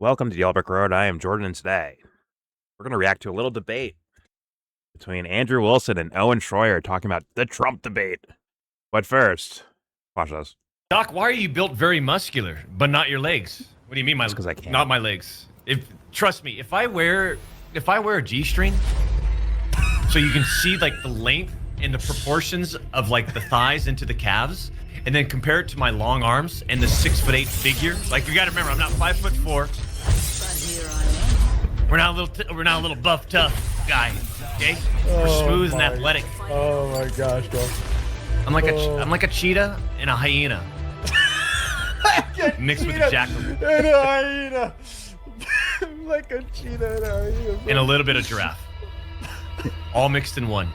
Welcome to YellBro Road. I am Jordan, and today we're going to react to a little debate between Andrew Wilson and Owen Shroyer talking about the Trump debate. But first, watch this. Doc, why are you built very muscular, but not your legs? What do you mean, my? Because I can. Not my legs. Trust me, if I wear a G-string, so you can see like the length and the proportions of like the thighs into the calves, and then compare it to my long arms and the 6'8" figure. Like you got to remember, I'm not 5'4". We're not a little buff tough guy, okay? We're smooth and athletic. Oh my gosh, bro. I'm like a cheetah and a hyena. Mixed with a jackal. And a hyena. Like a cheetah and a hyena. And a little bit of giraffe. All mixed in one.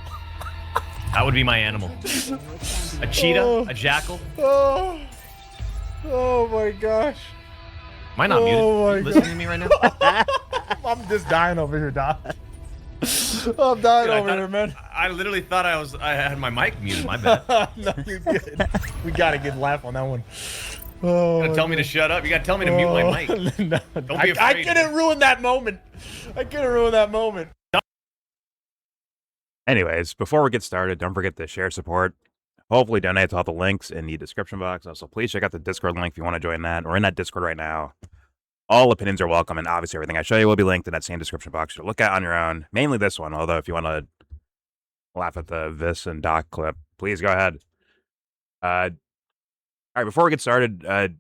That would be my animal. A cheetah, a jackal. Oh my gosh. Am I not muted? You listening to me right now? I'm just dying over here, Doc. I'm dying over here, man. I literally thought I had my mic muted. My bad. No, you're good. We got a good laugh on that one. Oh, You gotta tell me to shut up. You gotta tell me to mute my mic. No, Don't be afraid. I couldn't ruin that moment. I couldn't ruin that moment. Anyways, before we get started, don't forget to share support. Hopefully donate to all the links in the description box. Also, please check out the Discord link if you want to join that. We're in that Discord right now. All opinions are welcome, and obviously everything I show you will be linked in that same description box to look at on your own. Mainly this one, although if you want to laugh at the Vis and Doc clip, please go ahead. All right, before we get started, the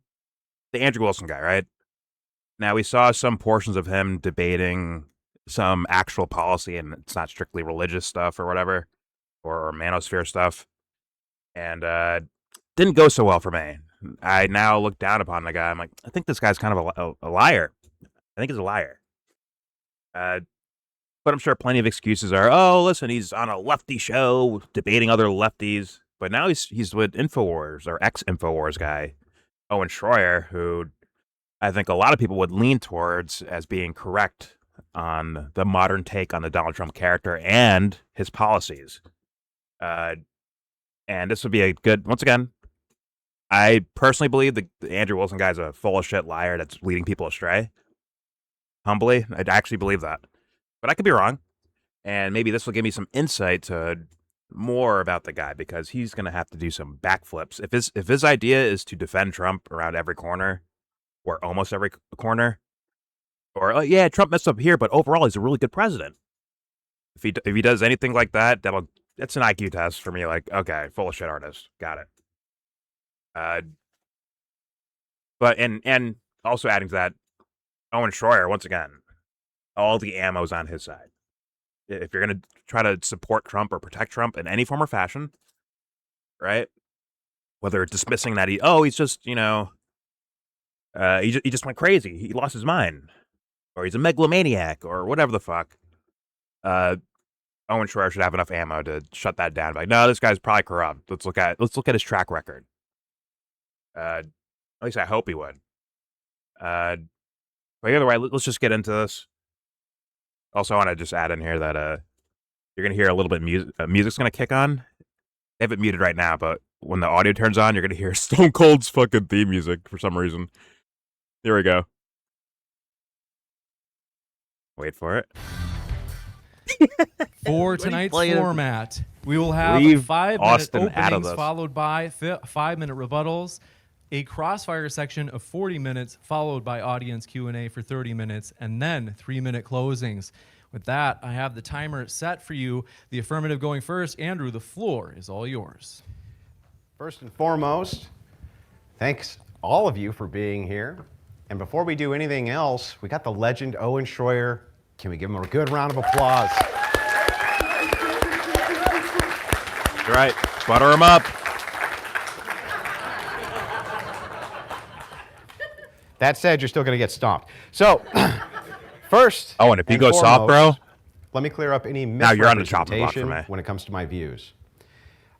Andrew Wilson guy, right? Now, we saw some portions of him debating some actual policy, and it's not strictly religious stuff or whatever, or manosphere stuff, and didn't go so well for me. I now look down upon the guy. I'm like, I think this guy's kind of a liar. I think he's a liar. But I'm sure plenty of excuses are, oh, listen, he's on a lefty show debating other lefties. But now he's with InfoWars, or ex-InfoWars guy, Owen Shroyer, who I think a lot of people would lean towards as being correct on the modern take on the Donald Trump character and his policies. And this would be a good, once again, I personally believe the Andrew Wilson guy is a full of shit liar that's leading people astray. Humbly, I actually believe that. But I could be wrong. And maybe this will give me some insight to more about the guy, because he's going to have to do some backflips. If his idea is to defend Trump around every corner, or almost every corner, or, oh, yeah, Trump messed up here, but overall he's a really good president. If he does anything like that, that's an IQ test for me. Like, okay, full of shit artist. Got it. But and also adding to that, Owen Shroyer, once again, all the ammo's on his side. If you're going to try to support Trump or protect Trump in any form or fashion, right? Whether dismissing that he's just, he just went crazy. He lost his mind. Or he's a megalomaniac, or whatever the fuck. Owen Shroyer should have enough ammo to shut that down. Like, no, this guy's probably corrupt. Let's look at his track record. At least I hope he would. But either way, let's just get into this. Also, I want to just add in here that you're gonna hear a little bit music's gonna kick on. They have it muted right now, but when the audio turns on, you're gonna hear Stone Cold's fucking theme music for some reason. Here we go. Wait for it. For tonight's format, we will have Leave 5-minute Austin out of openings this. followed by 5-minute rebuttals, a crossfire section of 40 minutes followed by audience Q&A for 30 minutes, and then 3-minute closings. With that, I have the timer set for you. The affirmative going first. Andrew, the floor is all yours. First and foremost, thanks all of you for being here. And before we do anything else, we got the legend Owen Shroyer. Can we give him a good round of applause? You're right. Butter him up. That said, you're still going to get stomped. So, first, Owen, if you and go soft, bro. let me clear up any Now you're on the chopping block for misrepresentation me. when it comes to my views.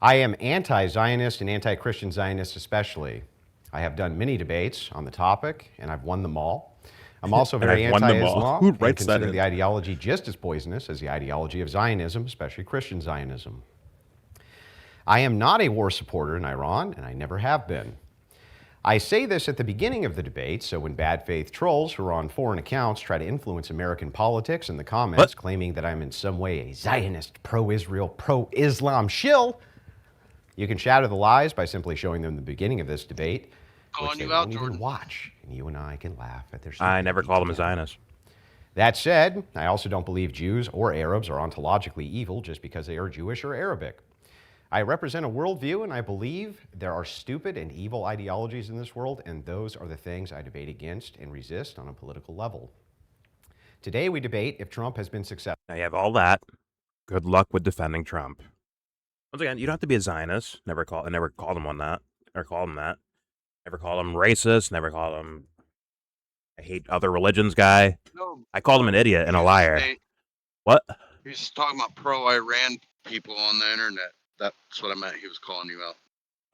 I am anti-Zionist and anti-Christian Zionist especially. I have done many debates on the topic, and I've won them all. I'm also very I've won them all. anti-Islam Who and writes that consider in? the ideology just as poisonous as the ideology of Zionism, especially Christian Zionism. I am not a war supporter in Iran, and I never have been. I say this at the beginning of the debate, so when bad faith trolls who are on foreign accounts try to influence American politics in the comments, claiming that I'm in some way a Zionist, pro-Israel, pro-Islam shill, you can shatter the lies by simply showing them the beginning of this debate, which they won't even watch, and you and I can laugh at their I never called him a together. Zionist. That said, I also don't believe Jews or Arabs are ontologically evil just because they are Jewish or Arabic. I represent a worldview, and I believe there are stupid and evil ideologies in this world, and those are the things I debate against and resist on a political level. Today, we debate if Trump has been successful. Now you have all that. Good luck with defending Trump. Once again, you don't have to be a Zionist. I never called him one that. Never called him that. Never called him racist. Never called him I hate other religions guy. No, I called him an idiot and a liar. What? He's talking about pro-Iran people on the internet. That's what I meant. He was calling you out.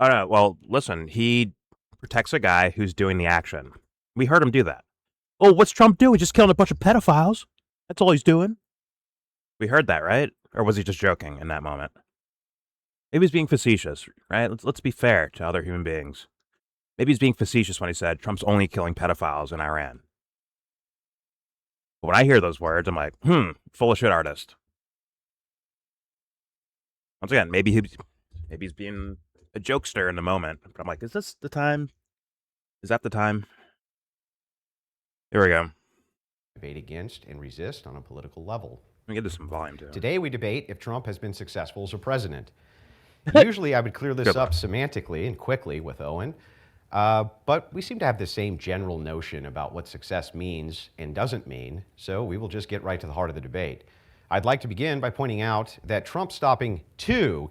Oh no. Well, listen. He protects a guy who's doing the action. We heard him do that. Oh, what's Trump doing? Just killing a bunch of pedophiles. That's all he's doing. We heard that, right? Or was he just joking in that moment? Maybe he's being facetious, right? Let's be fair to other human beings. Maybe he's being facetious when he said Trump's only killing pedophiles in Iran. But when I hear those words, I'm like, full of shit artist. Once again, maybe he's being a jokester in the moment. But I'm like, is this the time? Is that the time? Here we go. Debate against and resist on a political level. Let me get this some volume too. Today, we debate if Trump has been successful as a president. Usually, I would clear this up semantically and quickly with Owen, but we seem to have the same general notion about what success means and doesn't mean, so we will just get right to the heart of the debate. I'd like to begin by pointing out that Trump stopping two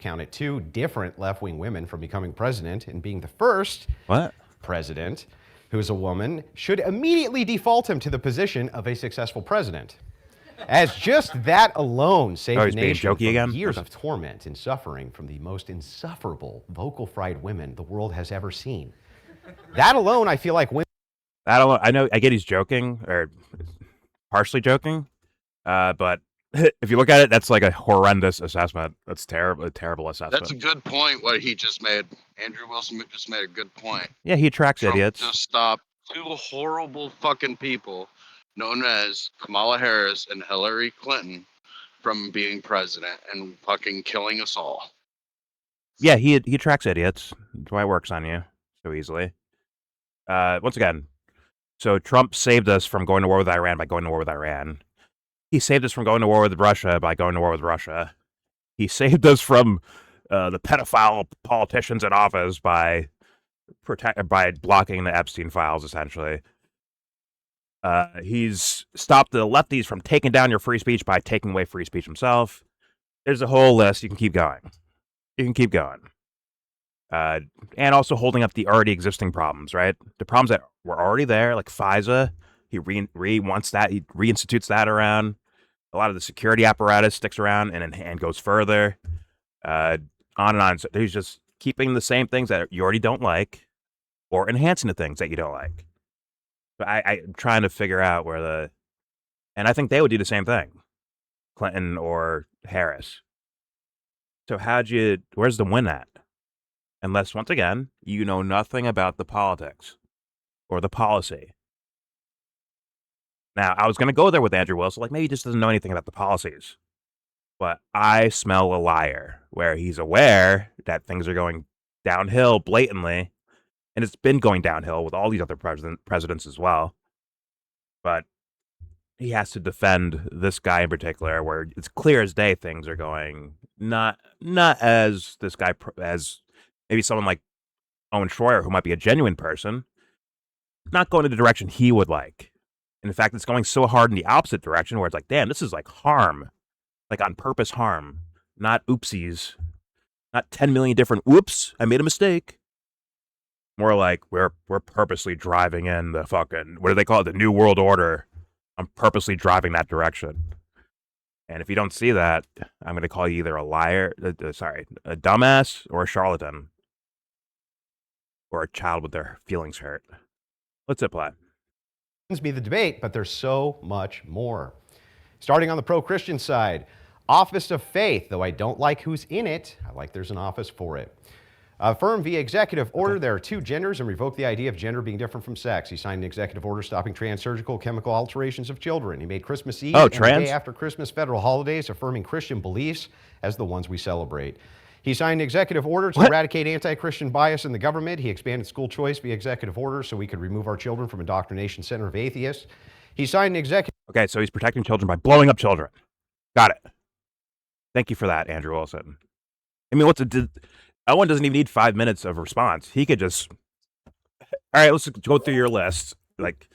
different left-wing women from becoming president and being the first president who is a woman should immediately default him to the position of a successful president. As just that alone saved the nation from years of torment and suffering from the most insufferable vocal fried women the world has ever seen. That alone, I feel like women. That alone, I get he's joking or partially joking, but if you look at it, that's like a horrendous assessment. That's a terrible assessment. That's a good point. What he just made, Andrew Wilson just made a good point. Yeah, he attracts idiots. Just stop two horrible fucking people known as Kamala Harris and Hillary Clinton from being president and fucking killing us all. Yeah, he attracts idiots. That's why it works on you so easily. Once again, so Trump saved us from going to war with Iran by going to war with Iran. He saved us from going to war with Russia by going to war with Russia. He saved us from the pedophile politicians in office by blocking the Epstein files, essentially. He's stopped the lefties from taking down your free speech by taking away free speech himself. There's a whole list. You can keep going. And also holding up the already existing problems, right? The problems that were already there, like FISA, he reinstitutes that around. A lot of the security apparatus sticks around and goes further. On and on. So he's just keeping the same things that you already don't like or enhancing the things that you don't like. But I'm trying to figure out and I think they would do the same thing, Clinton or Harris. So where's the win at? Unless, once again, you know nothing about the politics or the policy. Now, I was going to go there with Andrew Wilson, like maybe he just doesn't know anything about the policies. But I smell a liar where he's aware that things are going downhill blatantly. And it's been going downhill with all these other presidents as well. But he has to defend this guy in particular, where it's clear as day things are going not as this guy, as maybe someone like Owen Shroyer, who might be a genuine person, not going in the direction he would like. And in fact, it's going so hard in the opposite direction, where it's like, damn, this is like harm, like on purpose harm, not oopsies, not 10 million different whoops, I made a mistake. More like we're purposely driving in the fucking, what do they call it? The New World Order. I'm purposely driving that direction. And if you don't see that, I'm going to call you either a liar, a dumbass, or a charlatan. Or a child with their feelings hurt. Let's apply. Be the debate, but there's so much more. Starting on the pro-Christian side, office of faith, though I don't like who's in it, I like there's an office for it. Affirm via executive order there are two genders and revoke the idea of gender being different from sex. He signed an executive order stopping trans surgical chemical alterations of children. He made Christmas Eve and the day after Christmas federal holidays affirming Christian beliefs as the ones we celebrate. He signed an executive order to eradicate anti-Christian bias in the government. He expanded school choice via executive order so we could remove our children from indoctrination center of atheists. He signed an executive... Okay, so he's protecting children by blowing up children. Got it. Thank you for that, Andrew Wilson. I mean, Owen doesn't even need 5 minutes of response. He could just... All right, let's go through your list. Like,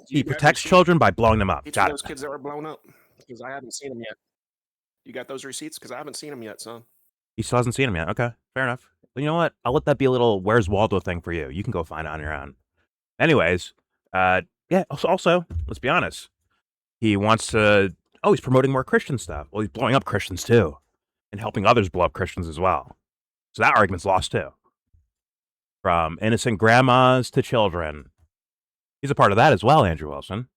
he protects children by blowing them up. Each Got of those it. kids that were blown up, because I haven't seen them yet. You got those receipts? Because I haven't seen them yet, son. He still hasn't seen him yet. Okay, fair enough. Well, you know what? I'll let that be a little Where's Waldo thing for you. You can go find it on your own. Anyways, yeah, also, let's be honest. He wants to... Oh, he's promoting more Christian stuff. Well, he's blowing up Christians, too. And helping others blow up Christians as well. So that argument's lost, too. From innocent grandmas to children. He's a part of that as well, Andrew Wilson.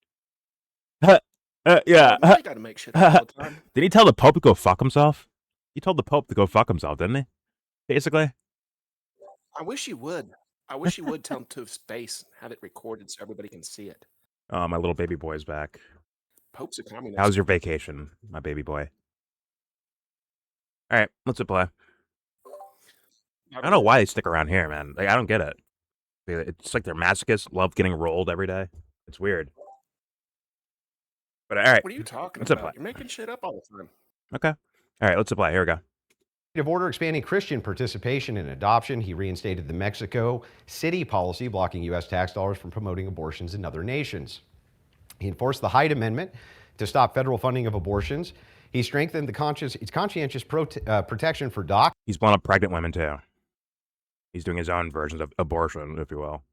Yeah. You gotta make shit up all the time. Did he tell the Pope to go fuck himself? He told the Pope to go fuck himself, didn't he? Basically. I wish you would. I wish you would tell him to space, have it recorded so everybody can see it. Oh, my little baby boy's back. Pope's a communist. How's your vacation, my baby boy? All right, let's play. I don't know why they stick around here, man. Like, I don't get it. It's like they're masochists, love getting rolled every day. It's weird. But all right. What are you talking Let's about? apply. You're making shit up all the time. Okay. All right, let's apply. Here we go. Executive order expanding Christian participation in adoption. He reinstated the Mexico City policy blocking U.S. tax dollars from promoting abortions in other nations. He enforced the Hyde Amendment to stop federal funding of abortions. He strengthened the conscientious protection for doctors. He's blown up pregnant women, too. He's doing his own versions of abortion, if you will.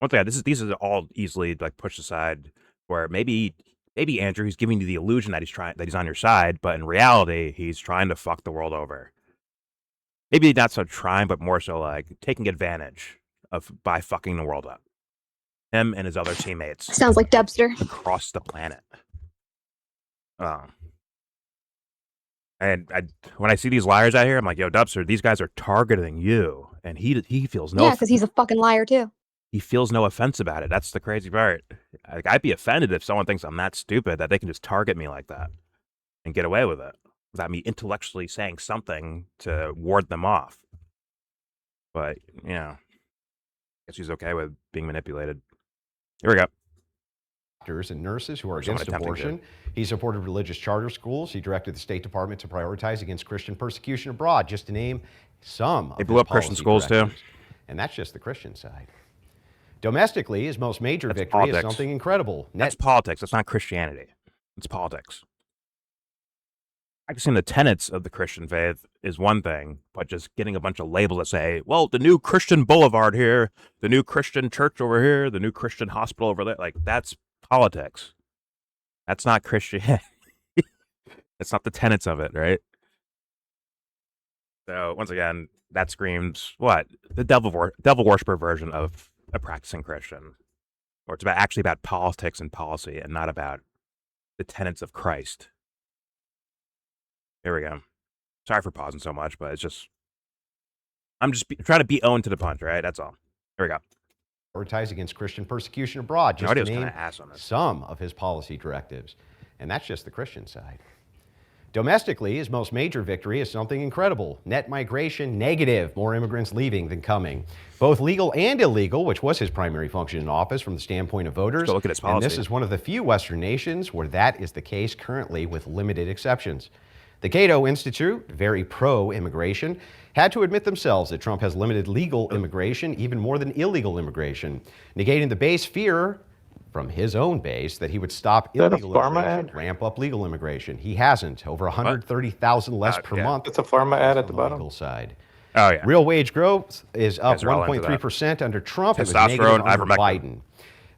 Once again, these are all easily like pushed aside. Where maybe Andrew, he's giving you the illusion that he's on your side, but in reality, he's trying to fuck the world over. Maybe not so trying, but more so like taking advantage by fucking the world up. Him and his other teammates. Sounds like Dubster. Across the planet. And when I see these liars out here, I'm like, yo, Dubster, these guys are targeting you. And he feels no... Yeah, because he's a fucking liar, too. He feels no offense about it. That's the crazy part. Like, I'd be offended if someone thinks I'm that stupid that they can just target me like that and get away with it without me intellectually saying something to ward them off. But, you know, I guess he's okay with being manipulated. Here we go. Doctors and nurses who are against abortion. He supported religious charter schools. He directed the State Department to prioritize against Christian persecution abroad, just to name some of They blew up Christian schools, too. And that's just the Christian side. Domestically, his most major victory is something incredible. That's politics. That's not Christianity. It's politics. Practicing the tenets of the Christian faith is one thing, but just getting a bunch of labels that say, well, the new Christian Boulevard here, the new Christian church over here, the new Christian hospital over there, like, that's politics. That's not Christianity. That's not the tenets of it, right? So, once again, that screams, what? The devil worshiper version of a practicing Christian, or it's actually about politics and policy and not about the tenets of Christ. Here we go. Sorry for pausing so much, but I'm just trying to beat Owen to the punch, right? That's all. Here we go. Prioritize against Christian persecution abroad, just to name some of his policy directives. And that's just the Christian side. Domestically, his most major victory is something incredible. Net migration negative, more immigrants leaving than coming. Both legal and illegal, which was his primary function in office from the standpoint of voters. Look at his policy. And this is one of the few Western nations where that is the case currently, with limited exceptions. The Cato Institute, very pro-immigration, had to admit themselves that Trump has limited legal immigration even more than illegal immigration, negating the base fear from his own base that he would stop illegal immigration, ramp up legal immigration. He hasn't. Over 130,000 less per month. It's a pharma ad at the bottom. Legal side. Oh, yeah. Real wage growth is up 1.3% under Trump. It was negative under Biden.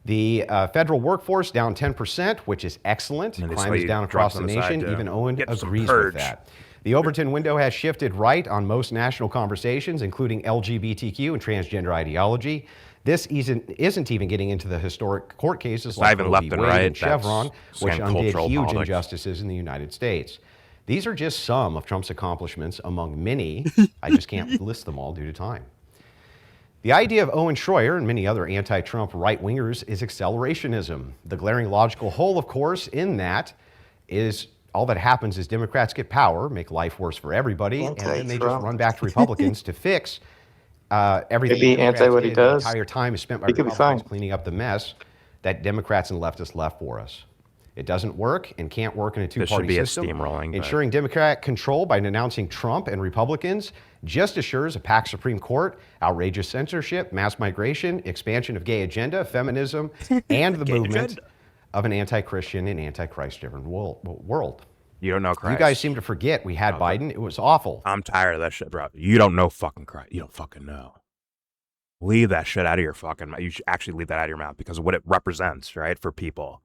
The federal workforce down 10%, which is excellent. Crime is down across the nation. Even Owen agrees with that. The Overton window has shifted right on most national conversations, including LGBTQ and transgender ideology. This isn't even getting into the historic court cases like Roe v. Wade and Chevron, which undid huge injustices in the United States. These are just some of Trump's accomplishments among many. I just can't list them all due to time. The idea of Owen Shroyer and many other anti-Trump right-wingers is accelerationism. The glaring logical hole, of course, in that is all that happens is Democrats get power, make life worse for everybody, and then they just run back to Republicans to fix everything Maybe Democrats anti what he did. does. The entire time is spent by He could be Republicans fine. cleaning up the mess that Democrats and leftists left for us. It doesn't work and can't work in a This should two-party be a system. steamrolling, but- Ensuring Democrat control by denouncing Trump and Republicans just assures a packed Supreme Court, outrageous censorship, mass migration, expansion of gay agenda, feminism, and the movement of an anti-Christian and anti-Christ-driven world. You don't know Christ. You guys seem to forget we had Biden. It was awful. I'm tired of that shit, bro. You don't know fucking Christ. You don't fucking know. Leave that shit out of your fucking mouth. You should actually leave that out of your mouth because of what it represents, right, for people.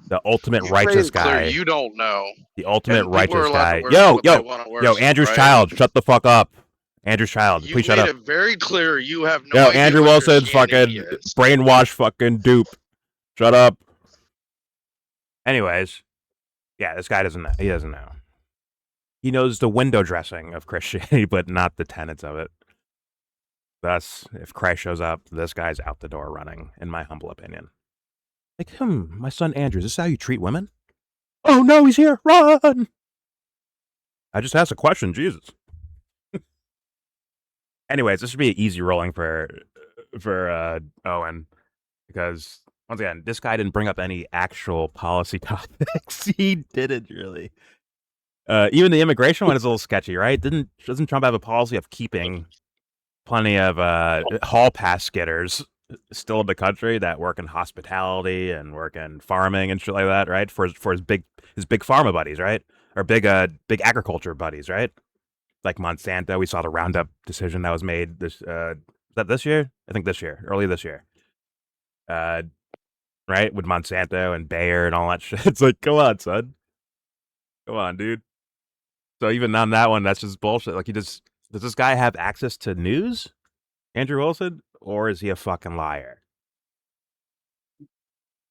The ultimate You righteous made it clear guy. you don't know. The ultimate And people are righteous allowed to guy. worship Yo, what they wanna yo, worship, Andrew's right? Child, shut the fuck up. Andrew's Child, You please shut made up. it very clear you have no Yo, idea Andrew what Wilson's Christianity fucking is. brainwashed fucking dupe. Shut up. Anyways, yeah, this guy doesn't know. He doesn't know. He knows the window dressing of Christianity, but not the tenets of it. Thus, if Christ shows up, this guy's out the door running, in my humble opinion. Like, my son Andrew, is this how you treat women? Oh no, he's here, run! I just asked a question, Jesus. Anyways, this should be an easy rolling for Owen, because once again, this guy didn't bring up any actual policy topics. He didn't really. Even the immigration one is a little sketchy, right? Doesn't Trump have a policy of keeping plenty of hall pass getters still in the country that work in hospitality and work in farming and shit like that, right? For his big pharma buddies, right? Or big agriculture buddies, right? Like Monsanto, we saw the Roundup decision that was made this is that this year? I think this year, early this year. Right? With Monsanto and Bayer and all that shit. It's like, come on, son. Come on, dude. So even on that one, that's just bullshit. Like, does this guy have access to news, Andrew Wilson, or is he a fucking liar?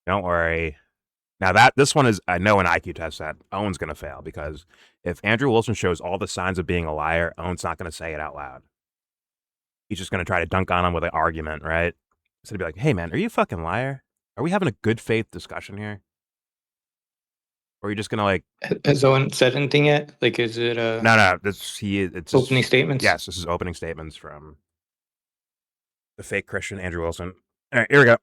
Don't worry. Now this one is, I know an IQ test that Owen's gonna fail, because if Andrew Wilson shows all the signs of being a liar, Owen's not gonna say it out loud. He's just gonna try to dunk on him with an argument, right? Instead of be like, "Hey man, are you a fucking liar? Are we having a good faith discussion here?" Or are you just gonna like? Has Owen said anything yet? Like, is it No. It's opening statements? Yes, this is opening statements from the fake Christian Andrew Wilson. All right, here we go.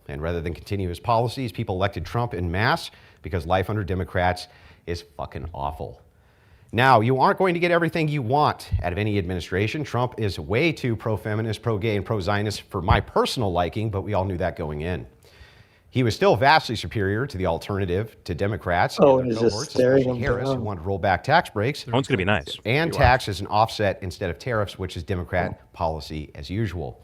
And rather than continue his policies, people elected Trump en masse because life under Democrats is fucking awful. Now, you aren't going to get everything you want out of any administration. Trump is way too pro-feminist, pro-gay, and pro-Zionist for my personal liking, but we all knew that going in. He was still vastly superior to the alternative to Democrats Oh, and he's their just cohorts, staring especially him Harris, who down. wanted to roll back tax breaks Owen's gonna be nice. and You tax as an offset instead of tariffs, which is Democrat policy as usual.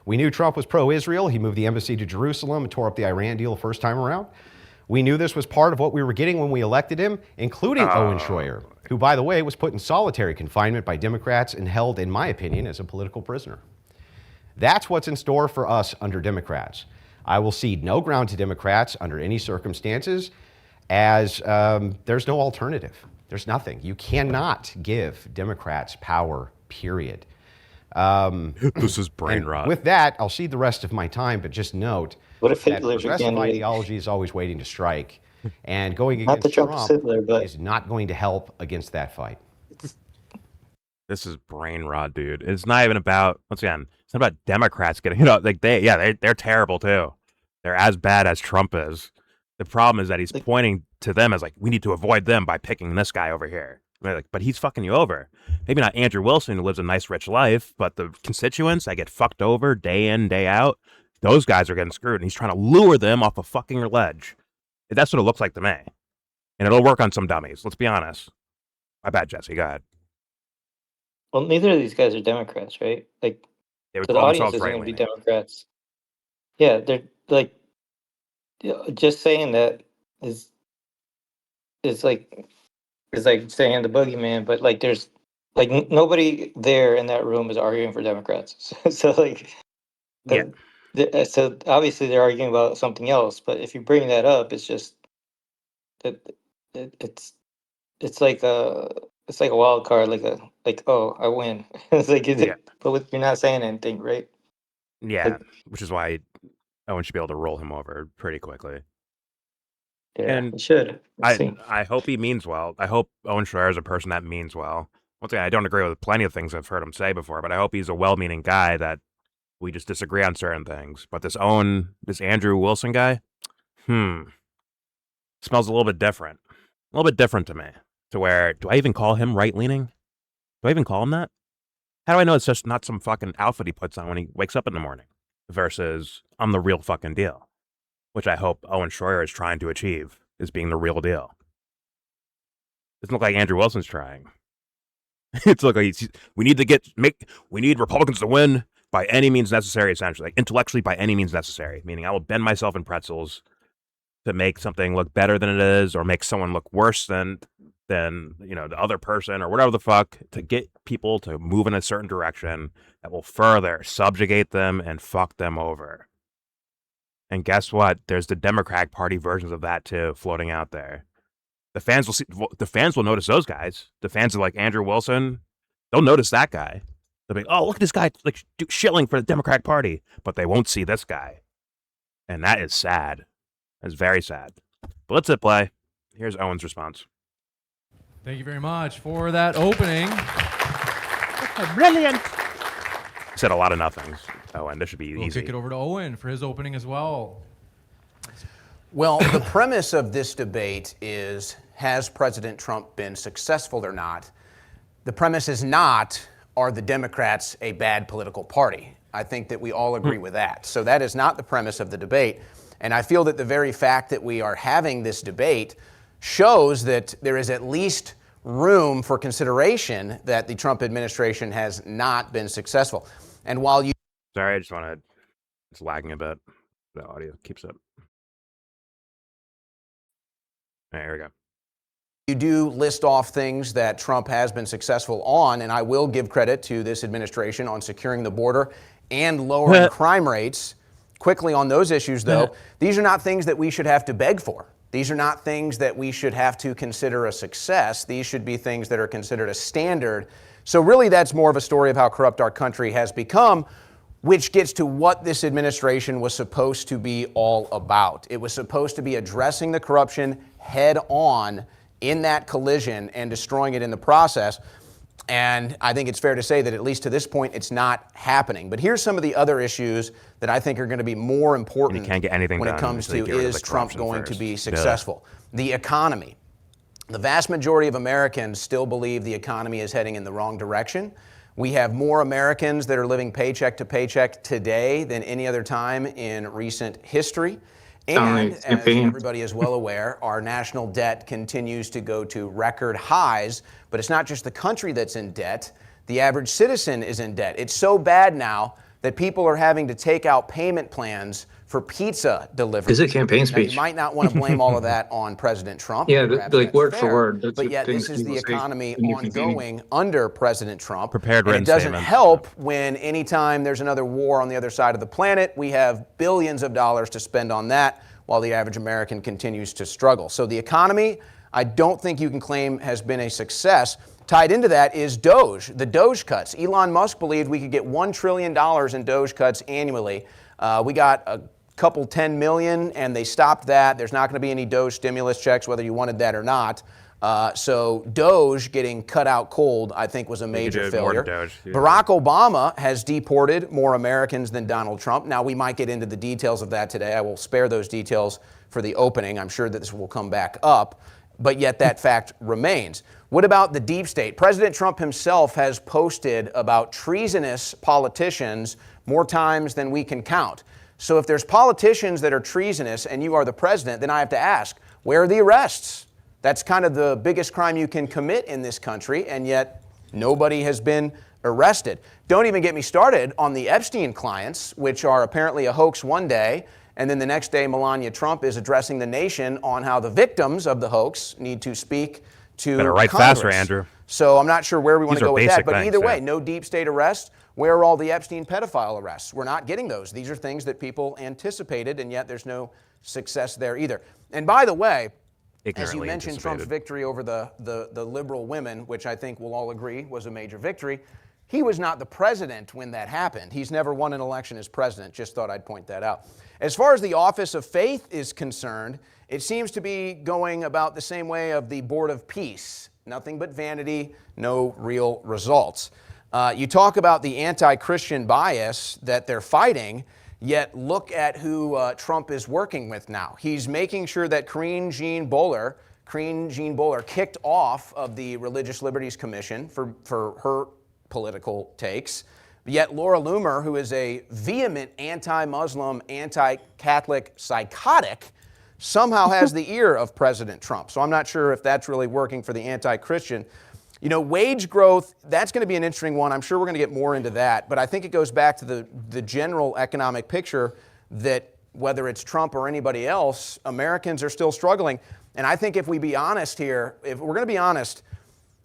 We knew Trump was pro-Israel. He moved the embassy to Jerusalem and tore up the Iran deal the first time around. We knew this was part of what we were getting when we elected him, including Owen Shroyer, who, by the way, was put in solitary confinement by Democrats and held, in my opinion, as a political prisoner. That's what's in store for us under Democrats. I will cede no ground to Democrats under any circumstances, as there's no alternative. There's nothing. You cannot give Democrats power, period. This is brain And rot. with that, I'll cede the rest of my time, but just note What if that Hitler's your progressive candidate? ideology is always waiting to strike, and going Not against that Trump is Trump Hitler, but is not going to help against that fight. This is brain rot, dude. It's not even about, once again, it's not about Democrats getting, like they're terrible too. They're as bad as Trump is. The problem is that he's pointing to them as like, we need to avoid them by picking this guy over here. Like, but he's fucking you over. Maybe not Andrew Wilson, who lives a nice, rich life, but the constituents that get fucked over day in, day out, those guys are getting screwed, and he's trying to lure them off a fucking ledge. That's what it looks like to me. And it'll work on some dummies. Let's be honest. My bad, Jesse. Go ahead. well, neither of these guys are Democrats, right? Like, They would so the call audience themselves isn't going to be right-leaning. Democrats. Yeah, they're like, just saying that is like saying the boogeyman, but like there's like nobody there in that room is arguing for Democrats. So like, Yeah. so obviously they're arguing about something else. But if you bring that up, it's just that it's it's like a wild card, like oh, I win. It's like Yeah. but you're not saying anything, right? Yeah, which is why Owen should be able to roll him over pretty quickly. Yeah, And you should. Let's see. I hope he means well. I hope Owen Shroyer is a person that means well. Once again, I don't agree with plenty of things I've heard him say before, but I hope he's a well-meaning guy that we just disagree on certain things. But this Andrew Wilson guy, smells a little bit different. A little bit different to me. To where, do I even call him right-leaning? Do I even call him that? How do I know it's just not some fucking outfit he puts on when he wakes up in the morning? Versus, I'm the real fucking deal. Which I hope Owen Shroyer is trying to achieve, is being the real deal. Doesn't look like Andrew Wilson's trying. It's like we need Republicans to win by any means necessary, essentially. Like intellectually by any means necessary. Meaning I will bend myself in pretzels to make something look better than it is, or make someone look worse than the other person, or whatever the fuck, to get people to move in a certain direction that will further subjugate them and fuck them over. And guess what? There's the Democratic Party versions of that too, floating out there. The fans will notice those guys. The fans are like Andrew Wilson. They'll notice that guy. They'll be, oh, look at this guy like shilling for the Democratic Party, but they won't see this guy, and that is sad. That's very sad. But let's hit play. Here's Owen's response. Thank you very much for that opening. Brilliant. Said a lot of nothings. Owen, this should be We'll easy. kick it over to Owen for his opening as well. Well, the premise of this debate is, has President Trump been successful or not? The premise is not, are the Democrats a bad political party? I think that we all agree with that. So that is not the premise of the debate. And I feel that the very fact that we are having this debate shows that there is at least room for consideration that the Trump administration has not been successful. And while you... Sorry, I just want to... It's lagging a bit. The audio keeps up. All right, here we go. You do list off things that Trump has been successful on, and I will give credit to this administration on securing the border and lowering crime rates. Quickly on those issues, though, these are not things that we should have to beg for. These are not things that we should have to consider a success. These should be things that are considered a standard. So really, that's more of a story of how corrupt our country has become, which gets to what this administration was supposed to be all about. It was supposed to be addressing the corruption head on in that collision and destroying it in the process. And I think it's fair to say that at least to this point, it's not happening. But here's some of the other issues that I think are going to be more important can't get anything when it done comes until you to, get rid of is the Trump corruption going to first. be successful? The economy. The vast majority of Americans still believe the economy is heading in the wrong direction. We have more Americans that are living paycheck to paycheck today than any other time in recent history. And as everybody is well aware, our national debt continues to go to record highs. But it's not just the country that's in debt. The average citizen is in debt. It's so bad now that people are having to take out payment plans for pizza delivery. Is it campaign speech? You might not want to blame all of that on President Trump. Yeah, Perhaps like that's word for fair, word. That's but the yet things this is the people say economy when you're campaigning. ongoing under President Trump. Prepared and it written doesn't statements. help when anytime there's another war on the other side of the planet, we have billions of dollars to spend on that while the average American continues to struggle. So the economy, I don't think you can claim has been a success. Tied into that is Doge, the Doge cuts. Elon Musk believed we could get $1 trillion in Doge cuts annually. We got a couple 10 million and they stopped that. There's not going to be any Doge stimulus checks, whether you wanted that or not. So Doge getting cut out cold, I think, was a major failure. Barack Obama has deported more Americans than Donald Trump. Now, we might get into the details of that today. I will spare those details for the opening. I'm sure that this will come back up, but yet that fact remains. What about the deep state? President Trump himself has posted about treasonous politicians more times than we can count. So if there's politicians that are treasonous and you are the president, then I have to ask, where are the arrests? That's kind of the biggest crime you can commit in this country, and yet nobody has been arrested. Don't even get me started on the Epstein clients, which are apparently a hoax one day, and then the next day Melania Trump is addressing the nation on how the victims of the hoax need to speak to Better write Congress. faster, Andrew. So I'm not sure where we want to go with that, but either way, yeah. no deep state arrests. Where are all the Epstein pedophile arrests? We're not getting those. These are things that people anticipated, and yet there's no success there either. And by the way, ignorantly As you mentioned, Trump's anticipated. victory over the liberal women, which I think we'll all agree was a major victory, he was not the president when that happened. He's never won an election as president. Just thought I'd point that out. As far as the office of faith is concerned, it seems to be going about the same way of the Board of Peace. Nothing but vanity, no real results. You talk about the anti-Christian bias that they're fighting, yet look at who Trump is working with now. He's making sure that Karine Jean-Bowler kicked off of the Religious Liberties Commission for her political takes. Yet Laura Loomer, who is a vehement anti-Muslim, anti-Catholic psychotic, somehow has the ear of President Trump. So I'm not sure if that's really working for the anti-Christian. You know, wage growth, that's going to be an interesting one. I'm sure we're going to get more into that. But I think it goes back to the general economic picture that whether it's Trump or anybody else, Americans are still struggling. And I think if we be honest here, if we're going to be honest,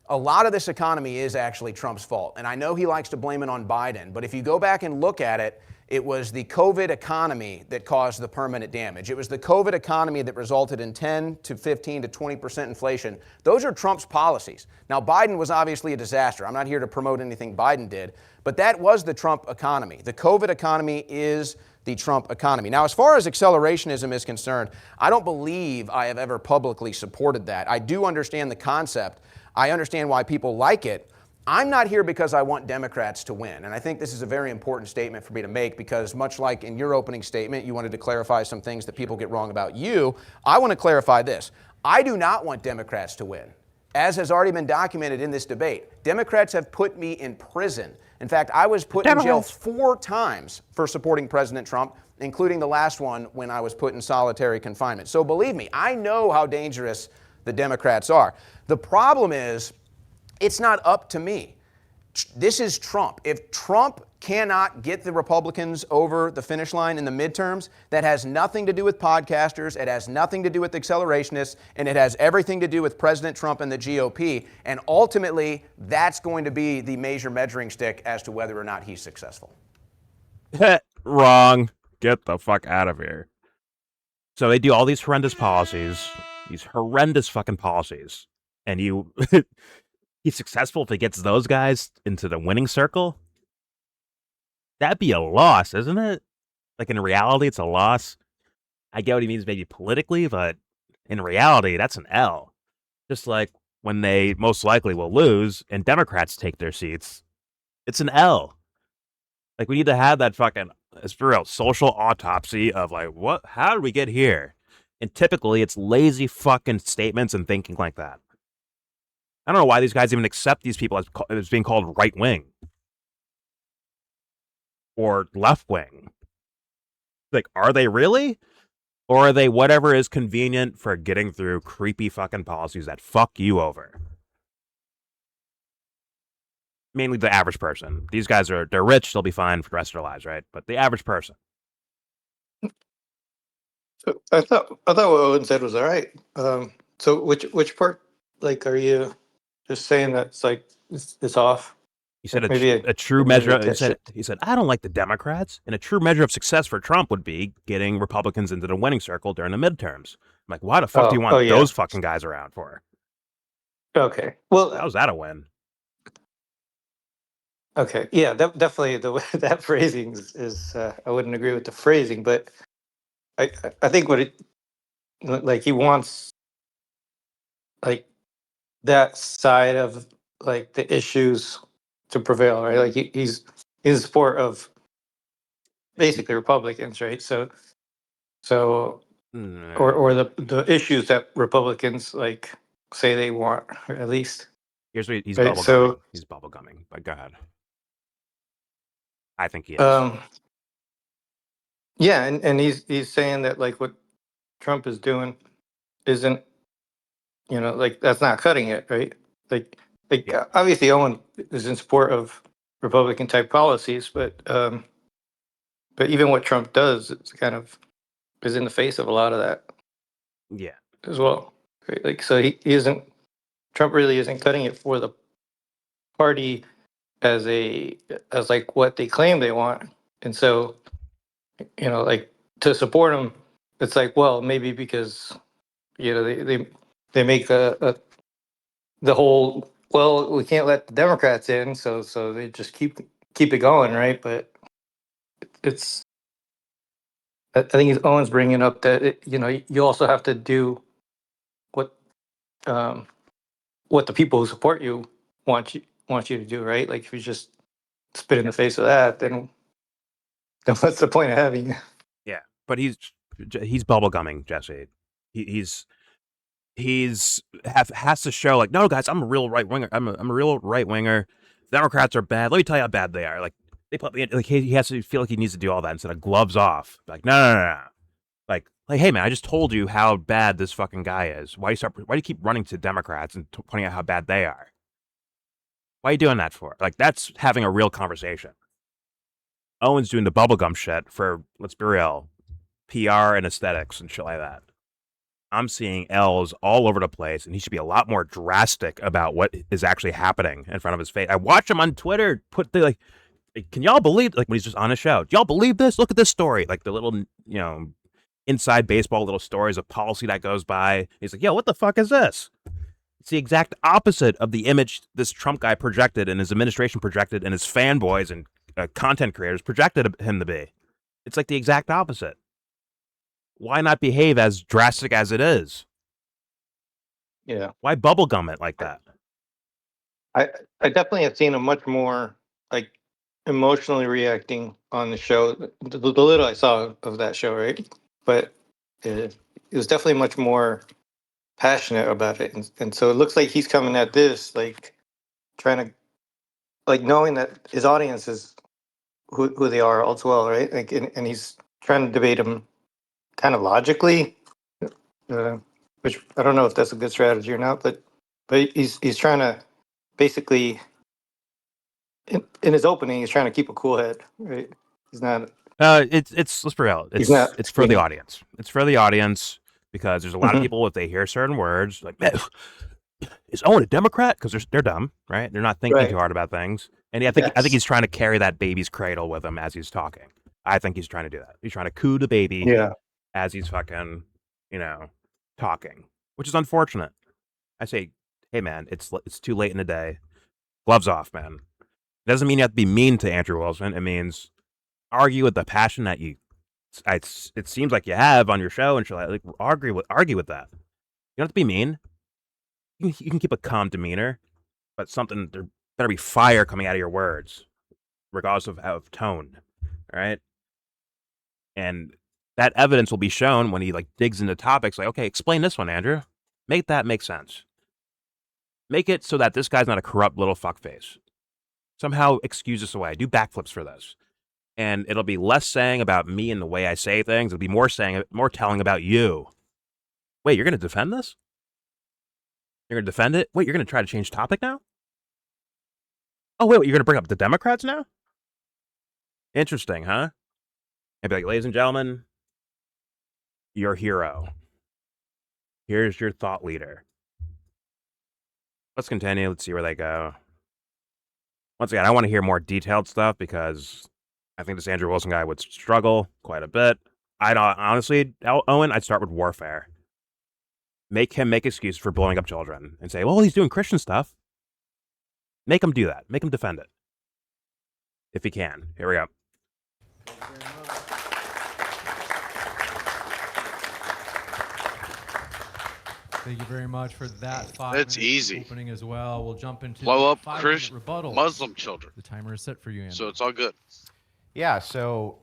a lot of this economy is actually Trump's fault. And I know he likes to blame it on Biden, but if you go back and look at it, it was the COVID economy that caused the permanent damage. It was the COVID economy that resulted in 10 to 15 to 20% inflation. Those are Trump's policies. Now, Biden was obviously a disaster. I'm not here to promote anything Biden did, but that was the Trump economy. The COVID economy is the Trump economy. Now, as far as accelerationism is concerned, I don't believe I have ever publicly supported that. I do understand the concept. I understand why people like it. I'm not here because I want Democrats to win. And I think this is a very important statement for me to make because much like in your opening statement, you wanted to clarify some things that people get wrong about you. I want to clarify this. I do not want Democrats to win. As has already been documented in this debate, Democrats have put me in prison. In fact, I was put in jail 4 times for supporting President Trump, including the last one when I was put in solitary confinement. So believe me, I know how dangerous the Democrats are. The problem is, it's not up to me. This is Trump. If Trump cannot get the Republicans over the finish line in the midterms, that has nothing to do with podcasters, it has nothing to do with accelerationists, and it has everything to do with President Trump and the GOP. And ultimately, that's going to be the major measuring stick as to whether or not he's successful. Wrong. Get the fuck out of here. So they do all these horrendous policies, these horrendous fucking policies, and he's successful if he gets those guys into the winning circle. That'd be a loss, isn't it? Like in reality, it's a loss. I get what he means maybe politically, but in reality, that's an L. Just like when they most likely will lose and Democrats take their seats, it's an L. Like we need to have that fucking, it's for real, social autopsy of like, how did we get here? And typically it's lazy fucking statements and thinking like that. I don't know why these guys even accept these people as being called right wing or left wing. Like, are they really? Or are they whatever is convenient for getting through creepy fucking policies that fuck you over? Mainly the average person. These guys they're rich, they'll be fine for the rest of their lives, right? But the average person. So I thought what Owen said was all right. So which part, like, are you just saying that it's like it's off? He said Maybe a true measure. He said, I don't like the Democrats, and a true measure of success for Trump would be getting Republicans into the winning circle during the midterms. I'm like, why the fuck do you want those fucking guys around for? Okay, well, how's that a win? Okay, yeah, definitely that phrasing is I wouldn't agree with the phrasing, but I think like he wants like that side of like the issues to prevail, right? Like he's in support of basically Republicans, right? So or the issues that Republicans like say they want, or at least. Here's what he's right? bubblegumming. He's bubblegumming, but go ahead. I think he is. Yeah, and he's saying that like what Trump is doing isn't, like that's not cutting it, right? Like obviously Owen is in support of Republican type policies, but even what Trump does is in the face of a lot of that. Yeah. As well. Right? Like so Trump really isn't cutting it for the party as like what they claim they want. And so, like to support him, it's like, well, maybe because, they they make the whole, well, we can't let the Democrats in, so they just keep it going, right? But it's, I think Owen's bringing up that you also have to do what what the people who support you want you to do, right? Like if you just spit in the face of that, then what's the point of having you? Yeah, but he's bubblegumming, Jesse. He's has to show like, no, guys, I'm a real right winger. I'm a real right winger. Democrats are bad. Let me tell you how bad they are. Like they put me in, like he has to feel like he needs to do all that instead of gloves off. Like no. Like hey man, I just told you how bad this fucking guy is. Why do you keep running to Democrats and pointing out how bad they are? Why are you doing that for? Like that's having a real conversation. Owen's doing the bubblegum shit for, let's be real, PR and aesthetics and shit like that. I'm seeing L's all over the place, and he should be a lot more drastic about what is actually happening in front of his face. I watch him on Twitter put the like, can y'all believe, like when he's just on a show, do y'all believe this? Look at this story, like the little, inside baseball little stories of policy that goes by. He's like, yo, what the fuck is this? It's the exact opposite of the image this Trump guy projected and his administration projected and his fanboys and content creators projected him to be. It's like the exact opposite. Why not behave as drastic as it is? Yeah. Why bubblegum it like that? I definitely have seen him much more like emotionally reacting on the show. The little I saw of that show, right? But it was definitely much more passionate about it, and so it looks like he's coming at this like trying to, like, knowing that his audience is who they are as well, right? Like, and he's trying to debate them kind of logically, which I don't know if that's a good strategy or not, but he's trying to basically in his opening he's trying to keep a cool head, right? He's not. It's let's be real. It's for the audience. It's for the audience because there's a lot of people, if they hear certain words, like, man, is Owen a Democrat? Because they're dumb, right? They're not thinking too hard about things. And I think he's trying to carry that baby's cradle with him as he's talking. I think he's trying to do that. He's trying to coo the baby as he's fucking, talking, which is unfortunate. I say, hey man, it's too late in the day. Gloves off, man. It doesn't mean you have to be mean to Andrew Wilson. It means argue with the passion that it seems like you have on your show, and like argue with that. You don't have to be mean. You can keep a calm demeanor, but there better be fire coming out of your words, regardless of tone. All right, and that evidence will be shown when he like digs into topics. Like, okay, explain this one, Andrew. Make that make sense. Make it so that this guy's not a corrupt little fuckface. Somehow excuse this away. Do backflips for this. And it'll be less saying about me and the way I say things. It'll be more telling about you. Wait, you're going to defend this? You're going to defend it? Wait, you're going to try to change topic now? Oh, wait, you're going to bring up the Democrats now? Interesting, huh? I'd be like, ladies and gentlemen, your hero. Here's your thought leader. Let's continue. Let's see where they go. Once again, I want to hear more detailed stuff because I think this Andrew Wilson guy would struggle quite a bit. Honestly, Owen, I'd start with warfare. Make him make excuses for blowing up children and say, well, he's doing Christian stuff. Make him do that. Make him defend it. If he can. Here we go. Thank you very much for that. That's easy. Opening as well. We'll jump into blow up rebuttal. Muslim children. The timer is set for you, Andrew. So it's all good. Yeah. So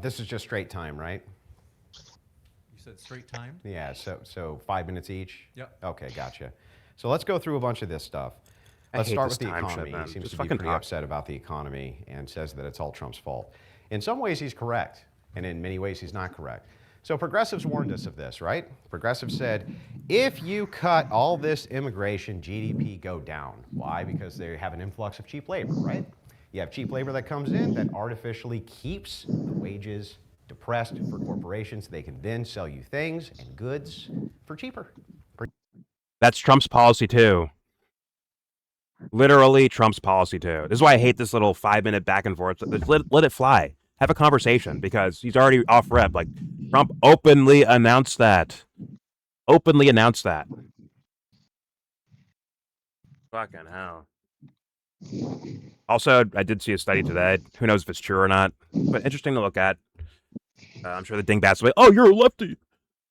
this is just straight time, right? You said straight time? Yeah. So 5 minutes each. Yep. Okay, gotcha. So let's go through a bunch of this stuff. Let's start with the economy. He seems to be pretty upset about the economy and says that it's all Trump's fault. In some ways, he's correct, and in many ways, he's not correct. So progressives warned us of this, right? Progressives said, if you cut all this immigration, GDP go down. Why? Because they have an influx of cheap labor, right? You have cheap labor that comes in that artificially keeps the wages depressed for corporations. They can then sell you things and goods for cheaper. That's Trump's policy too. Literally Trump's policy too. This is why I hate this little 5-minute back and forth. Let it fly. Have a conversation because he's already off rep. Like Trump openly announced that. Fucking hell. Also, I did see a study today. Who knows if it's true or not, but interesting to look at. I'm sure the dingbats will be, oh, you're a lefty.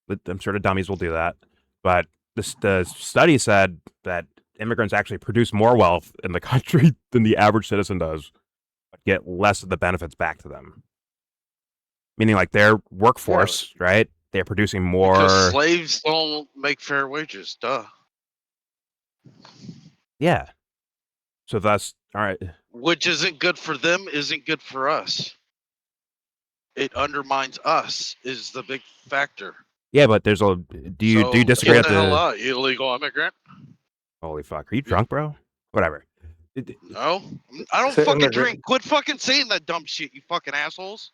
But I'm sure the dummies will do that. But the study said that immigrants actually produce more wealth in the country than the average citizen does, but get less of the benefits back to them. Meaning, like, their workforce, right? They're producing more. Because slaves don't make fair wages. Duh. Yeah. So thus, all right. Which isn't good for them, isn't good for us. It undermines us, is the big factor. Yeah, but there's a. Do you disagree Get at the hell the? out, you illegal immigrant. Holy fuck! Are you drunk, bro? Whatever. No, I don't Said fucking immigrant. drink. Quit fucking saying that dumb shit, you fucking assholes.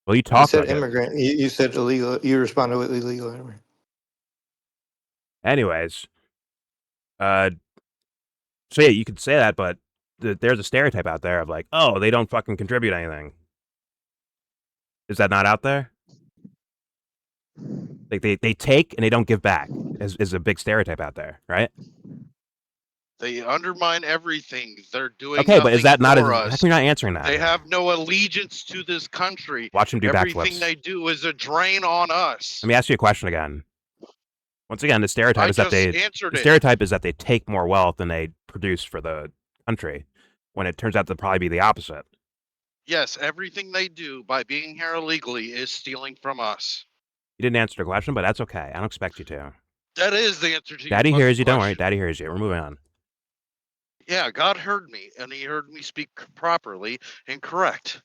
Well, you You talked said like it. immigrant. You said illegal. You responded with illegal immigrant. Anyways, so yeah, you could say that, but there's a stereotype out there of like, oh, they don't fucking contribute anything. Is that not out there? Like they take and they don't give back is a big stereotype out there, right? They undermine everything. They're doing Okay, but is that not? for How us. come you're not answering that? They have no allegiance to this country. Watch them do Everything backflips. they do is a drain on us. Let me ask you a question again. Once again, the stereotype is that they take more wealth than they produce for the country, when it turns out to probably be the opposite. Yes, everything they do by being here illegally is stealing from us. You didn't answer the question, but that's okay. I don't expect you to. That is the answer to Daddy your hears you. fucking Don't worry. question. Daddy hears you. We're moving on. Yeah, God heard me, and he heard me speak properly and correct.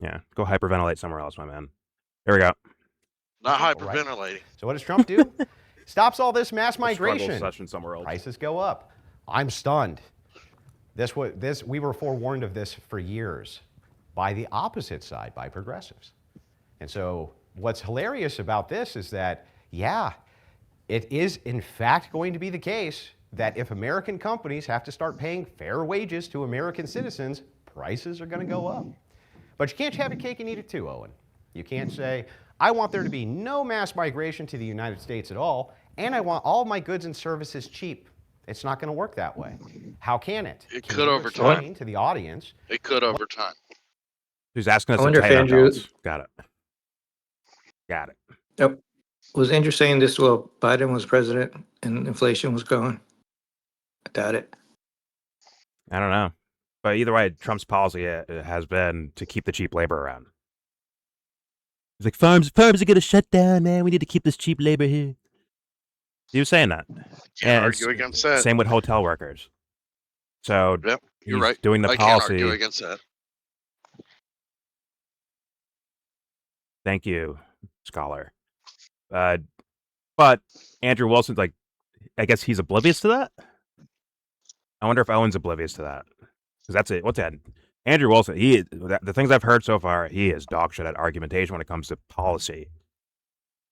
Yeah, go hyperventilate somewhere else, my man. Here we go. Not Right. hyperventilating. So what does Trump do? Stops all this mass Struggle migration. session somewhere else. Prices go up. I'm stunned. We were forewarned of this for years by the opposite side, by progressives. And so what's hilarious about this is that, yeah, it is in fact going to be the case that if American companies have to start paying fair wages to American citizens, prices are going to go up. But you can't have your cake and eat it too, Owen. You can't say, I want there to be no mass migration to the United States at all, and I want all my goods and services cheap. It's not going to work that way. How can it? It Can could you over time. explain to the audience. It could over time. Who's asking us I to wonder if tighten our Andrew- belts? Got it. Got it. Yep. Was Andrew saying this while Biden was president and inflation was going? I doubt it. I don't know. But either way, Trump's policy has been to keep the cheap labor around. He's like, farms are going to shut down, man. We need to keep this cheap labor here. He was saying that. Can't And argue against that. Same with hotel workers. So Yep, you're he's right. doing the I can't argue policy. against that. Thank you, scholar. But Andrew Wilson's like, I guess he's oblivious to that. I wonder if Owen's oblivious to that. Because that's it. What's that? Andrew Wilson, the things I've heard so far, he is dog shit at argumentation when it comes to policy.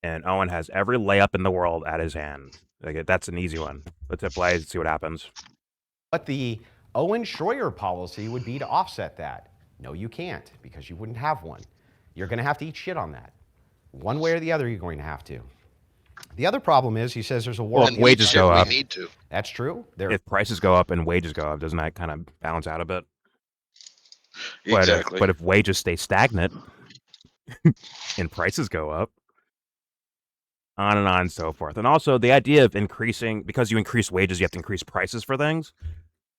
And Owen has every layup in the world at his hand. Like, that's an easy one. Let's hit play and see what happens. But the Owen Shroyer policy would be to offset that. No, you can't, because you wouldn't have one. You're going to have to eat shit on that. One way or the other, you're going to have to. The other problem is, he says there's a war. Well, if wages go up. We need to. That's true. If prices go up and wages go up, doesn't that kind of balance out a bit? Exactly. But if wages stay stagnant and prices go up, on and so forth. And also the idea of increasing, because you increase wages, you have to increase prices for things.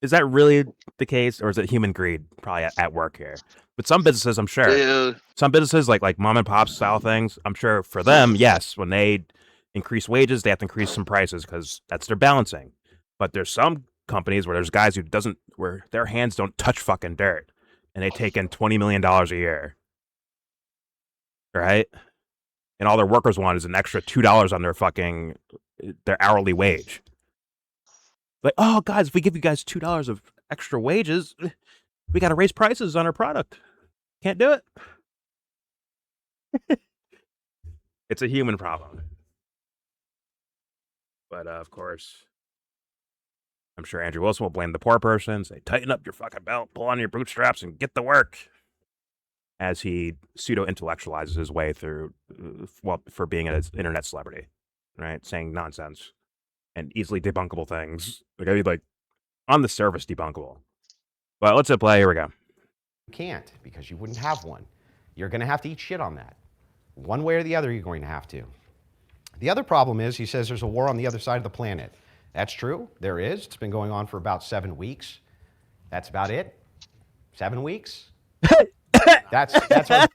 Is that really the case, or is it human greed probably at work here? But some businesses, I'm sure, some businesses like mom and pop style things, I'm sure for them, yes, when they increase wages, they have to increase some prices because that's their balancing. But there's some companies where there's guys where their hands don't touch fucking dirt, and they take in $20 million a year, right? And all their workers want is an extra $2 on their hourly wage. Like, oh, guys, if we give you guys $2 of extra wages, we got to raise prices on our product. Can't do it. It's a human problem. But, of course, I'm sure Andrew Wilson will blame the poor person, say, tighten up your fucking belt, pull on your bootstraps, and get to work. As he pseudo-intellectualizes his way through, for being an internet celebrity, right? Saying nonsense and easily debunkable things. Like, on the surface debunkable. But let's hit play. Here we go. You can't, because you wouldn't have one. You're going to have to eat shit on that. One way or the other, you're going to have to. The other problem is, he says there's a war on the other side of the planet. That's true. There is. It's been going on for about 7 weeks. That's about it. 7 weeks. That's our...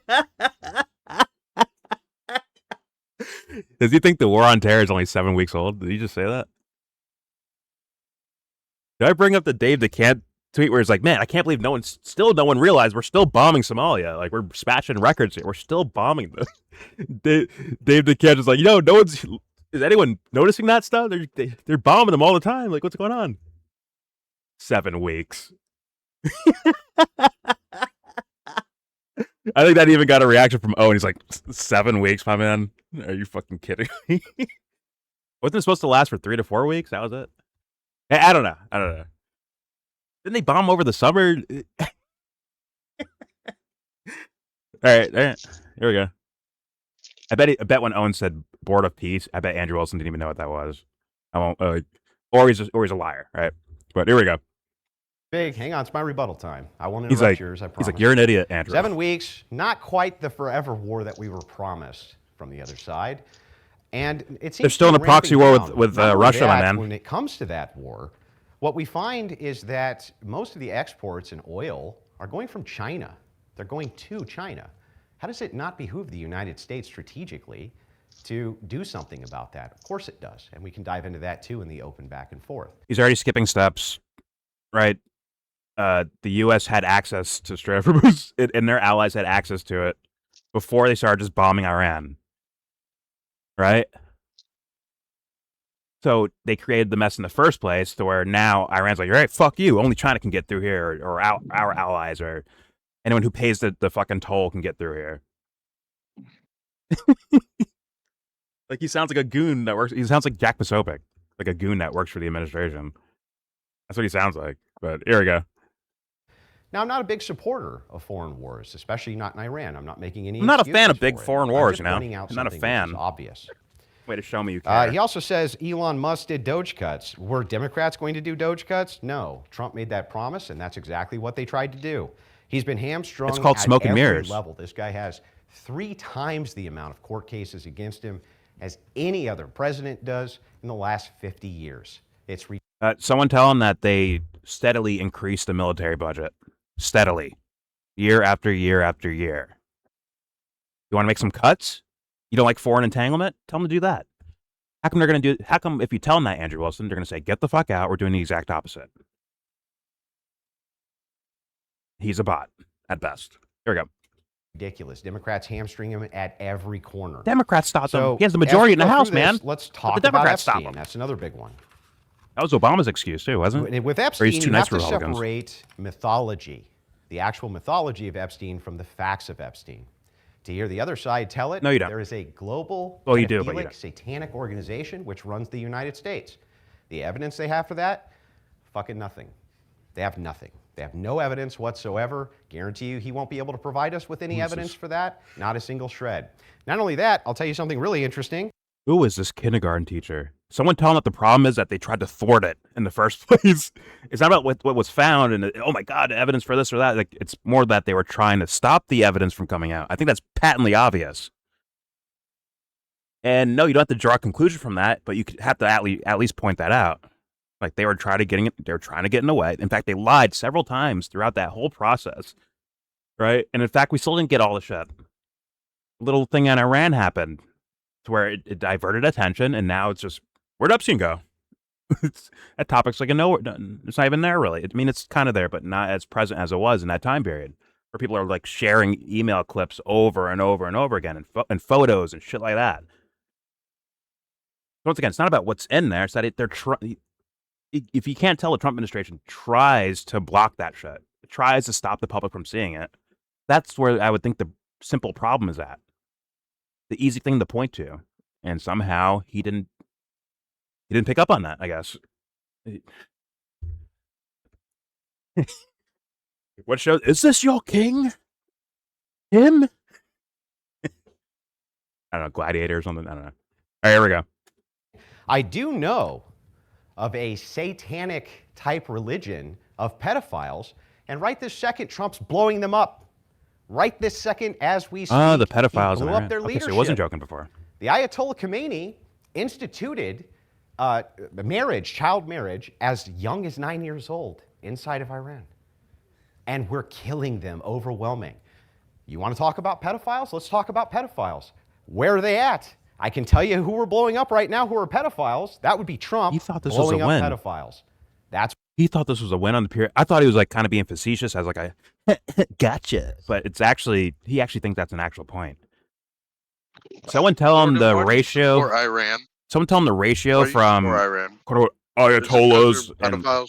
Does he think the war on terror is only 7 weeks old? Did he just say that? Did I bring up the Dave DeCant tweet where he's like, man, I can't believe no one realized we're still bombing Somalia. Like, we're smashing records here. We're still bombing them. Dave DeCant is like, no one's... Is anyone noticing that stuff? They're bombing them all the time. Like, what's going on? 7 weeks. I think that even got a reaction from Owen. He's like, 7 weeks, my man? Are you fucking kidding me? Wasn't it supposed to last for 3 to 4 weeks? That was it? I don't know. Didn't they bomb over the summer? All right. Here we go. I bet when Owen said "board of peace," I bet Andrew Wilson didn't even know what that was. I won't. Or he's a liar, right? But here we go. Big, hang on, it's my rebuttal time. I won't interrupt yours, I promise. He's like, you're an idiot, Andrew. 7 weeks, not quite the forever war that we were promised from the other side. And it seems they're still in a proxy war with Russia, my man. When it comes to that war, what we find is that most of the exports in oil are going from China. They're going to China. How does it not behoove the United States strategically to do something about that? Of course it does. And we can dive into that too in the open back and forth. He's already skipping steps, right? The U.S. had access to Strait of Hormuz, and their allies had access to it before they started just bombing Iran, right? So they created the mess in the first place to where now Iran's like, all right, fuck you. Only China can get through here, or our allies, or anyone who pays the fucking toll can get through here. Like, he sounds like a goon that works. He sounds like Jack Posobiec, like a goon that works for the administration. That's what he sounds like. But here we go. Now, I'm not a big supporter of foreign wars, especially not in Iran. I'm not making any. I'm not a fan of big for foreign it. wars, I'm you know. pointing out I'm not a something fan. which is obvious. Way to show me you care. He also says Elon Musk did Doge cuts. Were Democrats going to do Doge cuts? No. Trump made that promise, and that's exactly what they tried to do. He's been hamstrung. It's called smoke and every mirrors. level. This guy has 3 times the amount of court cases against him as any other president does in the last 50 years. It's someone tell him that they steadily increased the military budget. Steadily. Year after year after year. You want to make some cuts? You don't like foreign entanglement? Tell them to do that. How come they're going to do? How come if you tell them that, Andrew Wilson, they're going to say, get the fuck out, we're doing the exact opposite. He's a bot, at best. Here we go. ridiculous. Democrats hamstring him at every corner. Democrats stopped him. He has the majority in the House, man. Let's talk the Democrats about Epstein. stop him. That's another big one. That was Obama's excuse, too, wasn't it? With Or Epstein, he's too you nice have for to Republicans. separate mythology, the actual mythology of Epstein, from the facts of Epstein. To hear the other side tell it, No, you don't. there is a global Well, you do, but you pedophilic, don't. satanic organization which runs the United States. The evidence they have for that? Fucking nothing. They have nothing. They have no evidence whatsoever. Guarantee you he won't be able to provide us with any evidence for that. Not a single shred. Not only that, I'll tell you something really interesting. Who is this kindergarten teacher? Someone tell them that the problem is that they tried to thwart it in the first place. It's not about what was found and, oh my God, evidence for this or that. Like, it's more that they were trying to stop the evidence from coming out. I think that's patently obvious. And no, you don't have to draw a conclusion from that, but you have to at least point that out. Like, they were trying to get in the way. In fact, they lied several times throughout that whole process, right? And in fact, we still didn't get all the shit. A little thing in Iran happened to where it diverted attention, and now it's just, where'd Epstein go? That topic's like it's not even there really. I mean, it's kind of there, but not as present as it was in that time period, where people are like sharing email clips over and over and over again, and photos and shit like that. Once again, it's not about what's in there. It's that they're trying. If you can't tell, the Trump administration tries to block that shit. It tries to stop the public from seeing it. That's where I would think the simple problem is at. The easy thing to point to. And somehow he didn't pick up on that, I guess. What show? Is this your king? Him? I don't know, Gladiator or something. I don't know. All right, here we go. I do know of a satanic type religion of pedophiles, and right this second, Trump's blowing them up. Right this second, as we speak, The pedophiles he blew in up Iran. their Okay, leadership. so he wasn't joking before. The Ayatollah Khomeini instituted child marriage, as young as 9 years old inside of Iran. And we're killing them, overwhelming. You want to talk about pedophiles? Let's talk about pedophiles. Where are they at? I can tell you who we're blowing up right now who are pedophiles. That would be Trump. He thought this was a blowing up win. pedophiles. He thought this was a win on the period. I thought he was like kind of being facetious as like a gotcha, but it's actually he actually thinks that's an actual point. Someone tell him the ratio. For Iran. Someone tell him the ratio from Iran. Ayatollahs and Pedophiles.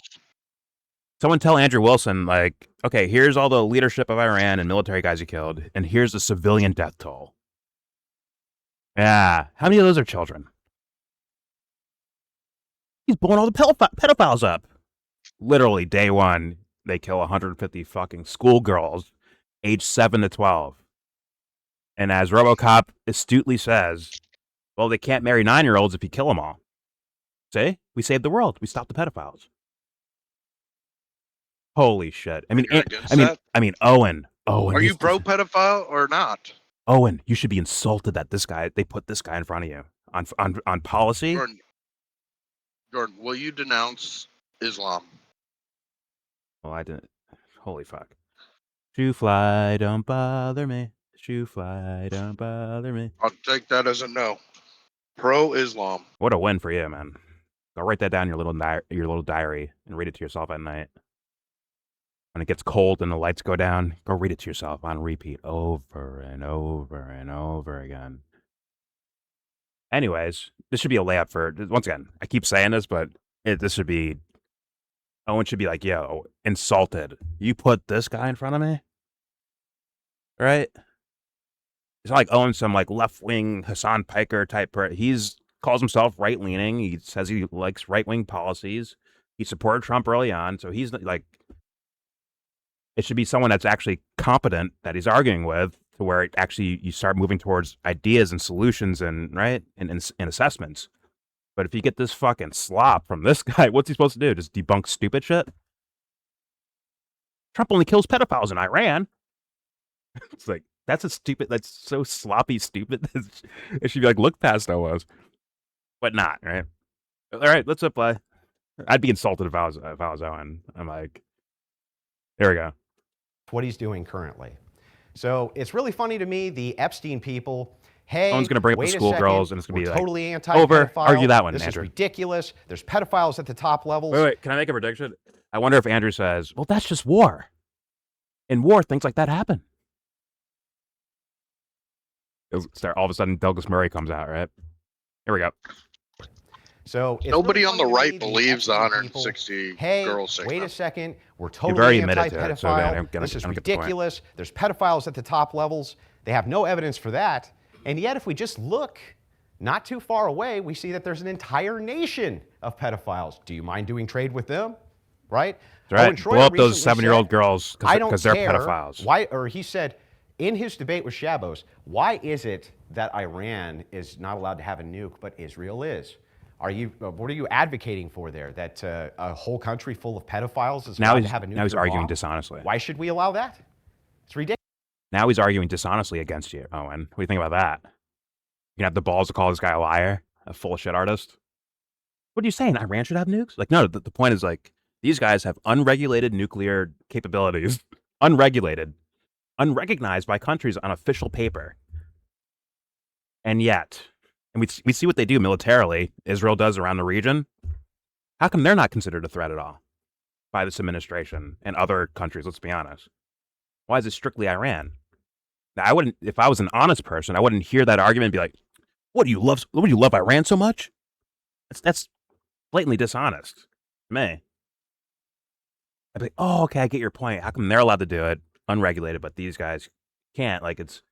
someone tell Andrew Wilson, like, okay, here's all the leadership of Iran and military guys he killed, and here's the civilian death toll. Yeah, how many of those are children? He's blowing all the pedophiles up. Literally, day one, they kill 150 fucking schoolgirls aged 7 to 12. And as RoboCop astutely says, well, they can't marry 9-year-olds if you kill them all. See? We saved the world. We stopped the pedophiles. Holy shit. I mean, Owen. Are you pro pedophile or not? Owen, you should be insulted that they put this guy in front of you on policy. Jordan, will you denounce Islam? Well, I didn't. Holy fuck. Shoe fly, don't bother me. Shoe fly, don't bother me. I'll take that as a no. Pro-Islam. What a win for you, man. Go write that down in your little diary and read it to yourself at night. When it gets cold and the lights go down, go read it to yourself on repeat over and over and over again. Anyways, this should be a layup for, once again, I keep saying this, but this should be, Owen should be like, yo, insulted. You put this guy in front of me? Right? It's not like Owen's some like left-wing Hassan Piker type. He's calls himself right-leaning. He says he likes right-wing policies. He supported Trump early on, so he's like, it should be someone that's actually competent that he's arguing with, to where it actually you start moving towards ideas and solutions and assessments. But if you get this fucking slop from this guy, what's he supposed to do? Just debunk stupid shit? Trump only kills pedophiles in Iran. It's like, that's so sloppy stupid. It should be like, look past Owen. But not, right? All right, let's apply. I'd be insulted if I was Owen. I'm like, there we go. What he's doing currently. So it's really funny to me, the Epstein people, hey, Owen's going to bring up the schoolgirls, and it's going to be like, totally anti-pedophile. over. Argue that one, This Andrew. is ridiculous. There's pedophiles at the top levels. Wait, can I make a prediction? I wonder if Andrew says, well, that's just war. In war, things like that happen. All of a sudden, Douglas Murray comes out, right? Here we go. So nobody really on the funny to right me, believes the Epstein 160 people, hey, girls saying wait that. a second, we're You've totally already admitted to it, anti-pedophile. so I'm gonna- This is I'm gonna get the point. ridiculous. There's pedophiles at the top levels. They have no evidence for that. And yet, if we just look not too far away, we see that there's an entire nation of pedophiles. Do you mind doing trade with them? Right? That's right. Owen Shroyer Blow up those recently 7-year-old said, girls I don't because they're care pedophiles. Why? Or he said in his debate with Shabos, why is it that Iran is not allowed to have a nuke, but Israel is? What are you advocating for there? That a whole country full of pedophiles is allowed to have a nuclear Now he's arguing bomb? dishonestly. Why should we allow that? It's ridiculous. Now he's arguing dishonestly against you, Owen. What do you think about that? You have the balls to call this guy a liar, a full of shit artist? What are you saying? Iran should have nukes? Like, no, the point is like, these guys have unregulated nuclear capabilities. Unregulated. Unrecognized by countries on official paper. And yet, and we see what they do militarily, Israel does around the region. How come they're not considered a threat at all by this administration and other countries, let's be honest? Why is it strictly Iran? Now, I wouldn't, if I was an honest person, I wouldn't hear that argument and be like, what do you love Iran so much? That's blatantly dishonest to me. I'd be like, oh, okay, I get your point. How come they're allowed to do it unregulated, but these guys can't? Like, is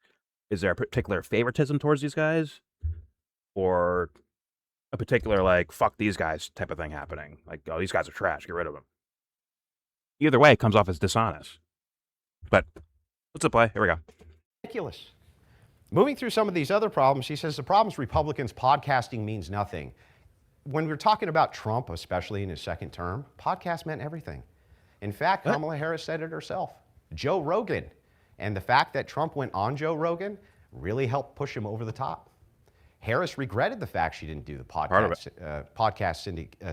there a particular favoritism towards these guys? Or a particular, like, fuck these guys type of thing happening? Like, oh, these guys are trash, get rid of them. Either way, it comes off as dishonest. But let's play. Here we go. Ridiculous. Moving through some of these other problems, he says the problem is Republicans podcasting means nothing. when we're talking about Trump, especially in his second term, podcast meant everything. In fact, Kamala Harris said it herself. Joe Rogan. And the fact that Trump went on Joe Rogan really helped push him over the top. Harris regretted the fact she didn't do the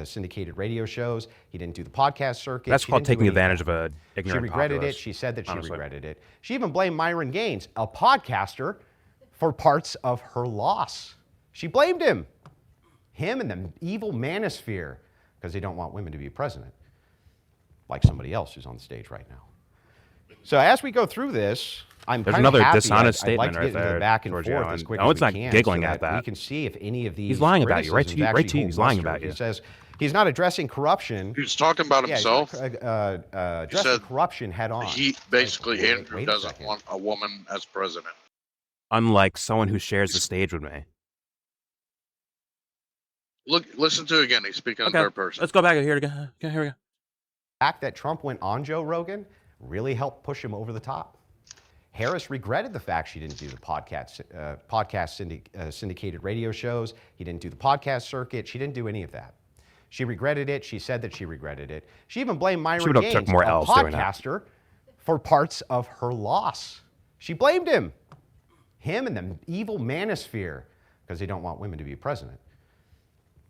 syndicated radio shows. He didn't do the podcast circuit. That's called taking advantage of a ignorant She regretted populace, it. She said that honestly. she regretted it. She even blamed Myron Gaines, a podcaster, for parts of her loss. She blamed him and the evil manosphere, because they don't want women to be president, like somebody else who's on the stage right now. So as we go through this, I'm There's kind of another happy. dishonest I'd like statement to right get into there the back and towards forth Owen. as quick Owen's as we not can, giggling so at that. we can see if any of these He's lying about you, right to you, criticisms right to you. actually He's lying hold about muster. you. He says he's not addressing corruption. He's talking about himself. Addressing said corruption head on. He basically, Andrew wait a doesn't second. want a woman as president. Unlike someone who shares the stage with me. Listen to it again. He's speaking in third person. Let's go back here again. Okay, here we go. The fact that Trump went on Joe Rogan really helped push him over the top. Harris regretted the fact she didn't do the syndicated radio shows. He didn't do the podcast circuit. She didn't do any of that. She regretted it. She said that she regretted it. She even blamed Myron would've Gaines, took more a L's doing that. podcaster, for parts of her loss. She blamed him and the evil manosphere, because they don't want women to be president,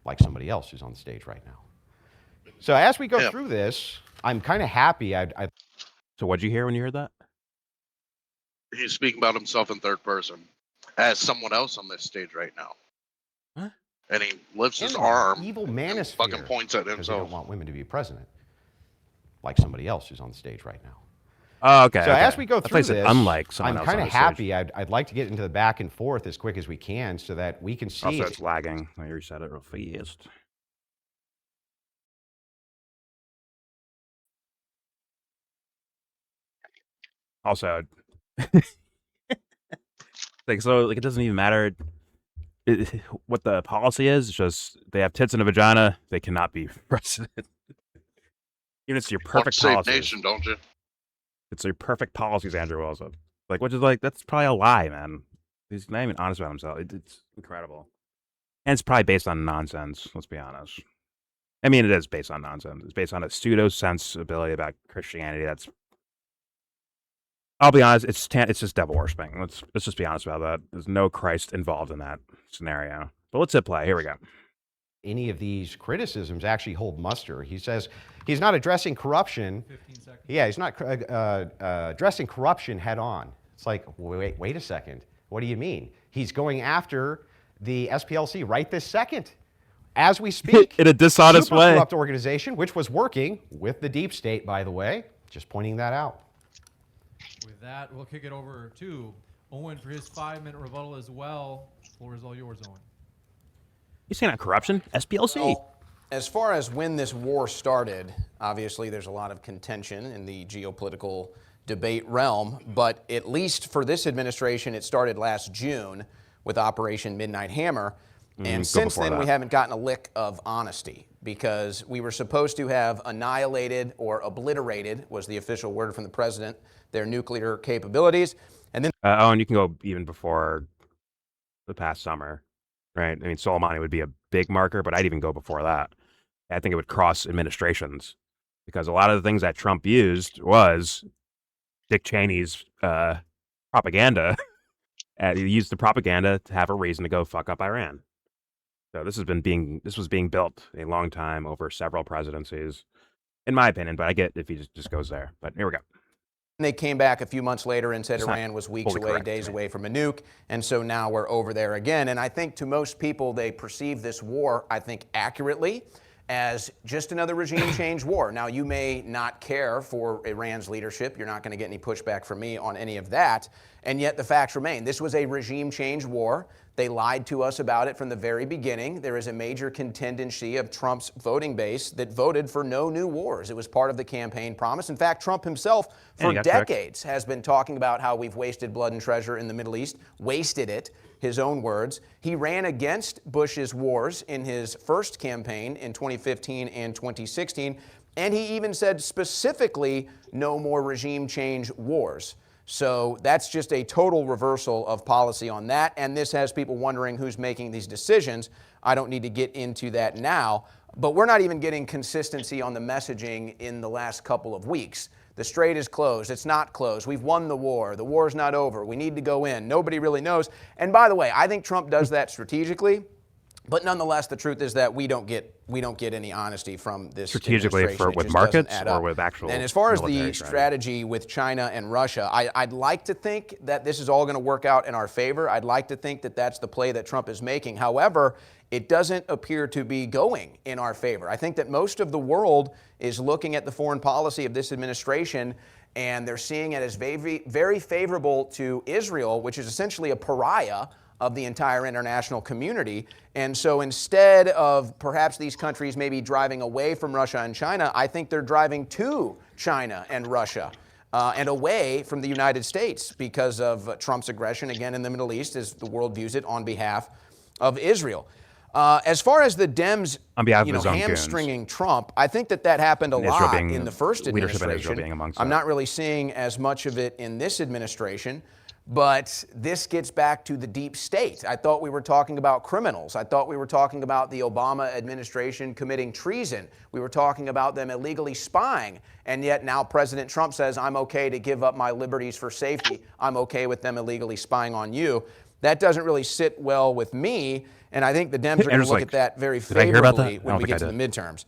like somebody else who's on the stage right now. So as we go through this, I'm kind of happy. So what'd you hear when you heard that? He's speaking about himself in third person as someone else on this stage right now. Huh? And he lifts his And the arm evil and manosphere, fucking points at because they don't himself. want women to be president, like somebody else who's on the stage right now. Oh, okay. So okay. as we go I thought through you said this, unlike someone I'm else kind on of the stage. happy. I'd like to get into the back and forth as quick as we can so that we can see. Also, it's lagging. Let me reset it real fast. Also, like it doesn't even matter what the policy is. It's just they have tits and a vagina. They cannot be president. Even it's your Want perfect to save policies. nation, don't you? It's your perfect policies, Andrew Wilson. Like, which is like that's probably a lie, man. He's not even honest about himself. It's incredible, and it's probably based on nonsense. Let's be honest. I mean, it is based on nonsense. It's based on a pseudo sensibility about Christianity. That's, I'll be honest, it's just devil worshiping. Let's just be honest about that. There's no Christ involved in that scenario. But let's hit play. Here we go. any of these criticisms actually hold muster. He says he's not addressing corruption. 15 seconds. Yeah, he's not addressing corruption head on. It's like, wait a second. What do you mean? He's going after the SPLC right this second. As we speak, in a dishonest super way. corrupt organization, which was working with the deep state, by the way. Just pointing that out. With that, we'll kick it over to Owen for his 5-minute rebuttal as well. Floor is all yours, Owen. You saying that corruption? SPLC. Well, as far as when this war started, obviously there's a lot of contention in the geopolitical debate realm, but at least for this administration, it started last June with Operation Midnight Hammer. And since then, we haven't gotten a lick of honesty because we were supposed to have annihilated or obliterated, was the official word from the president, their nuclear capabilities. And then And you can go even before the past summer, right? I mean, Soleimani would be a big marker, but I'd even go before that. I think it would cross administrations because a lot of the things that Trump used was Dick Cheney's propaganda. And he used the propaganda to have a reason to go fuck up Iran. So this was being built a long time over several presidencies, in my opinion. But I get if he just goes there. But here we go. they came back a few months later and said It's not Iran was weeks fully away, correct, days right? away from a nuke. And so now we're over there again. And I think to most people, they perceive this war, I think accurately, as just another regime change war. Now, you may not care for Iran's leadership. You're not going to get any pushback from me on any of that. And yet the facts remain. This was a regime change war. They lied to us about it from the very beginning. There is a major contingency of Trump's voting base that voted for no new wars. It was part of the campaign promise. In fact, Trump himself, for decades, has been talking about how we've wasted blood and treasure in the Middle East, wasted it, his own words. He ran against Bush's wars in his first campaign in 2015 and 2016, and he even said specifically no more regime change wars. So that's just a total reversal of policy on that. And this has people wondering who's making these decisions. I don't need to get into that now, but we're not even getting consistency on the messaging in the last couple of weeks. The strait is closed. It's not closed. We've won the war. The war's not over. We need to go in. Nobody really knows. And by the way, I think Trump does that strategically. But nonetheless, the truth is that we don't get any honesty from this strategically with markets or with actual. And as far as the strategy with China and Russia, I'd like to think that this is all going to work out in our favor. I'd like to think that that's the play that Trump is making. However, it doesn't appear to be going in our favor. I think that most of the world is looking at the foreign policy of this administration, and they're seeing it as very, very favorable to Israel, which is essentially a pariah of the entire international community. And so instead of perhaps these countries maybe driving away from Russia and China, I think they're driving to China and Russia and away from the United States because of Trump's aggression, again, in the Middle East, as the world views it, on behalf of Israel. As far as the Dems hamstringing Trump, I think that happened a lot in the first administration. I'm not really seeing as much of it in this administration. But this gets back to the deep state. I thought we were talking about criminals. I thought we were talking about the Obama administration committing treason. We were talking about them illegally spying. And yet now President Trump says, I'm okay to give up my liberties for safety. I'm okay with them illegally spying on you. That doesn't really sit well with me. And I think the Dems are going to look at that very favorably when we get to the midterms.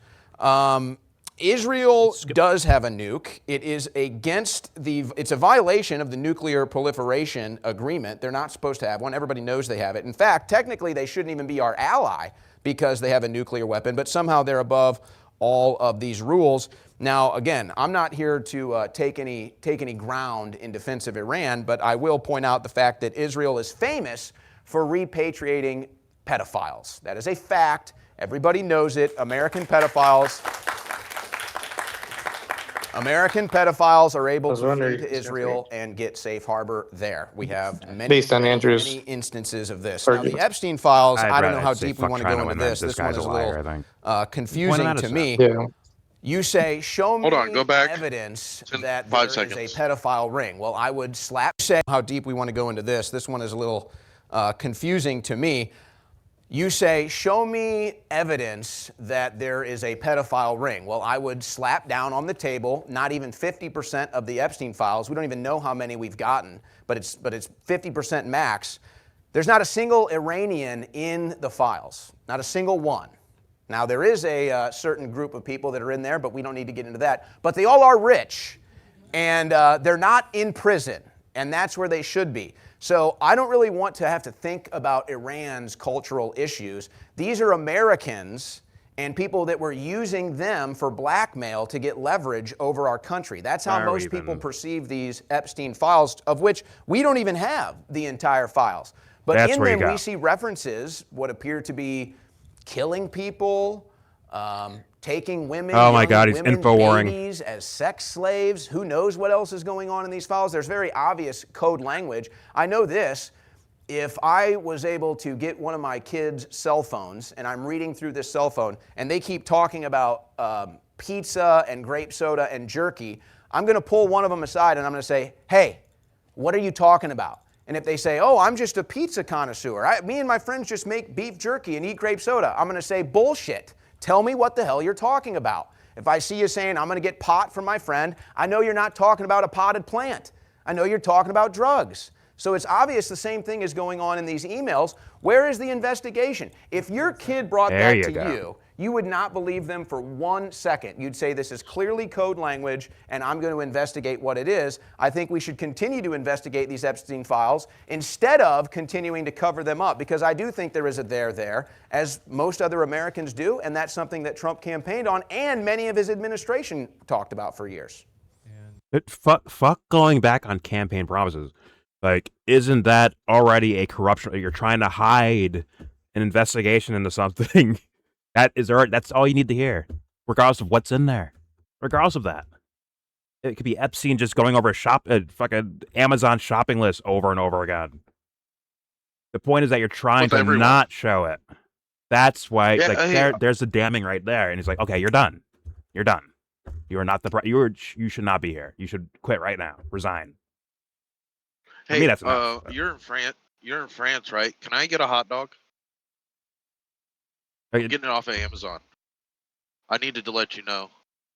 Israel does have a nuke. It is it's a violation of the nuclear proliferation agreement. They're not supposed to have one. Everybody knows they have it. In fact, technically, they shouldn't even be our ally because they have a nuclear weapon, but somehow they're above all of these rules. Now, again, I'm not here to take any ground in defense of Iran, but I will point out the fact that Israel is famous for repatriating pedophiles. That is a fact. Everybody knows it. American pedophiles are able to flee to Israel and get safe harbor there. We have many instances of this. Now, the Epstein files, I don't know how deep we want to go into this. This one is a little confusing to me. Yeah. You say, show me evidence that there is a pedophile ring. Well, I would say how deep we want to go into this. This one is a little confusing to me. You say, show me evidence that there is a pedophile ring. Well, I would slap down on the table, not even 50% of the Epstein files. We don't even know how many we've gotten, but it's 50% max. There's not a single Iranian in the files, not a single one. Now, there is a certain group of people that are in there, but we don't need to get into that. But they all are rich, and they're not in prison, and that's where they should be. So I don't really want to have to think about Iran's cultural issues. These are Americans and people that were using them for blackmail to get leverage over our country. That's how most people perceive these Epstein files, of which we don't even have the entire files. But in them, we see references, what appear to be killing people, taking women, he's info-warring babies as sex slaves. Who knows what else is going on in these files? There's very obvious code language. I know this. If I was able to get one of my kids' cell phones and I'm reading through this cell phone and they keep talking about pizza and grape soda and jerky, I'm going to pull one of them aside and I'm going to say, hey, what are you talking about? And if they say, oh, I'm just a pizza connoisseur. Me and my friends just make beef jerky and eat grape soda. I'm going to say, bullshit. Tell me what the hell you're talking about. If I see you saying, I'm going to get pot from my friend, I know you're not talking about a potted plant. I know you're talking about drugs. So it's obvious the same thing is going on in these emails. Where is the investigation? If your kid brought that to you, you would not believe them for 1 second. You'd say this is clearly code language and I'm going to investigate what it is. I think we should continue to investigate these Epstein files instead of continuing to cover them up, because I do think there is a there, as most other Americans do, and that's something that Trump campaigned on and many of his administration talked about for years. Fuck going back on campaign promises. Like, isn't that already a corruption? You're trying to hide an investigation into something. That's all you need to hear, regardless of what's in there. Regardless of that. It could be Epstein just going over a fucking Amazon shopping list over and over again. The point is that you're trying to not show it. That's why, there's the damning right there. And he's like, okay, you're done. You're done. You are not you should not be here. You should quit right now. Resign. For me, that's enough. you're in France. You're in France, right? Can I get a hot dog? I'm getting it off of Amazon. I needed to let you know.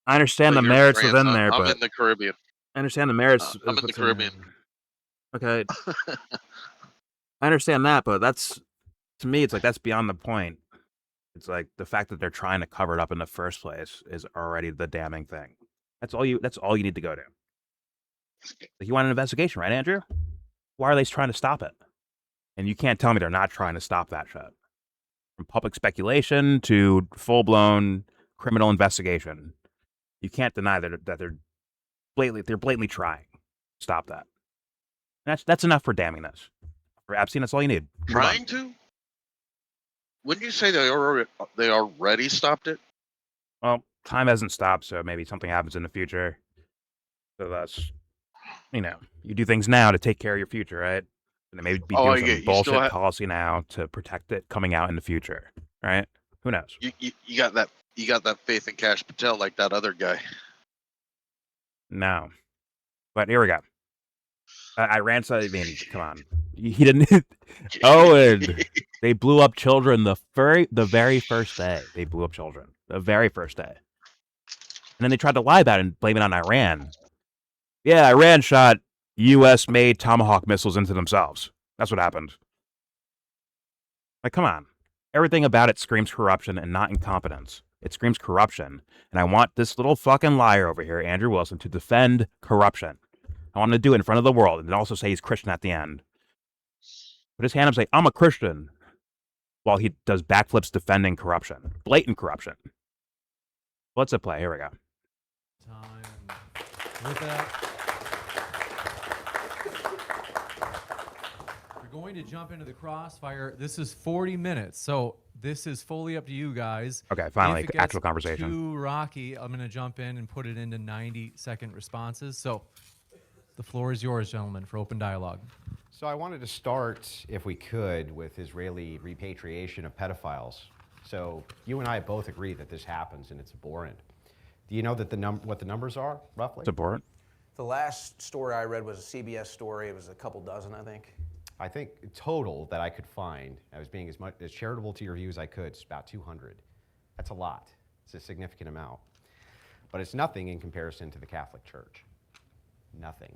I understand that the you're in merits France. within there, I'm but in the Caribbean. I understand the merits. I'm of in the what's Caribbean. Okay, I understand that, but that's to me, it's like that's beyond the point. It's like the fact that they're trying to cover it up in the first place is already the damning thing. That's all you need to go to. Like, you want an investigation, right, Andrew? Why are they trying to stop it? And you can't tell me they're not trying to stop that shit. From public speculation to full-blown criminal investigation, you can't deny that they're blatantly trying to stop that. And that's enough for damning this. For Epstein, that's all you need. Move on. Trying to? Wouldn't you say they already stopped it? Well, time hasn't stopped, so maybe something happens in the future. So that's, you do things now to take care of your future, right? And maybe be doing some bullshit policy now to protect it coming out in the future, right? Who knows? You got that faith in Cash Patel like that other guy. No, but here we go. Iran said, I mean, come on, he didn't. Owen, they blew up children the very first day. They blew up children the very first day, and then they tried to lie about it and blame it on Iran. Yeah, Iran shot U.S.-made Tomahawk missiles into themselves. That's what happened. Like, come on. Everything about it screams corruption and not incompetence. It screams corruption. And I want this little fucking liar over here, Andrew Wilson, to defend corruption. I want him to do it in front of the world and also say he's Christian at the end. Put his hand up and say, I'm a Christian, while he does backflips defending corruption. Blatant corruption. What's at play? Here we go. Time. With that, we're going to jump into the crossfire. This is 40 minutes, so this is fully up to you guys. Okay, finally, if it actual gets conversation. too rocky, I'm going to jump in and put it into 90-second responses. So the floor is yours, gentlemen, for open dialogue. So I wanted to start, if we could, with Israeli repatriation of pedophiles. So you and I both agree that this happens and it's abhorrent. Do you know that what the numbers are, roughly? It's abhorrent. The last story I read was a CBS story. It was a couple dozen, I think. I think total that I could find, I was being as charitable to your view as I could, it's about 200. That's a lot. It's a significant amount. But it's nothing in comparison to the Catholic Church. Nothing.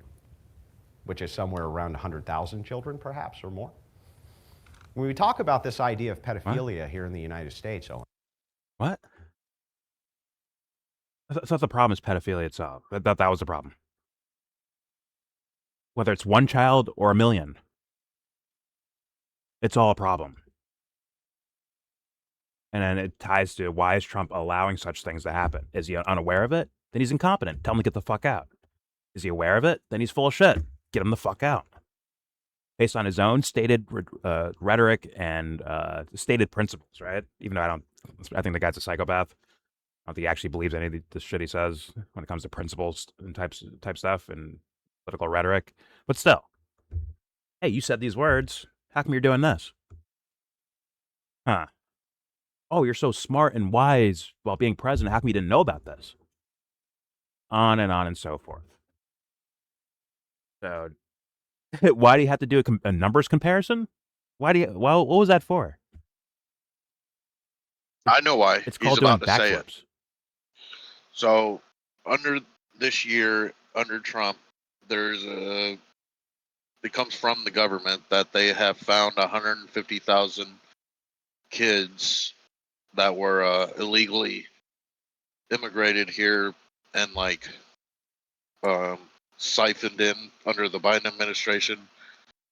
Which is somewhere around 100,000 children, perhaps, or more. When we talk about this idea of pedophilia here in the United States, Owen. What? I thought the problem is pedophilia itself. That was the problem. Whether it's one child or a million, it's all a problem. And then it ties to, why is Trump allowing such things to happen? Is he unaware of it? Then he's incompetent. Tell him to get the fuck out. Is he aware of it? Then he's full of shit. Get him the fuck out. Based on his own stated rhetoric and stated principles, right? Even though I think the guy's a psychopath. I don't think he actually believes any of the shit he says when it comes to principles and type stuff and political rhetoric. But still, hey, you said these words. How come you're doing this? Huh. Oh, you're so smart and wise while being president. How come you didn't know about this? On and so forth. So, why do you have to do a numbers comparison? What was that for? I know why. It's called doing backflips. So, under this year, under Trump, it comes from the government that they have found 150,000 kids that were illegally immigrated here and siphoned in under the Biden administration.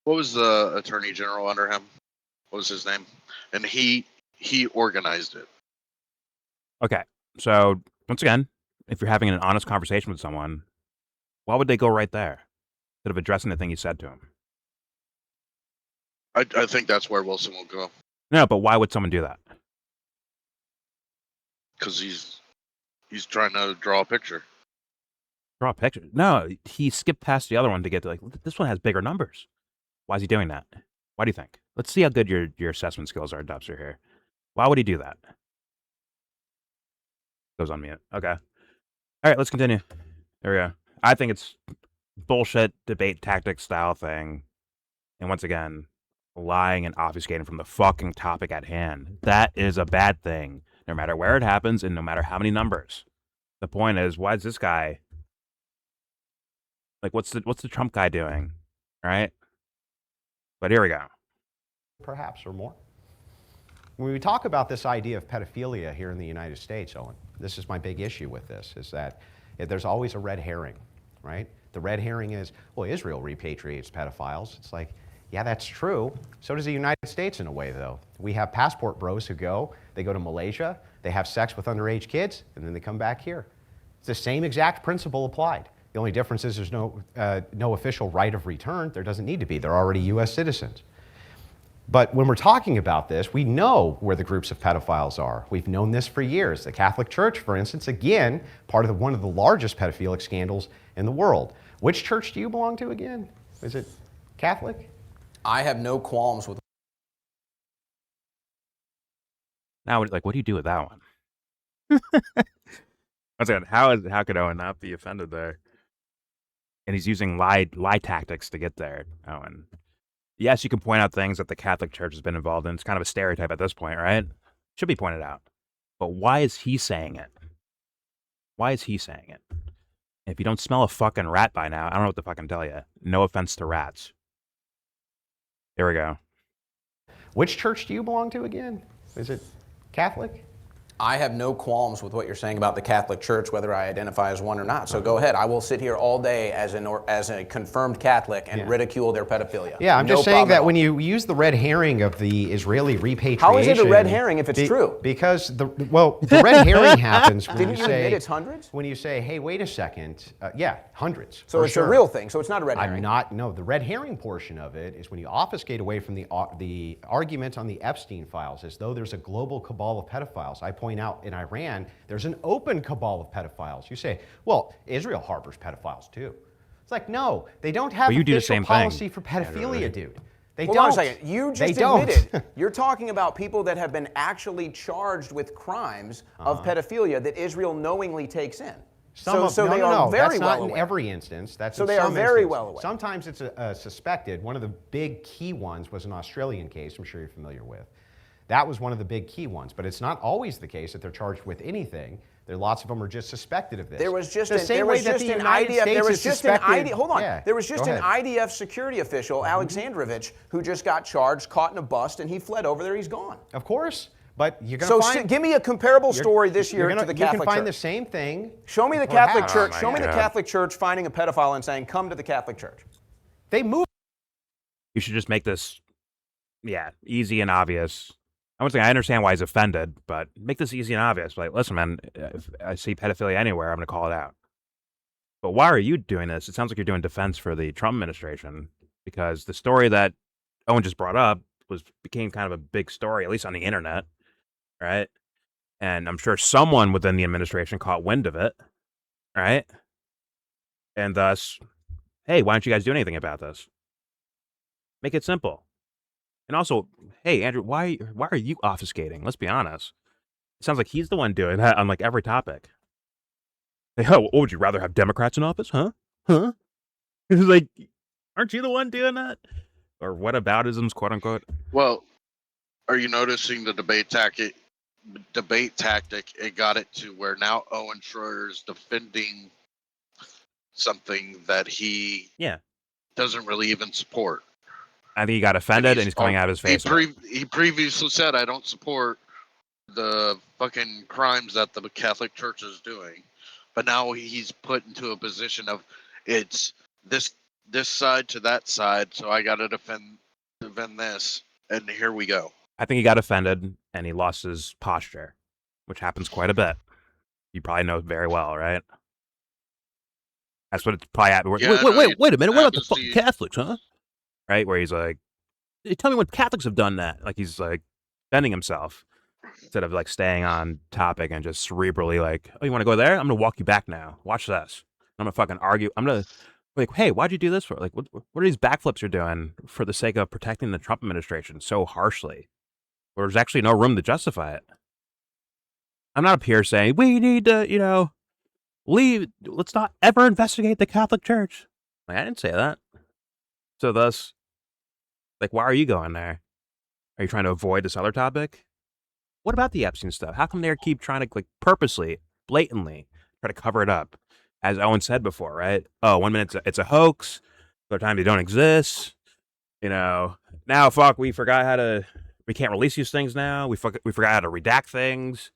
What was the attorney general under him? What was his name? And he organized it. Okay, so once again, if you're having an honest conversation with someone, why would they go right there instead of addressing the thing you said to him? I think that's where Wilson will go. No, but why would someone do that? Because he's trying to draw a picture. Draw a picture? No, he skipped past the other one to get to this one has bigger numbers. Why is he doing that? Why do you think? Let's see how good your assessment skills are, Dubster, here. Why would he do that? Goes on mute. Okay. All right, let's continue. There we go. I think it's bullshit debate tactic style thing. And once again, lying and obfuscating from the fucking topic at hand. That is a bad thing, no matter where it happens and no matter how many numbers. The point is, why is this guy like? What's the Trump guy doing? Right? But here we go. Perhaps, or more. When we talk about this idea of pedophilia here in the United States, Owen, this is my big issue with this, is that there's always a red herring, right? The red herring is, well, Israel repatriates pedophiles. It's like, yeah, that's true. So does the United States in a way, though. We have passport bros who they go to Malaysia, they have sex with underage kids, and then they come back here. It's the same exact principle applied. The only difference is there's no official right of return. There doesn't need to be. They're already U.S. citizens. But when we're talking about this, we know where the groups of pedophiles are. We've known this for years. The Catholic Church, for instance, again, part of one of the largest pedophilic scandals in the world. Which church do you belong to again? Is it Catholic? I have no qualms with. Now, like, what do you do with that one? Once again, how could Owen not be offended there? And he's using lie tactics to get there, Owen. Yes, you can point out things that the Catholic Church has been involved in. It's kind of a stereotype at this point, right? Should be pointed out. But why is he saying it? Why is he saying it? If you don't smell a fucking rat by now, I don't know what to fucking tell you. No offense to rats. Here we go. Which church do you belong to again? Is it Catholic? I have no qualms with what you're saying about the Catholic Church, whether I identify as one or not. So go ahead. I will sit here all day as a confirmed Catholic and ridicule their pedophilia. Yeah, I'm just saying that when you use the red herring of the Israeli repatriation... How is it a red herring if it's true? Because, the red herring happens when Didn't you admit it's hundreds? When you say, hey, wait a second. Yeah, hundreds. So it's a real thing, so it's not a red herring. No, the red herring portion of it is when you obfuscate away from the argument on the Epstein files as though there's a global cabal of pedophiles. I point out in Iran, there's an open cabal of pedophiles. You say, well, Israel harbors pedophiles too. It's like, no, they don't have official policy for pedophilia, dude. They don't. Hold on a second. You just admitted you're talking about people that have been actually charged with crimes of pedophilia that Israel knowingly takes in. They are very well aware. That's not in every instance. So they are very well aware. Sometimes it's suspected. One of the big key ones was an Australian case I'm sure you're familiar with. That was one of the big key ones, but it's not always the case that they're charged with anything. Lots of them are just suspected of this. There was just an IDF security official, Alexandrovich, who just got charged, caught in a bust, and he fled over there. He's gone. Of course. But you're going to find... give me a comparable story this year to the Catholic Church. You can find the same thing. Show me the Catholic Church. Show me the Catholic Church finding a pedophile and saying, come to the Catholic Church. They move. You should just make this, easy and obvious. I would say I understand why he's offended, but make this easy and obvious. Like, listen, man, if I see pedophilia anywhere, I'm going to call it out. But why are you doing this? It sounds like you're doing defense for the Trump administration, because the story that Owen just brought up became kind of a big story, at least on the internet, right? And I'm sure someone within the administration caught wind of it, right? And thus, hey, why don't you guys do anything about this? Make it simple. And also, hey, Andrew, why are you obfuscating? Let's be honest. It sounds like he's the one doing that on like every topic. Like, oh, would you rather have Democrats in office? Huh? It's like, aren't you the one doing that? Or whataboutisms, quote unquote? Well, are you noticing the debate tactic? It got it to where now Owen Shroyer is defending something that he doesn't really even support. I think he got offended and he's coming out of his face. He previously said, I don't support the fucking crimes that the Catholic Church is doing. But now he's put into a position of it's this side to that side, so I got to defend this, and here we go. I think he got offended and he lost his posture, which happens quite a bit. You probably know very well, right? That's what it's probably happened. Wait a minute. What about the fucking Catholics, huh? Right? Where he's like, hey, tell me when Catholics have done that. Like he's like defending himself instead of like staying on topic and just cerebrally like, oh, you want to go there? I'm going to walk you back now. Watch this. I'm going to fucking argue. I'm going to like, hey, why'd you do this for? Like, what are these backflips you're doing for the sake of protecting the Trump administration so harshly? Where there's actually no room to justify it. I'm not up here saying we need to, leave. Let's not ever investigate the Catholic Church. Like, I didn't say that. So thus, Like, why are you going there? Are you trying to avoid this other topic? What about the Epstein stuff? How come they keep trying to, like, purposely, blatantly try to cover it up? As Owen said before, right? Oh, 1 minute it's a hoax. Other time they don't exist. Now, fuck, we can't release these things now. We forgot how to redact things.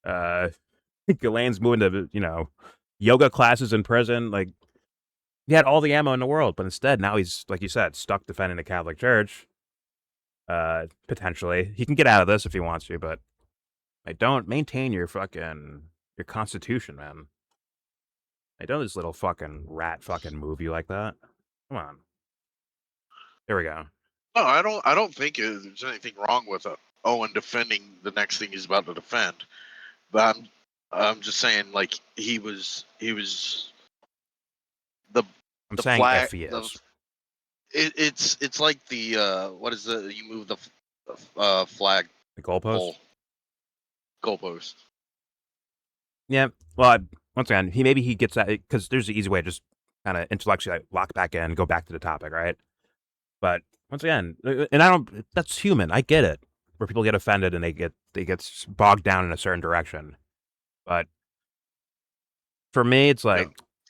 Ghislaine's moving to, yoga classes in prison. Like, he had all the ammo in the world, but instead now he's, like you said, stuck defending the Catholic Church. Potentially. He can get out of this if he wants to, but don't maintain your constitution, man. Don't this little fucking rat fucking move you like that. Come on. There we go. No, I don't think there's anything wrong with Owen defending the next thing he's about to defend. But I'm just saying, like, he was the I'm the saying flag. if he is. It's like the what is it? You move the flag The goalpost? goalpost. Yeah. Well, once again, he gets that because there's an easy way to just kind of intellectually lock back in, go back to the topic, right? But once again, and that's human. I get it. Where people get offended and they get bogged down in a certain direction. But for me, it's like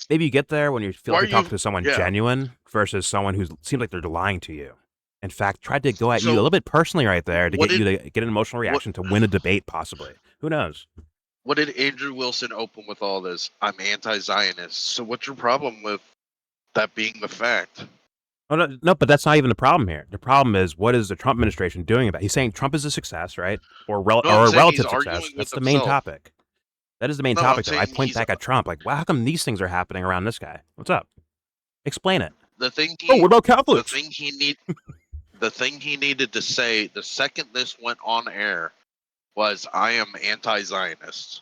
maybe you get there when you feel like you're talking to someone genuine versus someone who seems like they're lying to you. In fact, tried to go at you a little bit personally right there to get you to get an emotional reaction to win a debate, possibly. Who knows? What did Andrew Wilson open with all this? I'm anti-Zionist. So what's your problem with that being the fact? Oh, no, but that's not even the problem here. The problem is, what is the Trump administration doing about it? He's saying Trump is a success, right? Or a relative success. That's the main topic. That is the main topic, though. I point back at Trump, like, wow, how come these things are happening around this guy? What's up? Explain it. What about Catholics? The thing he needed to say the second this went on air was, I am anti-Zionist.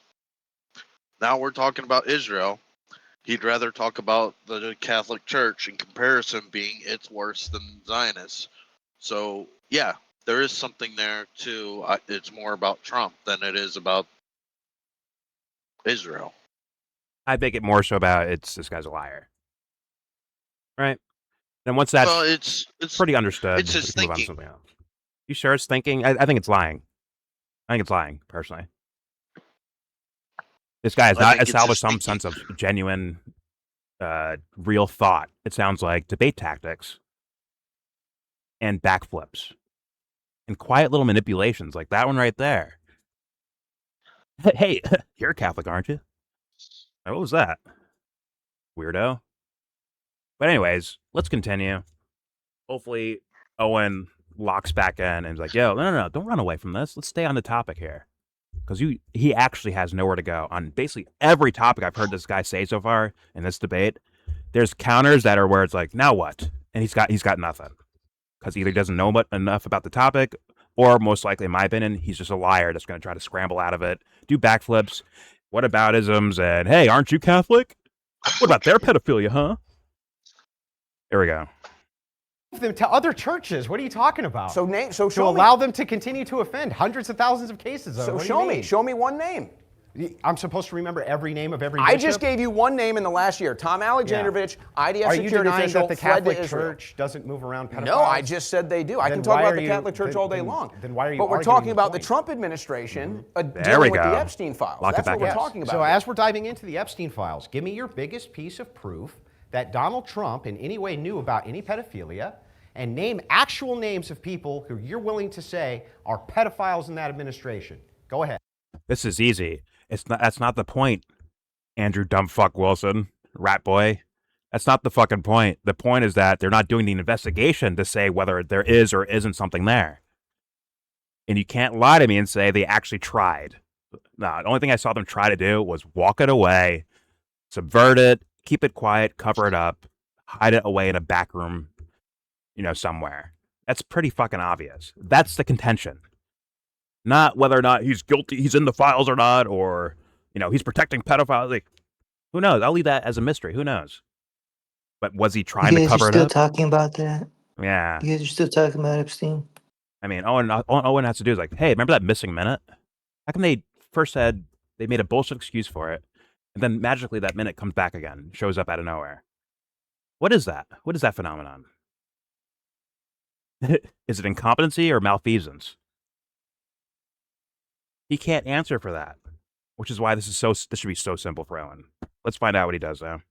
Now we're talking about Israel. He'd rather talk about the Catholic Church in comparison being it's worse than Zionists. So, yeah, there is something there, too. It's more about Trump than it is about Israel. I think it more so about this guy's a liar. Right? And once that's it's pretty understood, it's his we can move on to something else. You sure it's thinking? I think it's lying. I think it's lying, personally. This guy has not established some sense of genuine, real thought. It sounds like debate tactics and backflips and quiet little manipulations like that one right there. Hey, you're a Catholic, aren't you? What was that? Weirdo. But anyways, let's continue. Hopefully, Owen locks back in and is like, yo, no, don't run away from this. Let's stay on the topic here. Because he actually has nowhere to go on basically every topic I've heard this guy say so far in this debate. There's counters that are where it's like, now what? And he's got nothing. Because either he doesn't know enough about the topic, or most likely, in my opinion, he's just a liar that's going to try to scramble out of it, do backflips, whataboutisms, and hey, aren't you Catholic? What about their pedophilia, huh? There we go. Them to other churches. What are you talking about? So allow them to continue to offend hundreds of thousands of cases. So show me one name. I'm supposed to remember every name of every bishop? I just gave you one name in the last year. Tom Alexandrovich, IDF Are security you denying official, that the fled Catholic to Israel. Church doesn't move around pedophiles? No, I just said they do. I can talk about the Catholic Church all day long. Then why are you But we're arguing talking the about the point? Trump administration There we dealing with go. the Epstein files. Lock it That's back what we're in. talking about. So as we're diving into the Epstein files, give me your biggest piece of proof that Donald Trump in any way knew about any pedophilia, and name actual names of people who you're willing to say are pedophiles in that administration. Go ahead. This is easy. That's not the point, Andrew Dumbfuck Wilson, rat boy. That's not the fucking point. The point is that they're not doing the investigation to say whether there is or isn't something there. And you can't lie to me and say they actually tried. No, the only thing I saw them try to do was walk it away, subvert it, keep it quiet, cover it up, hide it away in a back room, somewhere. That's pretty fucking obvious. That's the contention. Not whether or not he's guilty, he's in the files or not, or, he's protecting pedophiles. Like, who knows? I'll leave that as a mystery. Who knows? But was he trying to cover it up? You guys are still talking about that? Yeah. You guys are still talking about Epstein? I mean, all Owen has to do is like, hey, remember that missing minute? How come they first said they made a bullshit excuse for it, and then magically that minute comes back again, shows up out of nowhere? What is that? What is that phenomenon? Is it incompetency or malfeasance? He can't answer for that, which is why this should be so simple for Owen. Let's find out what he does now.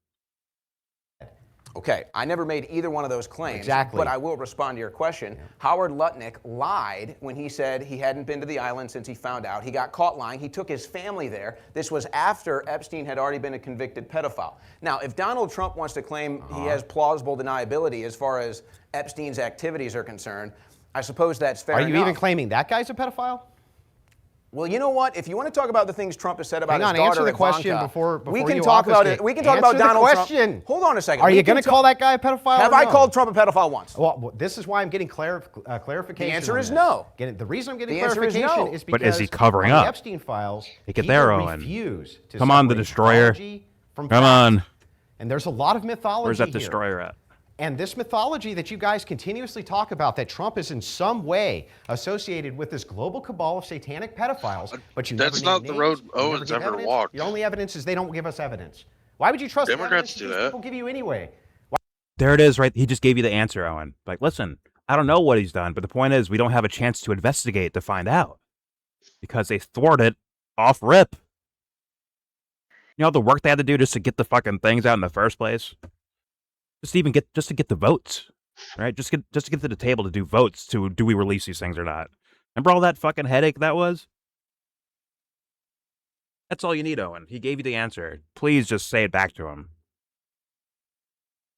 Okay, I never made either one of those claims. Exactly. But I will respond to your question. Yeah. Howard Lutnick lied when he said he hadn't been to the island since he found out. He got caught lying. He took his family there. This was after Epstein had already been a convicted pedophile. Now, if Donald Trump wants to claim he has plausible deniability as far as Epstein's activities are concerned, I suppose that's fair enough. Are you even claiming that guy's a pedophile? Well, you know what? If you want to talk about the things Trump has said about Hang on, his daughter, answer the Ivanka, question before we can you talk about obfuscate. it. We can talk about Answer the Donald question. Trump. Hold on a second. Are you going to call that guy a pedophile? Have I called Trump a pedophile once? Well, this is why I'm getting clarification. The answer is on no. The reason I'm getting The answer is clarification no. is because But is he covering on up? the Epstein files, He get he there, will Owen. refuse to Come on, the separate destroyer. mythology from Come fact. on. And there's a lot of mythology Where's that here. destroyer at? And this mythology that you guys continuously talk about, that Trump is in some way associated with this global cabal of satanic pedophiles, but you That's never not name the road names, you never Owen's give ever evidence. walked. Your only evidence is they don't give us evidence. Why would you trust Democrats the do evidence that. these people give you anyway? There it is, right? He just gave you the answer, Owen. Like, listen, I don't know what he's done, but the point is we don't have a chance to investigate to find out because they thwarted off rip. You know the work they had to do just to get the fucking things out in the first place? Just to get the votes, right? Just to get to the table to do votes to do we release these things or not. Remember all that fucking headache that was? That's all you need, Owen. He gave you the answer. Please just say it back to him.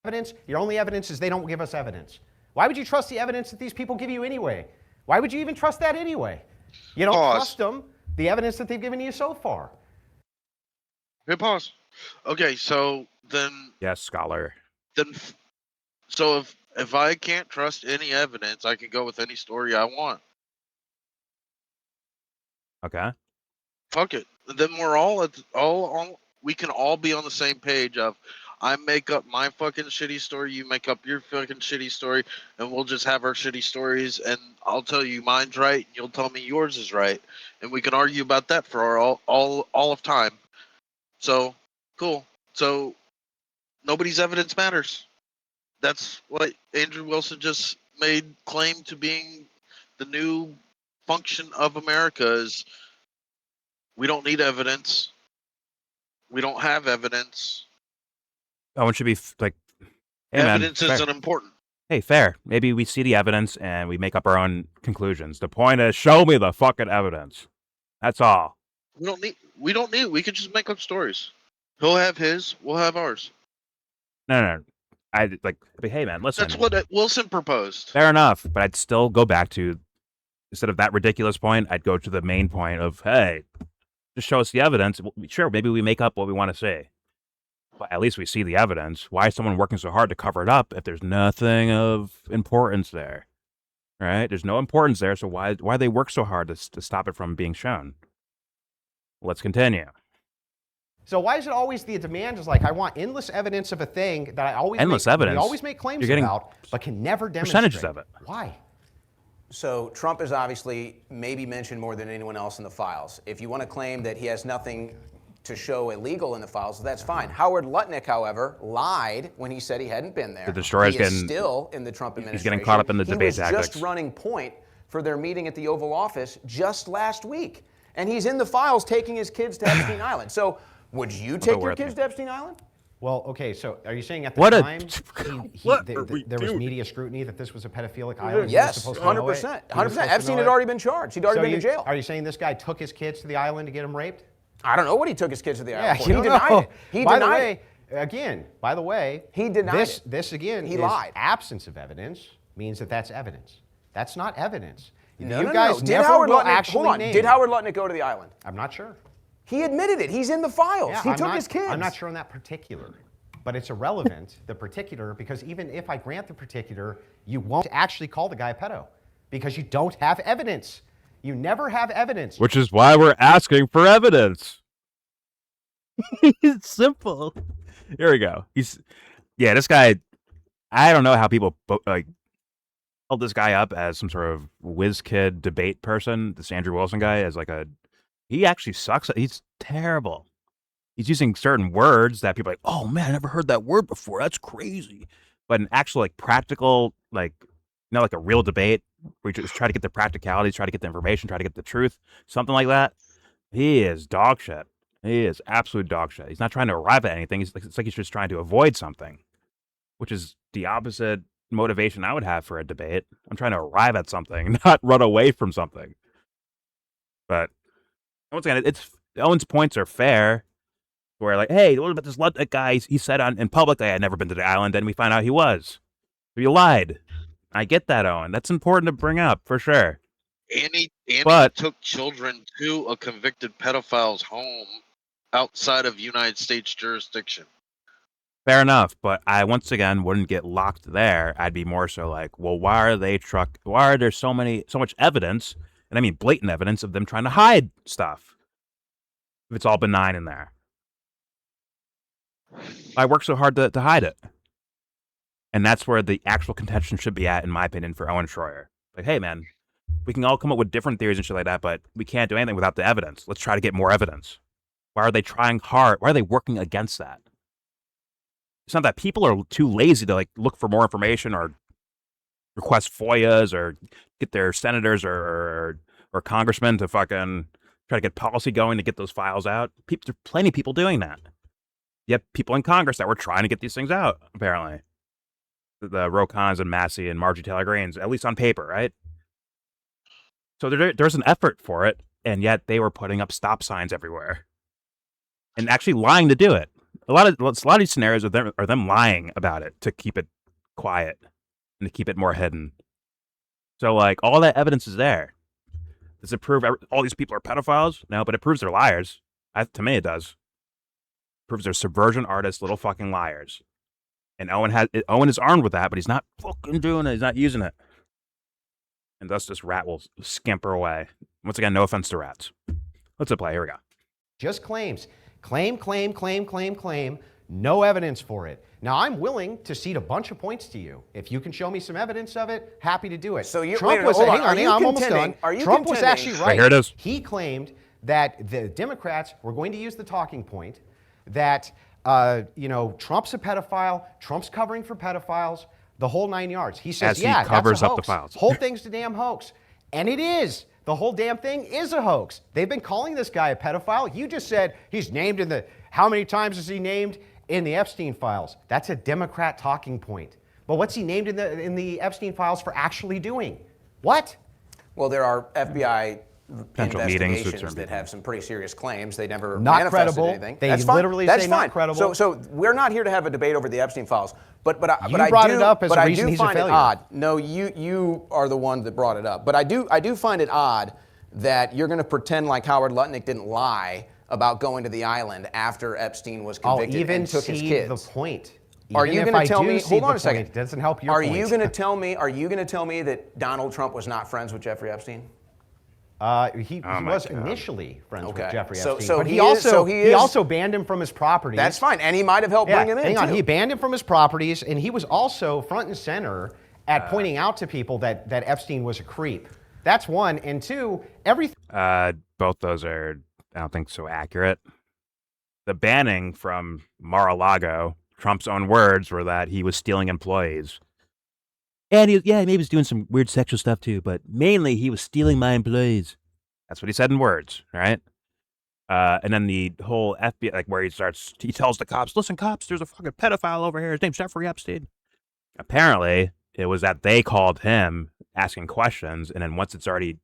Evidence? Your only evidence is they don't give us evidence. Why would you trust the evidence that these people give you anyway? Why would you even trust that anyway? You don't trust them, the evidence that they've given you so far. Okay, pause. Okay, so then Yes, scholar. So if I can't trust any evidence, I can go with any story I want. Okay. Fuck it. Then we're we can all be on the same page of I make up my fucking shitty story, you make up your fucking shitty story, and we'll just have our shitty stories, and I'll tell you mine's right, and you'll tell me yours is right, and we can argue about that for all of time. So cool. So nobody's evidence matters. That's what Andrew Wilson just made claim to being the new function of America is we don't need evidence. We don't have evidence. Owen should be like, hey, Evidence man, isn't important. Hey, fair. Maybe we see the evidence and we make up our own conclusions. The point is, show me the fucking evidence. That's all. We don't need we can just make up stories. He'll have his, we'll have ours. No. Hey, man, listen. That's what Wilson proposed. Fair enough, but I'd still go back to, instead of that ridiculous point, I'd go to the main point of, hey, just show us the evidence. Sure, maybe we make up what we want to say. But at least we see the evidence. Why is someone working so hard to cover it up if there's nothing of importance there? Right? There's no importance there, so why they work so hard to stop it from being shown? Let's continue. So why is it always the demand is like, I want endless evidence of a thing that I always evidence. We always make claims You're getting about, but can never demonstrate. percentages of it. Why? So Trump is obviously maybe mentioned more than anyone else in the files. If you want to claim that he has nothing to show illegal in the files, that's fine. Howard Lutnick, however, lied when he said he hadn't been there. The destroyer's he is getting still in the Trump administration. He's getting caught up in the debate tactics. He was just running point for their meeting at the Oval Office just last week. And he's in the files taking his kids to Epstein Island. So would you take your kids to Epstein Island? Well, okay, so are you saying at the time there was doing? media scrutiny that this was a pedophilic island? Yes, 100%. 100%. Epstein had already been charged. He'd already been to jail. Are you saying this guy took his kids to the island to get them raped? I don't know what he took his kids to the island for. You He don't denied know. it. He By denied the way, it. by the way, He denied it. This again He is lied. absence of evidence means that that's evidence. That's not evidence. No, you no, guys no. never will actually hold on. name. Did Howard Lutnick go to the island? I'm not sure. He admitted it. He's in the files. Yeah, He took his kids. I'm not sure on that particular, but it's irrelevant, the particular, because even if I grant the particular, you won't actually call the guy a pedo because you don't have evidence. You never have evidence. Which is why we're asking for evidence. It's simple. Here we go. This guy, I don't know how people held this guy up as some sort of whiz kid debate person, this Andrew Wilson guy, as he actually sucks. He's terrible. He's using certain words that people are like, oh man, I never heard that word before. That's crazy. But in actual practical like a real debate where you just try to get the practicalities, try to get the information, try to get the truth, something like that. He is dog shit. He is absolute dog shit. He's not trying to arrive at anything. It's like he's just trying to avoid something, which is the opposite motivation I would have for a debate. I'm trying to arrive at something, not run away from something. But once again, Owen's points are fair. Where like, hey, what about this Ludwig guy? He said in public that I had never been to the island, and we find out he was. You lied. I get that, Owen. That's important to bring up for sure. And he But took children to a convicted pedophile's home outside of United States jurisdiction. fair enough. But I once again wouldn't get locked there. I'd be more so like, well, why are there so much evidence, and I mean blatant evidence of them trying to hide stuff? If it's all benign in there. I work so hard to hide it. And that's where the actual contention should be at, in my opinion, for Owen Shroyer. Like, hey, man, we can all come up with different theories and shit like that, but we can't do anything without the evidence. Let's try to get more evidence. Why are they trying hard? Why are they working against that? It's not that people are too lazy to like look for more information or request FOIAs or get their senators or congressmen to fucking try to get policy going to get those files out. There are plenty of people doing that. You have people in Congress that were trying to get these things out, apparently. The Rokans and Massey and Marjorie Taylor Greens, at least on paper, right? So there's an effort for it, and yet they were putting up stop signs everywhere and actually lying to do it. A lot of these scenarios are them lying about it to keep it quiet and to keep it more hidden. So like all that evidence is there. Does it prove all these people are pedophiles? No, but it proves they're liars. To me, it does. It proves they're subversion artists, little fucking liars. And Owen is armed with that, but he's not fucking doing it. He's not using it. And thus this rat will scamper away. Once again, no offense to rats. Let's play. Here we go. Just claims. Claim. No evidence for it. Now, I'm willing to cede a bunch of points to you. If you can show me some evidence of it, happy to do it. So you Trump was, hang on, I'm almost done. Trump was actually right. Here it is. He claimed that the Democrats were going to use the talking point that, Trump's a pedophile, Trump's covering for pedophiles, the whole 9 yards. He says, As he covers that's a up the hoax. files. Whole thing's a damn hoax. And it is. The whole damn thing is a hoax. They've been calling this guy a pedophile. You just said he's named in the, how many times is he named in the Epstein files? That's a Democrat talking point. But what's he named in the Epstein files for actually doing? What? Well, there are FBI Potential meetings investigations that have some pretty serious claims. They never Not manifested credible. anything. They That's fine. literally That's say fine. not credible. So we're not here to have a debate over the Epstein files. But You I brought do, it up as but a I reason do he's a find it failure. odd. No, you are the one that brought it up. But I do find it odd that you're going to pretend like Howard Lutnick didn't lie about going to the island after Epstein was convicted and took his kids. The point. Are you going to tell me? Hold on a second. It doesn't help your Are point. you going to tell me? Are you going to tell me that Donald Trump was not friends with Jeffrey Epstein? He was initially friends with Jeffrey Epstein, So but he he also banned him from his properties. That's fine, and he might have helped bring him in. Hang on, too. he banned him from his properties, and he was also front and center at pointing out to people that Epstein was a creep. That's one, and two, everything. Both those are, I don't think, so accurate. The banning from Mar-a-Lago, Trump's own words were that he was stealing employees. And maybe he was doing some weird sexual stuff too, but mainly he was stealing my employees. That's what he said in words, right? And then the whole FBI, like where he tells the cops, listen, cops, there's a fucking pedophile over here. His name's Jeffrey Epstein. Apparently, it was that they called him asking questions, and then once it's already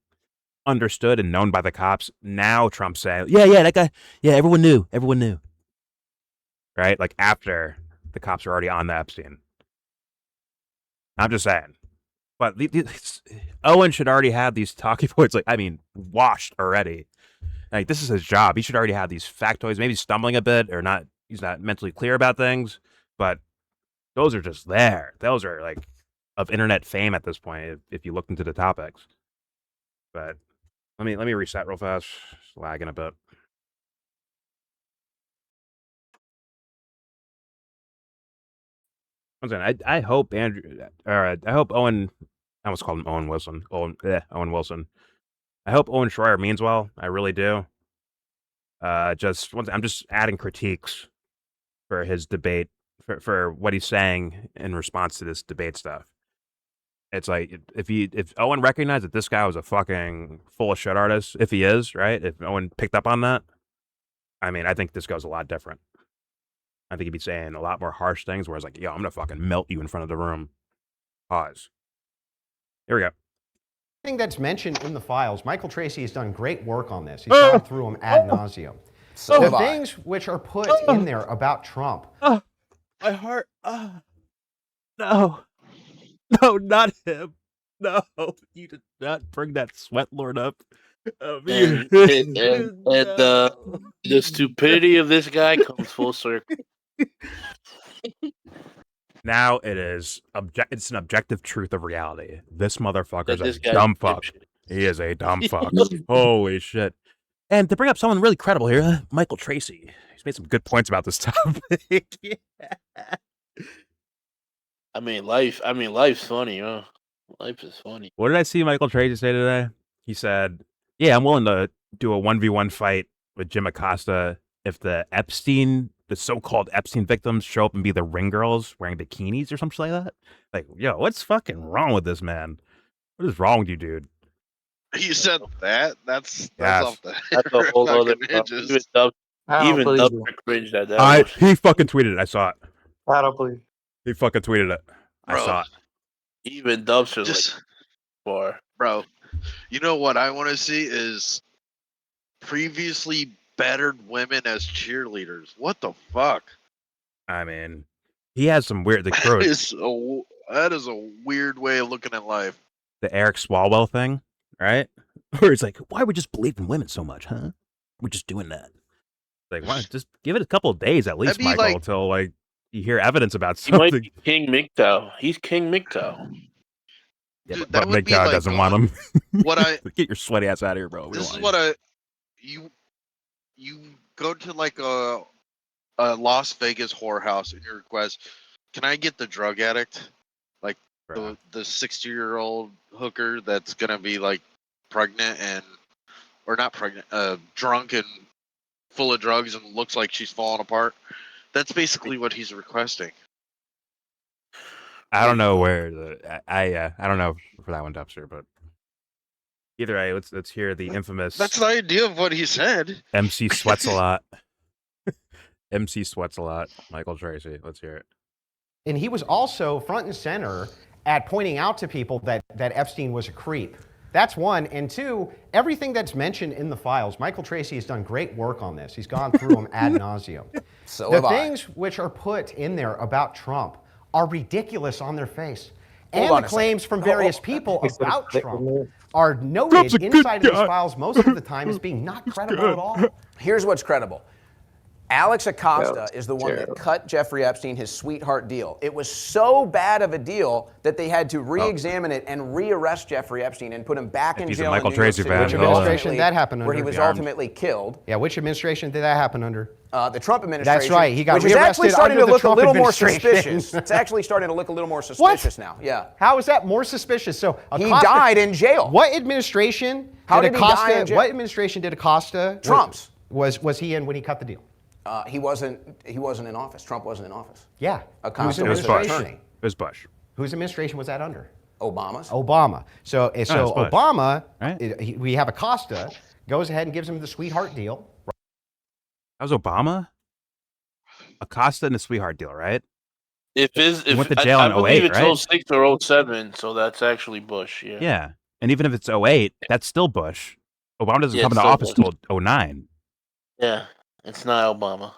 understood and known by the cops, now Trump's saying, yeah, that guy, yeah, everyone knew. Right? Like after the cops are already on the Epstein. I'm just saying. But Owen should already have these talking points, washed already. Like, this is his job. He should already have these factoids, maybe stumbling a bit or not. He's not mentally clear about things, but those are just there. Those are like of internet fame at this point if you look into the topics. But let me reset real fast. It's lagging a bit. I hope I hope Owen. I almost called him Owen Wilson. Owen Wilson. I hope Owen Shroyer means well. I really do. I'm just adding critiques for his debate for what he's saying in response to this debate stuff. It's like if Owen recognized that this guy was a fucking full of shit artist, if he is, right? If Owen picked up on that, I mean, I think this goes a lot different. I think he'd be saying a lot more harsh things, where it's like, yo, I'm gonna fucking melt you in front of the room. Pause. Here we go. Everything that's mentioned in the files, Michael Tracy has done great work on this. He's gone through them ad nauseum. So the have I. things which are put in there about Trump. My heart. No. No, not him. No, you did not bring that sweat lord up. And the stupidity of this guy comes full circle. Now it is it's an objective truth of reality. This motherfucker's This a guy's dumb fuck. He is a dumb fuck. Holy shit. And to bring up someone really credible here, Michael Tracy. He's made some good points about this topic. Yeah. I mean, life's funny, huh? Life is funny. What did I see Michael Tracy say today? He said, yeah, I'm willing to do a 1v1 fight with Jim Acosta if the so-called Epstein victims show up and be the ring girls wearing bikinis or something like that. Like, yo, what's fucking wrong with this man? What is wrong with you, dude? You said that? That's Yes. off the That's a whole other fucking hinges. Even believe Dubs you. cringed at that. He fucking tweeted it. I saw it. I don't believe. He fucking tweeted it. I Bro. saw it. Even Dubs was Just, like, "Bar." bro, you know what I want to see is previously battered women as cheerleaders. What the fuck? I mean, he has some weird. That is a weird way of looking at life. The Eric Swalwell thing, right? Where it's like, why are we just believing women so much, huh? We're just doing that. Like, why? Just give it a couple of days at least, That'd be Michael, like- until like you hear evidence about He might something. be King MGTOW. He's King MGTOW. Yeah, Dude, but that would be MGTOW like doesn't want him. What I Get your sweaty ass out of here, bro. We this don't is want what you go to like a Las Vegas whorehouse and you request, can I get the drug addict, like you. the 60-year-old hooker that's gonna be like pregnant or not pregnant, drunk and full of drugs and looks like she's falling apart. That's basically what he's requesting. I don't know where I don't know for that one, Dubster, but either way, let's hear the infamous That's the idea of what he said. MC Sweats a Lot. MC Sweats a Lot. Michael Tracy. Let's hear it. And he was also front and center at pointing out to people that Epstein was a creep. That's one. And two, everything that's mentioned in the files, Michael Tracy has done great work on this. He's gone through them ad nauseum. So the have I. things which are put in there about Trump are ridiculous on their face. Hold And on the a claims second. from various people about Trump are noted Trump's a good inside of these guy. files most of the time as being not credible at all. Here's what's credible. Alex Acosta Yeah, is the one that terrible. cut Jeffrey Epstein his sweetheart deal. It was so bad of a deal that they had to re-examine it and re-arrest Jeffrey Epstein and put him back in he's a jail Michael in New York Tracy City, fan, which he'll, administration did that happen where he under? was Yeah. ultimately killed. Yeah, which administration did that happen under? The Trump administration. That's right. He got which is actually rearrested starting under to the look Trump a little more administration. suspicious. It's actually starting to look a little more suspicious now. Yeah. How is that more suspicious? So He Acosta- died in jail. What administration? How did did he die Acosta? in jail? What administration did Acosta? Trump's. Was he in when he cut the deal? He wasn't in office. Trump wasn't in office. Yeah. Acosta It was was Bush. an attorney. It was Bush. Whose administration was that under? Obama's. Obama. So it's Bush, Obama. right? We have Acosta goes ahead and gives him the sweetheart deal. That was Obama? Acosta and the sweetheart deal, right? He went to jail I in believe 08, it's right? 06 or 07, so that's actually Bush. Yeah. Yeah. And even if it's 08, that's still Bush. Obama doesn't Yeah, come it's into still office Bush. till 09. Yeah. It's not Obama.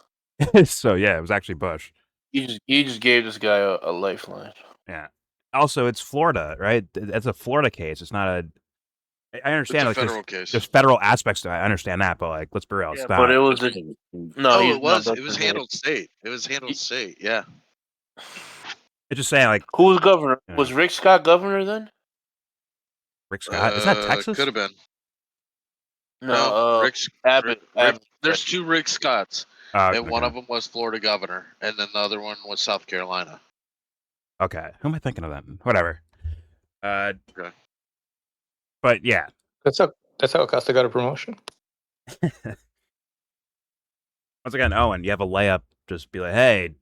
So yeah, it was actually Bush. He just gave this guy a lifeline. Yeah. Also, it's Florida, right? That's a Florida case. It's not a. I understand. It's a like, federal case. There's federal aspects to it. I understand that, but like, let's be real. It's Yeah, not. but it was No, he's it was. not It was Dr. handled state. It was handled state. Yeah. It's just saying, like, Who was governor? Yeah. Was Rick Scott governor then? Rick Scott. Is that Texas? Could have been. No, Rick, Abbott. Abbott. There's two Rick Scotts, Okay. and one of them was Florida governor, and then the other one was South Carolina. Okay. Who am I thinking of then? Whatever. Okay. But yeah. That's how Acosta got a promotion. Once again, Owen, you have a layup. Just be like, hey,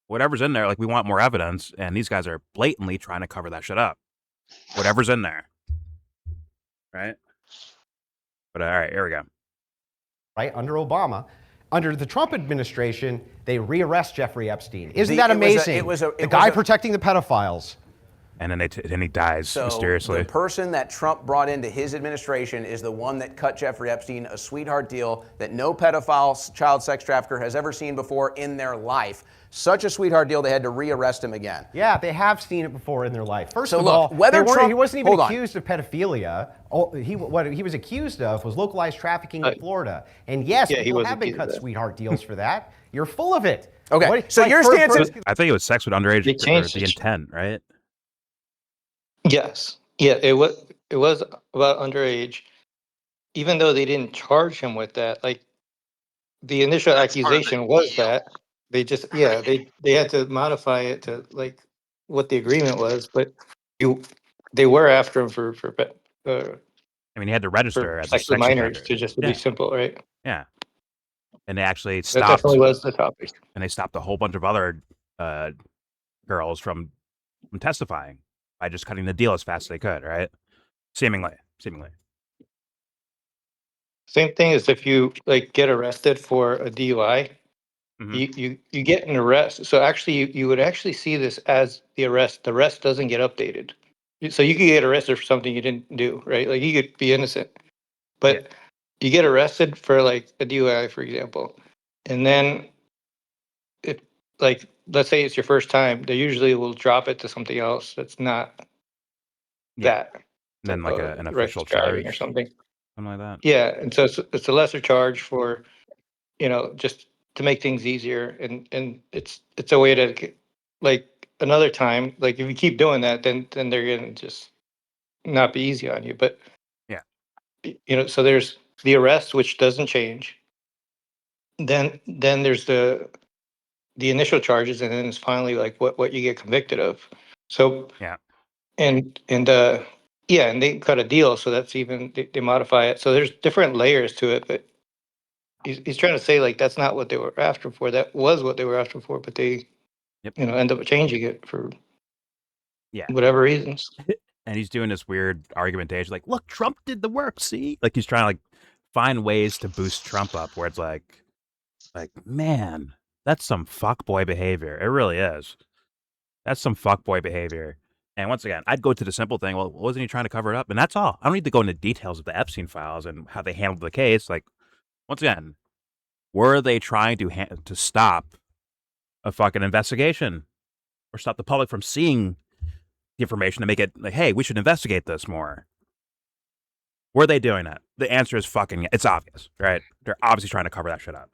whatever's in there, like, we want more evidence, and these guys are blatantly trying to cover that shit up. whatever's in there, right? But all right, here we go. Right, under Obama. Under the Trump administration, they rearrest Jeffrey Epstein. Isn't that amazing? The guy protecting the pedophiles. And then he dies mysteriously. The person that Trump brought into his administration is the one that cut Jeffrey Epstein a sweetheart deal that no pedophile, child sex trafficker has ever seen before in their life. Such a sweetheart deal, they had to rearrest him again. Yeah, they have seen it before in their life. First So of look, all, whether Trump- he wasn't even hold on. accused of pedophilia. What he was accused of was localized trafficking in Florida. And yes, Yeah, he people was have been accused cut of that. sweetheart deals for that. You're full of it. Okay, so your stance is... I think it was sex with underage, They or changed the it. intent, right? Yes. Yeah, it was about underage. Even though they didn't charge him with that, like the initial That's part of the accusation was deal. that they just they had to modify it to like what the agreement was, but they were after him for I mean, he had to register as a sex with sex minors offender. to just to Yeah. be simple, right? Yeah. And they actually That stopped. definitely was the topic. And they stopped a whole bunch of other girls from testifying by just cutting the deal as fast as they could, right? Seemingly. Same thing as if you like get arrested for a DUI, Mhm. you get an arrest. So actually, you would actually see this as the arrest. The arrest doesn't get updated. So you could get arrested for something you didn't do, right? Like you could be innocent, but you get arrested for like a DUI, for example, and then if like let's say it's your first time, they usually will drop it to something else that's not that. And then like an official reckless driving charge or something. like that. Yeah, and so it's a lesser charge for, just to make things easier, and it's a way to like another time, like if you keep doing that, then they're gonna just not be easy on you. But so there's the arrest, which doesn't change. Then there's the initial charges, and then it's finally like what you get convicted of. So and and they cut a deal, so that's even they modify it. So there's different layers to it, but he's trying to say like that's not what they were after for. That was what they were after for, but they end up changing it for whatever reasons. And he's doing this weird argumentation, like, look, Trump did the work, see? Like he's trying to like find ways to boost Trump up where it's like, man, that's some fuckboy behavior. It really is. That's some fuckboy behavior. And once again, I'd go to the simple thing. Well, wasn't he trying to cover it up? And that's all. I don't need to go into details of the Epstein files and how they handled the case. Like, once again, were they trying to stop a fucking investigation or stop the public from seeing the information to make it like, hey, we should investigate this more? Were they doing that? The answer is fucking, it's obvious, right? They're obviously trying to cover that shit up.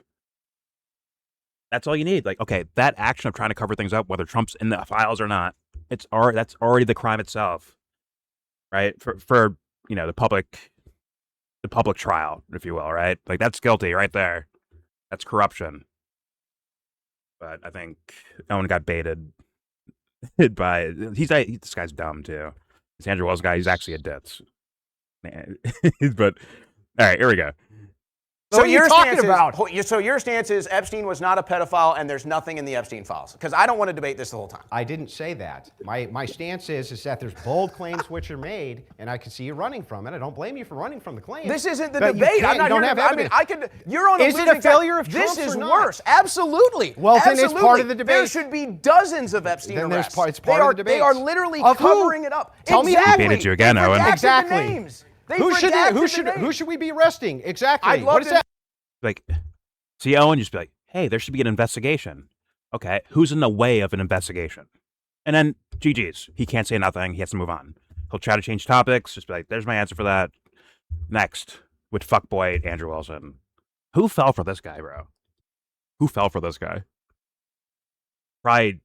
That's all you need. Like, okay, that action of trying to cover things up, whether Trump's in the files or not, that's already the crime itself, right? For the public trial, if you will, right? Like that's guilty right there. That's corruption. But I think Owen got baited by this guy's dumb too. This Andrew Wells guy, he's actually a ditz. But all right, here we go. So your stance is Epstein was not a pedophile and there's nothing in the Epstein files? Because I don't want to debate this the whole time. I didn't say that. My stance is that there's bold claims which are made, and I can see you running from it. I don't blame you for running from the claims. This isn't the but debate. I'm not you don't here have to, I mean, evidence. you're on a Is it losing a failure of side. This Trump's is or not? worse. Absolutely. Well, then it's part of Absolutely. the debate. There should be dozens of Epstein Then arrests. it's part of the debate. They are literally Of who? covering it up. Tell me exactly. He baited you again, They Owen. redacted the Exactly. names. They Who redacted should we be arresting? Exactly. I'd love What is to- that? Like, see, Owen just be like, hey, there should be an investigation. Okay, who's in the way of an investigation? And then GG's. He can't say nothing. He has to move on. He'll try to change topics. Just be like, there's my answer for that. Next, with fuckboy Andrew Wilson. Who fell for this guy, bro? Who fell for this guy? Probably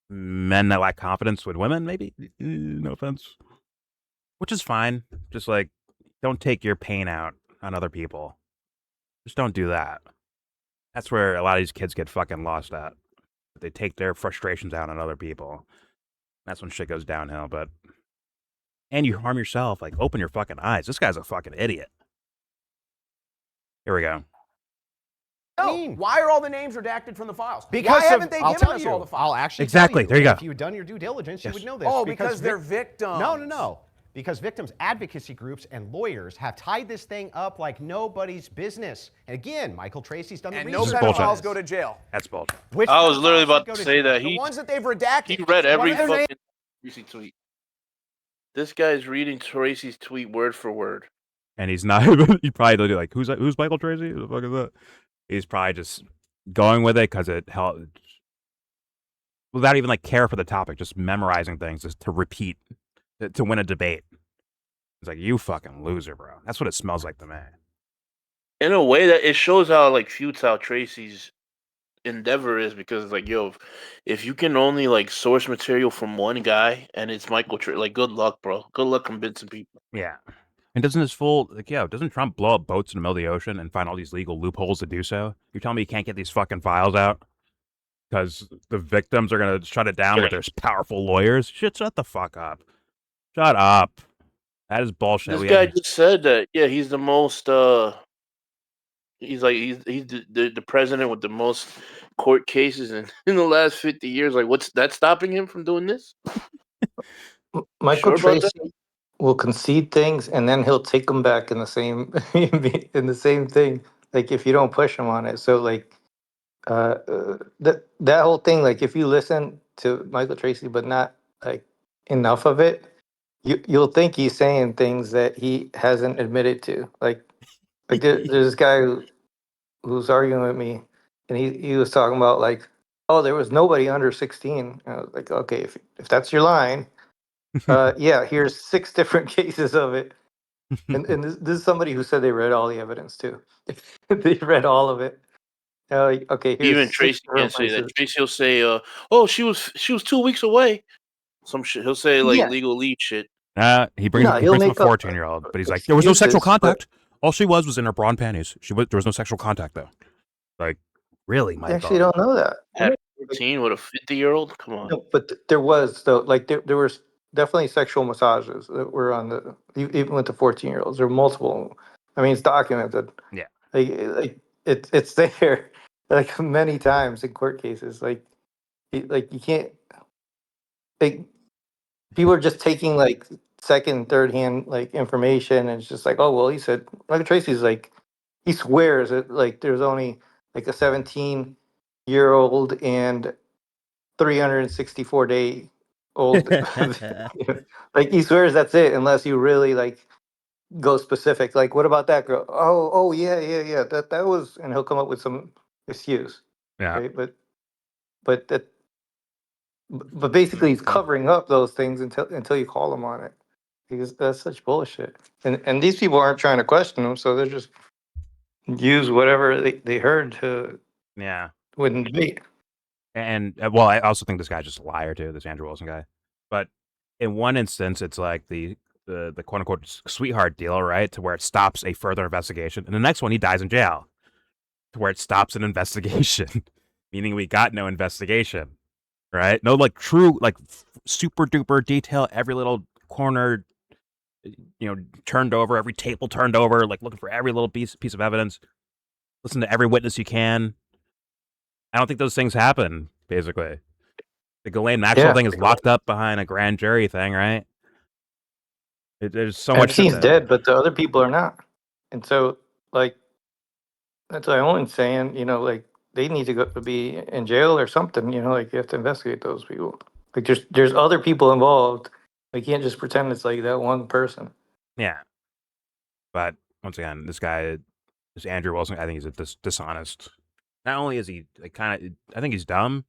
men that lack confidence with women, maybe? No offense. Which is fine. Just like, don't take your pain out on other people. Just don't do that. That's where a lot of these kids get fucking lost at. They take their frustrations out on other people. That's when shit goes downhill, and you harm yourself. Like, open your fucking eyes. This guy's a fucking idiot. Here we go. that mean? Why are all the names redacted from the files? Because Why haven't they I'll given tell us you. all the files? I'll actually Exactly. tell you. There you go. If you had done your due diligence, you would know this. Oh, because they're victims. No. Because victims advocacy groups and lawyers have tied this thing up like nobody's business. And again, Michael Tracy's done the And research. no pedophiles go to jail. That's bullshit. Which I was literally pedophiles about should to go say jail? that The ones that they've redacted. he read every What are their fucking Tracy tweet. This guy's reading Tracy's tweet word for word. And he's not even, he probably do like, who's Michael Tracy? Who the fuck is that? He's probably just going with it because it helped, without even like care for the topic, just memorizing things just to repeat, to win a debate. It's like, you fucking loser, bro. That's what it smells like to me. In a way that it shows how like futile Tracy's endeavor is, because it's like, yo, if you can only like source material from one guy and it's Michael Tracy, like, good luck, bro. Good luck convincing people. Yeah. And doesn't Trump blow up boats in the middle of the ocean and find all these legal loopholes to do so? You're telling me you can't get these fucking files out because the victims are going to shut it down with their powerful lawyers? Shut the fuck up. Shut up. That is bullshit. This guy just said that, yeah, he's the most, he's the president with the most court cases in the last 50 years. Like, what's that stopping him from doing this? Michael Sure about Tracy will concede things and then he'll take them back in the same in the same thing. Like if you don't push him on it. So like that whole thing. Like if you listen to Michael Tracy but not like enough of it, you'll think he's saying things that he hasn't admitted to. Like there's this guy who's arguing with me, and he was talking about like, oh, there was nobody under 16. And I was like, okay, if that's your line, yeah, here's 6 different cases of it. And this is somebody who said they read all the evidence too. They read all of it. Okay, here's Even 6 Tracy can't different say that. places. Tracy will say, "Oh, she was 2 weeks away." Some shit. He'll say like Yeah. legal lead shit. He brings No, up a he'll make up 14-year-old, but he's like, there was no sexual excuses, but- contact. All she was in her bra and panties. There was no sexual contact though. Like, really, I Michael? actually don't know that. Had 14 with a 50-year-old. Come on. No, but there was though, like there was definitely sexual massages that were on the even with the 14-year-olds. There were multiple. I mean, it's documented. Yeah. Like it's there like many times in court cases. Like you can't like people are just taking like second, third hand like information and it's just like, oh well, he said Michael Tracy's like he swears that like there's only like a 17-year-old and 364-day old. Like he swears that's it unless you really like go specific. Like what about that girl? Oh yeah. That was, and he'll come up with some excuse. Yeah. Right? But basically he's covering up those things until you call him on it. Because that's such bullshit. And these people aren't trying to question him, so they're just use whatever they heard to Yeah. win the debate. And well, I also think this guy's just a liar too, this Andrew Wilson guy. But in one instance, it's like the quote unquote sweetheart deal, right? To where it stops a further investigation. And the next one, he dies in jail. To where it stops an investigation, meaning we got no investigation, right? No like true like super duper detail, every little corner, turned over, every table turned over, like looking for every little piece of evidence. Listen to every witness you can. I don't think those things happen, basically. The Ghislaine Maxwell thing is locked up behind a grand jury thing, right? There's so much. He's dead, but the other people are not. And so, like, that's what Owen's saying, like, they need to be in jail or something, like, you have to investigate those people. Like, there's other people involved. We can't just pretend it's, like, that one person. Yeah. But, once again, this Andrew Wilson, I think he's a dishonest. Not only is he I think he's dumb,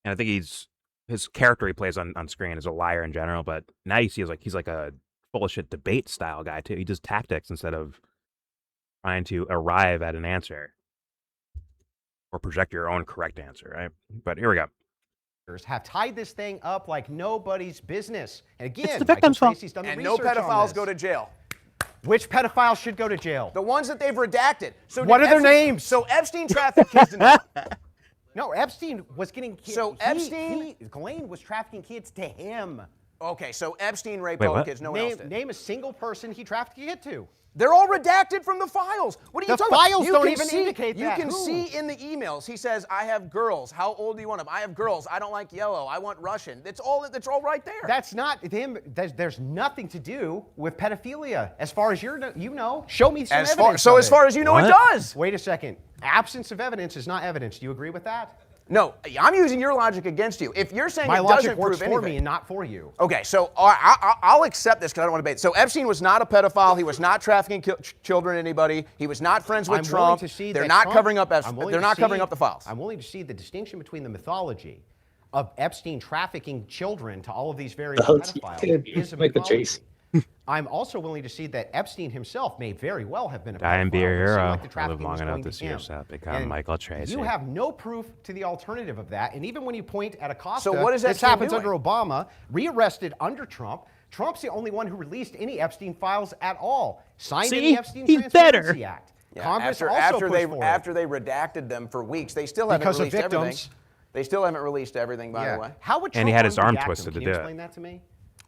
and I think his character he plays on screen is a liar in general. But now you see he's like a full of shit debate style guy too. He does tactics instead of trying to arrive at an answer or project your own correct answer, right? But here we go. Have tied this thing up like nobody's business. And again, It's the victim's fault. Tracy's done the And no research on pedophiles this. go to jail. Which pedophiles should go to jail? The ones that they've redacted. So What did are their Epstein- names? So Epstein trafficked kids in No, Epstein was getting kids. So Epstein- Ghislaine was trafficking kids to him. Okay, so Epstein raped Wait, all the what? kids. No one else did. Name a single person he trafficked a kid to. They're all redacted from the files. What are you The talking about? files You don't can even see, indicate you that. can Who? see in the emails. He says, "I have girls. How old do you want them? I have girls. I don't like yellow. I want Russian." It's all right there. That's not him. There's nothing to do with pedophilia, as far as you know. Show me some evidence. As far as you know, it does. Wait a second. Absence of evidence is not evidence. Do you agree with that? No, I'm using your logic against you. If you're saying My it logic doesn't works prove for anything, me and not for you. Okay, so I'll accept this because I don't want to debate. So Epstein was not a pedophile. He was not trafficking children to anybody. He was not friends with Trump. They're not covering up. They're not covering up the files. I'm willing to see the distinction between the mythology of Epstein trafficking children to all of these various pedophiles is a mythology. I'm also willing to see that Epstein himself may very well have been a pedophile. Die and be a hero. Like I live long enough to see him. yourself become And Michael Tracy. You have no proof to the alternative of that. And even when you point at Acosta, So what is this Epstein happens doing? under Obama, rearrested under Trump. Trump's the only one who released any Epstein files at all. Signed in the Epstein Transparency Act. Yeah, Congress after they redacted them for weeks, they still haven't because released of victims. everything. They still haven't released everything, by the way. How would Trump And he had his arm unredact twisted them? to Can you do it. explain that to me?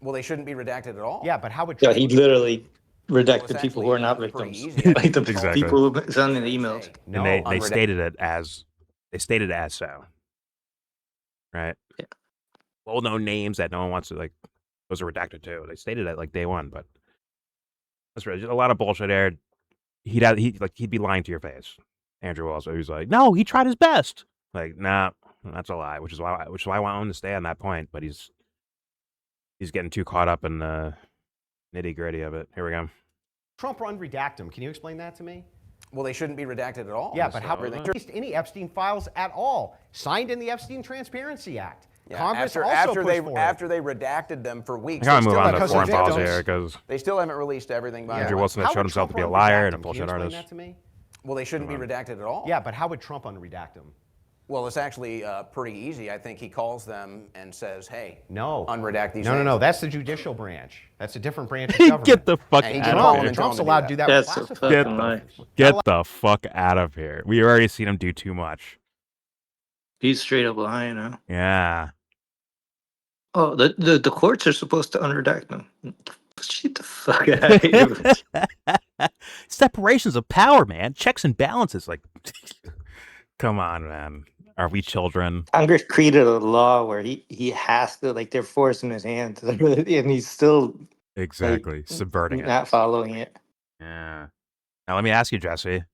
Well, they shouldn't be redacted at all. Yeah, but how would Yeah, Trump he literally redacted it's people who are not pretty victims. easy. Like the Exactly. people who send in the emails. And they stated it as so. Right? Yeah. Well-known names that no one wants to, like, those are redacted too. They stated it like day one, but that's really just a lot of bullshit there. He'd be lying to your face. Andrew also, he's like, no, he tried his best. Like, nah, that's a lie, which is why I want him to stay on that point, but he's getting too caught up in the nitty-gritty of it. Here we go. Trump unredact them? Can you explain that to me? Well, they shouldn't be redacted at all. Yeah, but how released any Epstein files at all? Signed in the Epstein Transparency Act. Yeah, Congress after they it. redacted them for weeks. I gotta they move still on to haven't foreign released policy everything. here because They still haven't released everything. By Andrew the way. Wilson has How showed would himself to Trump be a liar unredact and a them? Can you bullshit explain artist. that to me? Well, they shouldn't be redacted at all. Yeah, but how would Trump unredact them? Well, it's actually pretty easy. I think he calls them and says, "Hey, No. unredact these." No. names." That's the judicial branch. That's a different branch of government. Get the fuck And he out can of call here. him and tell Trump's him to allowed do to do that. that with That's a classified fucking documents. lie. Get the fuck out of here. We already seen him do too much. He's straight up lying now. Yeah. Oh, the courts are supposed to unredact them. Get the fuck out of here. Separations of power, man. Checks and balances. Like, come on, man. Are we children? Congress created a law where he has to, like, they're forcing his hand to, and he's still Exactly. Subverting it. not following it. Yeah. Now, let me ask you, Jesse.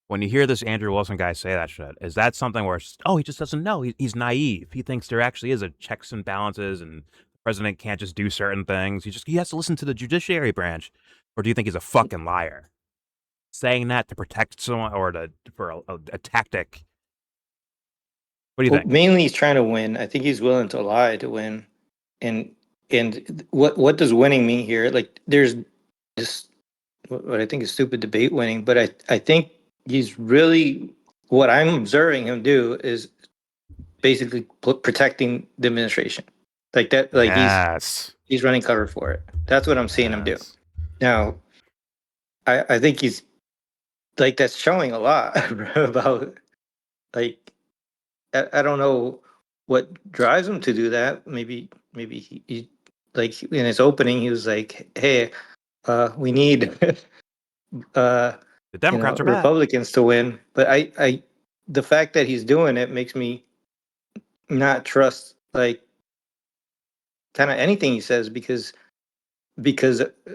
When you hear this Andrew Wilson guy say that shit, is that something where, he just doesn't know? He's naive. He thinks there actually is a checks and balances and the president can't just do certain things. He has to listen to the judiciary branch. Or do you think he's a fucking liar? Saying that to protect someone or for a tactic. What do you think? Mainly he's trying to win. I think he's willing to lie to win. And what does winning mean here? Like, there's this, what I think is stupid debate winning, but I think he's really, what I'm observing him do is basically protecting the administration. Like that, like yes. he's running cover for it. That's what I'm seeing him do. Now, I think he's, like, that's showing a lot about, like, I don't know what drives him to do that. Maybe he like, in his opening, he was like, hey, we need The Democrats are bad. Republicans to win. But I the fact that he's doing it makes me not trust, like, kind of anything he says because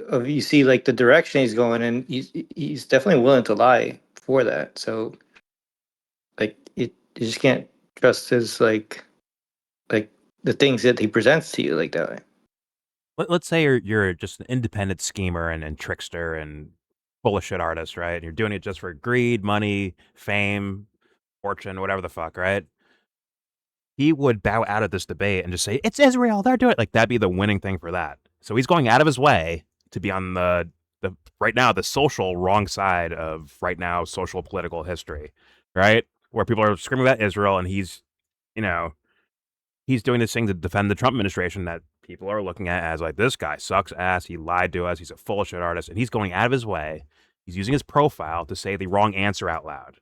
of, you see, like, the direction he's going, and he's definitely willing to lie for that. So, like, you just can't trust his, like the things that he presents to you like that way. Let's say you're just an independent schemer and trickster and full of shit artist, right? And you're doing it just for greed, money, fame, fortune, whatever the fuck, right? He would bow out of this debate and just say, it's Israel, they're doing it. Like, that'd be the winning thing for that. So he's going out of his way to be on the right now, the social wrong side of right now social political history, right? Where people are screaming about Israel and he's doing this thing to defend the Trump administration that people are looking at as, like, this guy sucks ass. He lied to us. He's a full of shit artist. And he's going out of his way. He's using his profile to say the wrong answer out loud.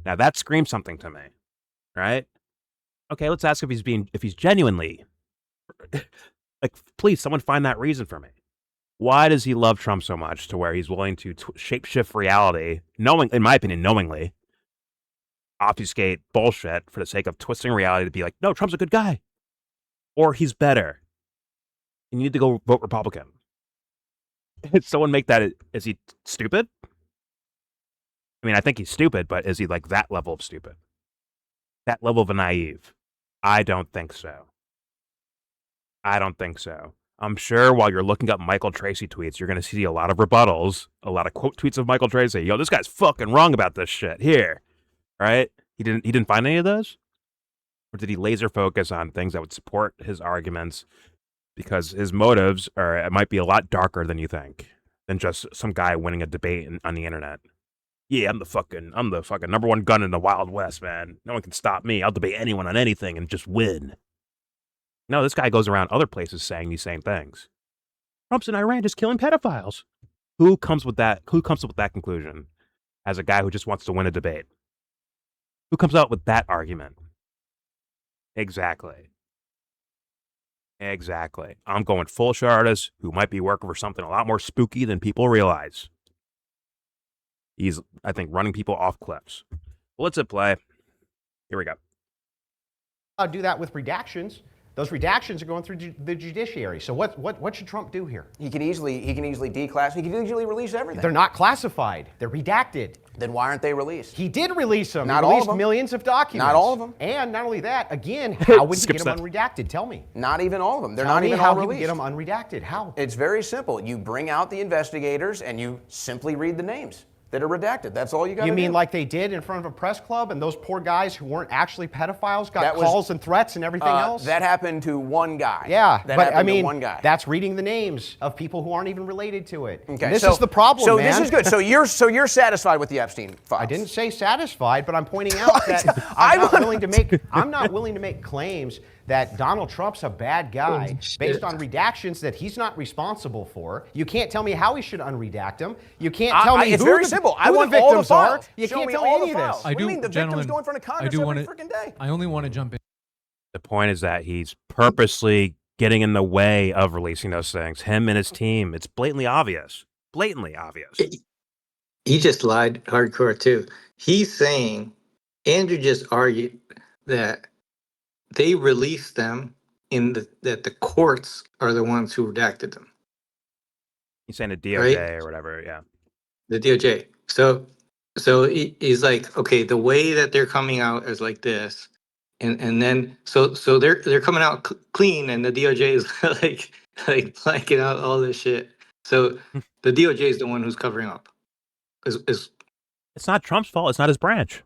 Now that screams something to me, right? Okay, let's ask if he's genuinely Like, please, someone find that reason for me. Why does he love Trump so much to where he's willing to shapeshift reality, in my opinion, knowingly, obfuscate bullshit for the sake of twisting reality to be like, no, Trump's a good guy. Or he's better. You need to go vote Republican. Did someone make that? Is he stupid? I mean, I think he's stupid, but is he like that level of stupid? That level of a naive? I don't think so. I don't think so. I'm sure while you're looking up Michael Tracy tweets, you're going to see a lot of rebuttals, a lot of quote tweets of Michael Tracy. Yo, this guy's fucking wrong about this shit. Here, right? He didn't find any of those? Or did he laser focus on things that would support his arguments? Because his motives it might be a lot darker than you think, than just some guy winning a debate on the internet. Yeah, I'm the fucking number one gun in the Wild West, man. No one can stop me. I'll debate anyone on anything and just win. No, this guy goes around other places saying these same things. Trump's in Iran just killing pedophiles. Who comes with that? Who comes up with that conclusion as a guy who just wants to win a debate? Who comes out with that argument? Exactly. I'm going full artist who might be working for something a lot more spooky than people realize. He's, I think, running people off cliffs. Well, let's hit play. Here we go. I'll do that with redactions. Those redactions are going through the judiciary. So what should Trump do here? He can easily declassify. He can easily release everything. They're not classified. They're redacted. Then why aren't they released? He did release them. Not he all released of them. Millions of documents. Not all of them. And not only that, again, how would he get them that. unredacted? Tell me. Not even all of them. They're Tell not me even how all he would released. get them unredacted. How? It's very simple. You bring out the investigators and you simply read the names that are redacted. That's all you got to do. You mean like they did in front of a press club and those poor guys who weren't actually pedophiles got That was- calls and threats and everything else? That happened to one guy. Yeah, that but happened I mean, to one guy. that's reading the names of people who aren't even related to it. Okay, And this so- is the problem, So man. this is good. So you're satisfied with the Epstein files? I didn't say satisfied, but I'm pointing out that I'm not willing to make claims that Donald Trump's a bad guy based on redactions that he's not responsible for. You can't tell me how he should unredact them. You can't tell me it's who very the, simple. who I want the all the victims are. files. You Show can't me tell all me any the of this. files. What do you mean the victims go in front of Congress every freaking day? I only want to jump in. The point is that he's purposely getting in the way of releasing those things. Him and his team. It's blatantly obvious. Blatantly obvious. He just lied hardcore too. He's saying Andrew just argued that they released them that the courts are the ones who redacted them. He's saying a DOJ Right? or whatever. Yeah. The DOJ. So he's like, okay, the way that they're coming out is like this, and then so they're coming out clean, and the DOJ is like blanking out all this shit. So the DOJ is the one who's covering up. Is It's not Trump's fault. It's not his branch. You know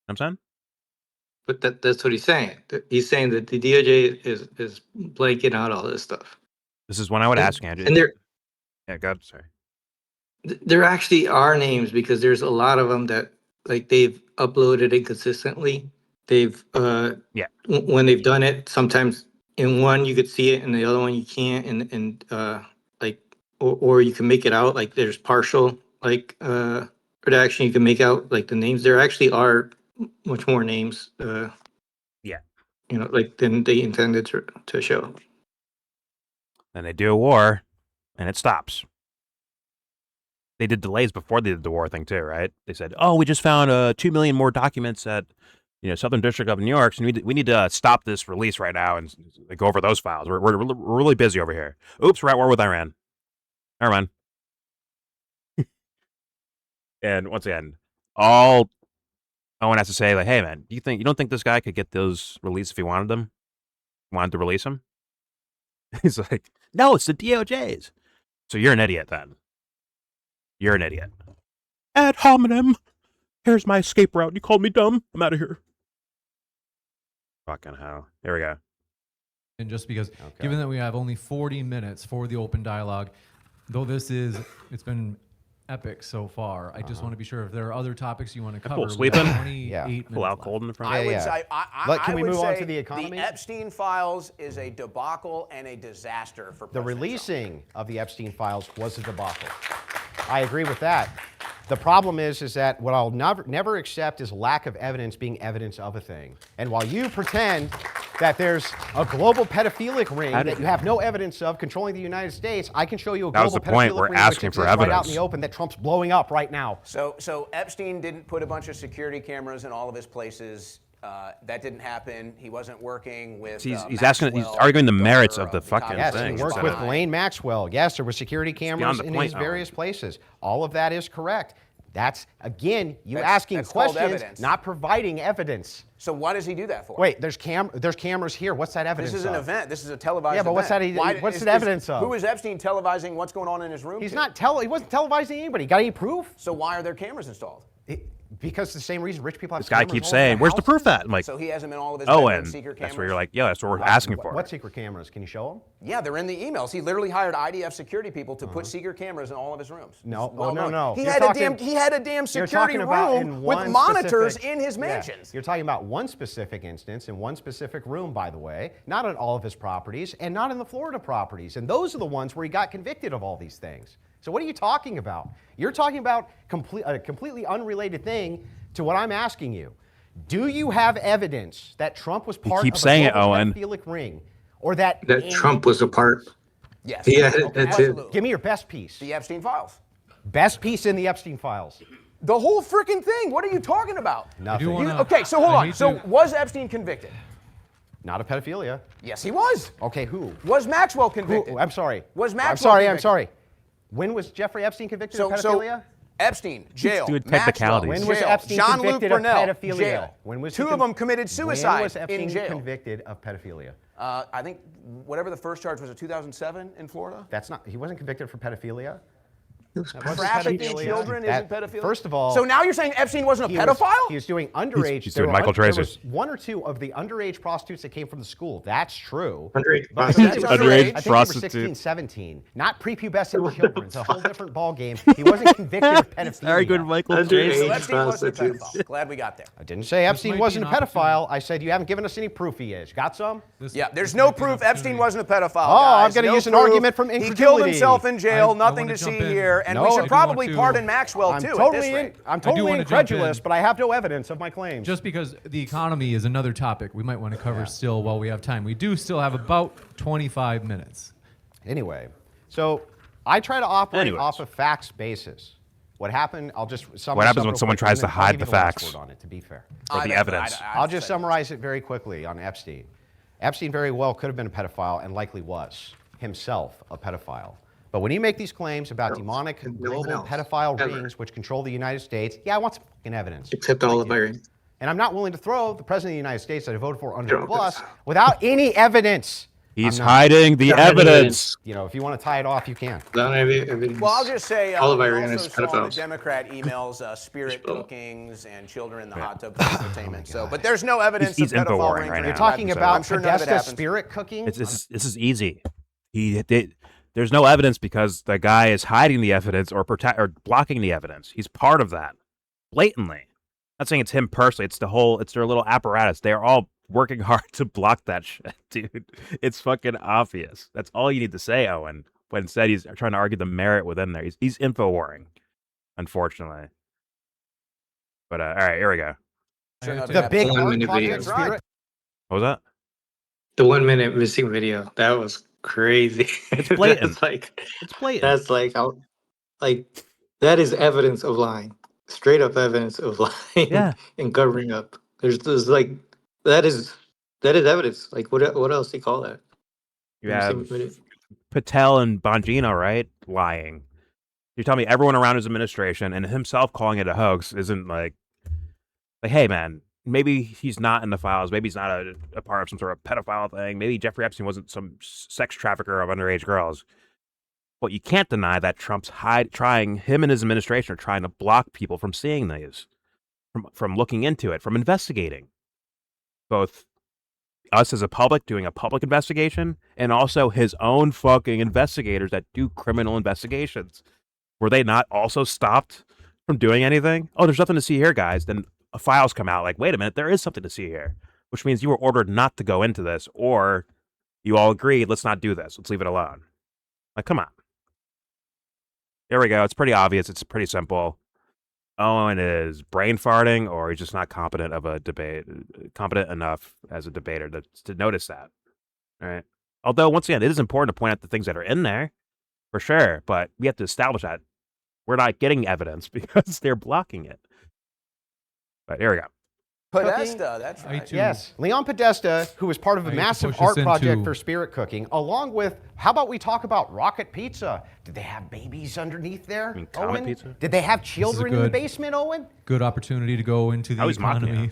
what I'm saying? But that's what he's saying. He's saying that the DOJ is blanking out all this stuff. This is when I would ask Andrew. And Yeah, go ahead. Sorry. there actually are names because there's a lot of them that like they've uploaded inconsistently. They've when they've done it, sometimes in one you could see it and the other one you can't, and like or you can make it out like there's partial like redaction. You can make out like the names. There actually are much more names. Like than they intended to show. Then they do a war, and it stops. They did delays before they did the war thing too, right? They said, "Oh, we just found 2 million more documents at Southern District of New York, so we need to stop this release right now and go over those files. We're really busy over here. Oops, we're at war with Iran. Never mind." And once again, all Owen has to say, like, "Hey, man, you don't think this guy could get those released if he wanted them? Wanted to release them?" He's like, "No, it's the DOJ's." So you're an idiot then. You're an idiot. Ad hominem. Here's my escape route. You called me dumb. I'm out of here. Fucking hell. Here we go. And just because, given that we have only 40 minutes for the open dialogue, though it's been epic so far, I just want to be sure if there are other topics you want to cover. Cool, sleeping? 28 Pull out minutes cold in the front. I would say, Can we would move on say to the economy? The Epstein files is a debacle and a disaster for The President releasing of the Epstein files was a debacle. I agree with that. The problem is that what I'll never accept is lack of evidence being evidence of a thing. And while you pretend that there's a global pedophilic ring that you have no evidence of controlling the United States, I can show you a That was global the point. pedophilic We're ring asking which for exists right out in evidence. the open that Trump's blowing up right now. So Epstein didn't put a bunch of security cameras in all of his places. That didn't happen. He wasn't working with. He's arguing the merits of the fucking Yes, thing. he worked with Ghislaine Maxwell. Yes, there were security cameras in his point, various places. All of that is correct. That's, again, you That's asking called questions, evidence. not providing evidence. So why does he do that for? Wait, there's cameras here. What's that evidence This is an of? event. This is a televised Yeah, but what's event. that? What's the evidence of? Who is Epstein televising what's going on in his room? He wasn't televising anybody. Got any proof? So why are there cameras installed? Because the same reason rich people have This guy cameras keeps all over saying, their "Where's the houses? proof at?" I'm like, So he has them in all of his Owen, secret cameras? that's where you're like, yeah, that's what we're asking for. What secret cameras? Can you show them? Yeah, they're in the emails. He literally hired IDF security people to put secret cameras in all of his rooms. No, Well known. no. He You're had talking- a damn You're security talking about room in with one monitors specific- in his yeah, mansions. You're talking about one specific instance in one specific room, by the way, not on all of his properties and not in the Florida properties. And those are the ones where he got convicted of all these things. So what are you talking about? You're talking about a completely unrelated thing to what I'm asking you. Do you have evidence that Trump was part keeps of saying a it, global Owen. pedophilic ring? Or that Trump was a part? Yes. Yeah, Okay, that's it. absolutely. Give me your best piece. The Epstein files. Best piece in the Epstein files. The whole freaking thing. What are you talking about? Nothing. Okay, so hold on. So was Epstein convicted? Not of pedophilia. Yes, he was. Okay, who? Was Maxwell convicted? I'm sorry. Was Maxwell I'm convicted? sorry. When was Jeffrey Epstein convicted of pedophilia? Epstein, jail. doing Maxwell, technicalities. When was jail. Epstein Jean-Luc convicted of Brunel, pedophilia? jail. When was he Two of them committed suicide When was Epstein in jail. convicted of pedophilia? I think whatever the first charge was, 2007 in Florida. That's not. He wasn't convicted for pedophilia. Trafficking children isn't pedophilia. First of all, so now you're saying Epstein wasn't a pedophile? He was doing underage. He's there doing were Michael there Tracer. was one or two of the underage prostitutes that came from the school. That's true. Underage But prostitutes. I think Underage they were prostitute. 16, 17. Not prepubescent children. It's a whole different ball game. He wasn't convicted of pedophilia. Very good, Michael. Underage So Epstein wasn't a prostitutes. pedophile. Glad we got there. I didn't say Epstein might wasn't a be an pedophile. I said you haven't given us any proof he is. Got some? Yeah, there's no proof Epstein wasn't a pedophile. Oh, I'm guys. gonna No use an proof. argument from He killed incredulity. himself in jail. I Nothing wanna to jump see in. here, and No, we I should do probably want to- pardon Maxwell I'm too. totally, at this rate. I'm totally wanna jump incredulous, in. but I have no evidence of my claims. Just because the economy is another topic we might want to cover still while we have time. We do still have about 25 minutes. Anyway, so I try to operate Anyways. off of facts basis. What happened? I'll just summarize. What happens when real someone quick, tries and to then I'll hide give you the last facts? word on it, to be fair. Or the evidence. I'll just summarize it very quickly on Epstein. Epstein very well could have been a pedophile and likely was himself a pedophile. But when you make these claims about demonic global else. pedophile Ever. rings which control the United States, yeah, I want some fucking evidence. Except all of my rings. And I'm not willing to throw the president of the United States that I voted for under You're the a bus pedophile. without any evidence. He's I'm not. hiding the evidence. You know, if you want to tie it off, you can. Don't have evidence. Well, I'll just say, all of we Iran also is saw the pedophiles. Democrat emails, spirit cookings and children in the hot tub for Oh entertainment. So, but there's no evidence He's of pedophile Infowarring rings. right or now. You're talking anything. about I'm sure none of it Podesta happens. spirit cooking? This is easy. There's no evidence because the guy is hiding the evidence or blocking the evidence. He's part of that, blatantly. I'm not saying it's him personally. It's their little apparatus. They're all working hard to block that shit, dude. It's fucking obvious. That's all you need to say, Owen. But instead, he's trying to argue the merit within there. He's Infowarring, unfortunately. But all right, here we go. Sure nothing The happens. big 1 art minute clock video. and spirit? What was that? The 1 minute missing video. That was crazy. It's blatant. That's like, It's blatant. that's like, that is evidence of lying. Straight up evidence of lying. Yeah. And covering up. There's like, that is evidence. Like, what else do you call that? You Missing have video. Patel and Bongino, right? Lying. You're telling me everyone around his administration and himself calling it a hoax isn't like, hey, man, maybe he's not in the files. Maybe he's not a part of some sort of pedophile thing. Maybe Jeffrey Epstein wasn't some sex trafficker of underage girls. But you can't deny that Trump's him and his administration are trying to block people from seeing these, from looking into it, from investigating. Both us as a public doing a public investigation and also his own fucking investigators that do criminal investigations. Were they not also stopped from doing anything? Oh, there's nothing to see here, guys. Then files come out like, wait a minute, there is something to see here, which means you were ordered not to go into this, or you all agreed, let's not do this. Let's leave it alone. Like, come on. There we go. It's pretty obvious. It's pretty simple. Owen is brain farting, or he's just not competent enough as a debater to notice that. All right. Although, once again, it is important to point out the things that are in there, for sure, but we have to establish that we're not getting evidence because they're blocking it. But here we go. Podesta, that's I right. too. Yes, Leon Podesta, who was part of a I hate to massive push art us project into- for Spirit Cooking, along with, how about we talk about Rocket Pizza? Did they have babies underneath there, mean Comet Owen? Pizza? Did they have children in the good- basement, Owen? Good opportunity to go into the I was mocking economy.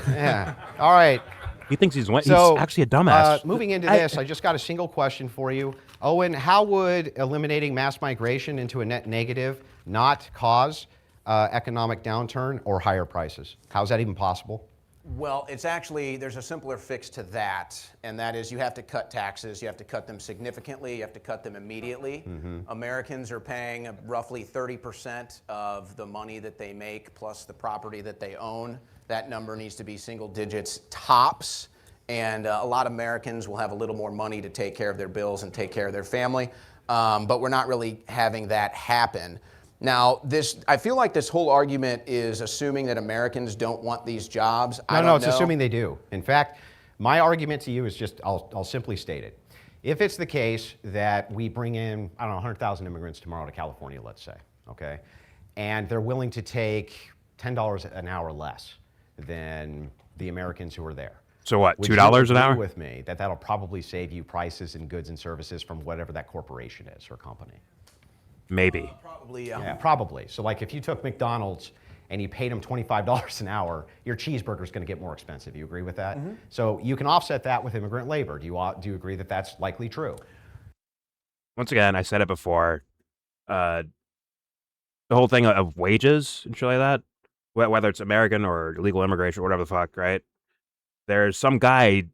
Yeah. All right. He thinks he's So, actually a dumbass. moving into this, I just got a single question for you. Owen, how would eliminating mass migration into a net negative not cause economic downturn or higher prices? How is that even possible? Well, it's actually, there's a simpler fix to that, and that is you have to cut taxes. You have to cut them significantly. You have to cut them immediately. Americans are paying roughly 30% of the money that they make plus the property that they own. That number needs to be single digits tops, and a lot of Americans will have a little more money to take care of their bills and take care of their family, but we're not really having that happen. Now, I feel like this whole argument is assuming that Americans don't want these jobs. No, it's assuming they do. In fact, my argument to you is just, I'll simply state it. If it's the case that we bring in, 100,000 immigrants tomorrow to California, let's say, okay, and they're willing to take $10 an hour less than the Americans who are there. So what, Would you $2 an agree hour? with me that that'll probably save you prices in goods and services from whatever that corporation is or company? Maybe. Probably, Yeah, probably. So like if you took McDonald's and you paid them $25 an hour, your cheeseburger's going to get more expensive. You agree with that? So you can offset that with immigrant labor. Do you agree that that's likely true? Once again, I said it before. The whole thing of wages and shit like that, whether it's American or illegal immigration or whatever the fuck, right? There's some guy,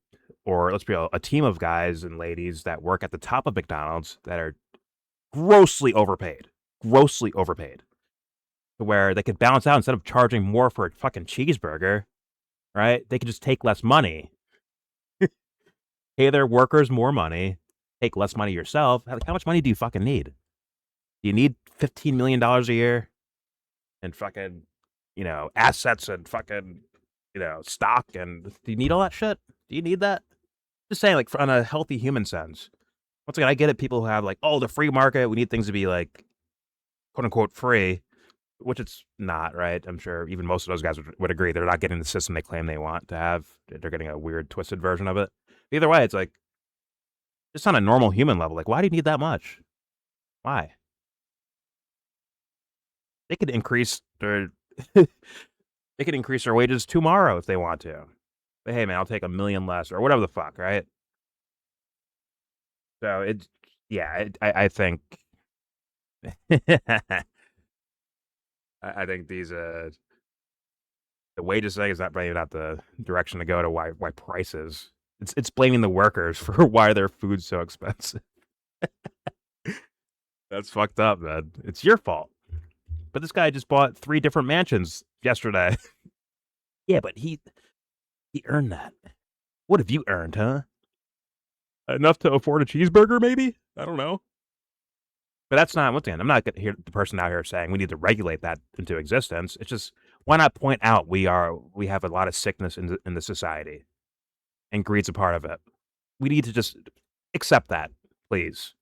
or let's be real, a team of guys and ladies that work at the top of McDonald's that are grossly overpaid, to where they could balance out instead of charging more for a fucking cheeseburger, right? They could just take less money, pay their workers more money, take less money yourself. How much money do you fucking need? Do you need $15 million a year and fucking, assets and fucking, stock? And do you need all that shit? Do you need that? Just saying, like, on a healthy human sense. Once again, I get it. People who have like, oh, the free market, we need things to be like, quote unquote, free, which it's not, right? I'm sure even most of those guys would agree. They're not getting the system they claim they want to have. They're getting a weird, twisted version of it. Either way, it's like, just on a normal human level, like, why do you need that much? Why? They could increase their wages tomorrow if they want to. But hey, man, I'll take $1 million less or whatever the fuck, right? So I think, I think these the wages thing is not probably not the direction to go to why prices. It's blaming the workers for why their food's so expensive. That's fucked up, man. It's your fault. But this guy just bought 3 different mansions yesterday. Yeah, but he earned that. What have you earned, huh? Enough to afford a cheeseburger, maybe? I don't know. But that's not, once again, I'm not the person out here saying we need to regulate that into existence. It's just, why not point out we have a lot of sickness in the society, and greed's a part of it. We need to just accept that, please.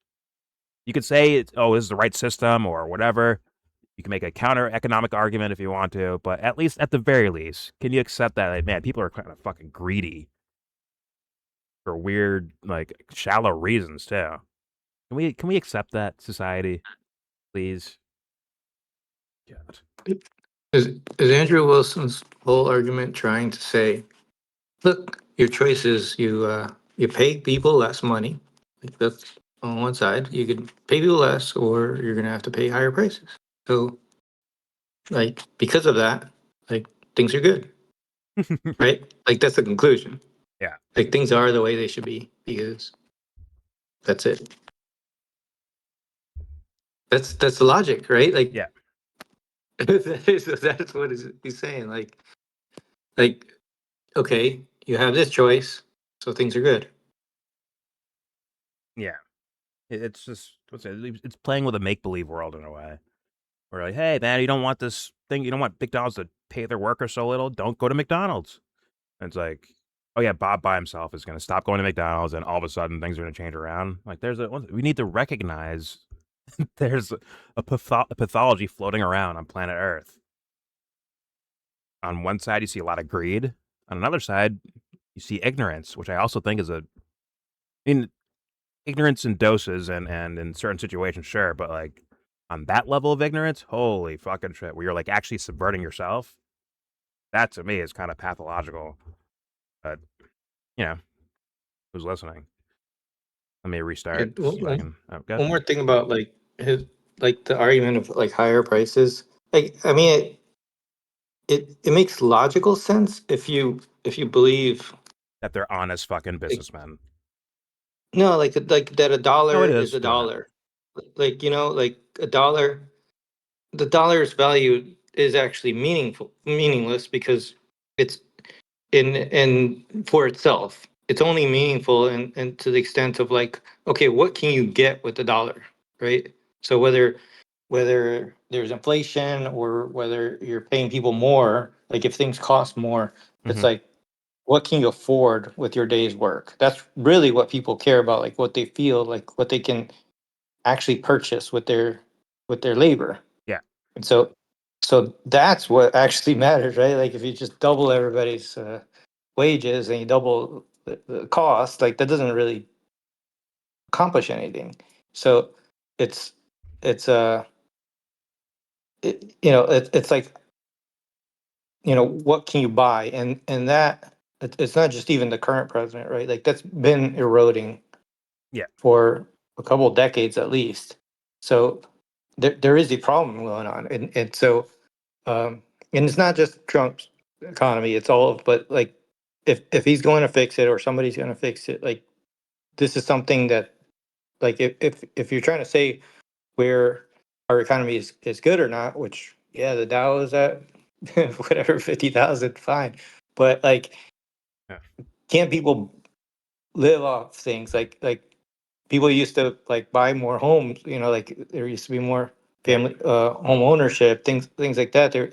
You could say, oh, this is the right system or whatever. You can make a counter economic argument if you want to, but at the very least, can you accept that, like, man, people are kind of fucking greedy for weird, like, shallow reasons too? Can we accept that, society, please? God. Is Andrew Wilson's whole argument trying to say, look, your choice is you pay people less money. Like, that's on one side. You could pay people less, or you're gonna have to pay higher prices. So, like, because of that, like, things are good, right? Like, that's the conclusion. Yeah. Like, things are the way they should be because that's it. That's the logic, right? Like, Yeah. that's what he's saying. Like, okay, you have this choice, so things are good. Yeah. It's just, it's playing with a make-believe world in a way. Where like, hey, man, you don't want this thing. You don't want McDonald's to pay their workers so little. Don't go to McDonald's. And it's like, oh yeah, Bob by himself is going to stop going to McDonald's, and all of a sudden things are going to change around. Like we need to recognize there's a pathology floating around on planet Earth. On one side, you see a lot of greed. On another side, you see ignorance, which I also think is ignorance in doses and in certain situations, sure, but like on that level of ignorance, holy fucking shit, where you're like actually subverting yourself, that to me is kind of pathological. But, who's listening? Let me restart. Yeah, See if I can. Oh, good. one more thing about like the argument of like higher prices. Like, I mean, it makes logical sense if you believe That they're honest fucking businessmen. no, like that a dollar No, it is is. a Go ahead. dollar. Like like a dollar, the dollar's value is actually meaningless because it's in for itself. It's only meaningful and to the extent of like, okay, what can you get with the dollar, right? So whether there's inflation or whether you're paying people more, like if things cost more, it's like what can you afford with your day's work? That's really what people care about, like what they feel, like what they can actually purchase with their labor. Yeah. And so that's what actually matters, right? Like if you just double everybody's wages and you double the cost, like that doesn't really accomplish anything. So it's it's it's like, what can you buy? And that it's not just even the current president, right? Like that's been eroding Yeah. for a couple of decades at least. So there is a problem going on. And so and it's not just Trump's economy, it's all of, but like if he's going to fix it or somebody's going to fix it, like this is something that, like if you're trying to say where our economy is good or not, which yeah, the Dow is at whatever 50,000, fine, but like Yeah. can't people live off things like people used to like buy more homes, like there used to be more family home ownership, things like that. There,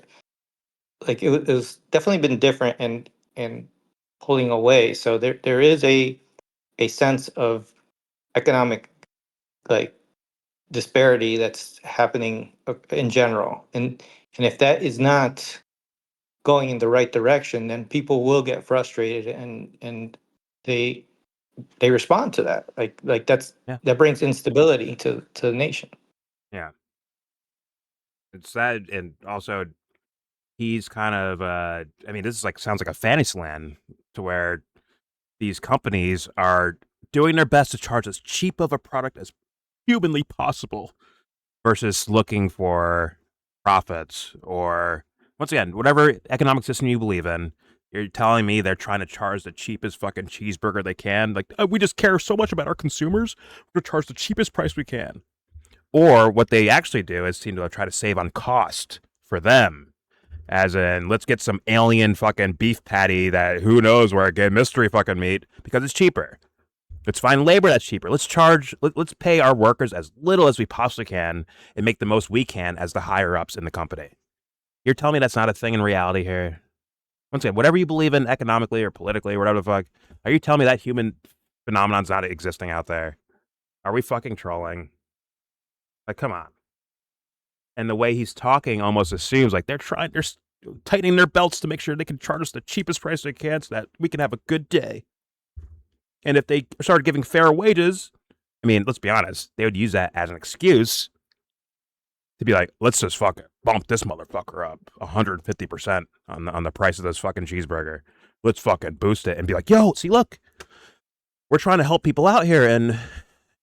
like it was definitely been different and pulling away. So there is a sense of economic like disparity that's happening in general, and if that is not going in the right direction, then people will get frustrated and they they respond to that. Like Yeah. that brings instability to the nation. Yeah. It's sad, and also he's kind of I mean, this is like sounds like a fantasy land to where these companies are doing their best to charge as cheap of a product as humanly possible versus looking for profits, or once again, whatever economic system you believe in, you're telling me they're trying to charge the cheapest fucking cheeseburger they can. Like, we just care so much about our consumers, we're going to charge the cheapest price we can. Or what they actually do is seem to try to save on cost for them. As in, let's get some alien fucking beef patty that who knows where it get, mystery fucking meat, because it's cheaper. Let's find labor that's cheaper. Let's pay our workers as little as we possibly can and make the most we can as the higher ups in the company. You're telling me that's not a thing in reality here? Once again, whatever you believe in economically or politically or whatever the fuck, are you telling me that human phenomenon's not existing out there? Are we fucking trolling? Like, come on. And the way he's talking almost assumes like they're tightening their belts to make sure they can charge us the cheapest price they can so that we can have a good day. And if they started giving fair wages, I mean, let's be honest, they would use that as an excuse to be like, let's just fucking bump this motherfucker up 150% on the price of this fucking cheeseburger. Let's fucking boost it and be like, yo, see, look, we're trying to help people out here, and the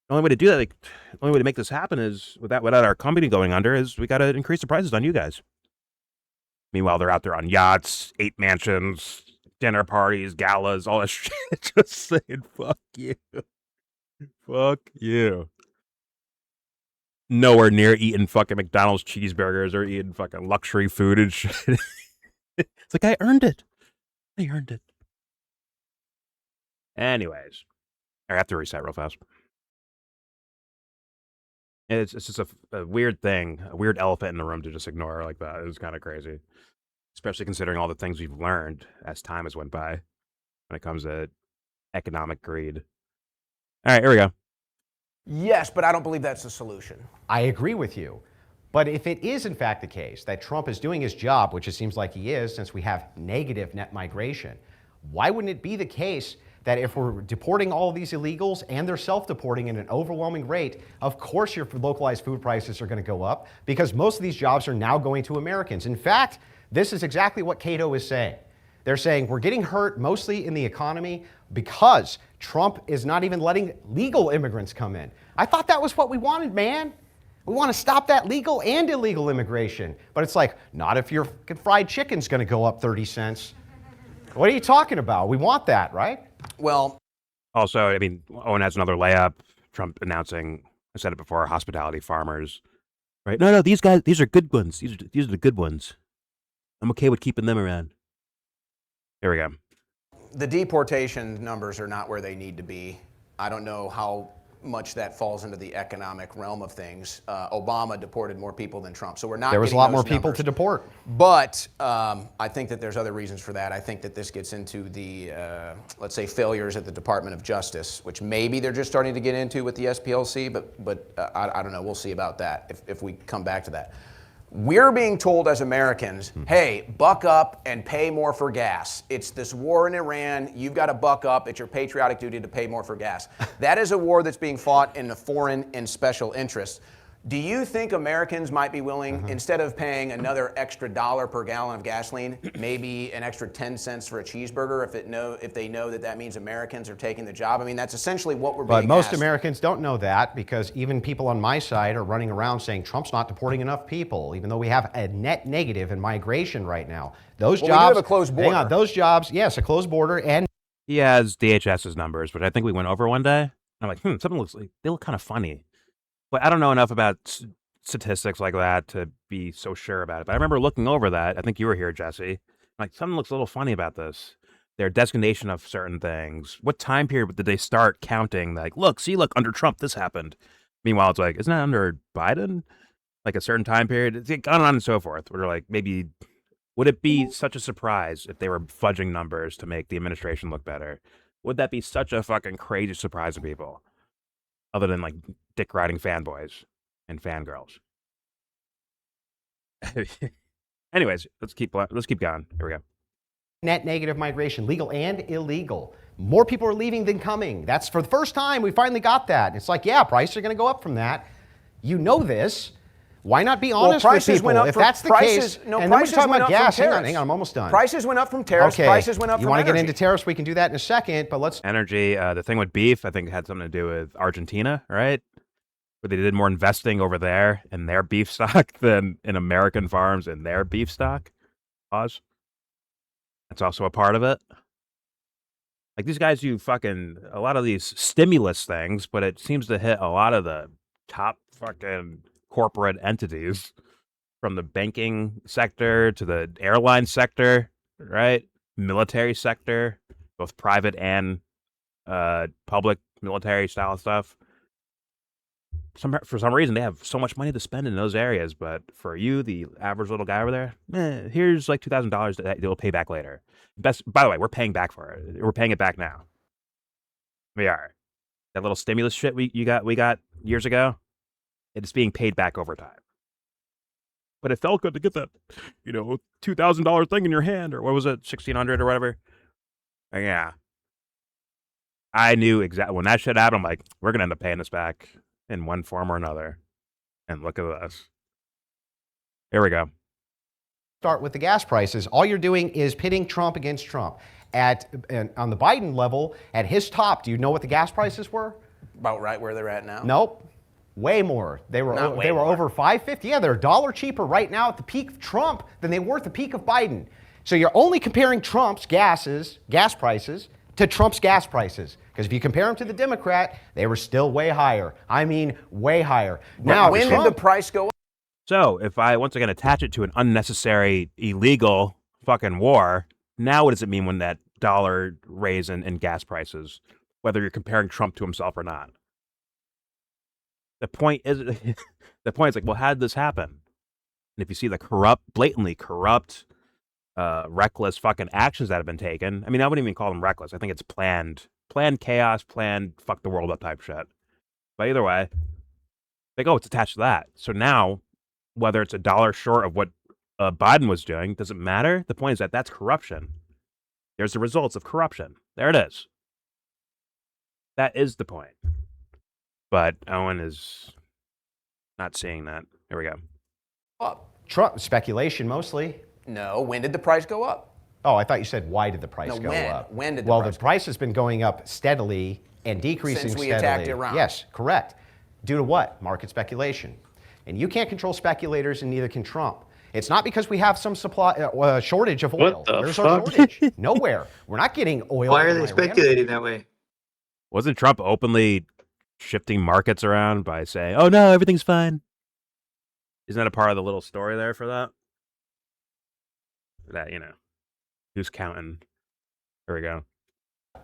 only way to do that, like, the only way to make this happen is without our company going under, is we got to increase the prices on you guys. Meanwhile, they're out there on yachts, 8 mansions, dinner parties, galas, all that shit. Just saying, fuck you. Fuck you. Nowhere near eating fucking McDonald's cheeseburgers or eating fucking luxury food and shit. It's like, I earned it. I earned it. Anyways, I have to reset real fast. It's just a weird thing, a weird elephant in the room to just ignore like that. It was kind of crazy, especially considering all the things we've learned as time has went by when it comes to economic greed. All right, here we go. Yes, but I don't believe that's the solution. I agree with you. But if it is in fact the case that Trump is doing his job, which it seems like he is since we have negative net migration, why wouldn't it be the case that if we're deporting all of these illegals and they're self-deporting at an overwhelming rate, of course your localized food prices are going to go up because most of these jobs are now going to Americans. In fact, this is exactly what Cato is saying. They're saying we're getting hurt mostly in the economy because Trump is not even letting legal immigrants come in. I thought that was what we wanted, man. We want to stop that legal and illegal immigration. But it's like, not if your fried chicken's going to go up 30 cents. What are you talking about? We want that, right? Well, also, I mean, Owen has another layup. Trump announcing, I said it before, hospitality farmers. Right? No, these guys, these are good ones. These are the good ones. I'm okay with keeping them around. Here we go. The deportation numbers are not where they need to be. I don't know how much that falls into the economic realm of things. Obama deported more people than Trump, so we're not. There was a getting lot those more people numbers. to deport. But I think that there's other reasons for that. I think that this gets into the, let's say, failures at the Department of Justice, which maybe they're just starting to get into with the SPLC, but I don't know. We'll see about that if we come back to that. We're being told as Americans, hey, buck up and pay more for gas. It's this war in Iran. You've got to buck up. It's your patriotic duty to pay more for gas. That is a war that's being fought in the foreign and special interests. Do you think Americans might be willing, instead of paying another extra $1 per gallon of gasoline, maybe an extra 10 cents for a cheeseburger if they know that means Americans are taking the job? I mean, that's essentially what we're being But most asked. Americans don't know that because even people on my side are running around saying Trump's not deporting enough people, even though we have a net negative in migration right now. Those Well, jobs, we do have a closed border. hang on, those jobs, yes, a closed border, and He has DHS's numbers, which I think we went over one day. I'm like, something looks like they look kind of funny, but I don't know enough about statistics like that to be so sure about it. But I remember looking over that. I think you were here, Jesse. I'm like, something looks a little funny about this. Their designation of certain things. What time period did they start counting? Like, look, under Trump, this happened. Meanwhile, it's like, isn't that under Biden? Like a certain time period? It's on and so forth. Where like, maybe, would it be such a surprise if they were fudging numbers to make the administration look better? Would that be such a fucking crazy surprise to people? Other than like dick riding fanboys and fangirls. Anyways, let's keep going. Here we go. net negative migration, legal and illegal. More people are leaving than coming. That's for the first time we finally got that. It's like, yeah, prices are going to go up from that. You know this. Why not be honest with people? If that's the case, and then we're talking about gas. Hang on, I'm almost done. Prices went up from tariffs. Okay. Prices went up you from want to get energy. into tariffs? We can do that in a second, but let's. Energy, the thing with beef, I think it had something to do with Argentina, right? Where they did more investing over there in their beef stock than in American farms in their beef stock. Pause. That's also a part of it. Like these guys do a lot of these stimulus things, but it seems to hit a lot of the top fucking corporate entities, from the banking sector to the airline sector, right? Military sector, both private and public military style stuff. For some reason, they have so much money to spend in those areas, but for you, the average little guy over there, here's like $2,000 that you'll pay back later. By the way, we're paying back for it. We're paying it back now. We are. That little stimulus shit we got years ago, it's being paid back over time. But it felt good to get that, $2,000 thing in your hand, or what was it, $1,600 or whatever. Yeah. I knew exactly when that shit happened. I'm like, we're gonna end up paying this back in one form or another. And look at this. Here we go. Start with the gas prices. All you're doing is pitting Trump against Trump. On the Biden level, at his top, do you know what the gas prices were? About right where they're at now. Nope. Way more. They were over $5.50. Yeah, they're $1 cheaper right now at the peak of Trump than they were at the peak of Biden. So you're only comparing Trump's gas prices to Trump's gas prices. Because if you compare them to the Democrat, they were still way higher. I mean, way higher. Now, when did the price go up? So if I once again attach it to an unnecessary, illegal fucking war, now what does it mean when that dollar raise in gas prices, whether you're comparing Trump to himself or not? The point is, the point is like, well, how did this happen? And if you see the blatantly corrupt, reckless fucking actions that have been taken, I mean, I wouldn't even call them reckless. I think it's planned chaos, planned fuck the world up type shit. But either way, they go, it's attached to that. So now, whether it's $1 short of what Biden was doing, doesn't matter. The point is that that's corruption. There's the results of corruption. There it is. That is the point. But Owen is not seeing that. Here we go. Up. Trump speculation mostly. No. When did the price go up? Oh, I thought you said why did the price go up? When did the well, price the price has been going up steadily and decreasing since we steadily. attacked Iran. Yes, correct. Due to what? Market speculation. And you can't control speculators, and neither can Trump. It's not because we have some supply shortage of oil. Where's our shortage? Nowhere. We're not getting oil. Why are they speculating that way? Wasn't Trump openly shifting markets around by saying, "Oh no, everything's fine"? Isn't that a part of the little story there for that? That, you know, who's counting? Here we go.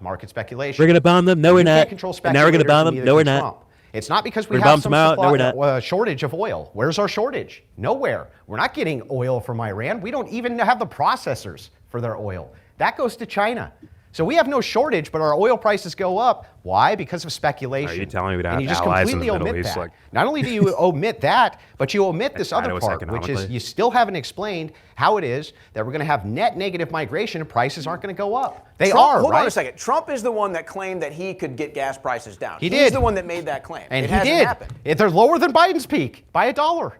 Market speculation. We're gonna bomb them. No, we're not. Control And now we're gonna bomb them. No, we're not. Trump. It's not because we We're have bomb them out. No, we're not. Shortage of oil. Where's our shortage? Nowhere. We're not getting oil from Iran. We don't even have the processors for their oil. That goes to China. So we have no shortage, but our oil prices go up. Why? Because of speculation. Are you telling me we don't and you have just allies in the completely Middle omit East? that. Like, Not only do you omit that, but you omit this China other was part, which is economically. you still haven't explained how it is that we're going to have net negative migration and prices aren't going to go up. They Trump, are, hold right? on a second. Trump is the one that claimed that he could get gas prices down. He He's did. the one that made that claim. And it he hasn't did. happened. They're lower than Biden's peak by $1.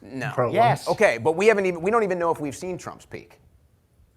No. Yes. Okay, but we don't even know if we've seen Trump's peak.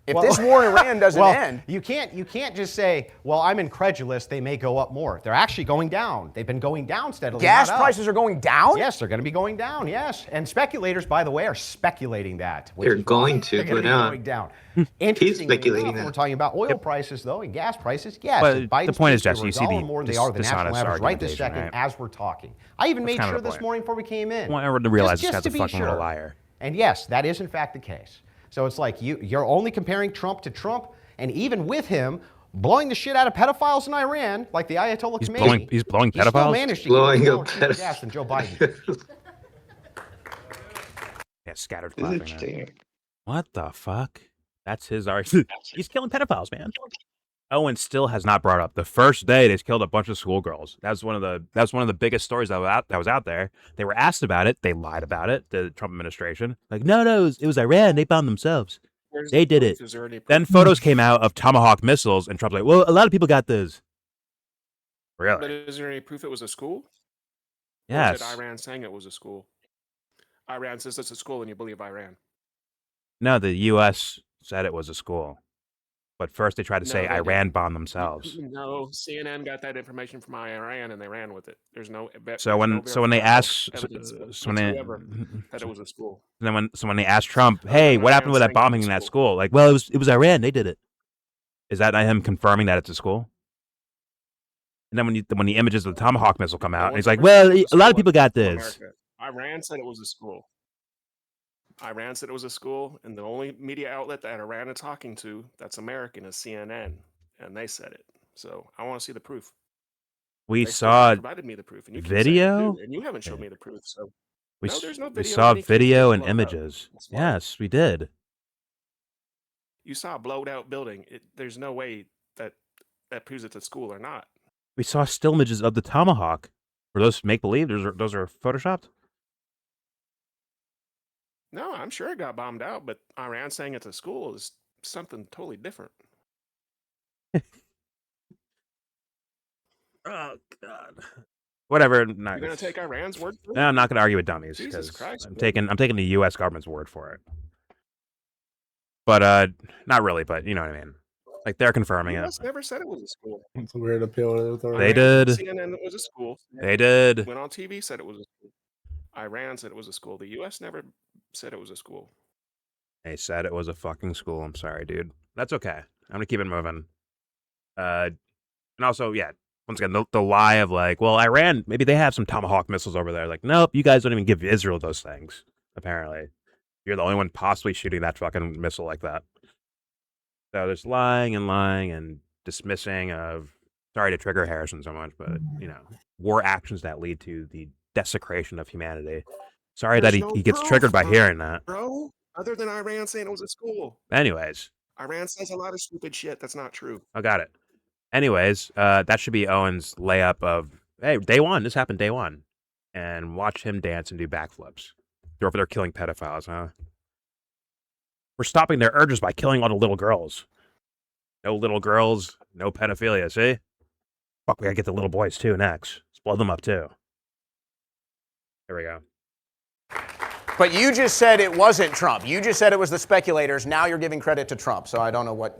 If Well- this war in Iran doesn't well, end, you can't just say, well, I'm incredulous, they may go up more. They're actually going down. They've been going down steadily. gas not up. prices are going down? Yes, they're going to be going down, yes. And speculators, by the way, are speculating that. which They're is going why to they're gonna go be down. going down. He's Interestingly speculating enough, when that. we're talking about oil prices, though, and gas prices, yes. But at Biden's the point is, peak, they Jesse, were you see $1 the more than they are the national dishonest average right this argumentation, second right? as we're talking. I even made kind of sure the this point. morning before we came in. I want everyone to realize this just guy's to a be fucking little sure. liar. And yes, that is in fact the case. So it's like you're only comparing Trump to Trump, and even with him blowing the shit out of pedophiles in Iran, like the Ayatollah Khomeini. He's blowing he still pedophiles? managed to Blowing get up more cheaper gas than Joe Biden. Yeah, scattered This is clapping. there. interesting. What the fuck? That's his argument. He's killing pedophiles, man. Owen still has not brought up the first day they killed a bunch of schoolgirls. That's one of the biggest stories that was out there. They were asked about it. They lied about it. The Trump administration, like, no, it was Iran. They bombed themselves. They did it. Then photos came out of Tomahawk missiles, and Trump's like, well, a lot of people got this. Really? But is there any proof it was a school? Or Yes. is it Iran saying it was a school? Iran says it's a school, and you believe Iran. No, the U.S. said it was a school, but first they tried to No, say they Iran didn't. bombed themselves. No, CNN got that information from Iran, and they ran with it. There's no. So when they asked, whatsoever that it was a school. when they asked Trump, hey, what happened with that bombing in that school? Like, well, it was Iran. They did it. Is that not him confirming that it's a school? And then when the images of the Tomahawk missile come out, and he's like, well, a lot of people got this. America. Iran said it was a school. Iran said it was a school, and the only media outlet that Iran is talking to that's American is CNN, and they said it. So I want to see the proof. We They still haven't saw provided me the proof, and you keep saying you video. do, and you haven't shown me the proof. So We no, there's no we video. saw of any kids video getting and blown up. images. That's why. Yes, we did. You saw a blowed out building. There's no way that proves it's a school or not. We saw still images of the Tomahawk. Were those make believe? Those are photoshopped. No, I'm sure it got bombed out, but Iran saying it's a school is something totally different. Oh God. Whatever. Not, You're gonna take Iran's word for it? No, I'm not going to argue with dummies Jesus because Christ, I'm man. taking the U.S. government's word for it. But not really. But you know what I mean. Like they're confirming it. US never said it was a school. It's a weird appeal. They did. CNN it was a school. They did. Went on TV, said it was a school. Iran said it was a school. The U.S. never said it was a school. They said it was a fucking school. I'm sorry, dude. That's okay. I'm gonna keep it moving. And also, yeah. Once again, the lie of like, well, Iran, maybe they have some Tomahawk missiles over there. Like, nope, you guys don't even give Israel those things. Apparently, you're the only one possibly shooting that fucking missile like that. So there's lying and dismissing of. Sorry to trigger Harrison so much, but you know, war actions that lead to the desecration of humanity. Sorry There's that no he gets proof, triggered by hearing that. bro. Other than Iran saying it was a school. Anyways, Iran says a lot of stupid shit that's not true. I got it. Anyways, that should be Owen's layup of, hey, day one. This happened day one. And watch him dance and do backflips. They're over there killing pedophiles, huh? We're stopping their urges by killing all the little girls. No little girls, no pedophilia, see? Fuck, we gotta get the little boys too next. Let's blow them up too. There we go. But you just said it wasn't Trump. You just said it was the speculators. Now you're giving credit to Trump. So I don't know what,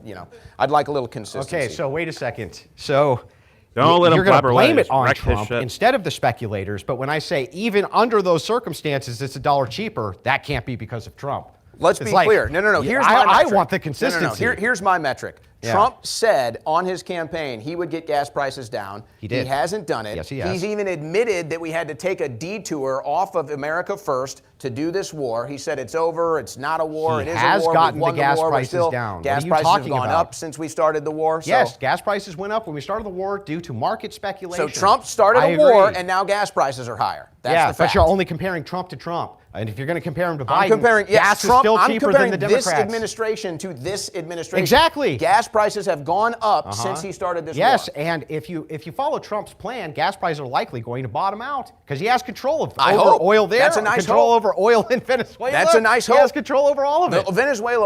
I'd like a little consistency. Okay, so wait a second. So don't let him you're going to blabber blame away. it on Wreck his Trump shit. instead of the speculators. But when I say even under those circumstances, it's $1 cheaper, that can't be because of Trump. Let's It's be like, clear. No. yeah, Here's my I metric. want the No. consistency. Here's my metric. Yeah. Trump said on his campaign he would get gas prices down. He did. He hasn't done it. Yes, he has. He's even admitted that we had to take a detour off of America First to do this war. He said it's over. It's not a war. He it is has a war. gotten We've won the gas war. We're prices still, down. What Gas are you prices have talking gone about? up since we started the war. Yes, gas prices went up when we started the war due to market speculation. So Trump started I a war, agree. and now gas prices are higher. That's yeah, the fact. but you're only comparing Trump to Trump. And if you're going to compare him to Biden, I'm comparing gas is Trump, still I'm cheaper comparing than the this Democrats. administration to this administration. Exactly. Gas prices have gone up since he started this war. Yes, and if you follow Trump's plan, gas prices are likely going to bottom out because he has control of I over hope. oil there, That's a nice control hope. over oil in Venezuela. That's a nice hope. He has control over all of it. Venezuela.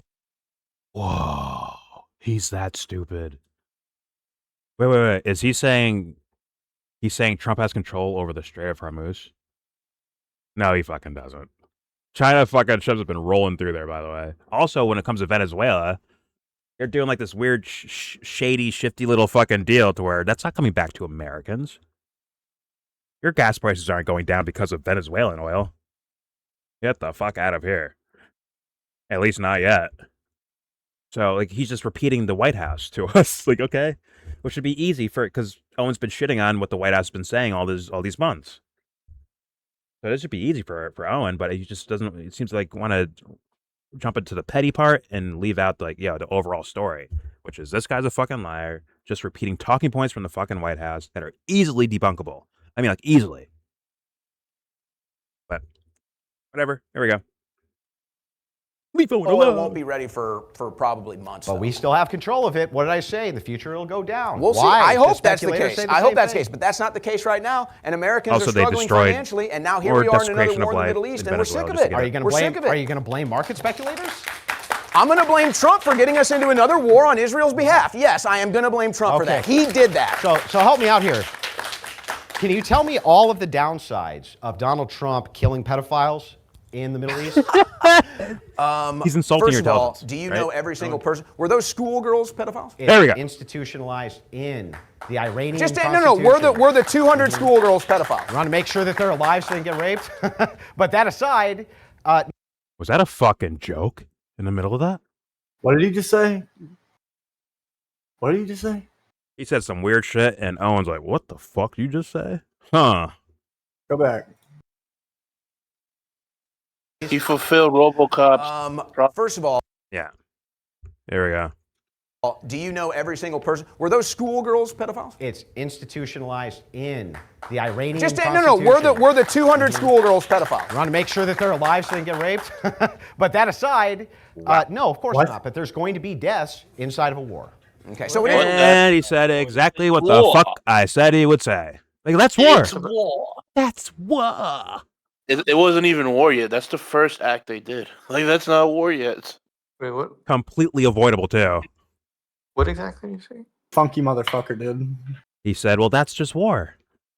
Whoa, he's that stupid. Wait. Is he saying he's saying Trump has control over the Strait of Hormuz? No, he fucking doesn't. China fucking ships have been rolling through there, by the way. Also, when it comes to Venezuela, they're doing like this weird, shady, shifty little fucking deal to where that's not coming back to Americans. Your gas prices aren't going down because of Venezuelan oil. Get the fuck out of here. At least not yet. So, like, he's just repeating the White House to us. Like, okay, which should be easy because Owen's been shitting on what the White House has been saying all these months. So this should be easy for Owen, but he just doesn't. It seems like want to jump into the petty part and leave out the overall story, which is this guy's a fucking liar, just repeating talking points from the fucking White House that are easily debunkable. I mean, like easily. But whatever. Here we go. Leave Owen Oil alone. won't be ready for probably months. But though. we still have control of it. What did I say? In the future, it'll go down. We'll see. Why? I hope Because that's the speculators case. say I hope same that's the thing. case, but that's not the case right now. And Americans Also, are they struggling destroyed financially, and now here more we are in another desecration of war in the life Middle in East, and we're sick Venezuela of just to it. get Are you going to We're blame? sick of it. Are you going to blame market speculators? I'm going to blame Trump for getting us into another war on Israel's behalf. Yes, I am going to blame Trump for that. He did that. So help me out here. Can you tell me all of the downsides of Donald Trump killing pedophiles in the Middle East? He's insulting First your of all, intelligence. do you right? know every single person? Were those schoolgirls pedophiles? There we go. Institutionalized in the Iranian Just no. Constitution. We're the 200 schoolgirls pedophiles. You want to make sure that they're alive so they can get raped? But that aside, Was that a fucking joke in the middle of that? What did he just say? What did he just say? He said some weird shit, and Owen's like, "What the fuck you just say?" Huh? Go back. He fulfilled RoboCop's. First of all, Yeah. There we go. do you know every single person? Were those schoolgirls pedophiles? it's institutionalized in the Iranian Just Constitution. no. We're the 200 schoolgirls pedophiles. You want to make sure that they're alive so they can get raped? But that aside, no, of course not. But there's going to be deaths inside of a war. Okay, so it is. And he said exactly what the War. fuck I said he would say. Like, that's war. It's war. That's war. It wasn't even war yet. That's the first act they did. Like, that's not war yet. Wait, what? Completely avoidable, too. What exactly are you saying? Funky motherfucker, dude. He said, well, that's just war.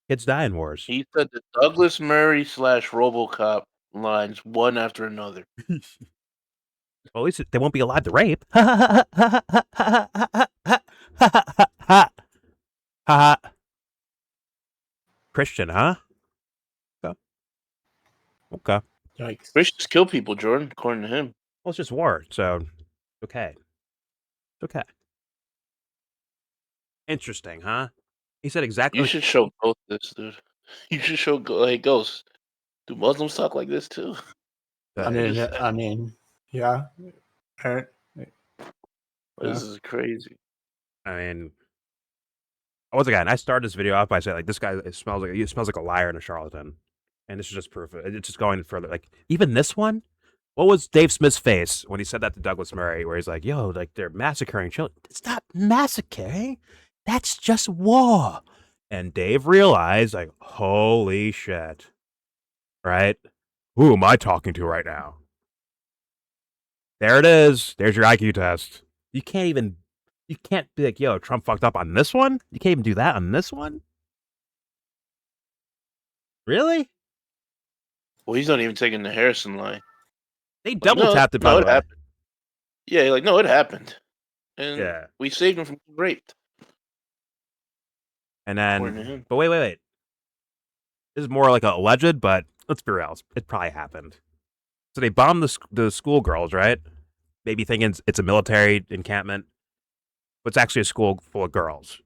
Kids die in wars. He said the Douglas Murray / RoboCop lines one after another. Well, at least they won't be allowed to rape. Christian, huh? Okay. Yikes. Christians kill people, Jordan, according to him. Well, it's just war, so okay. It's okay. Interesting, huh? He said exactly. You should show Ghost this, dude. You should show Ghost. Do Muslims talk like this too? I mean, yeah. All right. This is crazy. I mean, once again, I started this video off by saying, like, this guy smells like a liar and a charlatan. And this is just proof. It's just going further. Like, even this one, what was Dave Smith's face when he said that to Douglas Murray, where he's like, yo, like, they're massacring children. It's not massacring. That's just war. And Dave realized, like, holy shit. Right? Who am I talking to right now? There it is. There's your IQ test. You can't be like, yo, Trump fucked up on this one? You can't even do that on this one? Really? Well, he's not even taking the Harrison line. They double tapped it, by the way. Happened. Yeah, like, no, it happened. And Yeah. we saved him from being raped. And then, but wait. This is more like a alleged, but let's be real. It probably happened. So they bombed the schoolgirls, right? Maybe thinking it's a military encampment, but it's actually a school full of girls.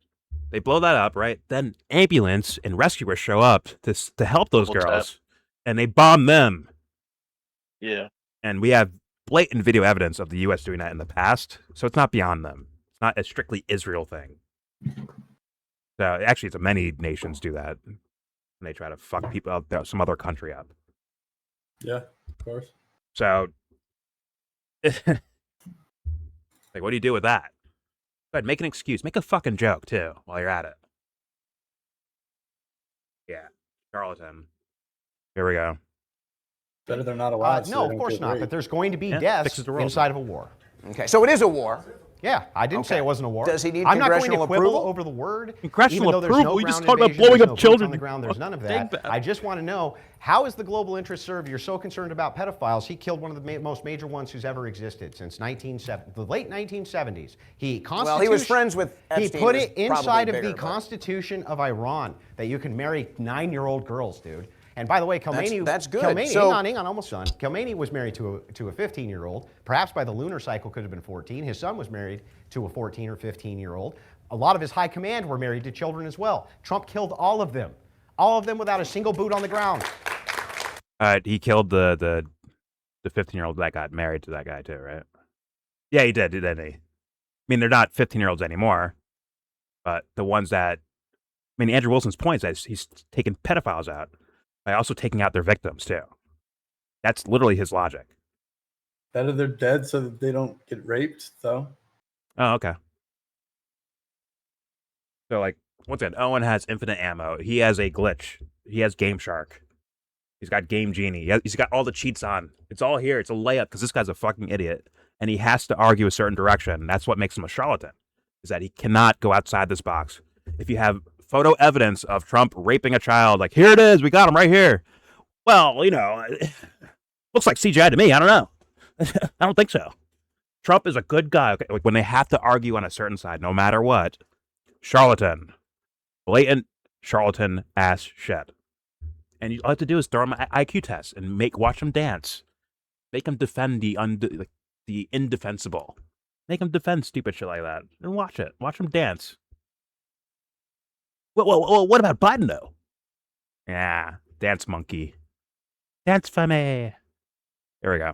They blow that up, right? Then ambulance and rescuers show up to help those girls, and they bomb them. Yeah. And we have blatant video evidence of the U.S. doing that in the past, so it's not beyond them. It's not a strictly Israel thing. So actually, it's many nations do that. And they try to fuck people up, some other country up. Yeah, of course. So, like, what do you do with that? Go ahead, make an excuse. Make a fucking joke, too, while you're at it. Yeah. Charlatan. Here we go. Better they're not allowed. No, of course not. But there's going to be deaths inside of a war. Okay, so it is a war. Yeah, I didn't say it wasn't a war. Does he need I'm not going to congressional quibble approval? over the word. Congressional even though there's approval? no We just ground talked about invasion, blowing there's up no children. boots on the ground. There's none of that. I just want to know, how is the global interest served? You're so concerned about pedophiles. He killed one of the most major ones who's ever existed since the late 1970s. He was friends with Epstein. He put it inside of bigger, the Constitution of Iran that you can marry 9-year-old girls, dude. And by the way, Khomeini, that's good. Khomeini, So, hang on, almost done. Khomeini was married to a 15-year-old. Perhaps by the lunar cycle could have been 14. His son was married to a 14 or 15-year-old. A lot of his high command were married to children as well. Trump killed all of them without a single boot on the ground. He killed the 15-year-old that got married to that guy too, right? Yeah, he did, didn't he? I mean, they're not 15-year-olds anymore, but the ones that, I mean, Andrew Wilson's point is that he's taking pedophiles out by also taking out their victims too. That's literally his logic. Better they're dead so that they don't get raped, though. Oh, okay. So, like, once again, Owen has infinite ammo. He has a glitch. He has Game Shark. He's got Game Genie. He's got all the cheats on. It's all here. It's a layup because this guy's a fucking idiot. And he has to argue a certain direction. That's what makes him a charlatan, is that he cannot go outside this box. If you have photo evidence of Trump raping a child, like, here it is, we got him right here. Well, you know, looks like CGI to me. I don't know. I don't think so. Trump is a good guy. Okay? Like, when they have to argue on a certain side, no matter what, charlatan. Blatant charlatan ass shit. And all you have to do is throw him an IQ test and watch him dance. Make him defend the indefensible. Make him defend stupid shit like that. And watch it. Watch him dance. Well, what about Biden, though? Yeah, dance monkey. Dance for me. Here we go.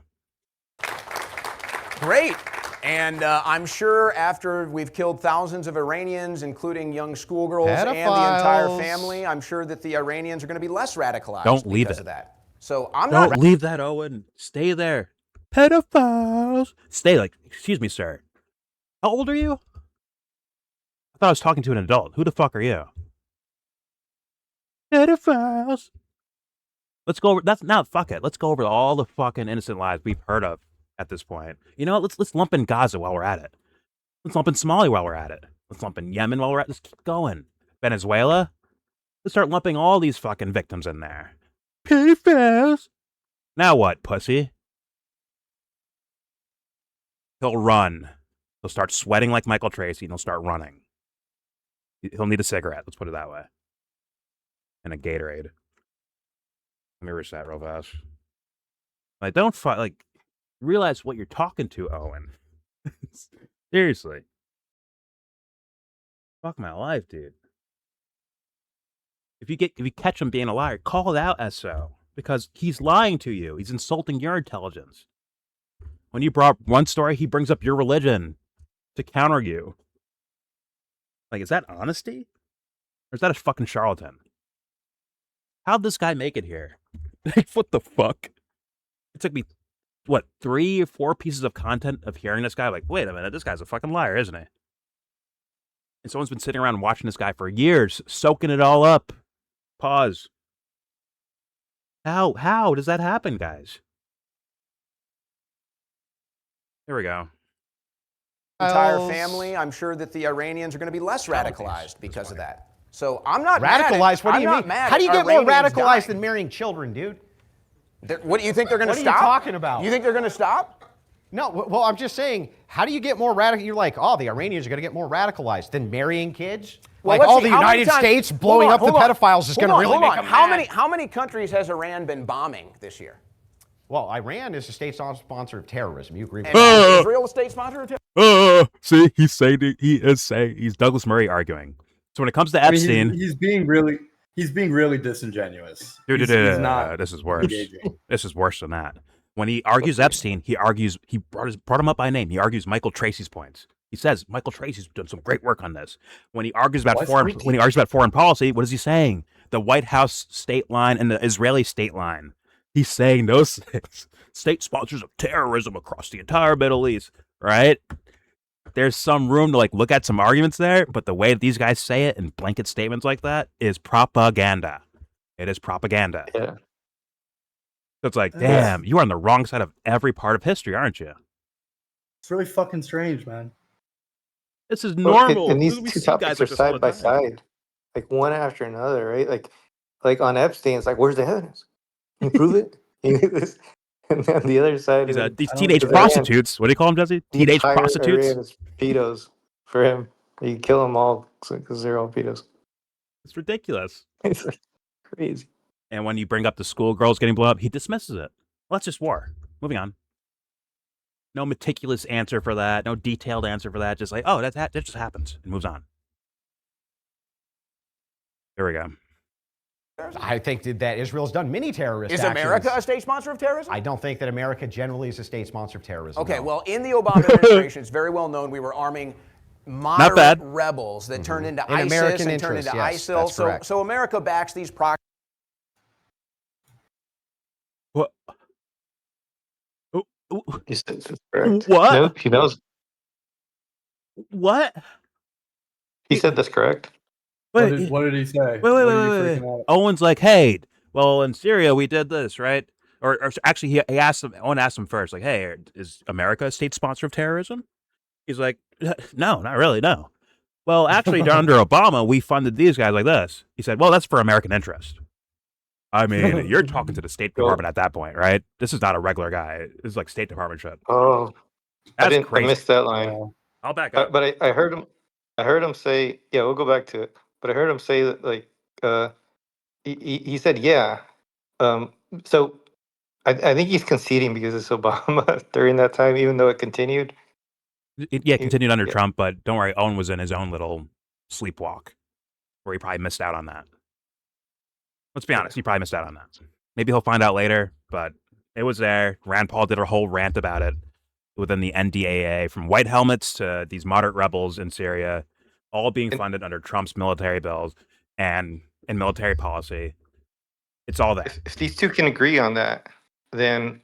Great. And I'm sure after we've killed thousands of Iranians, including young schoolgirls and the entire family, I'm sure that the Iranians are going to be less radicalized Don't leave because it. of that. So I'm Don't not... leave that, Owen. Stay there. Pedophiles. Stay, like, excuse me, sir. How old are you? I thought I was talking to an adult. Who the fuck are you? Pedophiles. Let's go over, fuck it. Let's go over all the fucking innocent lives we've heard of at this point. You know what? Let's lump in Gaza while we're at it. Let's lump in Somalia while we're at it. Let's lump in Yemen while we're at it. Let's keep going. Venezuela. Let's start lumping all these fucking victims in there. Pedophiles. Now what, pussy? He'll run. He'll start sweating like Michael Tracy, and he'll start running. He'll need a cigarette. Let's put it that way. And a Gatorade. Let me reach that real fast. Like, don't realize what you're talking to, Owen. Seriously. Fuck my life, dude. If you catch him being a liar, call it out as so. Because he's lying to you. He's insulting your intelligence. When you brought one story, he brings up your religion to counter you. Like, is that honesty? Or is that a fucking charlatan? How'd this guy make it here? Like, what the fuck? It took me, what, 3 or 4 pieces of content of hearing this guy? Like, wait a minute, this guy's a fucking liar, isn't he? And someone's been sitting around watching this guy for years, soaking it all up. Pause. How does that happen, guys? Here we go. Entire family. I'm sure that the Iranians are going to be less radicalized because of that. So I'm not radicalized. What do you mean? How do you get more radicalized than marrying children, dude? What do you think they're going to stop? What are you talking about? You think they're going to stop? No. Well, I'm just saying. How do you get more radical? You're like, oh, the Iranians are going to get more radicalized than marrying kids. Well, like, let's the see, how many United times- States blowing up the pedophiles is going to really make them mad. How many countries has Iran been bombing this year? Well, Iran is a state sponsor of terrorism. You agree with And that? Israel a state sponsor of terrorism? See, he's Douglas Murray arguing. So when it comes to Epstein, he's being really disingenuous. Dude, He's not this is worse. engaging. This is worse than that. When he argues Epstein, he brought him up by name. He argues Michael Tracy's points. He says Michael Tracy's done some great work on this. When he argues about foreign policy, what is he saying? The White House state line and the Israeli state line. He's saying those things. State sponsors of terrorism across the entire Middle East, right? There's some room to look at some arguments there, but the way that these guys say it in blanket statements like that is propaganda. It is propaganda. Yeah. So it's like, damn, you are on the wrong side of every part of history, aren't you? It's really fucking strange, man. This is normal. And these We two see topics guys are like this all side the by time. side, like one after another, right? Like on Epstein, it's like, where's the evidence? Can you prove it? And then the other side These, is these teenage prostitutes. What do you call them, Jesse? Teenage prostitutes? Iran is pedos for him. You kill them all because they're all pedos. It's ridiculous. It's like crazy. And when you bring up the schoolgirls getting blown up, he dismisses it. Well, that's just war. Moving on. No meticulous answer for that. No detailed answer for that. Just like, oh, that just happens. And moves on. Here we go. I think that Israel's done many terrorist Is actions. America a state sponsor of terrorism? I don't think that America generally is a state sponsor of terrorism. Okay, no. well, in the Obama administration, it's very well known we were arming moderate rebels that turned into In ISIS American and turned interests, into yes, ISIL. that's correct. So America backs these proxies. What? He says that's correct. What? No, he knows. What? He said that's correct. What did he say? Wait. Owen's like, hey, well, in Syria, we did this, right? Or actually, he asked him, Owen asked him first, like, hey, is America a state sponsor of terrorism? He's like, no, not really, no. Well, actually, under Obama, we funded these guys like this. He said, well, that's for American interest. I mean, you're talking to the State Department at that point, right? This is not a regular guy. This is like State Department shit. Oh, That's I crazy. missed that line. I'll back up. But I heard him say, yeah, we'll go back to it. But I heard him say that, like, he said, yeah. So I think he's conceding because it's Obama during that time, even though it continued. It continued under Trump, but don't worry, Owen was in his own little sleepwalk where he probably missed out on that. Let's be honest, he probably missed out on that. Maybe he'll find out later, but it was there. Rand Paul did a whole rant about it within the NDAA, from white helmets to these moderate rebels in Syria, all being funded under Trump's military bills and military policy. It's all there. If these two can agree on that, then,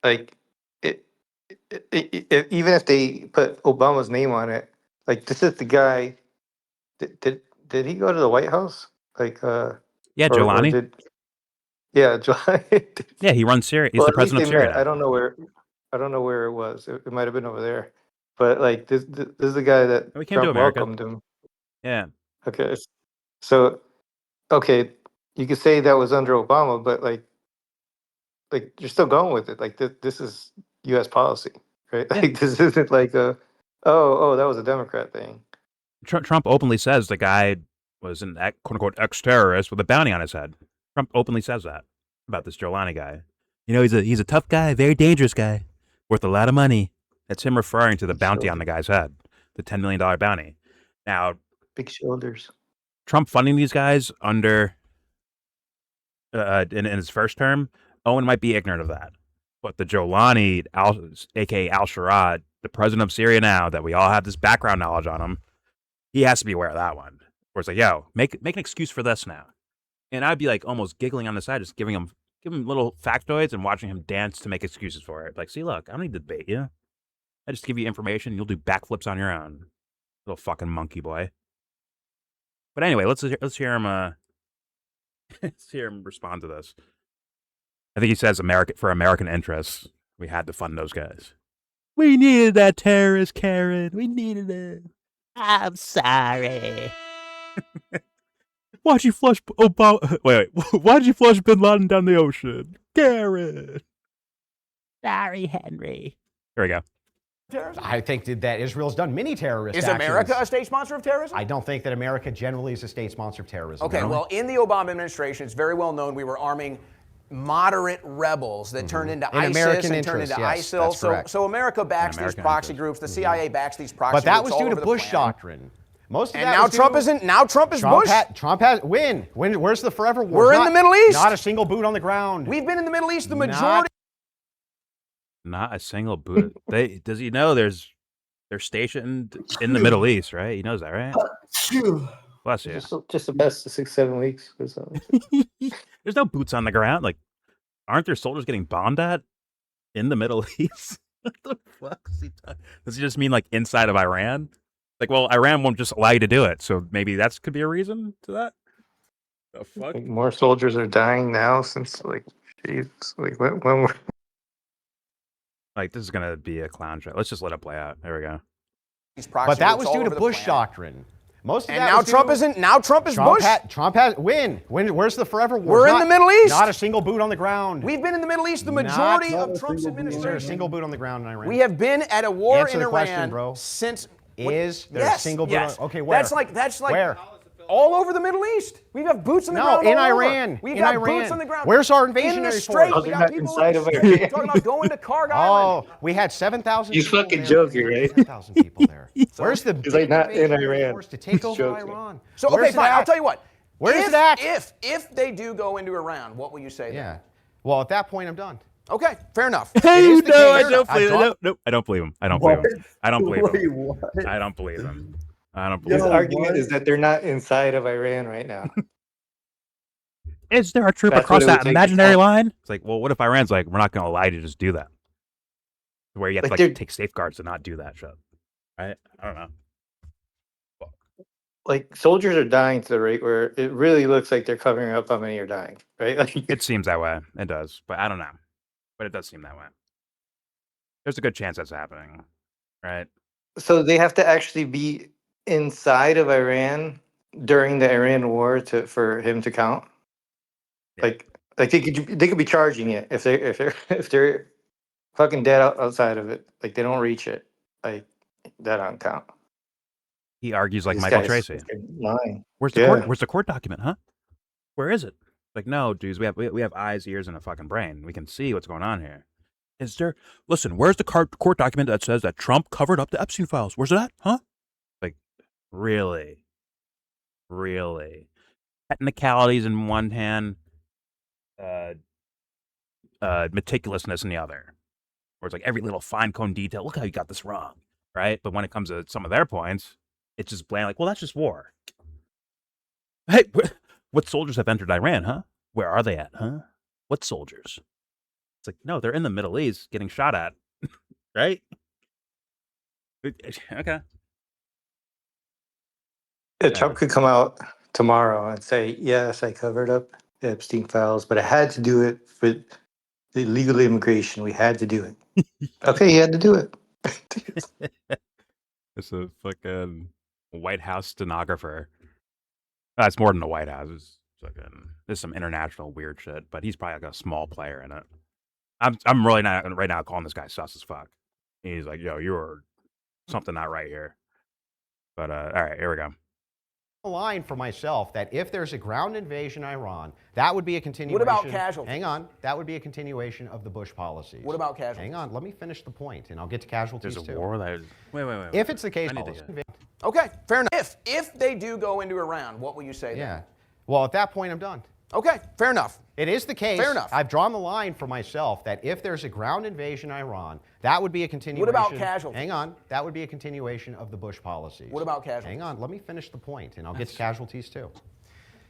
like, even if they put Obama's name on it, like, this is the guy. Did he go to the White House? Like, yeah, Jelani. Yeah, Jelani. Yeah, he runs Syria. He's the president of Syria. I don't know where it was. It might have been over there. But like, this is the guy that We came to Trump America. welcomed him. Yeah. Okay. So, okay, you could say that was under Obama, but like you're still going with it. Like, this is U.S. policy, right? Yeah. Like, this isn't like that was a Democrat thing. Trump openly says the guy was an quote unquote ex-terrorist with a bounty on his head. Trump openly says that about this Jelani guy. You know, he's a tough guy, very dangerous guy, worth a lot of money. That's him referring to the bounty on the guy's head, the $10 million bounty. Now, big shoulders. Trump funding these guys under in his first term, Owen might be ignorant of that. But the Jelani, aka al-Sharad, the president of Syria now, that we all have this background knowledge on him, he has to be aware of that one. Where it's like, yo, make an excuse for this now. And I'd be like almost giggling on the side, just giving him Give him little factoids and watching him dance to make excuses for it. Like, see, look, I don't need to debate you. I just give you information. You'll do backflips on your own. Little fucking monkey boy. But anyway, let's hear him. Let's hear him respond to this. I think he says, for American interests, we had to fund those guys. We needed that terrorist, Karen. We needed it. I'm sorry. Why'd you flush Obama? Wait. Why'd you flush Bin Laden down the ocean, Karen? Sorry, Henry. Here we go. I think that Israel's done many terrorist Is actions. America a state sponsor of terrorism? I don't think that America generally is a state sponsor of terrorism. Okay, no. well, in the Obama administration, it's very well known we were arming moderate rebels that turned into ISIS and turned into ISIL. So America backs these proxy groups. The CIA backs these proxy groups. But that was due to Bush doctrine. Most of and that now was Trump isn't. Now Trump is Bush. Trump has where's the forever war? We're in the Middle East. Not a single boot on the ground. We've been in the Middle East the majority. Not a single boot. Does he know they're stationed in the Middle East, right? He knows that, right? Bless you. Just the best of 6-7 weeks or something. There's no boots on the ground. Like, aren't there soldiers getting bombed at in the Middle East? What the fuck is he talking? Does he just mean like inside of Iran? Like, well, Iran won't just allow you to do it, so maybe that could be a reason to that. The fuck? Like more soldiers are dying now since like, jeez, like when we're. Like, this is gonna be a clown show. Let's just let it play out. There we go. But that was due to Bush doctrine. Most of and that now was Trump isn't. Now Trump is Bush. Trump has where's the forever war? We're in the Middle East. Not a single boot on the ground. We've been in the Middle East the majority of Trump's administration. Is there a single boot on the ground in Iran? We have been at a war Answer in the Iran question, bro. since. Is there a single boot on? Okay, where? That's like where? all over the Middle East. We have boots on the ground. in all over. Iran. We've in got Iran. boots on the ground. Where's our in the invasionary Strait? force? We got people inside of Iran. Talking about going to Karg Island. Oh, we had 7,000. He's fucking joking, right? 7,000 people there. Where's the He's like not in Iran. force to take He's over joking. Iran? So okay, fine. I'll tell you what. Where's that? If they do go into Iran, what will you say? Yeah. Then? Well, at that point, I'm done. Okay, fair enough. Hey, no, I don't believe him. Nope, I don't believe him. I don't believe him. I don't believe Wait, him. what? I don't believe him. I don't believe His him. argument is that they're not inside of Iran right now. Is there a troop That's across what it would that take imaginary to- line? It's like, well, what if Iran's like, we're not going to allow you to just do that? Where you have Like to they're- like take safeguards to not do that shit. Right? I don't know. Like soldiers are dying to the rate where it really looks like they're covering up how many are dying, right? Like, It seems that way. It does. But I don't know. But it does seem that way. There's a good chance that's happening. Right? so they have to actually be inside of Iran during the Iran war for him to count. Yeah. Like they could be charging it if they're fucking dead outside of it. Like they don't reach it. Like that don't count. He argues like These Michael guys Tracy. fucking lying. Where's the Yeah. court? Where's the court document, huh? Where is it? Like, no, dudes, we have eyes, ears, and a fucking brain. We can see what's going on here. Is there? Listen, where's the court document that says that Trump covered up the Epstein files? Where's that? Huh? Like, really? Technicalities in one hand, meticulousness in the other. Where it's like every little fine cone detail. Look how you got this wrong, right? But when it comes to some of their points, it's just bland. Like, well, that's just war. Hey, what soldiers have entered Iran, huh? Where are they at, huh? What soldiers? It's like, no, they're in the Middle East getting shot at, right? Okay. Yeah, Trump could come out tomorrow and say, yes, I covered up the Epstein files, but I had to do it for the illegal immigration. We had to do it. Okay, he had to do it. It's a fucking White House stenographer. It's more than the White House. It's fucking, there's some international weird shit, but he's probably like a small player in it. I'm really not right now calling this guy sus as fuck. He's like, yo, you're something not right here. But all right, here we go. Line for myself that if there's a ground invasion in Iran, that would be a continuation. What about casualties? Hang on, that would be a continuation of the Bush policies. What about casualties? Hang on, let me finish the point, and I'll get to casualties There's a too. war that. Wait. If it's the case, I need to get- Okay, fair enough. If they do go into Iran, what will you say? yeah. Then? Well, at that point, I'm done. Okay, fair enough. It is the case. Fair enough. I've drawn the line for myself that if there's a ground invasion in Iran, that would be a continuation. What about casualties? Hang on, that would be a continuation of the Bush policies. What about casualties? Hang on, let me finish the point, and I'll get to casualties too.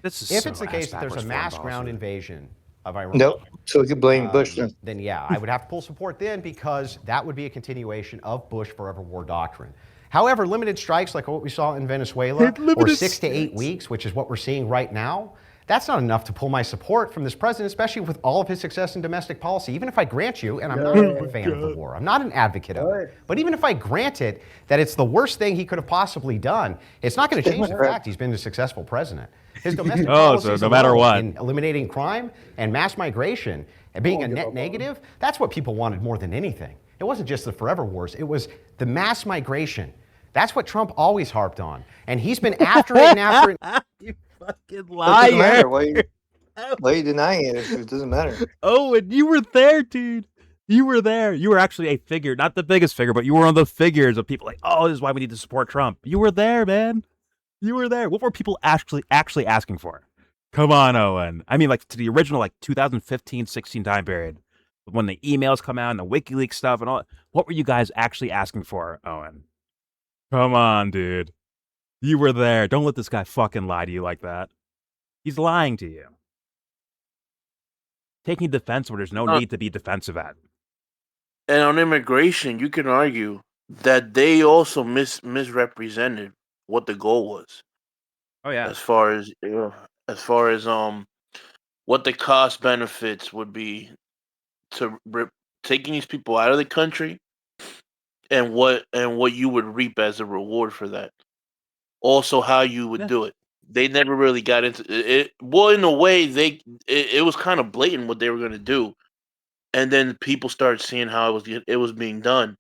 This is If so it's the case that there's a ass-backwards mass foreign ground policy. invasion of Iran. Nope. So we could blame Bush then. Then yeah, I would have to pull support then because that would be a continuation of Bush forever war doctrine. However, limited strikes like what we saw in Venezuela, or 6 to 8 weeks, which is what we're seeing right now, that's not enough to pull my support from this president, especially with all of his success in domestic policy. Even if I grant you, and I'm not a fan of the war, I'm not an advocate of it, but even if I grant it that it's the worst thing he could have possibly done, it's not going to change the fact he's been a successful president. His domestic policies so no matter what, in eliminating crime and mass migration and being a net negative, that's what people wanted more than anything. It wasn't just the forever wars, it was the mass migration. That's what Trump always harped on. And he's been after it and after it. You fucking It doesn't liar. matter. Why are you denying it if it doesn't matter? Oh, and you were there, dude. You were there. You were actually a figure, not the biggest figure, but you were one of the figures of people like, oh, this is why we need to support Trump. You were there, man. You were there. What were people actually asking for? Come on, Owen. I mean, like to the original, like 2015, 16 time period, when the emails come out and the WikiLeaks stuff and all. What were you guys actually asking for, Owen? Come on, dude. You were there. Don't let this guy fucking lie to you like that. He's lying to you. Taking defense where there's no need to be defensive at. And on immigration, you can argue that they also misrepresented what the goal was. Oh yeah. As far as what the cost benefits would be to taking these people out of the country, and what you would reap as a reward for that. Also, how you would do it. They never really got into it. Well, in a way, it was kind of blatant what they were going to do, and then people started seeing how it was being done,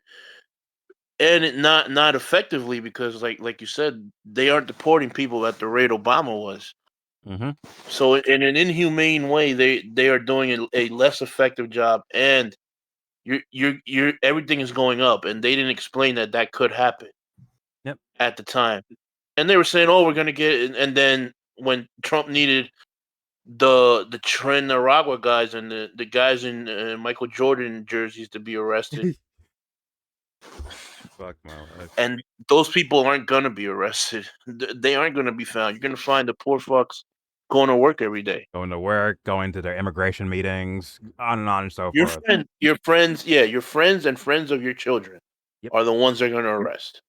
and it not effectively because, like you said, they aren't deporting people at the rate Obama was. Mm-hmm. So, in an inhumane way, they are doing a less effective job, and you're everything is going up, and they didn't explain that could happen. Yep. At the time, and they were saying, "Oh, we're gonna get," and then when Trump needed the Nicaragua guys and the guys in Michael Jordan jerseys to be arrested, fuck my life. And those people aren't gonna be arrested. They aren't gonna be found. You're gonna find the poor fucks going to work every day, going to work, going to their immigration meetings, on and so your forth. Your friends and friends of your children are the ones they're gonna arrest.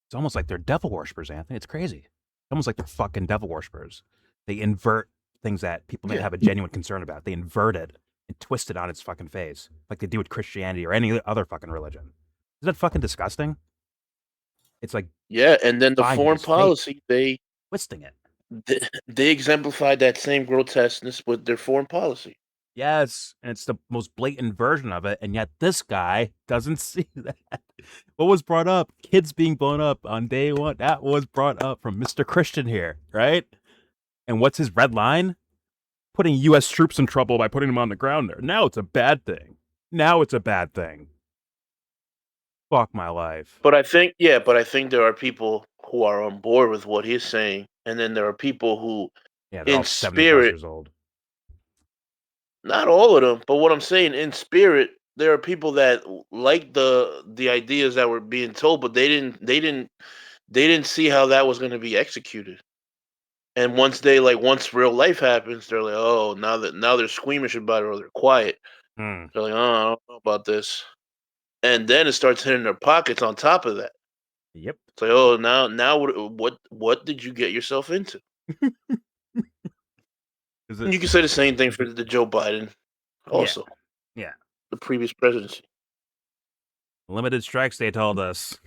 It's almost like they're devil worshippers, Anthony. It's crazy. It's almost like they're fucking devil worshippers. They invert things that people may have a genuine concern about. They invert it and twist it on its fucking face, like they do with Christianity or any other fucking religion. Isn't that fucking disgusting? It's like and then the foreign policy, they twisting it. They exemplified that same grotesqueness with their foreign policy. Yes, and it's the most blatant version of it, and yet this guy doesn't see that. What was brought up? Kids being blown up on day one. That was brought up from Mr. Christian here, right? And what's his red line? Putting U.S. troops in trouble by putting them on the ground there. Now it's a bad thing. Fuck my life. But I think there are people who are on board with what he's saying, and then there are people who, in spirit, years old. Not all of them, but what I'm saying, in spirit, there are people that like the ideas that were being told, but they didn't see how that was going to be executed. And once real life happens, they're like, oh, now they're squeamish about it, or they're quiet. They're like, oh, I don't know about this. And then it starts hitting their pockets on top of that. Yep. It's like, oh, now what did you get yourself into? You can say the same thing for the Joe Biden also. Yeah. The previous presidency. Limited strikes, they told us.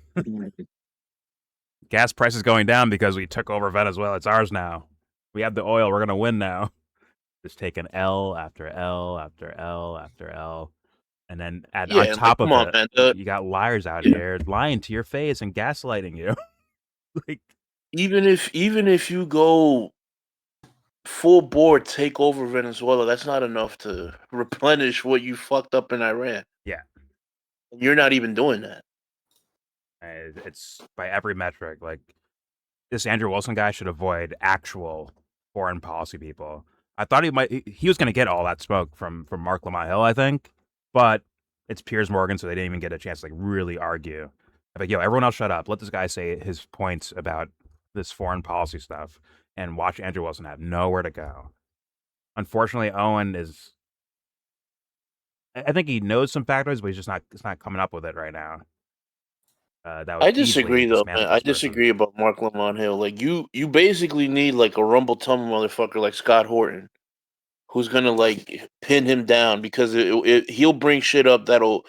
Gas prices going down because we took over Venezuela. It's ours now. We have the oil. We're going to win now. Just taking L after L after L after L. And then on top of it, you got liars out here lying to your face and gaslighting you. Like, even if you go full board take over Venezuela, that's not enough to replenish what you fucked up in Iran. Yeah. You're not even doing that. It's by every metric. Like, this Andrew Wilson guy should avoid actual foreign policy people. I thought he was going to get all that smoke from Mark Lamont Hill, I think. But it's Piers Morgan, so they didn't even get a chance to really argue. I'm like, yo, everyone else shut up. Let this guy say his points about this foreign policy stuff and watch Andrew Wilson have nowhere to go. unfortunately, Owen is. I think he knows some factors, but he's not coming up with it right now. That would I easily disagree though, dismantle man. I this person. disagree about Mark Lamont Hill. Like you basically need like a rumble tumble motherfucker like Scott Horton, who's gonna like pin him down because he'll bring shit up that'll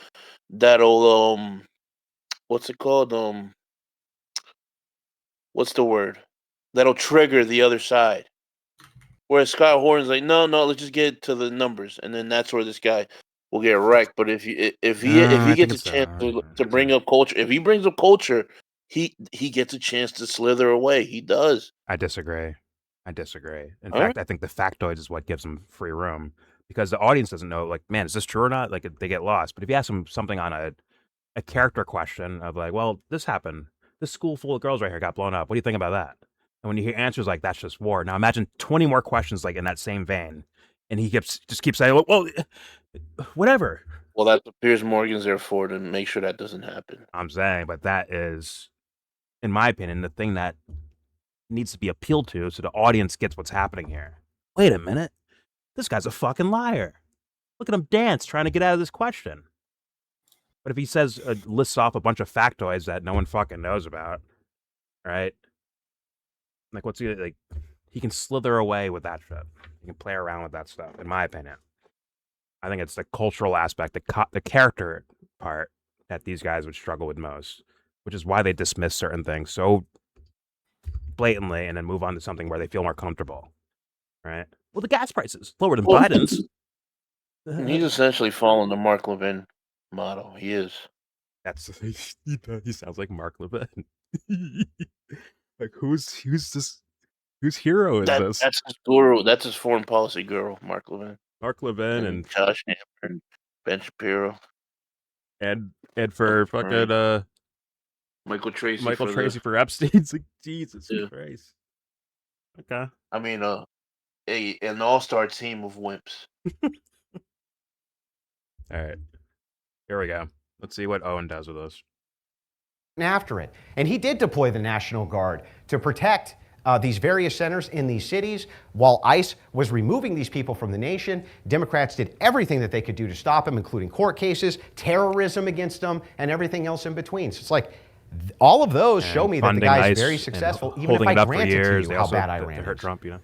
what's it called what's the word that'll trigger the other side. Whereas Scott Horton's like, no, let's just get to the numbers, and then that's where this guy will get wrecked. But if he I think gets a it's chance to bring up culture, if he brings up culture, he gets a chance to slither away. He does. I disagree. In All fact, right. I think the factoids is what gives him free room because the audience doesn't know. Like, man, is this true or not? Like, they get lost. But if you ask them something on a character question of like, well, this happened. This school full of girls right here got blown up. What do you think about that? And when you hear answers like that's just war. Now imagine 20 more questions like in that same vein, and he just keeps saying, well, whatever. Well, that's what Piers Morgan's there for, to make sure that doesn't happen. I'm saying, but that is, in my opinion, the thing that needs to be appealed to so the audience gets what's happening here. Wait a minute. This guy's a fucking liar. Look at him dance trying to get out of this question. But if he says, lists off a bunch of factoids that no one fucking knows about, right? Like, what's he, like, he can slither away with that shit. He can play around with that stuff, in my opinion. I think it's the cultural aspect, the character part that these guys would struggle with most, which is why they dismiss certain things so blatantly and then move on to something where they feel more comfortable, right? Well, the gas prices lower than Biden's. He's essentially following the Mark Levin model. He is. He sounds like Mark Levin. Like whose hero is this? That's his guru. That's his foreign policy guru, Mark Levin. Mark Levin and Josh Hammer and Ben Shapiro. And for fucking Michael Tracy for Epstein. It's like Jesus Christ. Okay. I mean, an all-star team of wimps. All right. Here we go. Let's see what Owen does with this. After it. And he did deploy the National Guard to protect these various centers in these cities. While ICE was removing these people from the nation, Democrats did everything that they could do to stop them, including court cases, terrorism against them, and everything else in between. So it's like all of those show me that the guy's very successful, even if I granted to you how bad Iran hurt is. Trump, you know?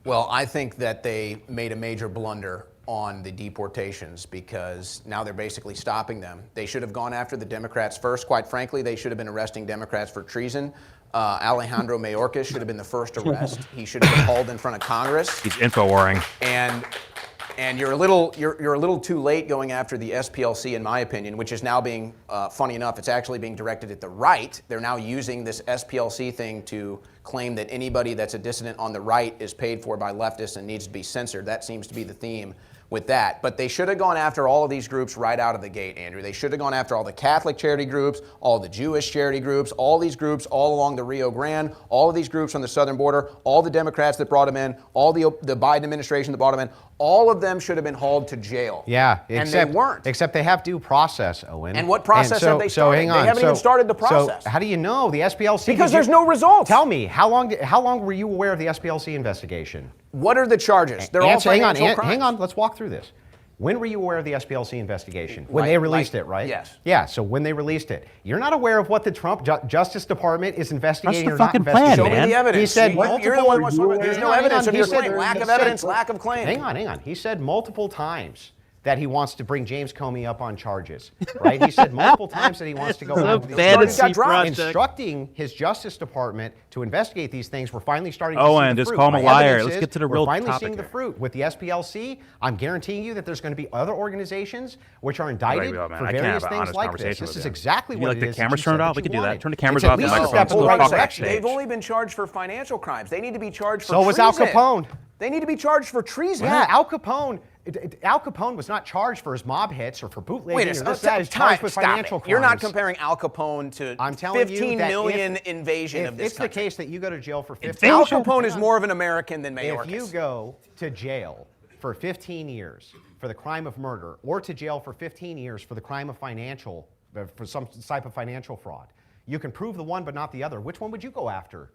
Well, I think that they made a major blunder on the deportations because now they're basically stopping them. They should have gone after the Democrats first. Quite frankly, they should have been arresting Democrats for treason. Alejandro Mayorkas should have been the first arrest. He should have been hauled in front of Congress. He's info-warring. And you're a little too late going after the SPLC, in my opinion, which is now being, funny enough, it's actually being directed at the right. They're now using this SPLC thing to claim that anybody that's a dissident on the right is paid for by leftists and needs to be censored. That seems to be the theme with that. But they should have gone after all of these groups right out of the gate, Andrew. They should have gone after all the Catholic charity groups, all the Jewish charity groups, all these groups all along the Rio Grande, all of these groups on the southern border, all the Democrats that brought them in, all the Biden administration that brought them in. All of them should have been hauled to jail. Yeah, and they weren't. Except they have due process, Owen. And what process have they started? Hang on. They haven't even started the process. So how do you know the SPLC? Because there's no results. Tell me, how long were you aware of the SPLC investigation? What are the charges? They're all financial crimes. Hang on, let's walk through this. When were you aware of the SPLC investigation? When they released it, right? Yes. Yeah, so when they released it. You're not aware of what the Trump Justice Department is investigating That's the or not fucking investigating. plan, Show me the evidence. He said You're the one who wants to there's no evidence of your claim. Lack of evidence, lack of claim. Hang on. He said multiple times that he wants to bring James Comey up on charges, right? He said multiple times that he wants to go It's a fantasy project. instructing his Justice Department to investigate these things. We're finally starting to Owen, see the just fruit. call him a My liar. evidence Let's is get to the we're real finally topic seeing the here. fruit. With the SPLC, I'm guaranteeing you that there's going to be other organizations which are indicted Wait, man, for I can't various have an things honest like conversation this. This with is you. exactly You what like it the is cameras that you turned said off? that We could you do that. wanted. Turn the cameras It's at off, the least a microphones. step in the Let's right talk direction. backstage. They've only been charged for financial crimes. They need to be charged for So was Al treason. Capone. They need to be charged for treason. Yeah, Al Capone was not charged for his mob hits or for bootlegging Wait or a this, second. that. He's charged with financial crimes. You're not comparing Al Capone to I'm telling 15 you that million if invasion of this it's country. the case that you go to jail for 15 Al Capone is more of an American than Mayorkas. If you go to jail for 15 years for the crime of murder or to jail for 15 years for the crime of for some type of financial fraud, you can prove the one but not the other. Which one would you go after?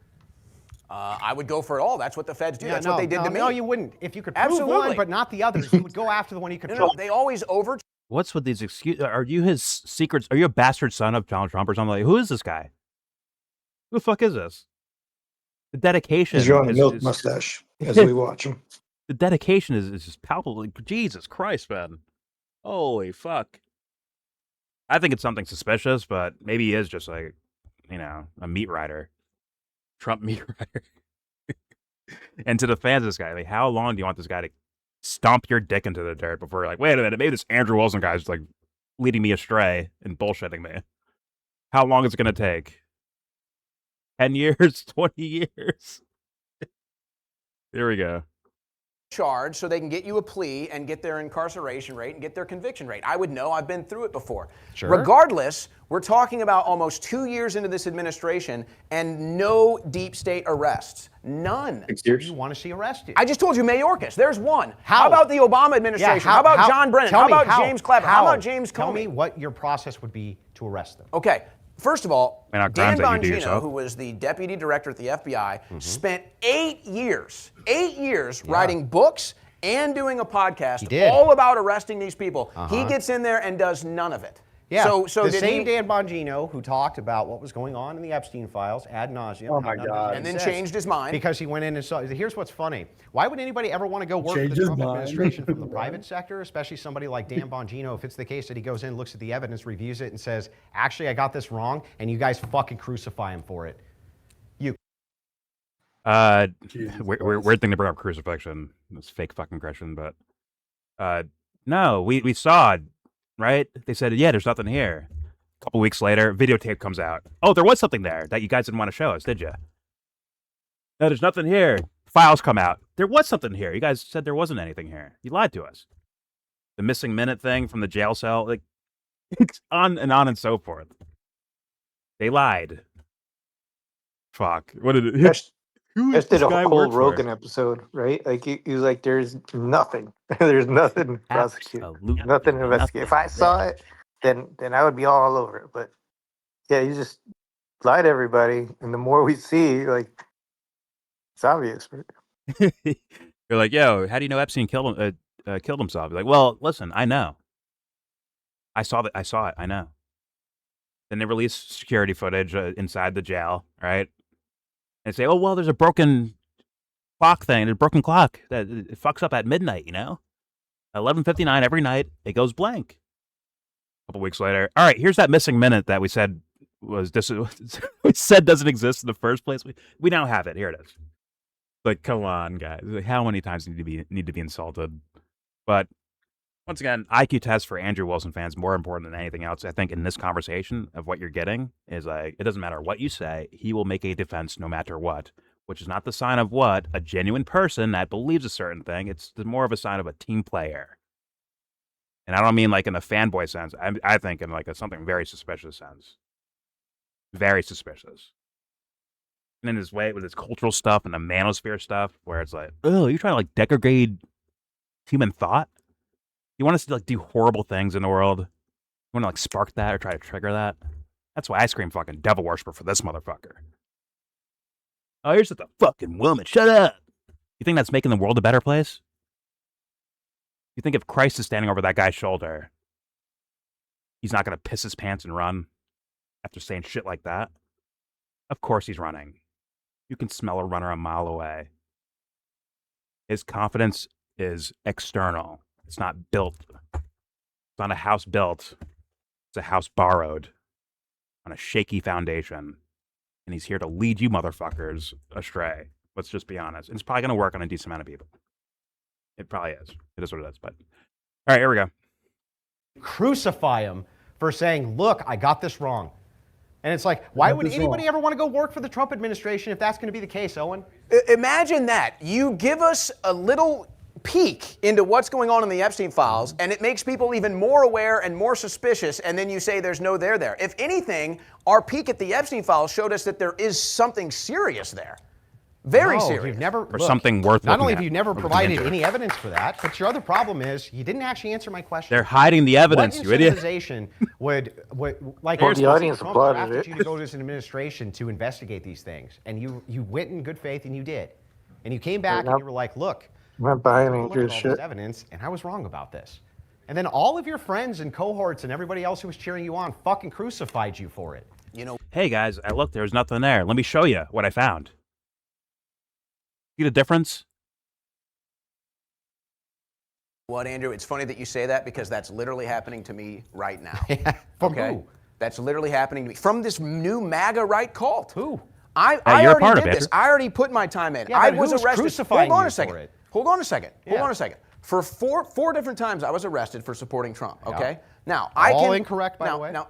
I would go for it all. That's what the feds do. Yeah, That's what they did to me. No, you wouldn't. If you could prove Absolutely. one, but not the others, you would go after the one you could prove. No, they always over. What's with these excuses? Are you his secrets? Are you a bastard son of Donald Trump or something? Like, who is this guy? Who the fuck is this? The dedication. He's drawing a milk mustache as we watch him. The dedication is just palpable. Like, Jesus Christ, man. Holy fuck. I think it's something suspicious, but maybe he is just like, you know, a meat rider. Trump meat rider. And to the fans of this guy, like, how long do you want this guy to stomp your dick into the dirt before you're like, wait a minute, maybe this Andrew Wilson guy's like leading me astray and bullshitting me? How long is it going to take? 10 years? 20 years? Here we go. Charge so they can get you a plea and get their incarceration rate and get their conviction rate. I would know. I've been through it before. Sure. Regardless, we're talking about almost 2 years into this administration and no deep state arrests. None. You want to see arrested? I just told you Mayorkas. There's one. How about the Obama administration? Yeah, how about John Brennan? How about James Clapper? How about James Comey? Tell me what your process would be to arrest them. Okay. First of all, And Dan crimes that you do Bongino, yourself. who was the deputy director at the FBI, spent 8 years writing books and doing a podcast all about arresting these people. He gets in there and does none of it. Yeah, So the did same he, Dan Bongino who talked about what was going on in the Epstein files ad nauseum. Oh my God. and then changed his mind. Because he went in and saw. Here's what's funny. Why would anybody ever want to go work for Changed the his Trump mind. administration from the private sector, especially somebody like Dan Bongino, if it's the case that he goes in, looks at the evidence, reviews it, and says, actually, I got this wrong, and you guys fucking crucify him for it. Weird thing to bring up crucifixion. This fake fucking Christian, but no, we saw, right? They said, yeah, there's nothing here. A couple weeks later, videotape comes out. Oh, there was something there that you guys didn't want to show us, did you? No, there's nothing here. Files come out. There was something here. You guys said there wasn't anything here. You lied to us. The missing minute thing from the jail cell, like, it's on and so forth. They lied. Fuck. What did it? Who Just does did this guy a whole work for? Rogan episode, right? Like he was like, "There's nothing. There's nothing to prosecute. Absolutely Nothing to investigate. If I saw it, then I would be all over it." But yeah, you just lie to everybody, and the more we see, like, it's obvious. Right? You're like, yo, how do you know Epstein killed himself? You're like, well, listen, I know. I saw it. I know. Then they release security footage inside the jail, right? And say, oh, well, there's a broken clock thing. There's a broken clock that it fucks up at midnight, you know? 11:59 every night, it goes blank. A couple weeks later, all right, here's that missing minute that we said we said doesn't exist in the first place. We now have it. Here it is. Like, come on, guys. Like, how many times need to be insulted? But once again, IQ test for Andrew Wilson fans more important than anything else. I think in this conversation of what you're getting is like, it doesn't matter what you say, he will make a defense no matter what, which is not the sign of what a genuine person that believes a certain thing. It's more of a sign of a team player. And I don't mean like in a fanboy sense. I think in like something very suspicious sense. Very suspicious. And in his way with his cultural stuff and the manosphere stuff, where it's like, oh, you're trying to like degrade human thought? You want us to like do horrible things in the world? You want to like spark that or try to trigger that? That's why I scream fucking devil worshiper for this motherfucker. Oh, you're just a fucking woman. Shut up. You think that's making the world a better place? You think if Christ is standing over that guy's shoulder, he's not going to piss his pants and run after saying shit like that? Of course he's running. You can smell a runner a mile away. His confidence is external. It's not built. It's not a house built. It's a house borrowed on a shaky foundation. And he's here to lead you motherfuckers astray. Let's just be honest. And it's probably going to work on a decent amount of people. It probably is. It is what it is. But all right, here we go. Crucify him for saying, look, I got this wrong. And it's like, why would anybody ever want to go work for the Trump administration if that's going to be the case, Owen? Imagine that. You give us a little peek into what's going on in the Epstein files, and it makes people even more aware and more suspicious, and then you say there's no there. If anything, our peek at the Epstein files showed us that there is something serious there. Very No, serious. You've never, For look, something worth Not looking only at have you never or looking provided into. any evidence for that, but your other problem is you didn't actually answer my question. They're hiding the evidence, What you idiot. incentivization would like Well, the Trump audience applauded drafted it. you to go to an administration to investigate these things, and you went in good faith and you did, and you came back now- and you were like, look, Went I behind took a look at Andrew's all shit. this evidence, and I was wrong about this. And then all of your friends and cohorts and everybody else who was cheering you on fucking crucified you for it. You know, Hey guys, I looked. There's nothing there. Let me show you what I found. See the difference? what, Andrew? It's funny that you say that because that's literally happening to me right now. From okay? who? That's literally happening to me. From this new MAGA right cult. Who? I you're a already part of did it, this. Andrew. I already put my time in. Yeah, I but was who's arrested. crucifying Hold on you a second. for it? Hold on a second. Hold Yeah. on a second. For four different times, I was arrested for supporting Trump. Yeah. Okay. Now All incorrect, by the way. Now,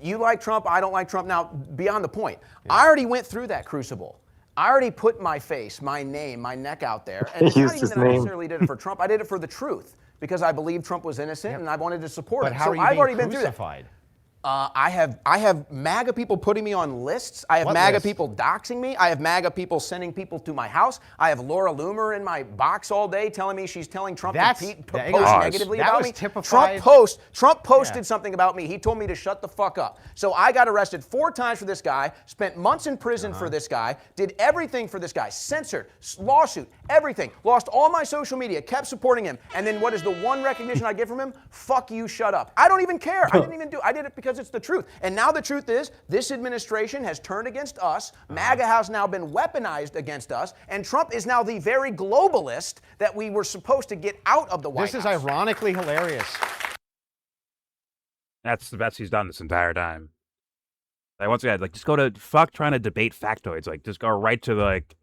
you like Trump. I don't like Trump. Now, beyond the point, I already went through that crucible. I already put my face, my name, my neck out there, and it's He not used even his that I name. necessarily did it for Trump. I did it for the truth because I believed Trump was innocent and I wanted to support But him. how so are you I've being already been through that. crucified? I have MAGA people putting me on lists. I have What MAGA list? people doxing me. I have MAGA people sending people to my house. I have Laura Loomer in my box all day telling me she's telling Trump That's- to hang post on. negatively That about was me. typified- Trump posted Yeah. something about me. He told me to shut the fuck up. So I got arrested 4 times for this guy, spent months in prison for this guy, did everything for this guy, censored, lawsuit, everything, lost all my social media, kept supporting him. And then what is the one recognition I get from him? Fuck you, shut up. I don't even care. I did it because it's the truth. And now the truth is, this administration has turned against us. MAGA has now been weaponized against us. And Trump is now the very globalist that we were supposed to get out of the White House. This is ironically hilarious. That's the best he's done this entire time. Like once again, like just go to fuck trying to debate factoids. Like just go right to like,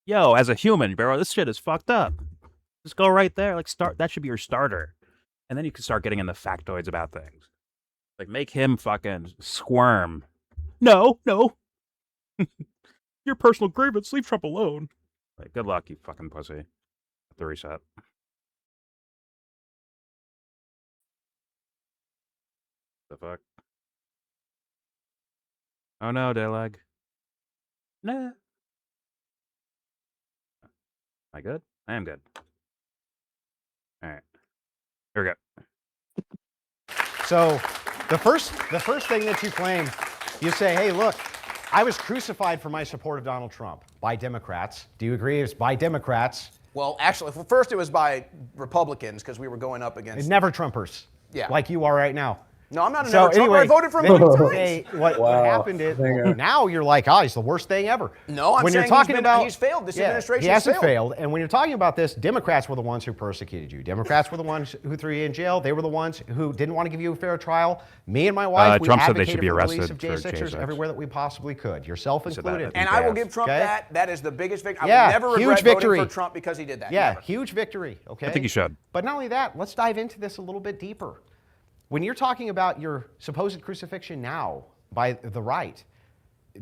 yo, as a human, bro, this shit is fucked up. Just go right there. Like start. That should be your starter, and then you can start getting into factoids about things. Like make him fucking squirm. No. Your personal grievance. Leave Trump alone. Like good luck, you fucking pussy. Have to reset. The fuck? Oh no, Daly. Nah. Am I good? I am good. Alright. Here we go. So the first thing that you claim, you say, hey, look, I was crucified for my support of Donald Trump by Democrats. Do you agree it's by Democrats? Well, actually, first it was by Republicans because we were going up against. And never Trumpers. Yeah. Like you are right now. No, I'm not a So never Trumper. anyway, I voted for him then you 3 times. say what Wow. happened is Hang on. now you're like, he's the worst thing ever. No, I'm when saying you're talking about he's failed. This administration he has hasn't failed. And when you're talking about this, Democrats were the ones who persecuted you. Democrats were the ones who threw you in jail. They were the ones who didn't want to give you a fair trial. Me and my wife, we Trump said they advocated should be for the release arrested of for J6ers J6. everywhere that we possibly could, yourself said that, included. I And think I will they give Trump Okay. that. That is the biggest victory. Yeah, I will never huge regret victory. voting for Trump because he did that. Yeah, Never. huge victory. Okay. I think you should. But not only that, let's dive into this a little bit deeper. When you're talking about your supposed crucifixion now by the right,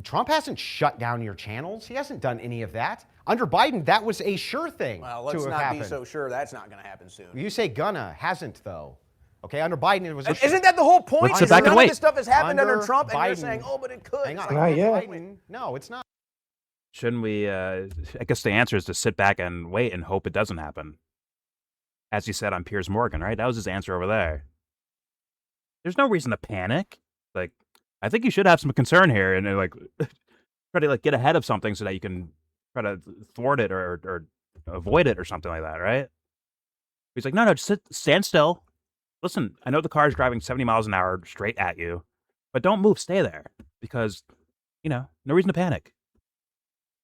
Trump hasn't shut down your channels. He hasn't done any of that. Under Biden, that was a sure thing Well, to let's have not happened. be so sure that's not going to happen soon. You say gonna, hasn't though. Okay, under Biden it was a Isn't that the whole point? Let's sit Is back and none wait. of this stuff has happened under Under Trump, and you're Biden. saying, oh, but it could. Hang It's on. like, Not yet. Biden, no, it's not. Shouldn't we, I guess the answer is to sit back and wait and hope it doesn't happen. As he said on Piers Morgan, right? That was his answer over there. There's no reason to panic. Like, I think you should have some concern here and like try to like get ahead of something so that you can try to thwart it or avoid it or something like that, right? He's like, no, just stand still. Listen, I know the car is driving 70 miles an hour straight at you, but don't move, stay there because, no reason to panic.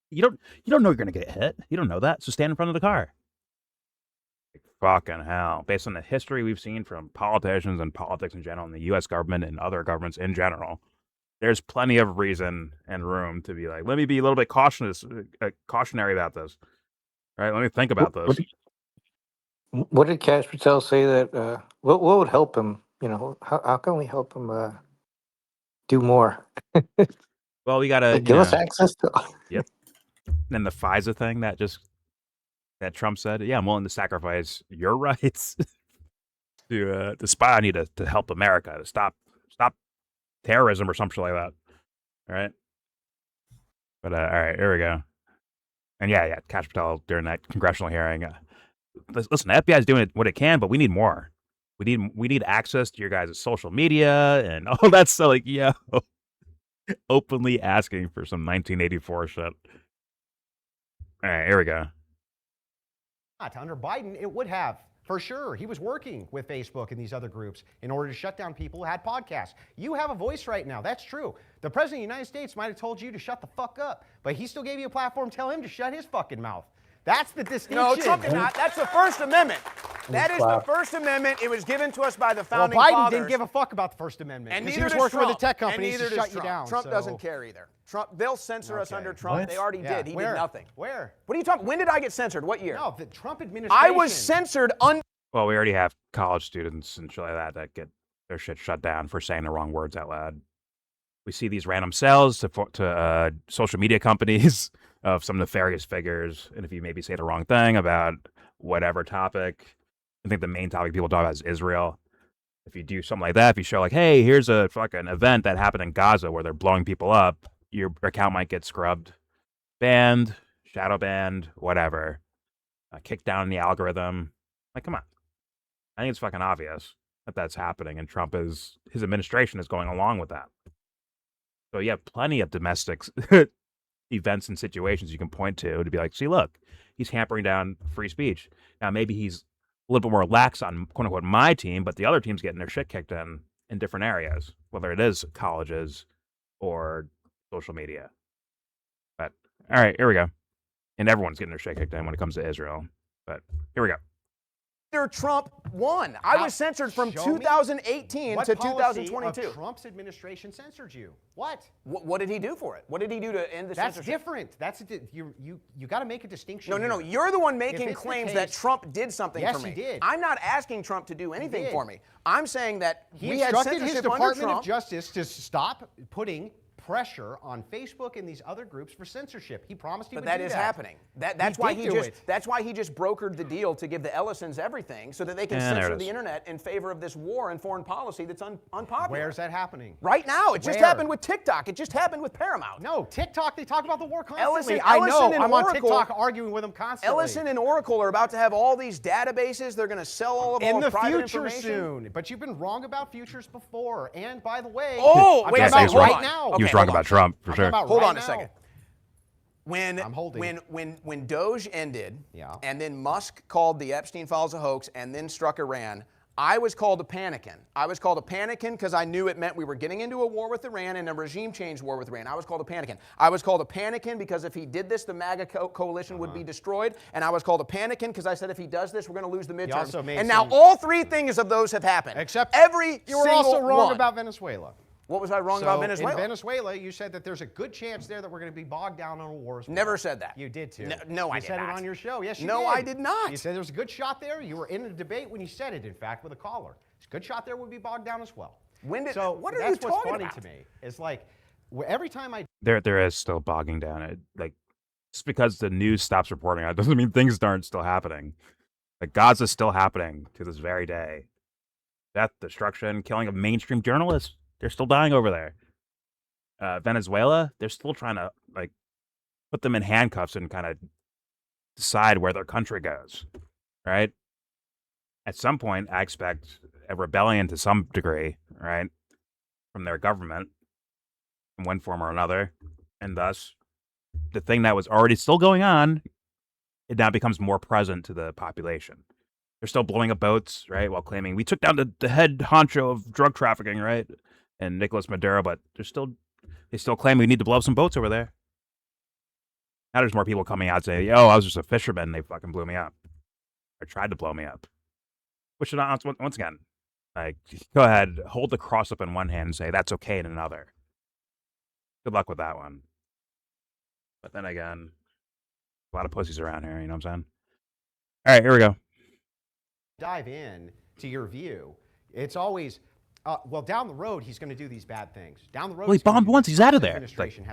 You don't know you're gonna get hit. You don't know that, so stand in front of the car. Like, fucking hell! Based on the history we've seen from politicians and politics in general, and the U.S. government and other governments in general, there's plenty of reason and room to be like, let me be a little bit cautionary about this. All right, let me think about this. What did Cash Patel say that? What would help him? How can we help him do more? Well, we gotta Give us access to. Yep. And the FISA thing that Trump said, yeah, I'm willing to sacrifice your rights to spy on you to help America, to stop terrorism or something like that. All right. But all right, here we go. And yeah, Kash Patel during that congressional hearing. Listen, the FBI is doing what it can, but we need more. We need access to your guys' social media and all that stuff. Like, yeah, openly asking for some 1984 shit. All right, here we go. Under Biden, it would have. For sure. He was working with Facebook and these other groups in order to shut down people who had podcasts. You have a voice right now. That's true. The President of the United States might have told you to shut the fuck up, but he still gave you a platform. Tell him to shut his fucking mouth. That's the distinction. No, Trump did not. That's the First Amendment. That is the First Amendment. It was given to us by the founding Biden fathers. didn't give a fuck about the First Amendment. And he neither was does working Trump. with the tech companies and neither to does shut you Trump. down. Trump so. doesn't care either. Trump, they'll censor us under Trump. What? They already did. He did nothing. Where? What are you talking? When did I get censored? What year? No, the Trump administration. I was censored under. Well, we already have college students and shit like that get their shit shut down for saying the wrong words out loud. We see these random sales to social media companies of some nefarious figures, and if you maybe say the wrong thing about whatever topic, I think the main topic people talk about is Israel. If you do something like that, if you show like, hey, here's a fucking event that happened in Gaza where they're blowing people up, your account might get scrubbed, banned, shadow banned, whatever, kicked down in the algorithm. Like, come on. I think it's fucking obvious that that's happening, and his administration is going along with that. So you have plenty of domestic events and situations you can point to be like, see, look, he's hampering down free speech. Now, maybe he's a little bit more lax on, quote unquote, my team, but the other team's getting their shit kicked in different areas, whether it is colleges or social media. But, all right, here we go. And everyone's getting their shit kicked in when it comes to Israel. But here we go. Trump won. I was censored from 2018 to 2022. Of Trump's administration censored you. What? What did he do for it? What did he do to end the censorship? That's different. You got to make a distinction. No. here. You're the one making claims that Trump did something for me. Yes, he did. I'm not asking Trump to do anything for me. I'm saying that He we had instructed censorship his under Department Trump. of Justice to stop putting pressure on Facebook and these other groups for censorship. He promised he would do that. But that is happening. That's why he just brokered the deal to give the Ellisons everything so that they can censor the internet in favor of this war and foreign policy that's unpopular. Where's that happening? Right now. It just happened with TikTok. It just happened with Paramount. No, TikTok, they talk about the war constantly. Ellison I know. and I'm Oracle, on TikTok arguing with them constantly. Ellison and Oracle are about to have all these databases. They're going to sell all of our private information. In the future soon. But you've been wrong about futures before. And by the way, wait a second. Right now. He was wrong about Trump, for sure. Hold on a second. When Doge ended, and then Musk called the Epstein files a hoax, and then struck Iran, I was called a panickin. I was called a panickin because I knew it meant we were getting into a war with Iran and a regime change war with Iran. I was called a panickin. I was called a panickin because if he did this, the MAGA coalition would be destroyed. And I was called a panickin because I said if he does this, we're going to lose the midterms. And now all three things of those have happened. Except you were also wrong about Venezuela. What was I wrong about Venezuela? In Venezuela, you said that there's a good chance there that we're going to be bogged down in a war. Never said that. You did too. No, I did not. You said it on your show. Yes, you did. No, I did not. You said there was a good shot there. You were in a debate when you said it, in fact, with a caller. It's a good shot there would be bogged down as well. What are you that's talking what's funny about? to me. It's like every time I There is still bogging down. Just because the news stops reporting on it doesn't mean things aren't still happening. Like Gaza's still happening to this very day. Death, destruction, killing of mainstream journalists. They're still dying over there. Venezuela, they're still trying to put them in handcuffs and kind of decide where their country goes, right? At some point, I expect a rebellion to some degree, right, from their government in one form or another, and thus the thing that was already still going on, it now becomes more present to the population. They're still blowing up boats, right, while claiming we took down the head honcho of drug trafficking, right, and Nicolas Maduro, but they still claim we need to blow up some boats over there. Now there's more people coming out saying, "Oh, I was just a fisherman. And they fucking blew me up, or tried to blow me up." Which, once again, go ahead, hold the cross up in one hand and say that's okay in another. Good luck with that one. But then again, a lot of pussies around here. You know what I'm saying? All right, here we go. Dive in to your view. It's always. Well, down the road, he's going to do these bad things. Down the road, well, he bombed once. He's out of there.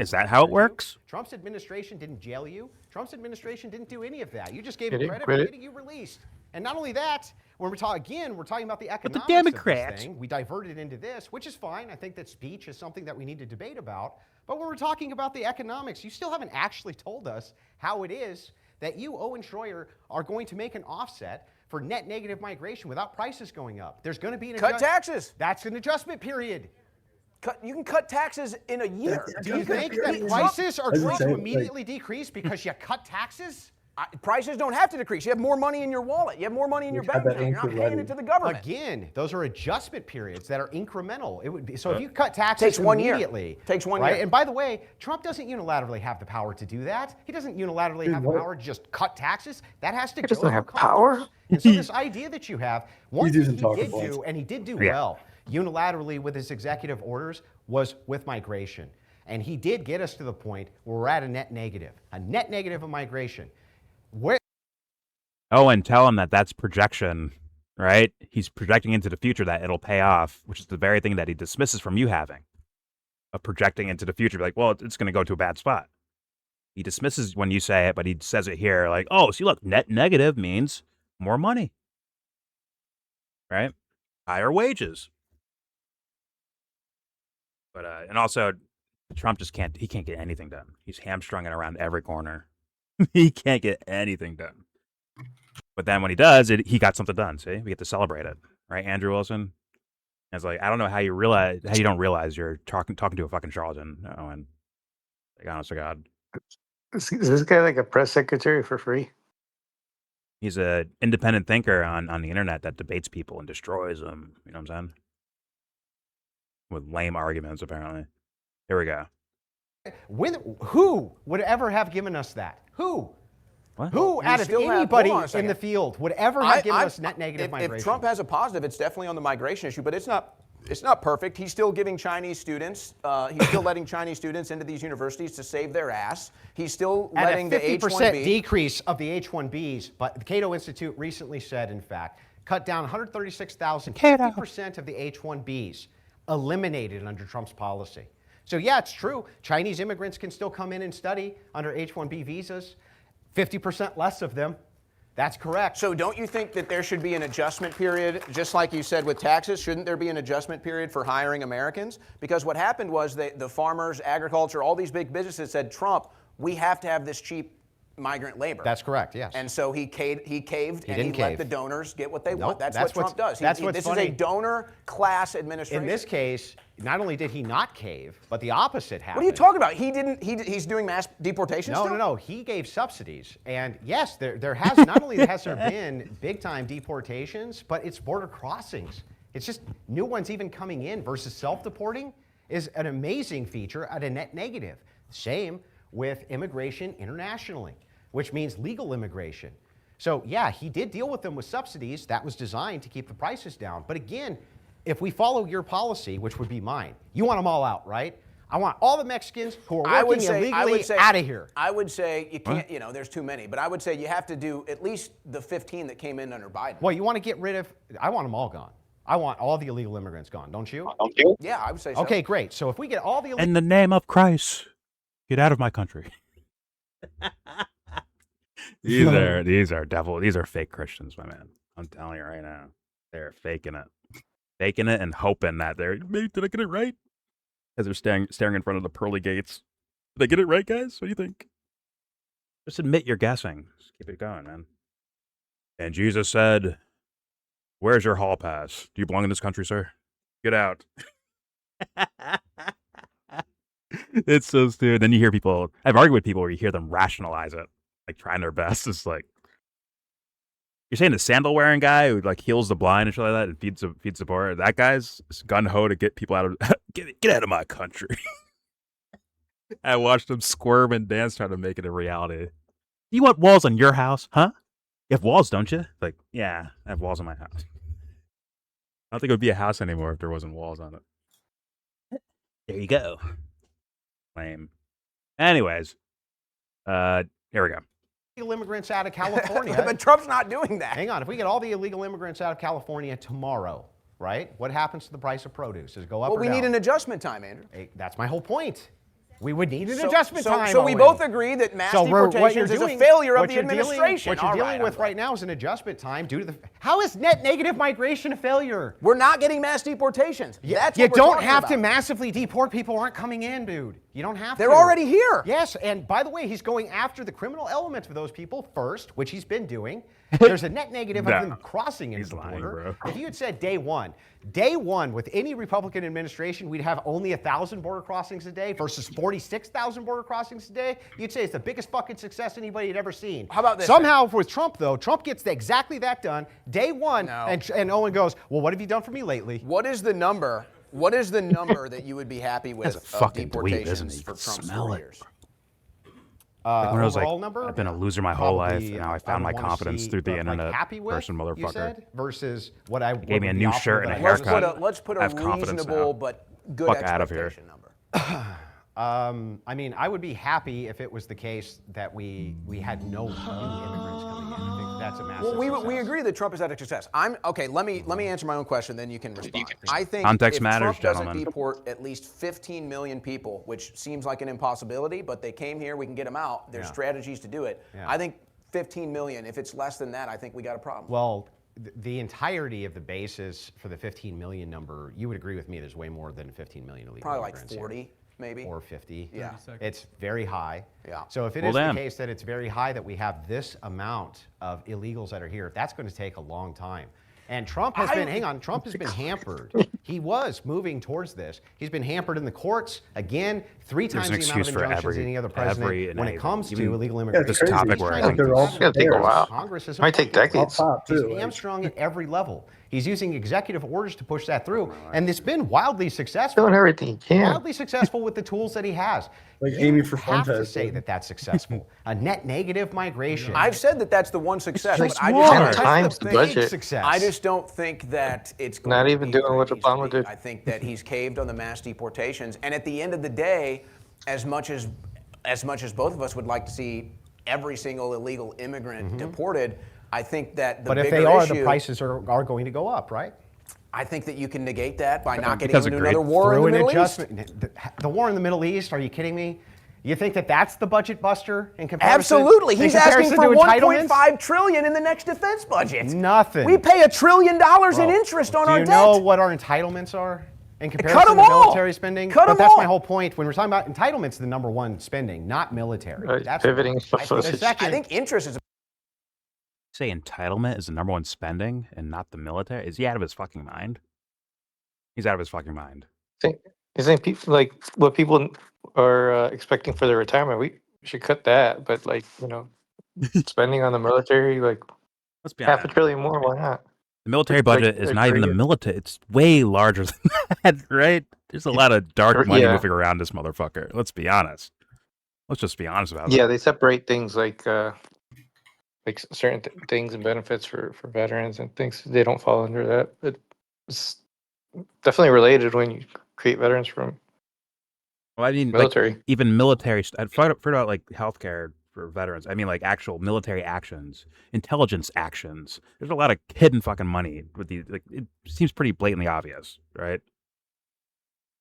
Is that how it works? Trump's administration didn't jail you. Trump's administration didn't do any of that. You just gave him credit for getting you released. And not only that, when we're talking about the economics Democrats. of this thing, we diverted into this, which is fine. I think that speech is something that we need to debate about. But when we're talking about the economics, you still haven't actually told us how it is that you, Owen Shroyer, are going to make an offset for net negative migration without prices going up. There's going to be an Cut taxes. That's an adjustment period. You can cut taxes in a year. Do you think that prices are going to immediately decrease because you cut taxes? Prices don't have to decrease. You have more money in your wallet. You have more money in your bank account. You're not paying it to the government. Again, those are adjustment periods that are incremental. It would be so if you cut taxes immediately. Takes 1 year. year. And by the way, Trump doesn't unilaterally have the power to do that. He doesn't unilaterally have the power to just cut taxes. That has to go doesn't have Congress. power. And so this idea that you have, one thing he did talking do, points. and he did do well, unilaterally with his executive orders, was with migration. And he did get us to the point where we're at a net negative of migration. Owen, tell him that that's projection, right? He's projecting into the future that it'll pay off, which is the very thing that he dismisses from you having. Of projecting into the future, like, well, it's going to go to a bad spot. He dismisses when you say it, but he says it here, like, oh, see, look, net negative means more money, right? Higher wages. But and also, Trump just can't get anything done. He's hamstrung it around every corner. He can't get anything done. But then when he does, he got something done. See, we get to celebrate it, right, Andrew Wilson? And it's like, I don't know how you don't realize you're talking to a fucking charlatan, Owen. Like, honest to God, Is this guy like a press secretary for free? he's an independent thinker on the internet that debates people and destroys them. You know what I'm saying? With lame arguments, apparently. Here we go. Who would ever have given us that? Who? What? Who out of anybody in the field would ever have given us net negative migration? If Trump has a positive, it's definitely on the migration issue, but it's not perfect. He's still giving Chinese students, he's still letting Chinese students into these universities to save their ass. He's still letting the H-1B. 50% decrease of the H-1Bs, but the Cato Institute recently said, in fact, cut down 136,000, 50% of the H-1Bs eliminated under Trump's policy. So yeah, it's true. Chinese immigrants can still come in and study under H-1B visas. 50% less of them. That's correct. So don't you think that there should be an adjustment period, just like you said with taxes? Shouldn't there be an adjustment period for hiring Americans? Because what happened was the farmers, agriculture, all these big businesses said, Trump, we have to have this cheap migrant labor. That's correct, yes. And so he caved and he let the donors get what they want. That's what Trump does. This is a donor class administration. In this case, not only did he not cave, but the opposite happened. What are you talking about? He's doing mass deportation still? No. He gave subsidies. And yes, there has not only has there been big time deportations, but it's border crossings. It's just new ones even coming in versus self-deporting is an amazing feature at a net negative. Same with immigration internationally, which means legal immigration. So yeah, he did deal with them with subsidies. That was designed to keep the prices down. But again, if we follow your policy, which would be mine, you want them all out, right? I want all the Mexicans who are working illegally out of here. I would say you can't, there's too many, but I would say you have to do at least the 15 that came in under Biden. Well, you want to get rid of, I want them all gone. I want all the illegal immigrants gone, don't you? Yeah, I would say so. Okay, great. So if we get all the illegal... In the name of Christ, get out of my country. These are fake Christians, my man. I'm telling you right now. They're faking it and hoping that did I get it right? As they're staring in front of the pearly gates. Did I get it right, guys? What do you think? Just admit you're guessing. Just keep it going, man. And Jesus said, "Where's your hall pass? Do you belong in this country, sir? Get out." It's so stupid. Then you hear people, I've argued with people where you hear them rationalize it, like trying their best. It's like, you're saying the sandal wearing guy who like heals the blind and shit like that and feeds the poor, that guy's gun ho to get people out of, get out of my country. I watched him squirm and dance trying to make it a reality. You want walls on your house, huh? You have walls, don't you? Like, yeah, I have walls on my house. I don't think it would be a house anymore if there wasn't walls on it. There you go. Lame. Anyways, here we go. Illegal immigrants out of California. But Trump's not doing that. Hang on. If we get all the illegal immigrants out of California tomorrow, right? What happens to the price of produce? Does it go up or down? Well, we need an adjustment time, Andrew. Hey, that's my whole point. We would need an adjustment time. So we Owen. both agree that mass deportations is a failure of the administration. What you're dealing with right now is an adjustment time due to the. How is net negative migration a failure? We're not getting mass deportations. That's you what we're don't talking have about. to massively deport people who aren't coming in, dude. You don't have to. They're already here. Yes, and by the way, he's going after the criminal elements of those people first, which he's been doing. There's a net negative of them crossing into the border. If you had said day one with any Republican administration, we'd have only 1,000 border crossings a day versus 46,000 border crossings a day. You'd say it's the biggest fucking success anybody had ever seen. How about this? Somehow with Trump, though, Trump gets exactly that done day one, and Owen goes, well, what have you done for me lately? What is the number? What is the number that you would be happy with of deportations for Trump's 4 years? Like when I was like, number? I've been a loser my whole life, and now I found my confidence through the internet. Happy with, person, motherfucker. you said, versus what I gave me a new shirt and a haircut. Let's put a reasonable but good expectation number. I mean, I would be happy if it was the case that we had no new immigrants coming in. I think that's a massive success. We agree that Trump has had a success. Okay. Let me answer my own question, then you can respond. I think context if matters, Trump doesn't gentlemen. deport at least 15 million people, which seems like an impossibility, but they came here, we can get them out. There's strategies to do it. I think 15 million. If it's less than that, I think we got a problem. Well, the entirety of the basis for the 15 million number, you would agree with me. There's way more than 15 million illegal probably like immigrants 40. Here. Maybe. Or 50. Yeah. It's very high. Yeah. So if it is the case that it's very high that we have this amount of illegals that are here, that's going to take a long time. And Trump has Trump has been hampered. He was moving towards this. He's been hampered in the courts, again, 3 times the amount of injunctions than any other president when it comes to illegal immigration. This topic where I think they're all it's going to take a while. Congress is Might take decades. He's hamstrung at every level. He's using executive orders to push that through, and it's been wildly successful. Doing everything he can. Wildly successful with the tools that he has. Like Amy for have to Fuentes. say that that's successful. A net negative migration. I've said that that's the one success, It's but I small. just Times the budget. Success. I just don't think that it's going Not to even be doing where what it needs to Obama be. did. I think that he's caved on the mass deportations, and at the end of the day, as much as both of us would like to see every single illegal immigrant deported, I think that the but if bigger they are, issue, the prices are going to go up, right? I think that you can negate that by not getting because into of another war in the Middle East. The war in the Middle East, are you kidding me? You think that that's the budget buster in comparison? Absolutely. He's asking for to $1.5 trillion in the next defense budget. Nothing. We pay $1 trillion in interest on our debt. Do you know what our entitlements are in comparison Cut 'em to all. military spending? Cut 'em But that's all. my whole point. When we're talking about entitlements, the number one spending, not military. Right, That's pivoting I think the second. I think interest is say entitlement is the number one spending and not the military. Is he out of his fucking mind? He's out of his fucking mind. I think people like what people are expecting for their retirement. We should cut that, but like spending on the military, like Let's be half honest. $1 trillion more. Why not? The military budget is not even the military. It's way larger than that, right? There's a lot of dark money moving around this motherfucker. Let's be honest. Let's just be honest about that. Yeah, they separate things like certain things and benefits for veterans and things. They don't fall under that. It's definitely related when you create veterans from Well, I mean, military. like, even military. I've heard about like healthcare for veterans. I mean, like actual military actions, intelligence actions. There's a lot of hidden fucking money with the. Like, it seems pretty blatantly obvious, right?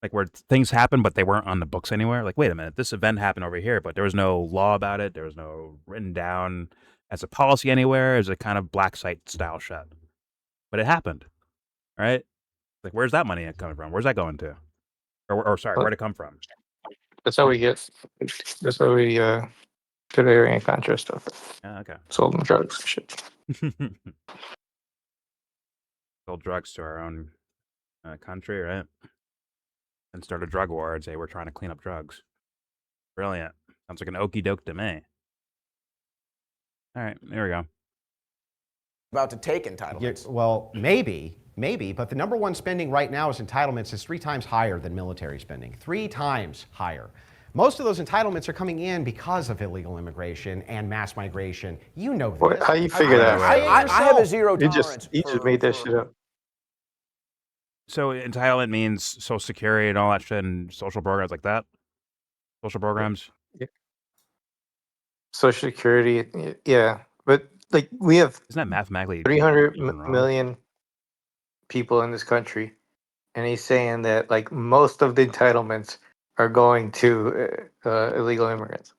Like where things happen, but they weren't on the books anywhere. Like, wait a minute, this event happened over here, but there was no law about it. There was no written down as a policy anywhere. It was a kind of black site style shit, but it happened, right? Like, where's that money coming from? Where's that going to? Or sorry, where'd it come from? That's how we get. That's how we get Aryan Contra stuff. Yeah, okay. Sold them drugs and shit. Sold drugs to our own country, right? And start a drug war and say we're trying to clean up drugs. Brilliant. Sounds like an okey doke to me. All right, there we go. about to take entitlements. Well, maybe, but the number one spending right now is entitlements is 3 times higher than military spending. 3 times higher. Most of those entitlements are coming in because of illegal immigration and mass migration. You know this. How you figure that out? I have a zero tolerance. You just made that shit up. So entitlement means Social Security and all that shit and social programs like that? Social programs? Yeah. Social Security, yeah. But like we have Isn't that mathematically 300 even wrong? million people in this country, and he's saying that like most of the entitlements are going to illegal immigrants.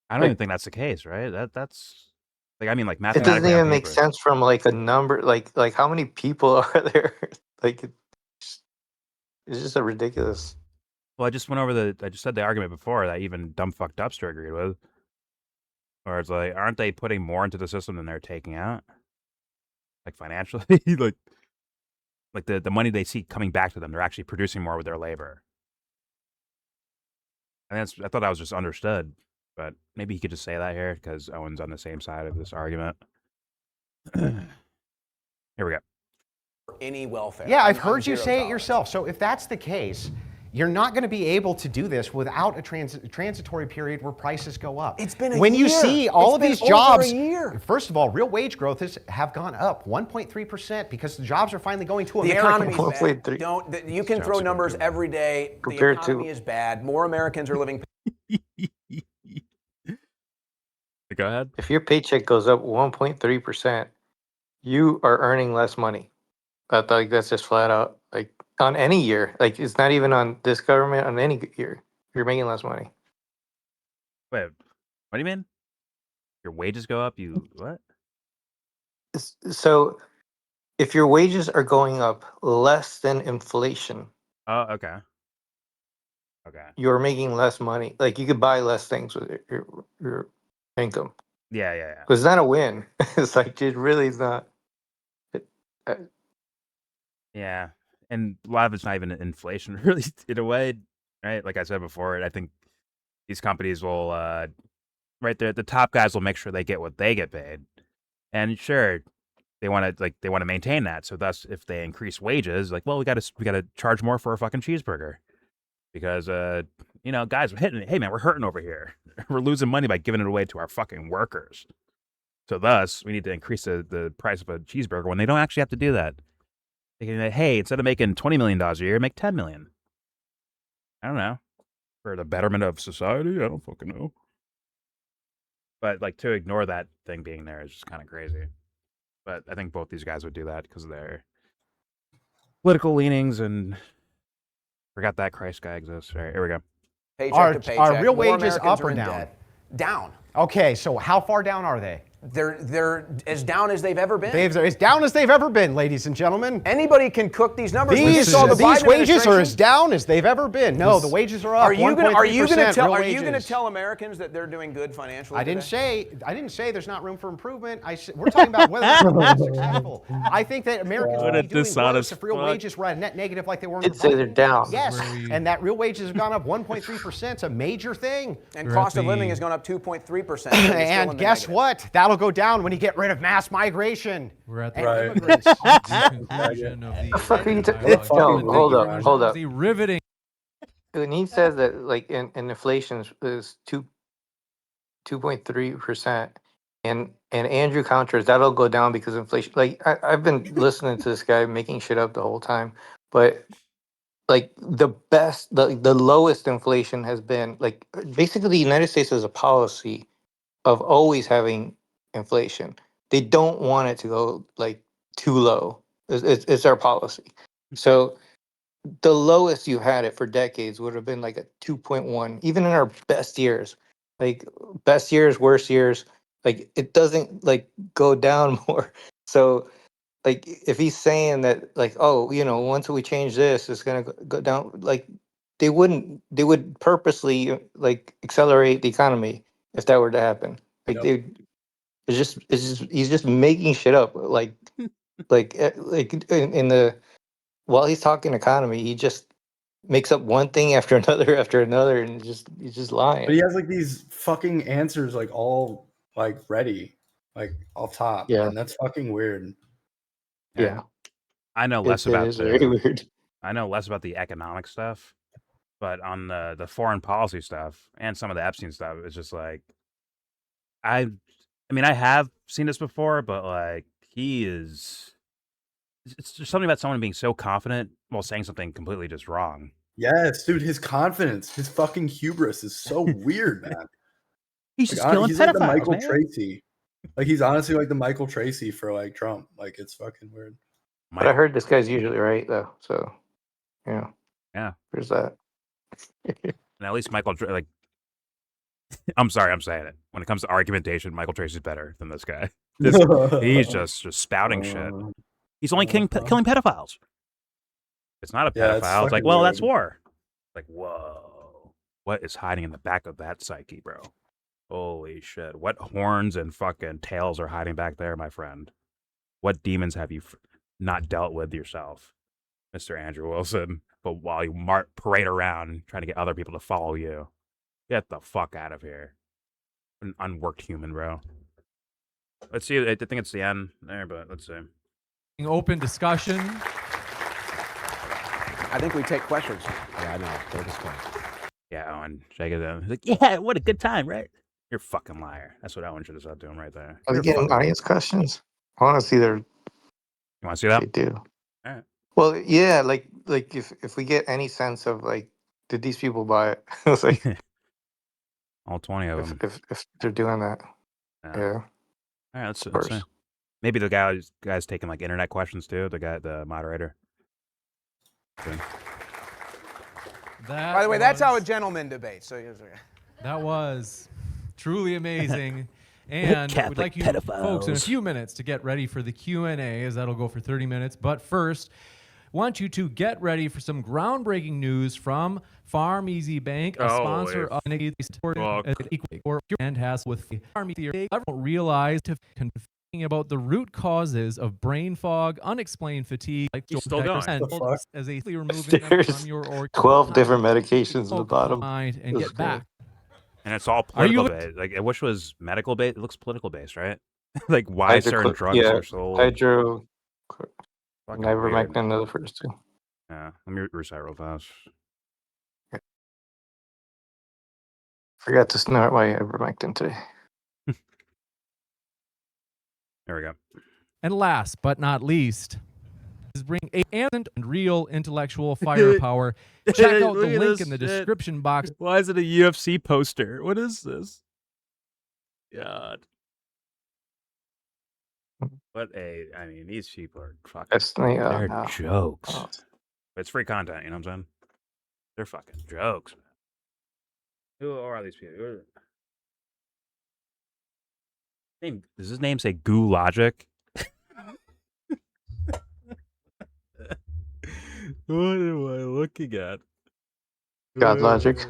I don't even think that's the case, right? That's like, I mean, like, It doesn't mathematically on even make paper. sense from like a number, like how many people are there? Like it's just a ridiculous. Well, I just said the argument before that even dumb fuck Dubster agreed with. Or it's like, aren't they putting more into the system than they're taking out? Like financially? like the money they see coming back to them, they're actually producing more with their labor. And I thought that was just understood. But maybe he could just say that here because Owen's on the same side of this argument. Here we go. Any welfare. Yeah, I've on heard you say it $0. yourself. So if that's the case, you're not going to be able to do this without a transitory period where prices go up. It's been a when year. you see all It's of been these over jobs, a year. first of all, real wage growth have gone up 1.3% because the jobs are finally going to The economy. economy is bad. You can throw numbers every day. The Compared to- economy is bad. More Americans are living. Go ahead. If your paycheck goes up 1.3%, you are earning less money. Like that's just flat out. Like on any year, like it's not even on this government. On any year, you're making less money. Wait, what do you mean? Your wages go up? You what? So, if your wages are going up less than inflation, Oh, okay. Okay. you're making less money. Like you could buy less things with your income. Yeah. It's not a win. It's like it really is not. Yeah, and a lot of it's not even inflation, really, in a way, right? Like I said before, I think these companies will, right there, the top guys will make sure they get what they get paid, and sure, they want to maintain that. So thus, if they increase wages, like, well, we got to charge more for a fucking cheeseburger because, guys, hey man, we're hurting over here. We're losing money by giving it away to our fucking workers. So thus, we need to increase the price of a cheeseburger when they don't actually have to do that. Thinking that, hey, instead of making $20 million a year, make $10 million. I don't know. For the betterment of society? I don't fucking know. But, like, to ignore that thing being there is just kind of crazy. But I think both these guys would do that because of their political leanings and forgot that Christ guy exists. All right, here we go. Paycheck to paycheck. Are real More wages Americans up or are in down? debt. Down. Okay, so how far down are they? They're as down as they've ever been. They're as down as they've ever been, ladies and gentlemen. Anybody can cook these numbers. These wages are as down as they've ever been. No, the wages are up. Are you going to to tell Americans that they're doing good financially? I didn't say there's not room for improvement. We're talking about whether they're successful. I think that Americans would be doing worse if real wages were at a net negative like they were in I'd say they're down. Yes, and that real wages have gone up 1.3%. It's a major thing. And cost of living has gone up 2.3%. And guess what? That'll go down when you get rid of mass migration. We're at the conclusion of the hold up. The riveting. When he says that, like, in inflation is 2.3%, and Andrew counters that'll go down because inflation. Like, I've been listening to this guy making shit up the whole time, but like the lowest inflation has been like basically the United States has a policy of always having inflation. They don't want it to go like too low. It's our policy. So the lowest you had it for decades would have been like a 2.1, even in our best years. Like best years, worst years, like it doesn't like go down more. So like if he's saying that like, oh, once we change this, it's gonna go down, like they would purposely like accelerate the economy if that were to happen. Like he's just making shit up. Like in the while he's talking economy, he just makes up one thing after another, and he's just lying. But he has like these fucking answers like all like ready, like off top. Yeah. And that's fucking weird. Yeah. I know less It about is very weird. I know less about the economic stuff, but on the foreign policy stuff and some of the Epstein stuff, it's just like I mean, I have seen this before, but like it's just something about someone being so confident while saying something completely just wrong. Yes, dude, his confidence, his fucking hubris is so weird, man. He's just killing he's like the pedophiles, Michael man. Tracy. Like he's honestly like the Michael Tracy for like Trump. Like it's fucking weird. But I heard this guy's usually right though, so yeah, there's that. And And at least like, I'm sorry, I'm saying it. When it comes to argumentation, Michael Tracy's better than this guy. He's just spouting shit. He's only killing pedophiles. It's not a Yeah, it's pedophile. It's like, fucking well, that's weird. war. Like, whoa. What is hiding in the back of that psyche, bro? Holy shit. What horns and fucking tails are hiding back there, my friend? What demons have you not dealt with yourself, Mr. Andrew Wilson? But while you parade around trying to get other people to follow you, get the fuck out of here. An unworked human, bro. Let's see. I think it's the end there, but let's see. Open discussion. I think we take questions. Yeah, I know. They're just fun. Yeah, Owen, shake it down. He's like, yeah, what a good time, right? You're a fucking liar. That's what Owen should have started doing right there. Are they getting audience questions? I want to see their. You want to see that? They do. All right. Well, yeah, like if we get any sense of like, did these people buy it? It's like all 20 of them. If they're doing that, yeah. All right, let's see. Maybe the guy's taking like internet questions too. The moderator. Okay. By the way, that's how a gentleman debates. So that was truly amazing. And we'd like you folks in a few minutes to get ready for the Q&A, as that'll go for 30 minutes. But first, want you to get ready for some groundbreaking news from Farm Easy Bank, a sponsor of and has with Farm Easy. I don't realize to about the root causes of brain fog, unexplained fatigue, like as a removing them from your organ. 12 different medications at the bottom. And get back. And it's all political based. Like I wish it was medical based. It looks political based, right? Like why certain drugs are sold. Ivermectin are the first two. Yeah, let me recite real fast. Forgot to snort my ivermectin today. There we go. And last but not least, is bring and real intellectual firepower. Check out the link in the description box. Why is it a UFC poster? What is this? God. I mean, these people are fucking. They're jokes. Oh. It's free content, you know what I'm saying? They're fucking jokes, man. Who are these people? Does his name say Goo Logic? What am I looking at? God Logic.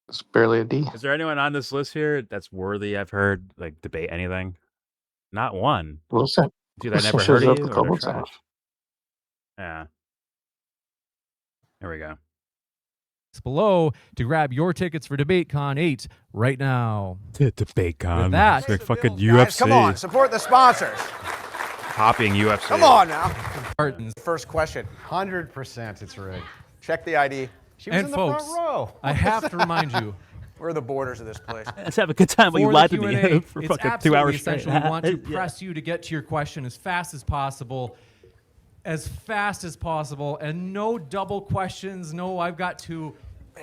It's barely a D. Is there anyone on this list here that's worthy? I've heard like debate anything. Not one. Wilson. Dude, I never heard of you. Or they're trash. Yeah. There we go. Below to grab your tickets for DebateCon 8 right now. DebateCon. With that, like fucking guys, UFC. come on, support the sponsors. Copying UFC. Come on now. First question. 100% it's rigged. Check the ID. She was and in the folks, front row. I have to remind you. We're the borders of this place. Let's have a good time while you lied to me for fucking 2 hours straight. We want to press you to get to your question as fast as possible. And no double questions. No, I've got to.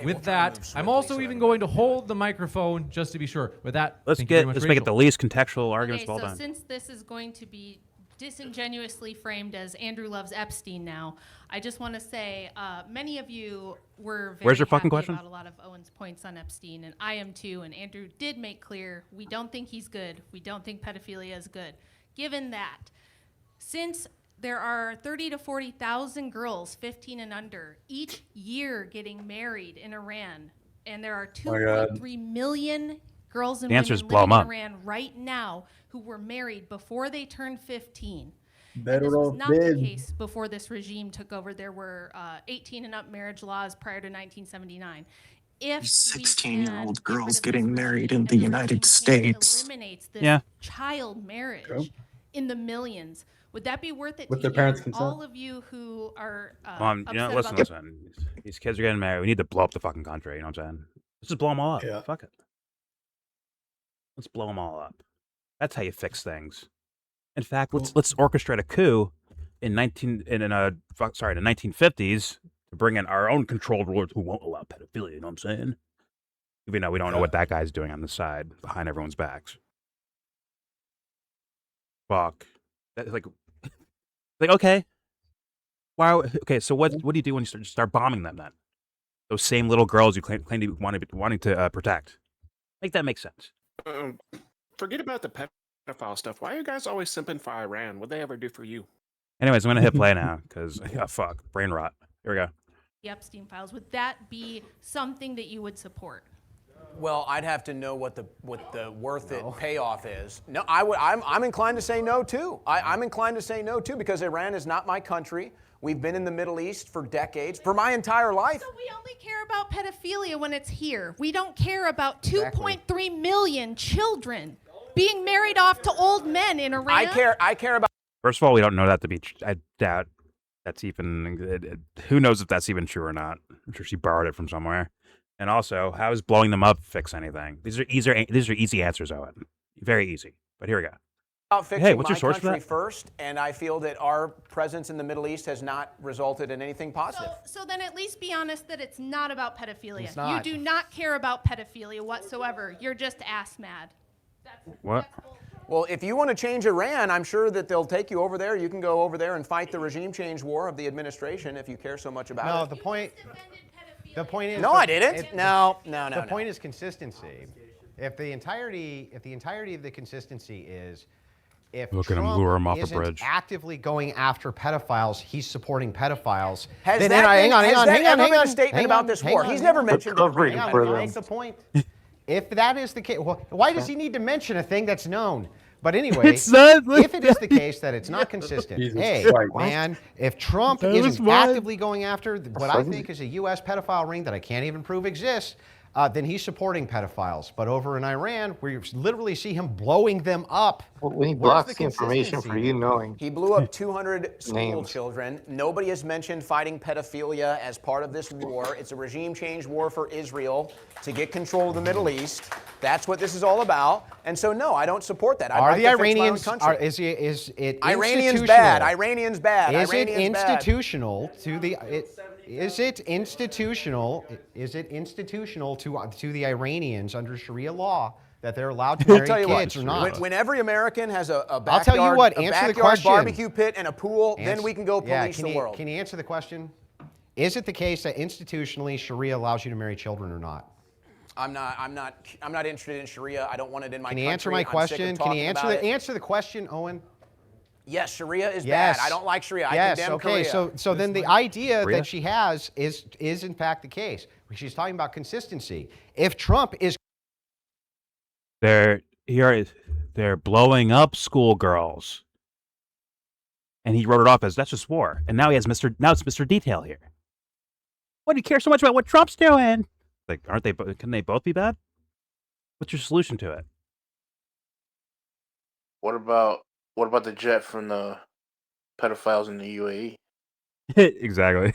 With that, I'm also even going to hold the microphone just to be sure. With that, let's make it the least contextual arguments of all time. Since this is going to be disingenuously framed as Andrew loves Epstein now, I just want to say many of you were very Where's your fucking happy question? About a lot of Owen's points on Epstein, and I am too. And Andrew did make clear we don't think he's good. We don't think pedophilia is good. Given that, since there are 30 to 40,000 girls 15 and under each year getting married in Iran, and there are 2.3 million girls and women living in Iran right now who were married before they turned 15. And this was not the case before this regime took over. There were 18 and up marriage laws prior to 1979. If 16-year-old girls getting married in the United States eliminates this child marriage in the millions, would that be worth it with to their parents' consent? all of you who are listen. These kids are getting married. We need to blow up the fucking country. You know what I'm saying? Let's just blow them all up. Yeah. Fuck it. Let's blow them all up. That's how you fix things. In fact, let's orchestrate a coup in the 1950s to bring in our own controlled rulers who won't allow pedophilia. You know what I'm saying? Even though we don't know what that guy's doing on the side behind everyone's backs. Fuck. That's like okay. Wow. Okay. So what do you do when you start bombing them then? those same little girls you claim to wanting to protect. Make that make sense. Forget about the pedophile stuff. Why are you guys always simping for Iran? What'd they ever do for you? Anyways, I'm gonna hit play now because fuck, brain rot. Here we go. The Epstein files, would that be something that you would support? Well, I'd have to know what the worth it payoff is. No, I'm inclined to say no too. I'm inclined to say no too because Iran is not my country. We've been in the Middle East for decades, for my entire life. So we only care about pedophilia when it's here. We don't care about 2.3 million children being married off to old men in Iran. I care about. First of all, we don't know that to be. I doubt that's even. Who knows if that's even true or not? I'm sure she borrowed it from somewhere. And also, how does blowing them up fix anything? These are easy answers, Owen. Very easy. But here we go. About fixing hey, what's your my source for country that? first, and I feel that our presence in the Middle East has not resulted in anything positive. So then at least be honest that it's not about pedophilia. It's not. You do not care about pedophilia whatsoever. You're just ass mad. What? Well, if you want to change Iran, I'm sure that they'll take you over there. You can go over there and fight the regime change war of the administration if you care so much about No, it. the point is. No, I didn't. No. The point is consistency. If the entirety of the consistency is, if Look at him lure him off a isn't bridge. actively going after pedophiles, he's supporting pedophiles. Has then that hang on, ever been a hang statement on, about this hang war? on, He's hang never on. mentioned it. Hang on, let me make the point. If that is the case, well, why does he need to mention a thing that's known? But anyway, It's not like if it is the case that it's not consistent, Jesus hey, Christ. man, if Trump That was isn't mine. actively going after what I think is a U.S. pedophile ring that I can't even prove exists, then he's supporting pedophiles. But over in Iran, where you literally see him blowing them up, Well, when he where's blocks the information for consistency? you knowing. He blew up 200 school Names. children. Nobody has mentioned fighting pedophilia as part of this war. It's a regime change war for Israel to get control of the Middle East. That's what this is all about. And so, no, I don't support that. I'd Are like the to fix my own Iranians? country. Is it Iranians institutional? bad. Iranians bad. Is it Iranians bad. institutional to the? Is it institutional? Is it institutional to the Iranians under Sharia law that they're allowed to I'll marry tell you kids what, or not? when every American has a backyard, I'll tell you what, a answer the backyard question. barbecue pit and a pool, then we can go police can the you, world. Can you answer the question? Is it the case that institutionally Sharia allows you to marry children or not? I'm not interested in Sharia. I don't want it in my Can country. you answer my I'm sick of question? Can you talking about it. answer the question, Owen? Yes, Sharia is Yes. bad. I don't like Sharia. I Yes. condemn Okay. Korea. So then the idea Korea? that she has is in fact the case. She's talking about consistency. If Trump is They're blowing up schoolgirls, and he wrote it off as that's just war. And now he has now it's Mr. Detail here. Why do you care so much about what Trump's doing? Like, aren't they? Can they both be bad? What's your solution to it? What about the jet from the pedophiles in the UAE? Exactly.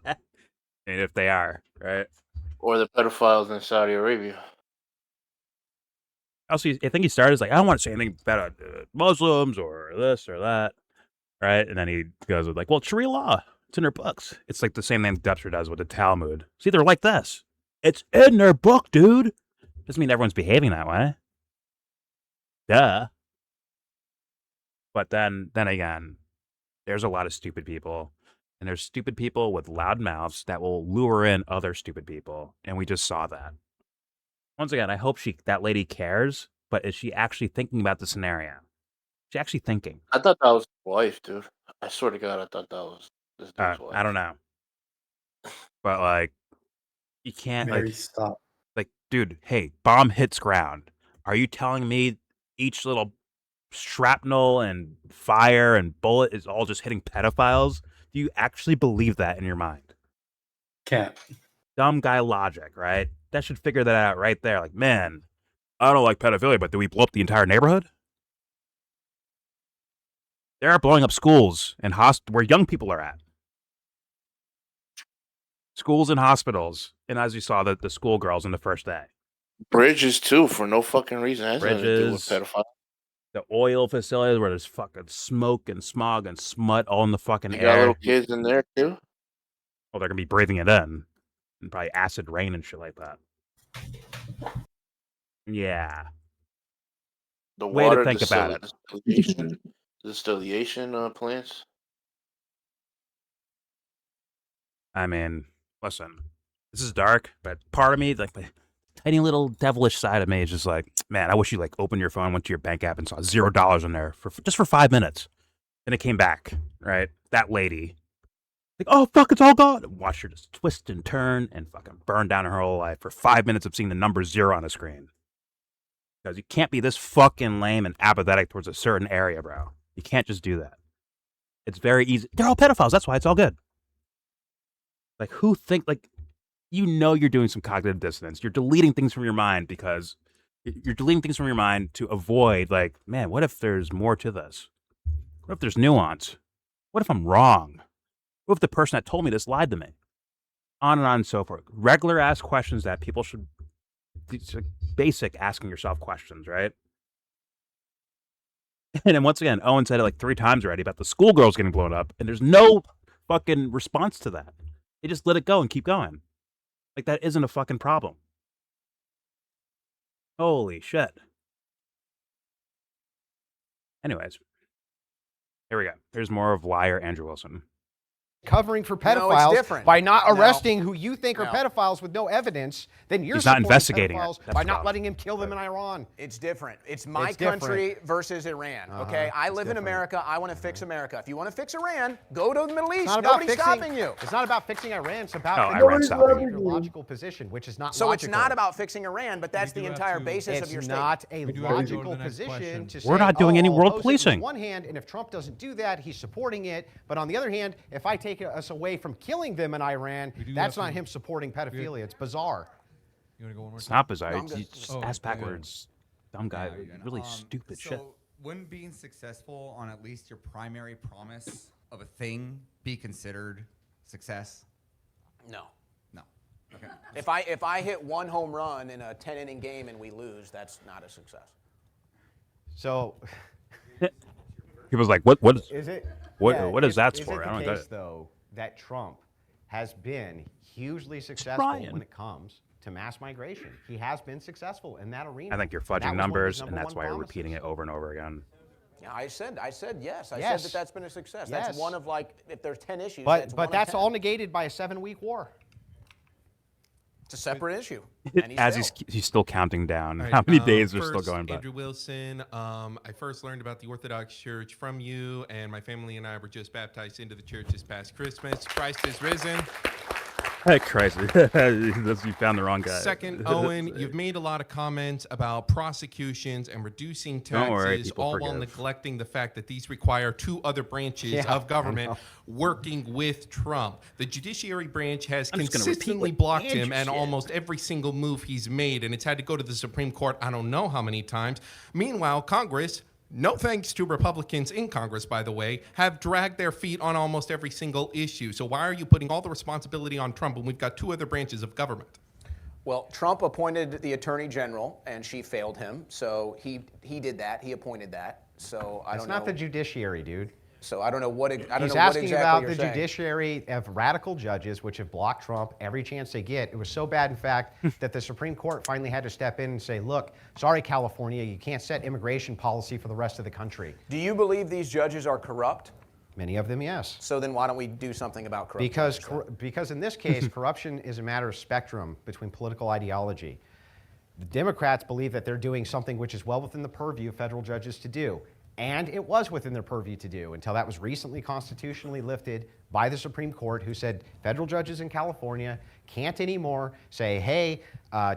And if they are, right? Or the pedophiles in Saudi Arabia? Also, I think he started as like, I don't want to say anything bad about Muslims or this or that, right? And then he goes with like, well, Sharia law, it's in their books. It's like the same thing Dubster does with the Talmud. See, they're like this. It's in their book, dude. Doesn't mean everyone's behaving that way. Duh. But then again, there's a lot of stupid people. And there's stupid people with loud mouths that will lure in other stupid people. And we just saw that. Once again, I hope that lady cares, but is she actually thinking about the scenario? Is she actually thinking? I thought that was his wife, dude. I swear to God, I thought that was this dude's wife. I don't know. But like, you can't Mary, stop. like, dude, hey, bomb hits ground. Are you telling me each little shrapnel and fire and bullet is all just hitting pedophiles? Do you actually believe that in your mind? Can't. Dumb guy logic, right? That should figure that out right there. Like, man, I don't like pedophilia, but do we blow up the entire neighborhood? They are blowing up schools and where young people are at. Schools and hospitals. And as you saw, the schoolgirls in the first day. Bridges, too, for no fucking reason. It has nothing to do with Bridges. pedophiles. The oil facilities where there's fucking smoke and smog and smut all in the fucking You air. got little kids in there, too? Well, they're going to be breathing it in. And probably acid rain and shit like that. Yeah. The Way to water think about it. distillation plants. I mean, listen. This is dark, but part of me, like the tiny little devilish side of me, is just like, man, I wish you like opened your phone, went to your bank app, and saw $0 in there for just for 5 minutes, and it came back. Right, that lady, like, oh fuck, it's all gone. Watch her just twist and turn and fucking burn down her whole life for 5 minutes of seeing the number 0 on a screen. Because you can't be this fucking lame and apathetic towards a certain area, bro. You can't just do that. It's very easy. They're all pedophiles. That's why it's all good. Like, who think, like, you know you're doing some cognitive dissonance. You're deleting things from your mind because you're deleting things from your mind to avoid, like, man, what if there's more to this? What if there's nuance? What if I'm wrong? What if the person that told me this lied to me? On and so forth. Regular ass questions that people should, it's like basic asking yourself questions, right? And then once again, Owen said it like 3 times already about the schoolgirls getting blown up, and there's no fucking response to that. They just let it go and keep going. Like, that isn't a fucking problem. Holy shit. Anyways, here we go. There's more of liar Andrew Wilson. Covering for No, it's pedophiles different. by not No. arresting who you think are No. pedophiles with no evidence, then you're He's not supporting investigating it. pedophiles That's by the not problem. letting him kill them in Iran. It's different. It's my It's different. country versus Iran. Okay, I live in different. America. I want to fix America. If you want to fix Iran, go to the Middle It's East. not about Nobody's fixing, stopping you. It's not about fixing Iran. It's about Oh, fixing Iran's stopping your logical position, which is not So logical. it's not about fixing Iran, but that's We the do have entire to- basis It's of your not statement. a We do have to go to logical the next position question. to say, We're not doing any I'll world oppose it policing. On one hand, and if Trump doesn't do that, he's supporting it. But on the other hand, if I take us away from killing them in Iran, We do that's have not to- him supporting pedophilia. It's bizarre. You want to go one more It's time? not bizarre. No, I'm It's good. just Oh, ass okay, good. backwards. Dumb guy. No, you're good. Really stupid shit. So, wouldn't being successful on at least your primary promise of a thing be considered success? No. No. Okay. If I hit 1 home run in a 10-inning game and we lose, that's not a success. So People's like, what is it? what is that Is for? it I the don't get case, it. though, that Trump has been hugely successful trying. when it comes to mass migration? He has been successful in that arena. I think you're That was one fudging of his numbers, number and that's one why you're promises. repeating it over and over again. Yeah, I said yes. I Yes. said that's been a success. Yes. That's one of, like, if there's 10 issues, But one of that's 10. all negated by a 7-week war. It's a separate issue. And As failed. he's still counting down. All right, How many days are first, still going by? Andrew Wilson, I first learned about the Orthodox Church from you, and my family and I were just baptized into the church this past Christmas. Christ is risen. Hey, Christ. You found the wrong guy. Second, Owen, you've made a lot of comments about prosecutions and reducing Don't worry, taxes, people all while forgive. neglecting the fact that these require 2 other branches Yeah, of I government know. working with Trump. The judiciary branch has I'm just gonna repeat consistently what blocked him Andrew and said. almost every single move he's made, and it's had to go to the Supreme Court I don't know how many times. Meanwhile, Congress, no thanks to Republicans in Congress, by the way, have dragged their feet on almost every single issue. So why are you putting all the responsibility on Trump when we've got 2 other branches of government? Well, Trump appointed the attorney general, and she failed him. So he did that. He appointed that. So I It's don't not know. the judiciary, dude. So I don't know what. I don't He's know what asking exactly about you're the saying. judiciary of radical judges, which have blocked Trump every chance they get. It was so bad, in fact, that the Supreme Court finally had to step in and say, look, sorry, California, you can't set immigration policy for the rest of the country. Do you believe these judges are corrupt? Many of them, yes. So then why don't we do something about corruption? Because in this case, corruption is a matter of spectrum between political ideology. The Democrats believe that they're doing something which is well within the purview of federal judges to do. And it was within their purview to do until that was recently constitutionally lifted by the Supreme Court, who said federal judges in California can't anymore say, hey,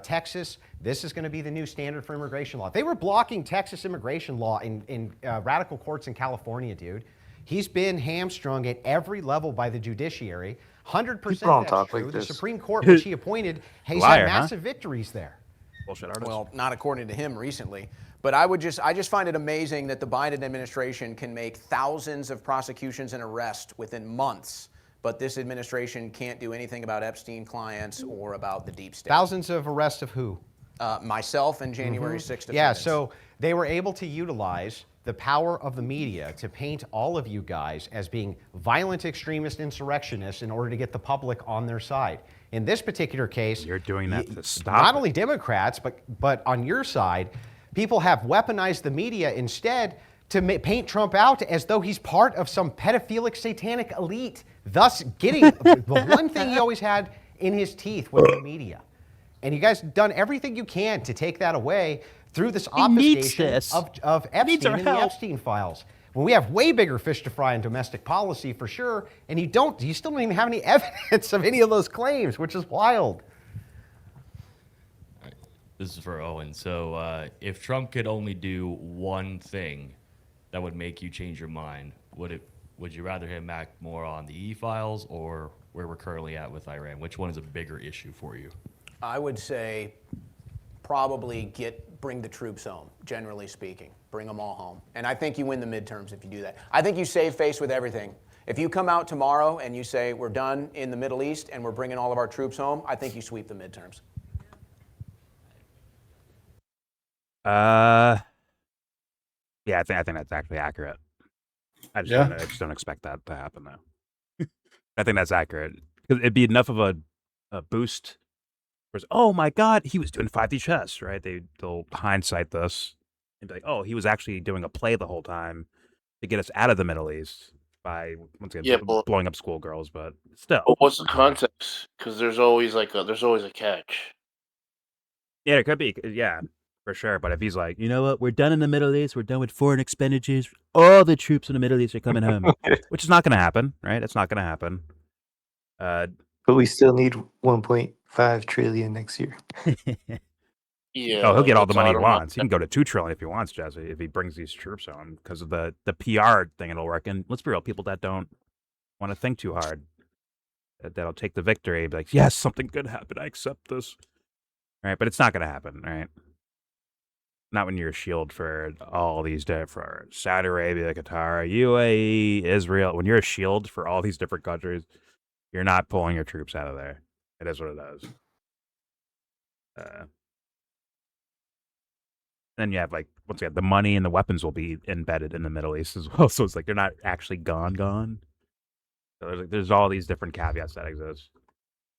Texas, this is going to be the new standard for immigration law. They were blocking Texas immigration law in radical courts in California, dude. He's been hamstrung at every level by the judiciary. 100% People don't that's talk true. like The this. Supreme Court, which he appointed, he's Liar, had huh? massive victories there. Bullshit artist. Well, not according to him recently. But I just find it amazing that the Biden administration can make thousands of prosecutions and arrests within months, but this administration can't do anything about Epstein clients or about the deep state. Thousands of arrests of who? Myself and January 6th. Yeah, defendants. so they were able to utilize the power of the media to paint all of you guys as being violent extremist insurrectionists in order to get the public on their side. In this particular case, You're doing that to stop not it. only Democrats, but on your side, people have weaponized the media instead to paint Trump out as though he's part of some pedophilic satanic elite, thus getting the one thing he always had in his teeth with the media. And you guys have done everything you can to take that away through this obfuscation of Epstein and the Epstein files. When we have way bigger fish to fry in domestic policy for sure, and you still don't even have any evidence of any of those claims, which is wild. This is for Owen. So if Trump could only do one thing that would make you change your mind, would you rather him act more on the E-files or where we're currently at with Iran? Which one is a bigger issue for you? I would say probably bring the troops home, generally speaking. Bring them all home. And I think you win the midterms if you do that. I think you save face with everything. If you come out tomorrow and you say we're done in the Middle East and we're bringing all of our troops home, I think you sweep the midterms. Yeah, I think that's actually accurate. I just don't expect that to happen though. I think that's accurate because it'd be enough of a boost. Oh my God, he was doing 5D chess, right? They'll hindsight this and be like, oh, he was actually doing a play the whole time to get us out of the Middle East by once again blowing up schoolgirls, but still. But what's the context? Because there's always a catch. Yeah, it could be. Yeah, for sure. But if he's like, you know what, we're done in the Middle East, we're done with foreign expenditures, all the troops in the Middle East are coming home, which is not going to happen, right? It's not going to happen. But we still need 1.5 trillion next year. Yeah. Oh, he'll get all the money he wants. He can go to 2 trillion if he wants, Jesse, if he brings these troops home because of the PR thing. It'll work. And let's be real, people that don't want to think too hard, that'll take the victory, be like, yes, something good happened. I accept this. Right, but it's not going to happen, right? Not when you're a shield for all these for Saudi Arabia, Qatar, UAE, Israel. When you're a shield for all these different countries, you're not pulling your troops out of there. It is what it is. Then you have once again, the money and the weapons will be embedded in the Middle East as well. So it's like they're not actually gone. So there's all these different caveats that exist.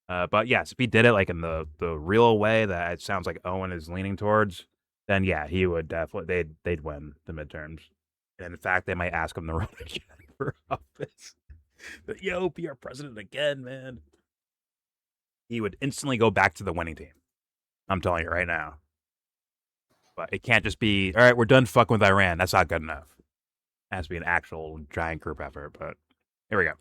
But yes, if he did it in the real way that it sounds like Owen is leaning towards, then yeah, he would definitely they'd win the midterms. And in fact, they might ask him to run again for office. But yo, be our president again, man. He would instantly go back to the winning team. I'm telling you right now. But it can't just be, all right, we're done fucking with Iran. That's not good enough. It has to be an actual giant group effort. But here we go.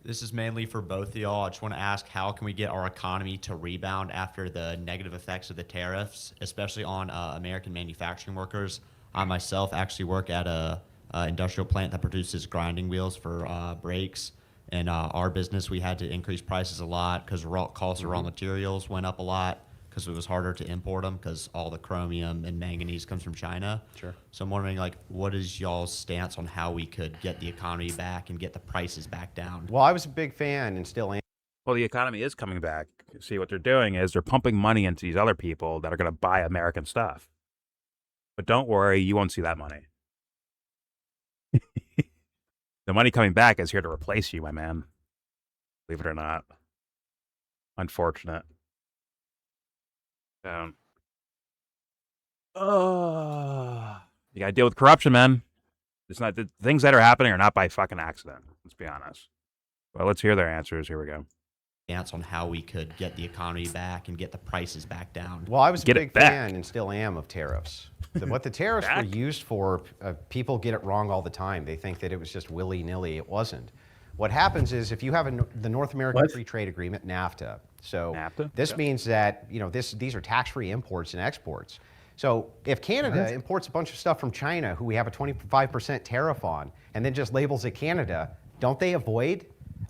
This is mainly for both of y'all. I just want to ask, how can we get our economy to rebound after the negative effects of the tariffs, especially on American manufacturing workers? I myself actually work at a industrial plant that produces grinding wheels for brakes. In our business, we had to increase prices a lot because costs of raw materials went up a lot because it was harder to import them because all the chromium and manganese comes from China. Sure. So I'm wondering, what is y'all's stance on how we could get the economy back and get the prices back down? Well, I was a big fan and still am. Well, the economy is coming back. See, what they're doing is they're pumping money into these other people that are going to buy American stuff. But don't worry, you won't see that money. The money coming back is here to replace you, my man. Believe it or not. Unfortunate. You gotta deal with corruption, man. It's not the things that are happening are not by fucking accident. Let's be honest. Well, let's hear their answers. Here we go. Stance on how we could get the economy back and get the prices back down. Well, I was a big fan and still am of tariffs. What the tariffs were used for, people get it wrong all the time. They think that it was just willy-nilly. It wasn't. What happens is if you have the North American Free Trade Agreement, NAFTA. So this means that these are tax-free imports and exports. So if Canada imports a bunch of stuff from China, who we have a 25% tariff on, and then just labels it Canada, don't they avoid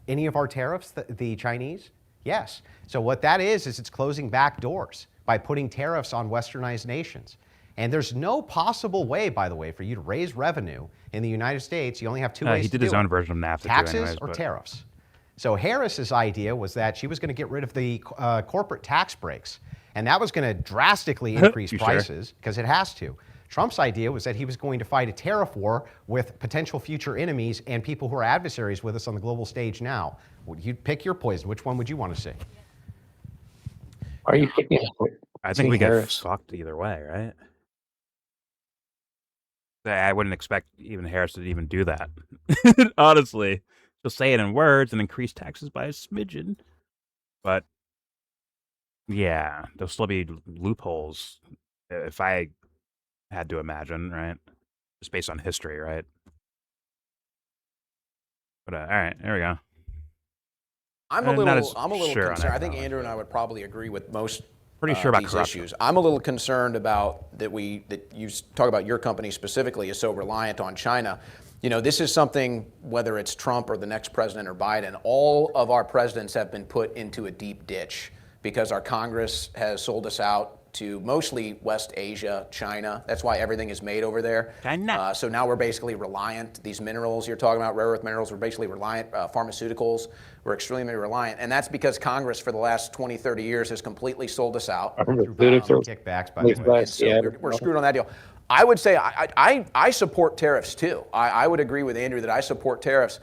any of our tariffs, the Chinese? Yes. So what that is it's closing back doors by putting tariffs on westernized nations. And there's no possible way, by the way, for you to raise revenue in the United States. You only have two ways he to did his do own it. version of NAFTA Taxes too anyways, or but... tariffs. So Harris's idea was that she was going to get rid of the corporate tax breaks. And that was going to drastically increase prices because it has to. Trump's idea was that he was going to fight a tariff war with potential future enemies and people who are adversaries with us on the global stage now. You'd pick your poison. Which one would you want to see? Are you picking? I think we get fucked either way, right? I wouldn't expect even Harris to even do that. Honestly. She'll say it in words and increase taxes by a smidgen. But yeah, there'll still be loopholes if I had to imagine, right? Just based on history, right? But all right, there we go. I'm a Not little as sure on concerned. I think economics, Andrew and I would probably agree with most pretty sure about these corruption. issues. I'm a little concerned about that you talk about your company specifically is so reliant on China. You know, this is something, whether it's Trump or the next president or Biden, all of our presidents have been put into a deep ditch because our Congress has sold us out to mostly West Asia, China. That's why everything is made over there. China. So now we're basically reliant. These minerals you're talking about, rare earth minerals, we're basically reliant. Pharmaceuticals, we're extremely reliant. And that's because Congress for the last 20, 30 years has completely sold us out. Kickbacks, by the way. And so we're screwed on that deal. I would say I support tariffs too. I would agree with Andrew that I support tariffs.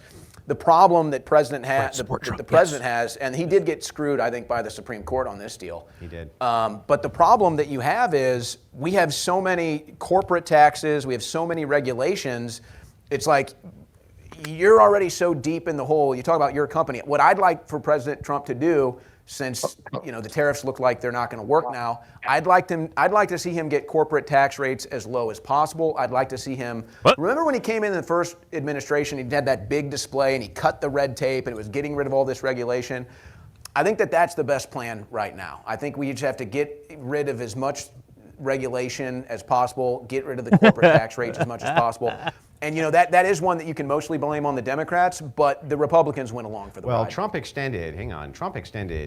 The problem that the president has, and he did get screwed, I think, by the Supreme Court on this deal. He did. But the problem that you have is we have so many corporate taxes, we have so many regulations. It's like you're already so deep in the hole. You talk about your company. What I'd like for President Trump to do, since the tariffs look like they're not going to work now, I'd like to see him get corporate tax rates as low as possible. I'd like to see him. Remember when he came in the first administration, he had that big display and he cut the red tape and it was getting rid of all this regulation. I think that's the best plan right now. I think we just have to get rid of as much regulation as possible, get rid of the corporate tax rates as much as possible. And that is one that you can mostly blame on the Democrats, but the Republicans went along for the ride. Well, Trump extended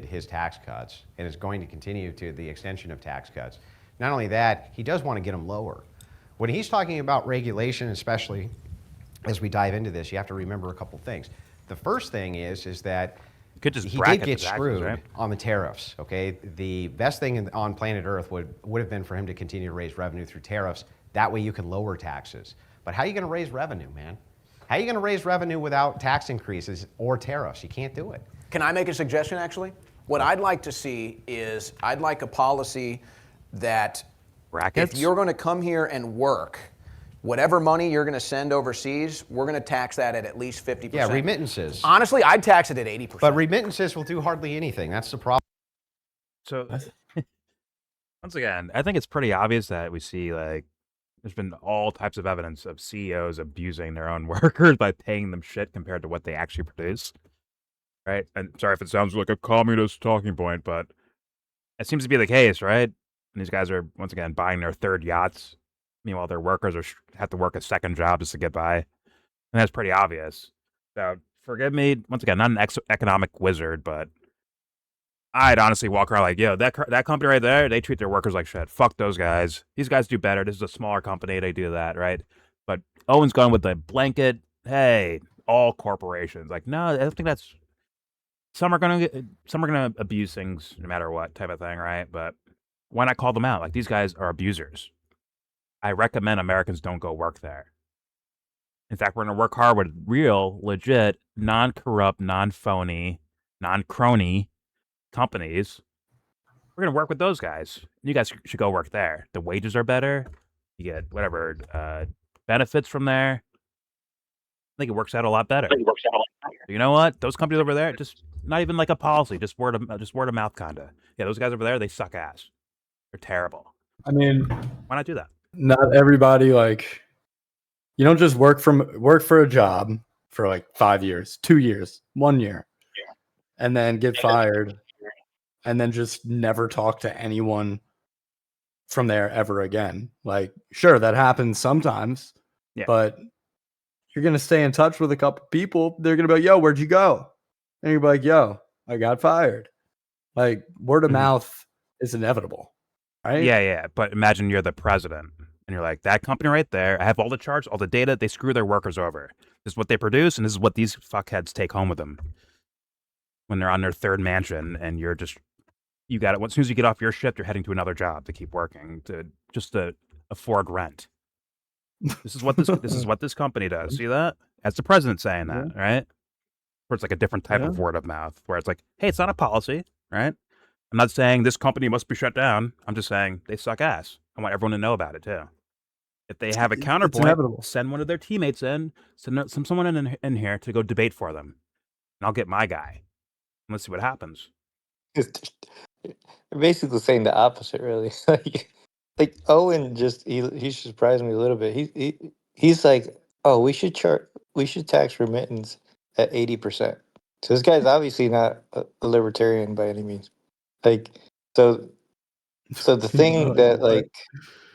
his tax cuts and is going to continue to the extension of tax cuts. Not only that, he does want to get them lower. When he's talking about regulation, especially as we dive into this, you have to remember a couple things. The first thing is that he did get screwed on the tariffs, okay? The best thing on planet Earth would have been for him to continue to raise revenue through tariffs. That way you can lower taxes. But how are you going to raise revenue, man? How are you going to raise revenue without tax increases or tariffs? You can't do it. Can I make a suggestion, actually? What I'd like to see is I'd like a policy that if you're going to come here and work, whatever money you're going to send overseas, we're going to tax that at least 50%. Yeah, remittances. Honestly, I'd tax it at 80%. But remittances will do hardly anything. That's the problem. So, once again, I think it's pretty obvious that we see, there's been all types of evidence of CEOs abusing their own workers by paying them shit compared to what they actually produce. Right? And sorry if it sounds like a communist talking point, but it seems to be the case, right? And these guys are, once again, buying their third yachts. Meanwhile, their workers have to work a second job just to get by. And that's pretty obvious. So, forgive me, once again, not an economic wizard, but I'd honestly walk around like, yo, that company right there, they treat their workers like shit. Fuck those guys. These guys do better. This is a smaller company. They do that, right? But Owen's gone with the blanket, hey, all corporations. Like, no, I don't think that's... Some are gonna abuse things no matter what type of thing, right? But why not call them out? Like, these guys are abusers. I recommend Americans don't go work there. In fact, we're going to work hard with real, legit, non-corrupt, non-phony, non-crony companies. We're going to work with those guys. You guys should go work there. The wages are better. You get whatever benefits from there. I think it works out a lot better. You know what? Those companies over there, just not even like a policy, just word of mouth kind of. Yeah, those guys over there, they suck ass. They're terrible. I mean, why not do that? Not everybody, like, you don't just work for a job for like 5 years, 2 years, 1 year, and then get fired and then just never talk to anyone from there ever again. Like, sure, that happens sometimes, but you're going to stay in touch with a couple people. They're going to be like, yo, where'd you go? And you're like, yo, I got fired. Like, word of mouth is inevitable, right? Yeah. But imagine you're the president and you're like, that company right there, I have all the charts, all the data, they screw their workers over. This is what they produce, and this is what these fuckheads take home with them when they're on their third mansion, and you got it. As soon as you get off your shift, you're heading to another job to keep working, to afford rent. This is what this company does. See that? That's the president saying that, right? Where it's like a different type of word of mouth, where it's like, hey, it's not a policy, right? I'm not saying this company must be shut down. I'm just saying they suck ass. I want everyone to know about it too. If they have a counterpoint, send one of their teammates in, send someone in here to go debate for them, and I'll get my guy. Let's see what happens. They're basically saying the opposite, really. Like Owen he surprised me a little bit. He's like, oh, we should tax remittance at 80%. So this guy's obviously not a libertarian by any means. Like, so the thing that What? like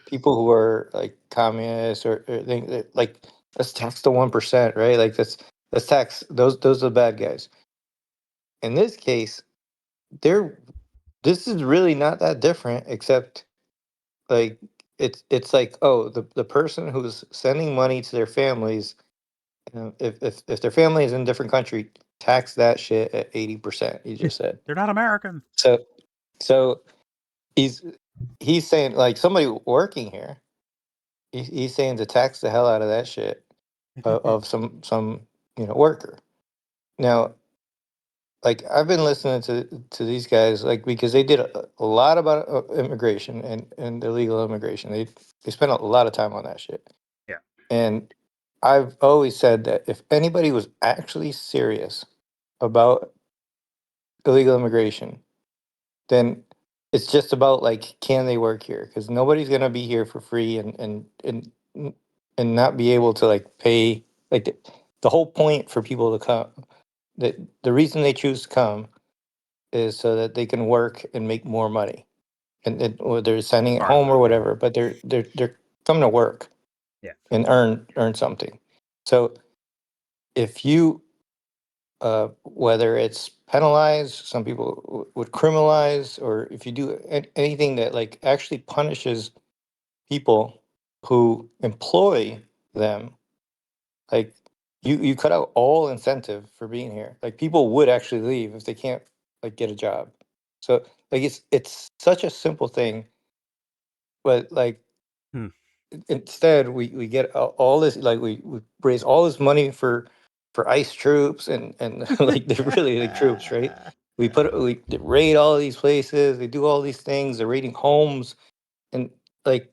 people who are like communists or think that like let's tax the 1%, right? Like let's tax those are the bad guys. In this case, they're this is really not that different, except like it's like, oh, the person who's sending money to their families, if their family is in a different country, tax that shit at 80%. You just said. They're not American. So he's he's saying like somebody working here. He's saying to tax the hell out of that shit of some worker. Now, like I've been listening to these guys like because they did a lot about immigration and illegal immigration. They spent a lot of time on that shit. Yeah. And I've always said that if anybody was actually serious about illegal immigration, then it's just about like can they work here? Because nobody's gonna be here for free and not be able to like pay like the whole point for people to come. The reason they choose to come is so that they can work and make more money, or they're sending it home or whatever. But they're coming to work, Yeah. and earn something. So if you whether it's penalized, some people would criminalize, or if you do anything that like actually punishes people who employ them, like you cut out all incentive for being here. Like people would actually leave if they can't like get a job. So like it's such a simple thing, but like instead we get all this like we raise all this money for ICE troops and like they're really like troops, right? We raid all these places, they do all these things, they're raiding homes, and like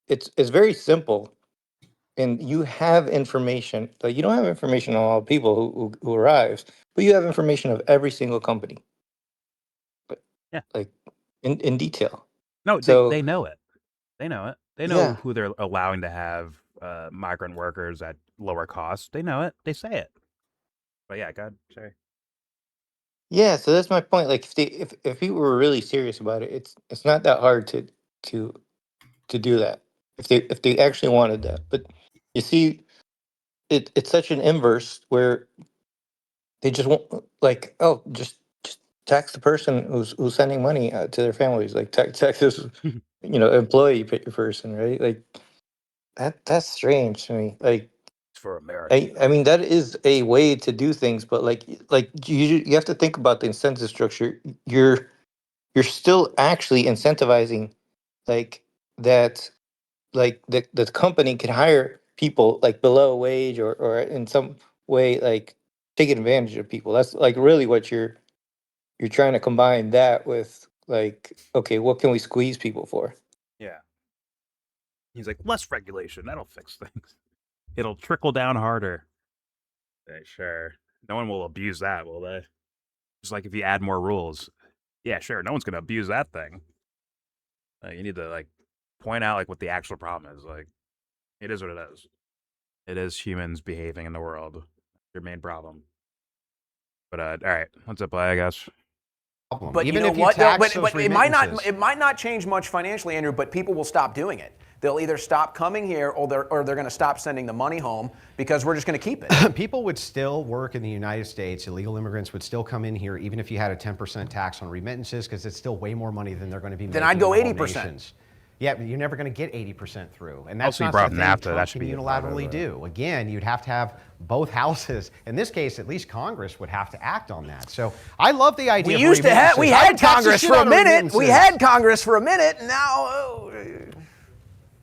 it's very simple. And you have information, like you don't have information on all people who arrives, but you have information of every single company, but Yeah. like in detail. No, So they know it. They know it. They know yeah. who they're allowing to have migrant workers at lower costs. They know it. They say it. But yeah, God, sorry. Yeah, so that's my point. Like if people were really serious about it, it's not that hard to to do that. If they actually wanted that. But you see it's such an inverse where they just won't like, oh, just tax the person who's sending money to their families, like tax this employee person, right? Like that's strange to me. Like It's for America. I mean that is a way to do things, but like you have to think about the incentive structure. You're still actually incentivizing like that like the company can hire people like below wage or in some way like taking advantage of people. That's like really what you're trying to combine that with like, okay, what can we squeeze people for? Yeah. He's like, less regulation. That'll fix things. It'll trickle down harder. Sure. No one will abuse that, will they? Just like if you add more rules. Yeah, sure. No one's gonna abuse that thing. You need to like point out like what the actual problem is. Like, it is what it is. It is humans behaving in the world. Your main problem. But all right, what's up, I guess. But Even you know if you what? tax But those it might not. remittances. It might not change much financially, Andrew. But people will stop doing it. They'll either stop coming here, or they're going to stop sending the money home because we're just going to keep it. People would still work in the United States. Illegal immigrants would still come in here, even if you had a 10% tax on remittances, because it's still way more money than they're going to be making. Then I'd go in the 80%. nations. Yeah, but you're never going to get 80% through, and that's Also, you not brought something up NAFTA, Trump that should can be a part of unilaterally it. do. Again, you'd have to have both houses. In this case, at least Congress would have to act on that. So I love the idea. We of used to have. remittances. We I had would tax the Congress shit for a out of minute. We remittances. had Congress for a minute. And now.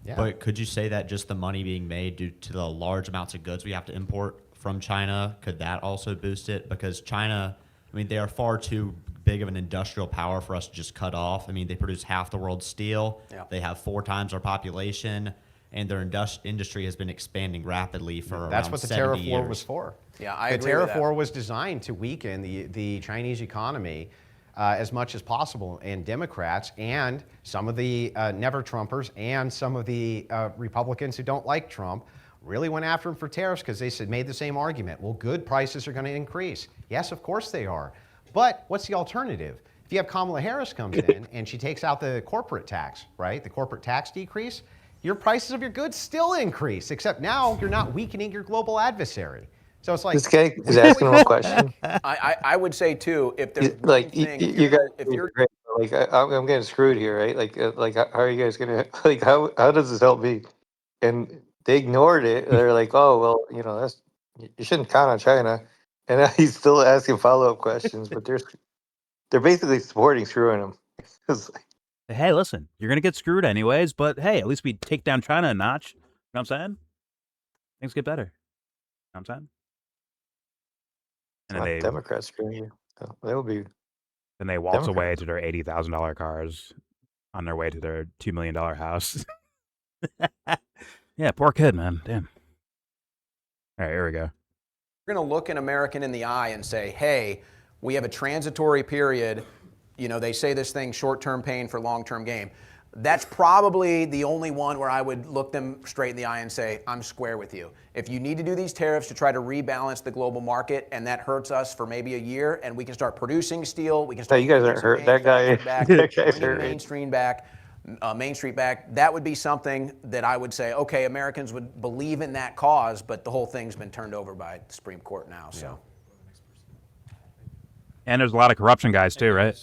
Yeah. But could you say that just the money being made due to the large amounts of goods we have to import from China, could that also boost it? Because China, I mean, they are far too big of an industrial power for us to just cut off. I mean, they produce half the world's steel. Yeah. They have 4 times our population, and their industry has been expanding rapidly for That's around what the 70 tariff war years. was for. Yeah, I the agree with tariff that. war was designed to weaken the Chinese economy as much as possible. And Democrats and some of the never-Trumpers and some of the Republicans who don't like Trump really went after him for tariffs because they made the same argument. Well, good prices are going to increase. Yes, of course they are. But what's the alternative? If you have Kamala Harris comes in and she takes out the corporate tax, right? The corporate tax decrease, your prices of your goods still increase, except now you're not weakening your globl adversary. So it's like This guy is asking him a question. I would say too, if there's Like one thing, you guys, if you're great. Like I'm getting screwed here, right? Like how are you guys gonna like how does this help me? And they ignored it. They're like, oh well, you know that's you shouldn't count on China. And now he's still asking follow up questions, but they're basically supporting screwing him. It's like, Hey, listen, you're gonna get screwed anyways, but hey, at least we take down China a notch. You know what I'm saying? Things get better. You know what I'm saying? it's not Democrats screwing you. That would be. Then they waltz Democrats. away to their $80,000 cars on their way to their $2 million house. Yeah, poor kid, man. Damn. All right, here we go. You're going to look an American in the eye and say, hey, we have a transitory period. You know, they say this thing, short-term pain for long-term gain. That's probably the only one where I would look them straight in the eye and say, I'm square with you. If you need to do these tariffs to try to rebalance the global market and that hurts us for maybe a year and we can start producing steel, we can start You guys aren't hurt. That guy. back, That guy's bringing hurt. Main Street back, that would be something that I would say, okay, Americans would believe in that cause, but the whole thing's been turned over by the Supreme Court now. So, And there's a lot of corruption guys too, right?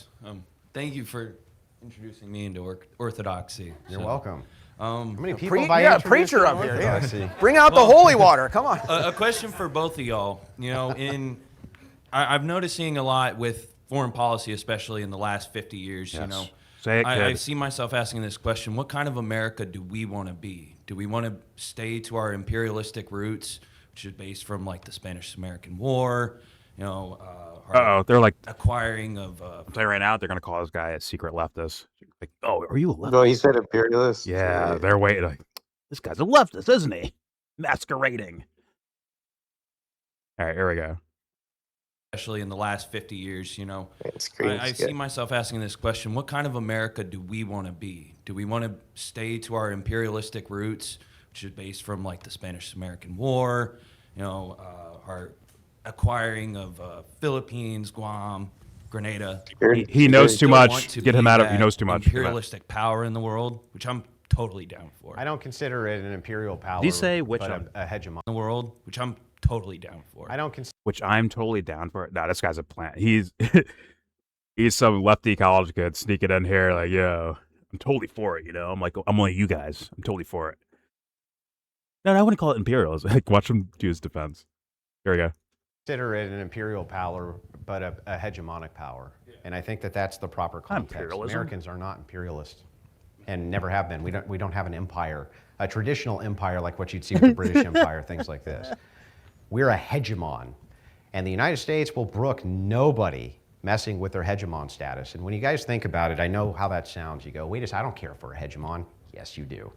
Thank you for introducing me into orthodoxy. You're welcome. How many people a preacher up here. Yeah. Bring out the holy water. Come on. A question for both of y'all. You know, I've noticed seeing a lot with foreign policy, especially in the last 50 years. Yes. You know, Say it, kid. I see myself asking this question: what kind of America do we want to be? Do we want to stay to our imperialistic roots, which is based from like the Spanish-American War? You know, they're like acquiring of. I'll tell you right now, they're gonna call this guy a secret leftist. Like, oh, are you a leftist? No, he said imperialist. Yeah, they're waiting. Like, this guy's a leftist, isn't he? Masquerading. All right, here we go. Especially in the last 50 years, you know, crazy. I see myself asking this question: what kind of America do we want to be? Do we want to stay to our imperialistic roots, which is based from like the Spanish-American War? You know, our acquiring of Philippines, Guam, Grenada. He knows too Want much. to Get him be out of. He that knows too much. Imperialistic power in the world, which I'm totally down for. I don't consider it an imperial power. Did he say which but one? a hegemon? In the world, which I'm totally down for. I don't consider. Which I'm totally down for. No, this guy's a plant. He's some lefty college kid sneaking in here like, yo, I'm totally for it. You know, I'm like, I'm one of you guys. I'm totally for it. No, I wouldn't call it imperialism. Like, watch him do his defense. Here we go. Consider it an imperial power, but a hegemonic power. And I think that that's the proper context. Imperialism. Americans are not imperialist, and never have been. We don't have an empire, a traditional empire like what you'd see with the British Empire, things like this. We're a hegemon, and the United States will brook nobody messing with their hegemon status. And when you guys think about it, I know how that sounds. You go, wait a second, I don't care for a hegemon. Yes, you do.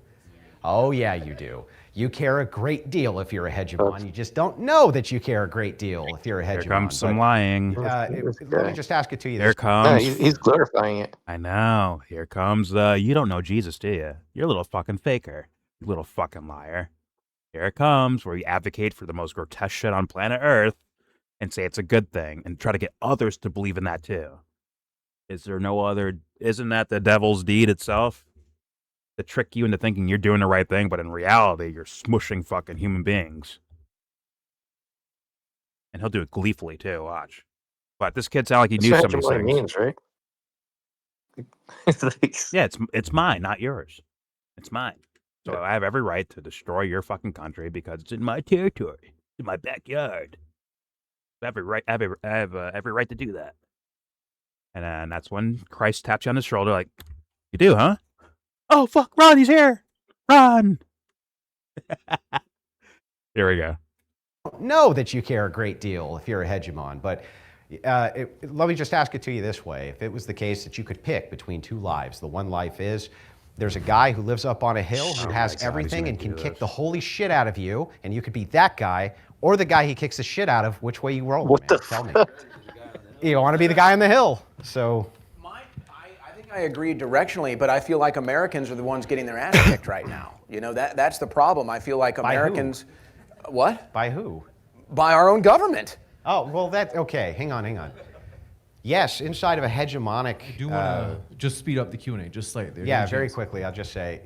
Oh, yeah, you do. You care a great deal if you're a hegemon. You just don't know that you care a great deal if you're a hegemon. Here comes some lying. Let me just ask it to you. Here this comes. He's glorifying it. I know. Here comes you don't know Jesus, do you? You're a little fucking faker. You little fucking liar. Here it comes, where you advocate for the most grotesque shit on planet Earth and say it's a good thing and try to get others to believe in that too. Is there no other? Isn't that the devil's deed itself? To trick you into thinking you're doing the right thing, but in reality, you're smushing fucking human beings. And he'll do it gleefully too, watch. But this kid sounded like he knew some of these things. Means, right? Yeah, it's mine, not yours. It's mine. So I have every right to destroy your fucking country because it's in my territory, it's in my backyard. I have every right to do that. And then that's when Christ taps you on the shoulder, like, you do, huh? Oh fuck! Run! He's here! Run! Here we go. Know that you care a great deal if you're a hegemon, but let me just ask it to you this way. If it was the case that you could pick between two lives, the one life is there's a guy who lives up on a hill who has everything and can kick the holy shit out of you, and you could be that guy, or the guy he kicks the shit out of, which way you roll, man? Tell me. You want to be the guy on the hill. So I think I agree directionally, but I feel like Americans are the ones getting their ass kicked right now. You know, that's the problem. I feel like By who? Americans. What? By who? By our own government. Oh, well, okay. Hang on. Yes, inside of a hegemonic. I do want to just speed up the Q&A just slightly. Yeah, very quickly. I'll just say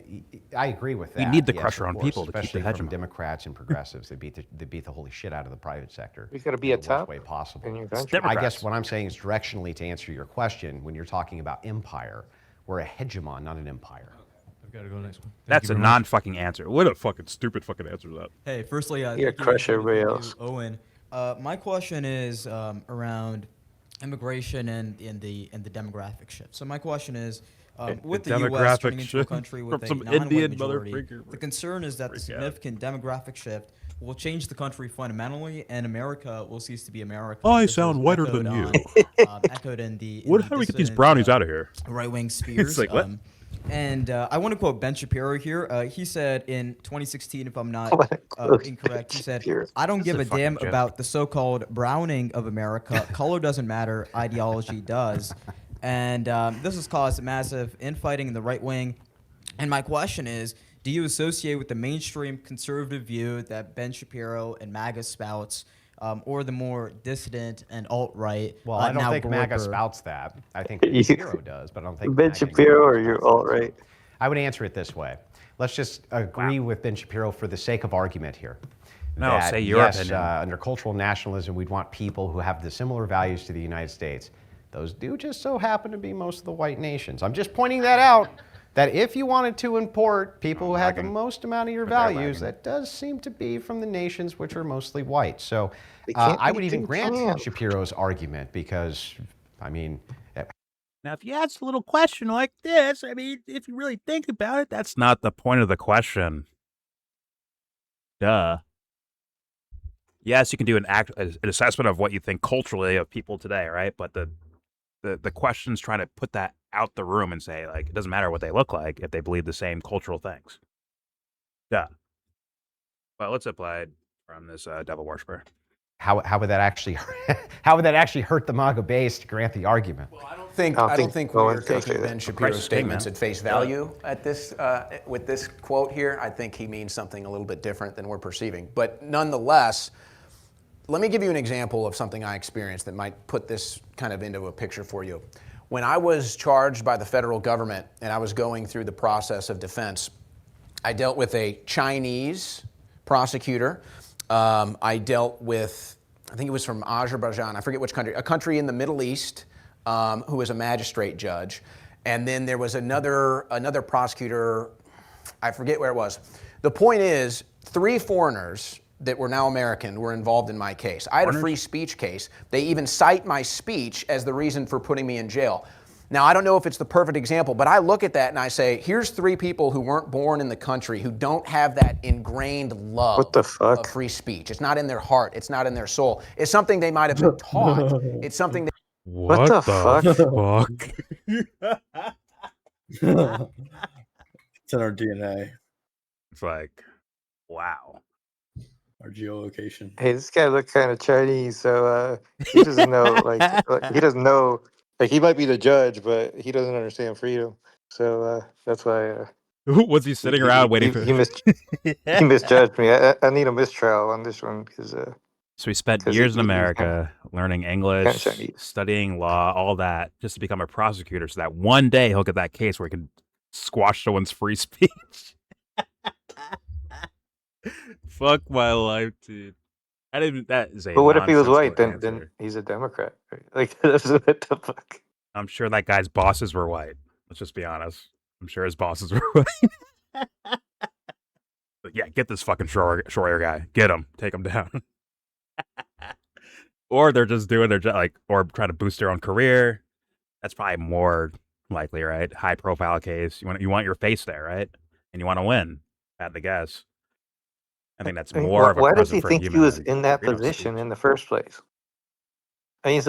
I agree with that. You need to yes, crush your of own course, people to keep the especially from hegemon. Democrats and progressives. They beat the holy shit out of the private sector. You got to be in at the top worst way possible. in your I country. guess what I'm saying is directionally to answer your question. When you're talking about empire, we're a hegemon, not an empire. I've got to go next one. That's a non-fucking answer. What a fucking stupid fucking answer is that? Hey, firstly, Yeah, crush everybody else. Owen. My question is around immigration and the demographic shift. So my question is, with the U.S. turning into a country with a non-white majority, the concern is that the significant demographic shift will change the country fundamentally, and America will cease to be America. I This sound is whiter echoed than you. Echoed in the How do we get these brownies out of here? Right-wing spheres. It's like, what? And I want to quote Ben Shapiro here. He said in 2016, if I'm not incorrect, he said, "I don't give a damn about the so-called browning of America. Color doesn't matter. Ideology does." And this has caused massive infighting in the right wing. And my question is, do you associate with the mainstream conservative view that Ben Shapiro and MAGA spouts, or the more dissident and alt-right? Well, I don't now think MAGA Groyper? spouts that. I think Ben Shapiro does, but I don't think Ben MAGA Shapiro or you're alt-right? I would answer it this way. Let's just agree with Ben Shapiro for the sake of argument here. No, that, say your yes, opinion. Under cultural nationalism, we'd want people who have the similar values to the United States. Those do just so happen to be most of the white nations. I'm just pointing that out, that if you wanted to import people who have the most amount of your values, that does seem to be from the nations which are mostly white. So I would even grant Shapiro's argument because, I mean... Now, if you ask a little question like this, I mean, if you really think about it, that's not the point of the question. Duh. Yes, you can do an assessment of what you think culturally of people today, right? But the question's trying to put that out the room and say, like, it doesn't matter what they look like if they believe the same cultural things. Duh. Well, let's apply it from this devil worshiper. How would that actually hurt the MAGA base to grant the argument? Well, I don't think we're taking Ben Shapiro's statements at face value at this with this quote here. I think he means something a little bit different than we're perceiving. But nonetheless, let me give you an example of something I experienced that might put this kind of into a picture for you. When I was charged by the federal government and I was going through the process of defense, I dealt with a Chinese prosecutor. I dealt with, I think it was from Azerbaijan, I forget which country, a country in the Middle East, who was a magistrate judge. And then there was another prosecutor, I forget where it was. The point is, 3 foreigners that were now American were involved in my case. I had a free speech case. They even cite my speech as the reason for putting me in jail. Now, I don't know if it's the perfect example, but I look at that and I say, here's 3 people who weren't born in the country, who don't have that ingrained love of free speech. It's not in their heart. It's not in their soul. It's something they might have been taught. It's something that... What the fuck? It's in our DNA. It's like, wow. Our geolocation. Hey, this guy looks kind of Chinese, so he doesn't know, like he doesn't know, like he might be the judge, but he doesn't understand freedom. So that's why. Was he sitting around waiting for? He misjudged me. I need a mistrial on this one because. So he spent years in America learning English, studying law, all that, just to become a prosecutor, so that one day he'll get that case where he can squash someone's free speech. Fuck my life, dude. I didn't. That is a. But what if he was white? nonsensical Then answer. he's a Democrat. Right? Like that's what the fuck. I'm sure that guy's bosses were white. Let's just be honest. I'm sure his bosses were white. But yeah, get this fucking Shroyer guy. Get him. Take him down. Or they're just doing their job, like, or trying to boost their own career. That's probably more likely, right? High profile case. You want your face there, right? And you want to win. Had to guess. I think that's more of a Why does present he for think he human was than in that freedom of position speech. in the first place? I mean,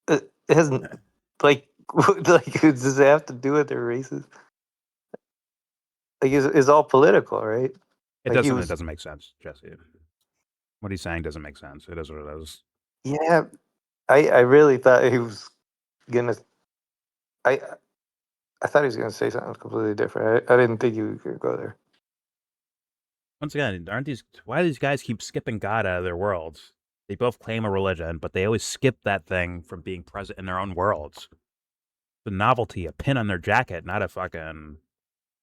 it hasn't like does it have to do with their races? Like it's all political, right? It Like, he doesn't. was- It doesn't make sense, Jesse. What he's saying doesn't make sense. It is what it is. Yeah, I really thought he was gonna. I I thought he was gonna say something completely different. I didn't think he was gonna go there. Once again, why do these guys keep skipping God out of their worlds? They both claim a religion, but they always skip that thing from being present in their own worlds. The novelty, a pin on their jacket, not a fucking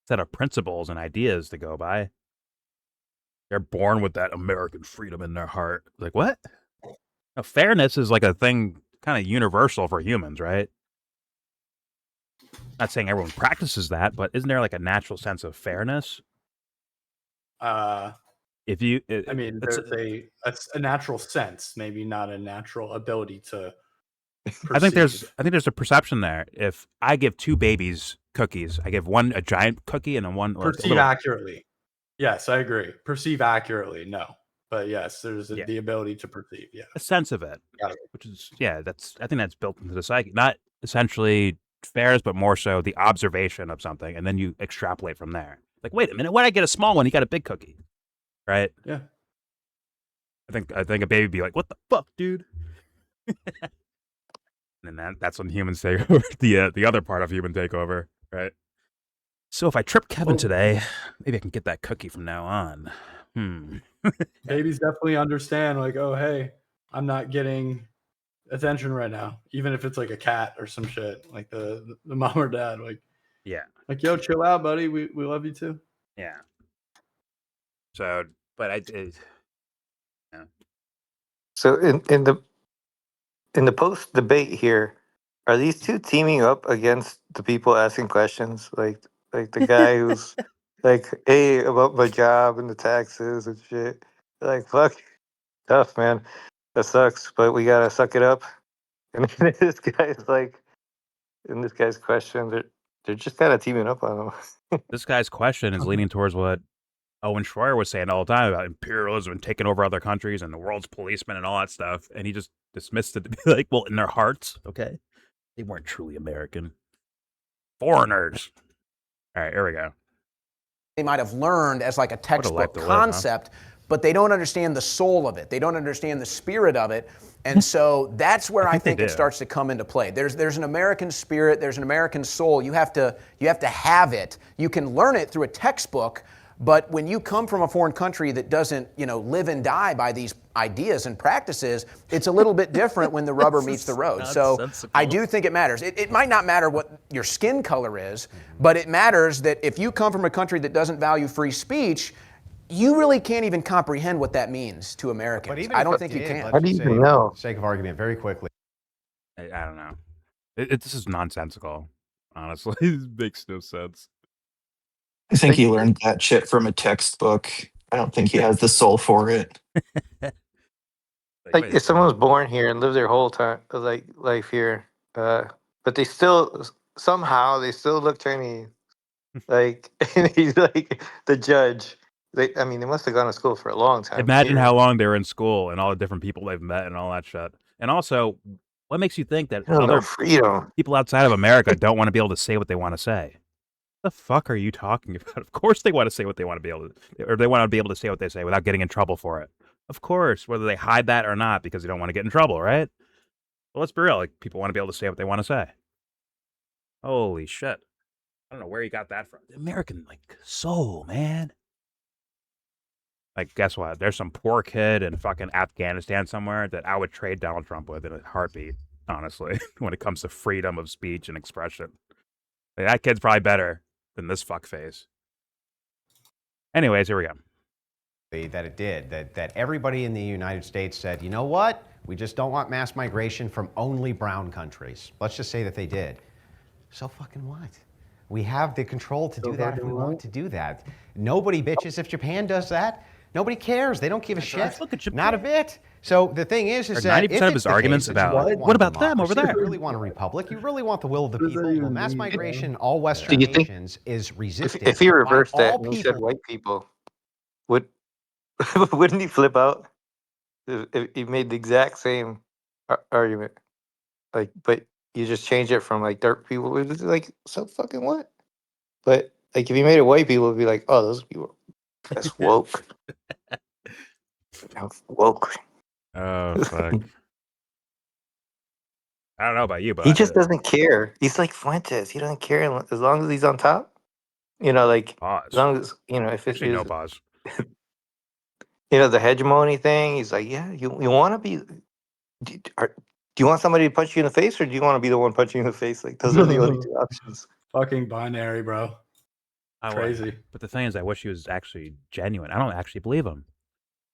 set of principles and ideas to go by. They're born with that American freedom in their heart. Like, what? Now, fairness is like a thing kind of universal for humans, right? Not saying everyone practices that, but isn't there like a natural sense of fairness? If you, I mean, that's a natural sense, maybe not a natural ability to I think perceive. there's a perception there. If I give two babies cookies, I give one a giant cookie and then one like, Perceive accurately. Yes, I agree. Perceive accurately, no. But yes, there's the ability to perceive. Yeah, a sense of it, got it. which is I think that's built into the psyche. Not essentially fairness, but more so the observation of something, and then you extrapolate from there. Like, wait a minute, why did I get a small one? He got a big cookie, right? Yeah. I think a baby would be like, "What the fuck, dude?" And that's when humans take over the other part of human takeover, right? So if I trip Kevin today, maybe I can get that cookie from now on. Babies definitely understand, like, oh, hey, I'm not getting attention right now, even if it's like a cat or some shit, like the mom or dad, like, like, yo, chill out, buddy. We love you too. Yeah. So, but yeah. So in the post debate here, are these two teaming up against the people asking questions? Like the guy who's like, hey, about my job and the taxes and shit. Like, fuck, tough, man. That sucks, but we gotta suck it up. And then this guy's like, in this guy's question, they're just kind of teaming up on him. This guy's question is leaning towards what Owen Shroyer was saying all the time about imperialism and taking over other countries and the world's policemen and all that stuff. And he just dismissed it to be like, well, in their hearts, okay, they weren't truly American. Foreigners. All right, here we go. They might have learned as like a textbook to live, concept, but they don't understand the soul of it. They don't understand the spirit of it. And so that's where I think it starts to come into play. There's an American spirit, there's an American soul. You have to have it. You can learn it through a textbook, but when you come from a foreign country that doesn't, live and die by these ideas and practices, it's a little bit different when the rubber meets the road. So I do think it matters. It might not matter what your skin color is, but it matters that if you come from a country that doesn't value free speech, you really can't even comprehend what that means to Americans. But even I don't think you can. How do you even know? For the sake of argument, very quickly. I don't know. This is nonsensical, honestly. It makes no sense. I think he learned that shit from a textbook. I don't think he has the soul for it. Like if someone was born here and lived their whole time like life here, but they still somehow they still look Chinese. Like and he's like the judge. They must have gone to school for a long time. Imagine how long they were in school and all the different people they've met and all that shit. And also, what makes you think that No other freedom. people outside of America don't want to be able to say what they want to say? The fuck are you talking about? Of course they want to say what they want to be able to, or they want to be able to say what they say without getting in trouble for it. Of course, whether they hide that or not because they don't want to get in trouble, right? Well, let's be real. Like, people want to be able to say what they want to say. Holy shit. I don't know where you got that from. The American, soul, man. Like, guess what? There's some poor kid in fucking Afghanistan somewhere that I would trade Donald Trump with in a heartbeat, honestly, when it comes to freedom of speech and expression. Like, that kid's probably better than this fuckface. Anyways, here we go. That it did, that everybody in the United States said, you know what? We just don't want mass migration from only brown countries. Let's just say that they did. So fucking what? We have the control to do that if we want to do that. Nobody bitches if Japan does that. Nobody cares. They don't give a shit. Look at Japan. Not a bit. So the thing is that 90% of his arguments about what about them over there? You really want a republic. You really want the will of the people. Well, mass migration, all Western nations is resisted. If he reversed by that all and he people. said white people, wouldn't he flip out? If he made the exact same argument, but you just change it from dark people. It's like, so fucking what? But if you made it white people, it'd be like, oh, those people, that's woke. Woke. Oh fuck. I don't know about you, but He just doesn't care. He's like Fuentes. He doesn't care as long as he's on top. Like pause. as long as if it Actually, is no pause. the hegemony thing. He's like, yeah, you want to be. Do you want somebody to punch you in the face, or do you want to be the one punching you in the face? Like those are the only two options. Fucking binary, bro. Crazy. But the thing is, I wish he was actually genuine. I don't actually believe him.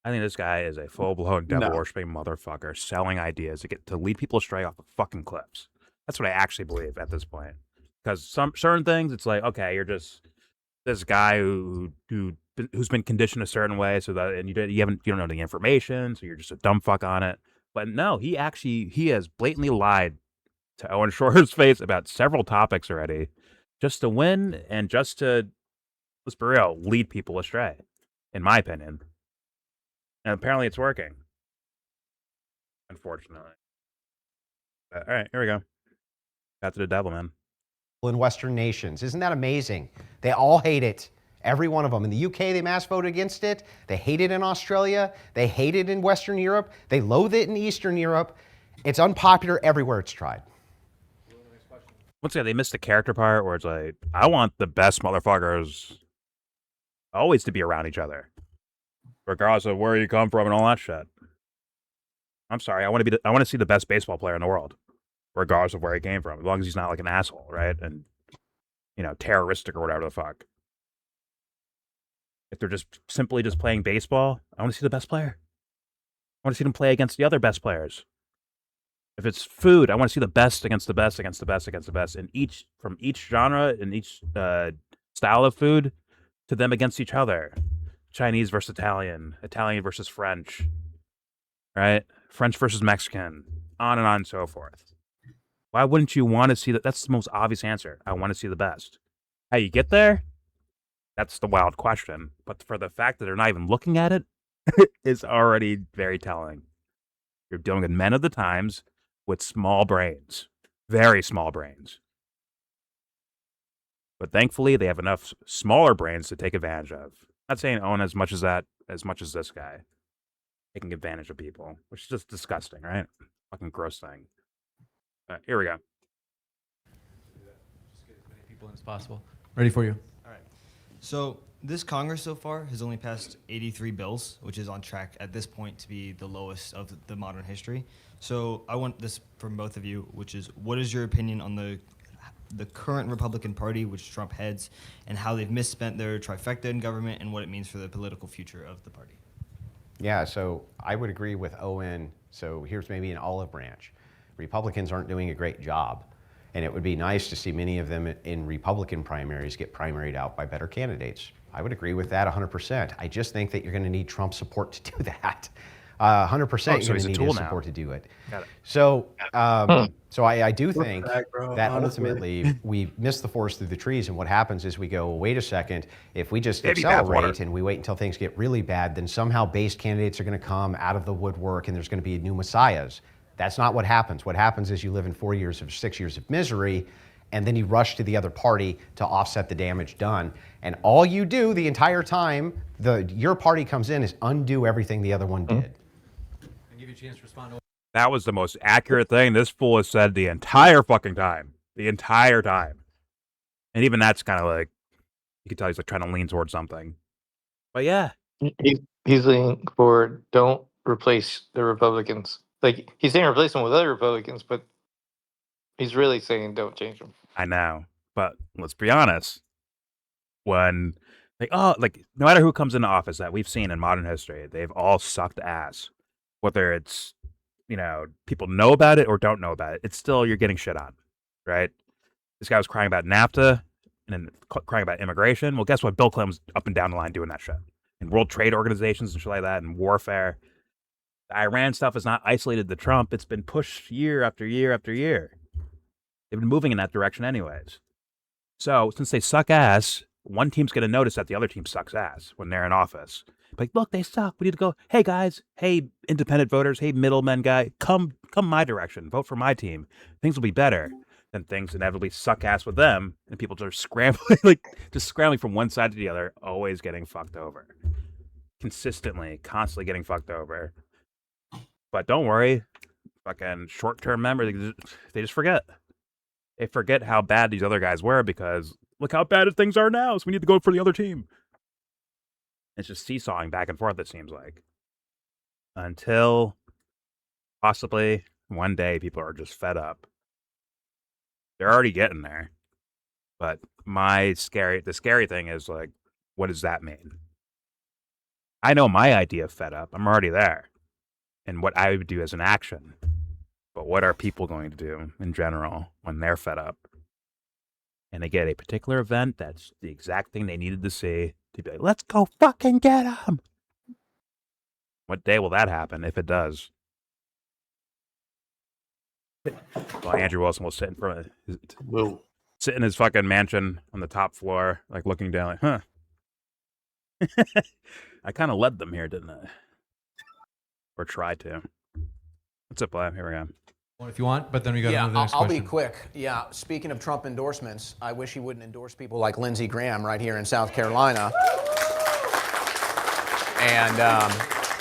I think this guy is a full-blown devil worshipping motherfucker selling ideas to lead people astray off of fucking cliffs. That's what I actually believe at this point. Because some certain things, it's like, okay, you're just this guy who's been conditioned a certain way, so that and you don't know the information, so you're just a dumb fuck on it. But no, he has blatantly lied to Owen Shroyer's face about several topics already, just to win and just to, let's be real, lead people astray, in my opinion. And apparently it's working. Unfortunately. All right, here we go. Got to the devil, man. In Western nations. Isn't that amazing? They all hate it. Every one of them. In the UK, they mass voted against it. They hate it in Australia. They hate it in Western Europe. They loathe it in Eastern Europe. It's unpopular everywhere it's tried. Once again, they missed the character part where it's like, I want the best motherfuckers always to be around each other, regardless of where you come from and all that shit. I'm sorry, I want to see the best baseball player in the world, regardless of where he came from, as long as he's not like an asshole, right? And terroristic or whatever the fuck. If they're just simply playing baseball, I want to see the best player. I want to see them play against the other best players. If it's food, I want to see the best against the best against the best against the best from each genre and each style of food to them against each other. Chinese versus Italian, Italian versus French, right? French versus Mexican, on and so forth. Why wouldn't you want to see that? That's the most obvious answer. I want to see the best. How you get there? That's the wild question. But for the fact that they're not even looking at it is already very telling. You're dealing with men of the times with small brains, very small brains. But thankfully, they have enough smaller brains to take advantage of. Not saying Owen as much as this guy. Taking advantage of people, which is just disgusting, right? Fucking gross thing. Here we go. Just get as many people in as possible. Ready for you. All right. So this Congress so far has only passed 83 bills, which is on track at this point to be the lowest of the modern history. So I want this from both of you, which is, what is your opinion on the current Republican Party, which Trump heads, and how they've misspent their trifecta in government and what it means for the political future of the party? Yeah, so I would agree with Owen. So here's maybe an olive branch. Republicans aren't doing a great job. And it would be nice to see many of them in Republican primaries get primaried out by better candidates. I would agree with that 100%. I just think that you're going to need Trump support to do that. 100% you're going to need his support to do it. Got it. So, so I do think bro, that honestly. ultimately we miss the forest through the trees, and what happens is we go, well, wait a second, if we just Maybe accelerate and we wait until things get really bad, then somehow base candidates are going to come out of the woodwork and there's going to be new messiahs. That's not what happens. What happens is you live in 6 years of misery, and then you rush to the other party to offset the damage done. And all you do the entire time your party comes in is undo everything the other one did. I'll give you a chance to respond. That was the most accurate thing this fool has said the entire fucking time. The entire time. And even that's kind of like, you can tell he's like trying to lean towards something. But yeah. He's leaning forward. Don't replace the Republicans. Like, he's saying replace them with other Republicans, but he's really saying don't change them. I know. But let's be honest. When, no matter who comes into office that we've seen in modern history, they've all sucked ass. Whether it's, people know about it or don't know about it, it's still, you're getting shit on, right? This guy was crying about NAFTA and then crying about immigration. Well, guess what? Bill Clinton was up and down the line doing that shit. And World Trade Organizations and shit like that and warfare. The Iran stuff is not isolated to Trump. It's been pushed year after year after year. They've been moving in that direction anyways. So since they suck ass, one team's going to notice that the other team sucks ass when they're in office. Like, look, they suck. We need to go, hey, guys, hey, independent voters, hey, middlemen guy, come my direction. Vote for my team. Things will be better. Then things inevitably suck ass with them, and people just scrambling from one side to the other, always getting fucked over. Constantly, constantly getting fucked over. But don't worry. fucking short-term memory. They just forget. They forget how bad these other guys were because look how bad things are now, so we need to go for the other team. It's just seesawing back and forth, it seems like. Until possibly one day people are just fed up. They're already getting there. But the scary thing is, like, what does that mean? I know my idea of fed up. I'm already there. And what I would do as an action. But what are people going to do in general when they're fed up? And they get a particular event that's the exact thing they needed to see to be like, let's go fucking get them. What day will that happen if it does? Well, Andrew Wilson will sit in front of sit in his fucking mansion on the top floor, like looking down, like, huh. I kind of led them here, didn't I? Or tried to. What's up, Blav? Here we go. Well, if you want, but then we got to move to the next I'll question. be quick. Yeah, speaking of Trump endorsements, I wish he wouldn't endorse people like Lindsey Graham right here in South Carolina. And,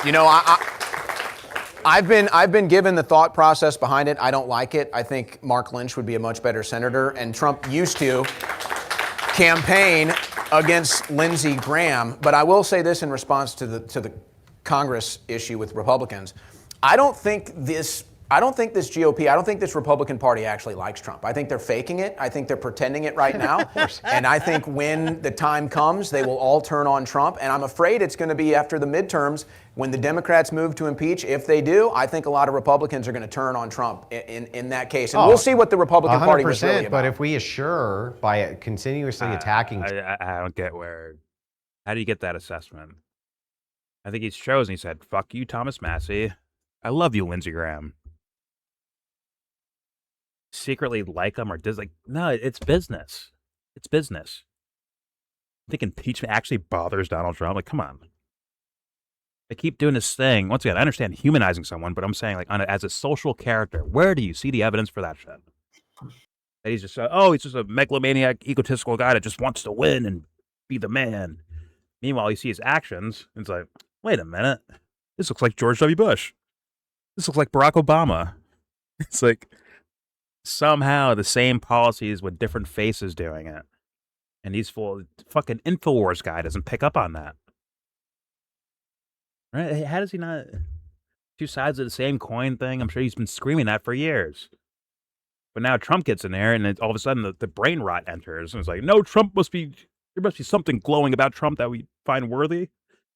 you know, I've been given the thought process behind it. I don't like it. I think Mark Lynch would be a much better senator, and Trump used to campaign against Lindsey Graham. But I will say this in response to the Congress issue with Republicans. I don't think this GOP, I don't think this Republican Party actually likes Trump. I think they're faking it. I think they're pretending it right now. And I think when the time comes, they will all turn on Trump. And I'm afraid it's going to be after the midterms when the Democrats move to impeach. If they do, I think a lot of Republicans are going to turn on Trump in that case. And we'll see what the Republican Party was really about. But if we assure by continuously attacking... I don't get where... How do you get that assessment? I think he's chosen. He said, fuck you, Thomas Massey. I love you, Lindsey Graham. Secretly like him or dislike. No, it's business. It's business. I think impeachment actually bothers Donald Trump. Like, come on. They keep doing this thing. Once again, I understand humanizing someone, but I'm saying, like, as a social character, where do you see the evidence for that shit? That he's just, he's just a megalomaniac, egotistical guy that just wants to win and be the man. Meanwhile, you see his actions, and it's like, wait a minute. This looks like George W. Bush. This looks like Barack Obama. It's like somehow the same policies with different faces doing it. And he's fucking InfoWars guy doesn't pick up on that. Right? How does he not? Two sides of the same coin thing. I'm sure he's been screaming that for years. But now Trump gets in there and all of a sudden the brain rot enters. And it's like, no, there must be something glowing about Trump that we find worthy.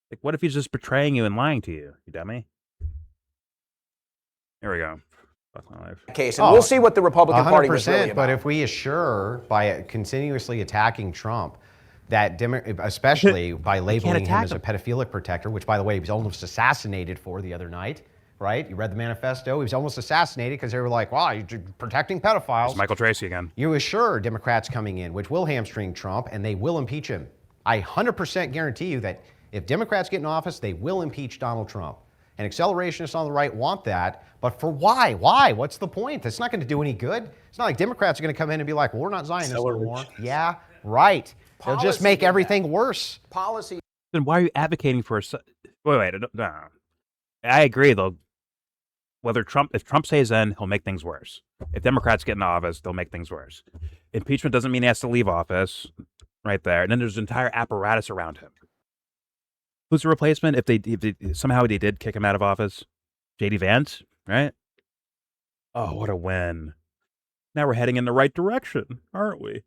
Like, what if he's just betraying you and lying to you, you dummy? Here we go. Fuck my life. Case, and we'll see what the Republican Party was really about. But if we assure by continuously attacking Trump, that especially by labeling him as a pedophilic protector, which, by the way, he was almost assassinated for the other night, right? You read the manifesto? He was almost assassinated because they were like, wow, you're protecting pedophiles. It's Michael Tracy again. You assure Democrats coming in, which will hamstring Trump, and they will impeach him. I 100% guarantee you that if Democrats get in office, they will impeach Donald Trump. And accelerationists on the right want that. But for why? Why? What's the point? That's not going to do any good. It's not like Democrats are going to come in and be like, well, we're not Zionists no more. Yeah, right. They'll just make everything worse. Policy. Then why are you advocating for wait, no. I agree, though. If Trump stays in, he'll make things worse. If Democrats get in office, they'll make things worse. Impeachment doesn't mean he has to leave office right there. And then there's an entire apparatus around him. Who's the replacement if somehow they did kick him out of office? J.D. Vance, right? Oh, what a win. Now we're heading in the right direction, aren't we?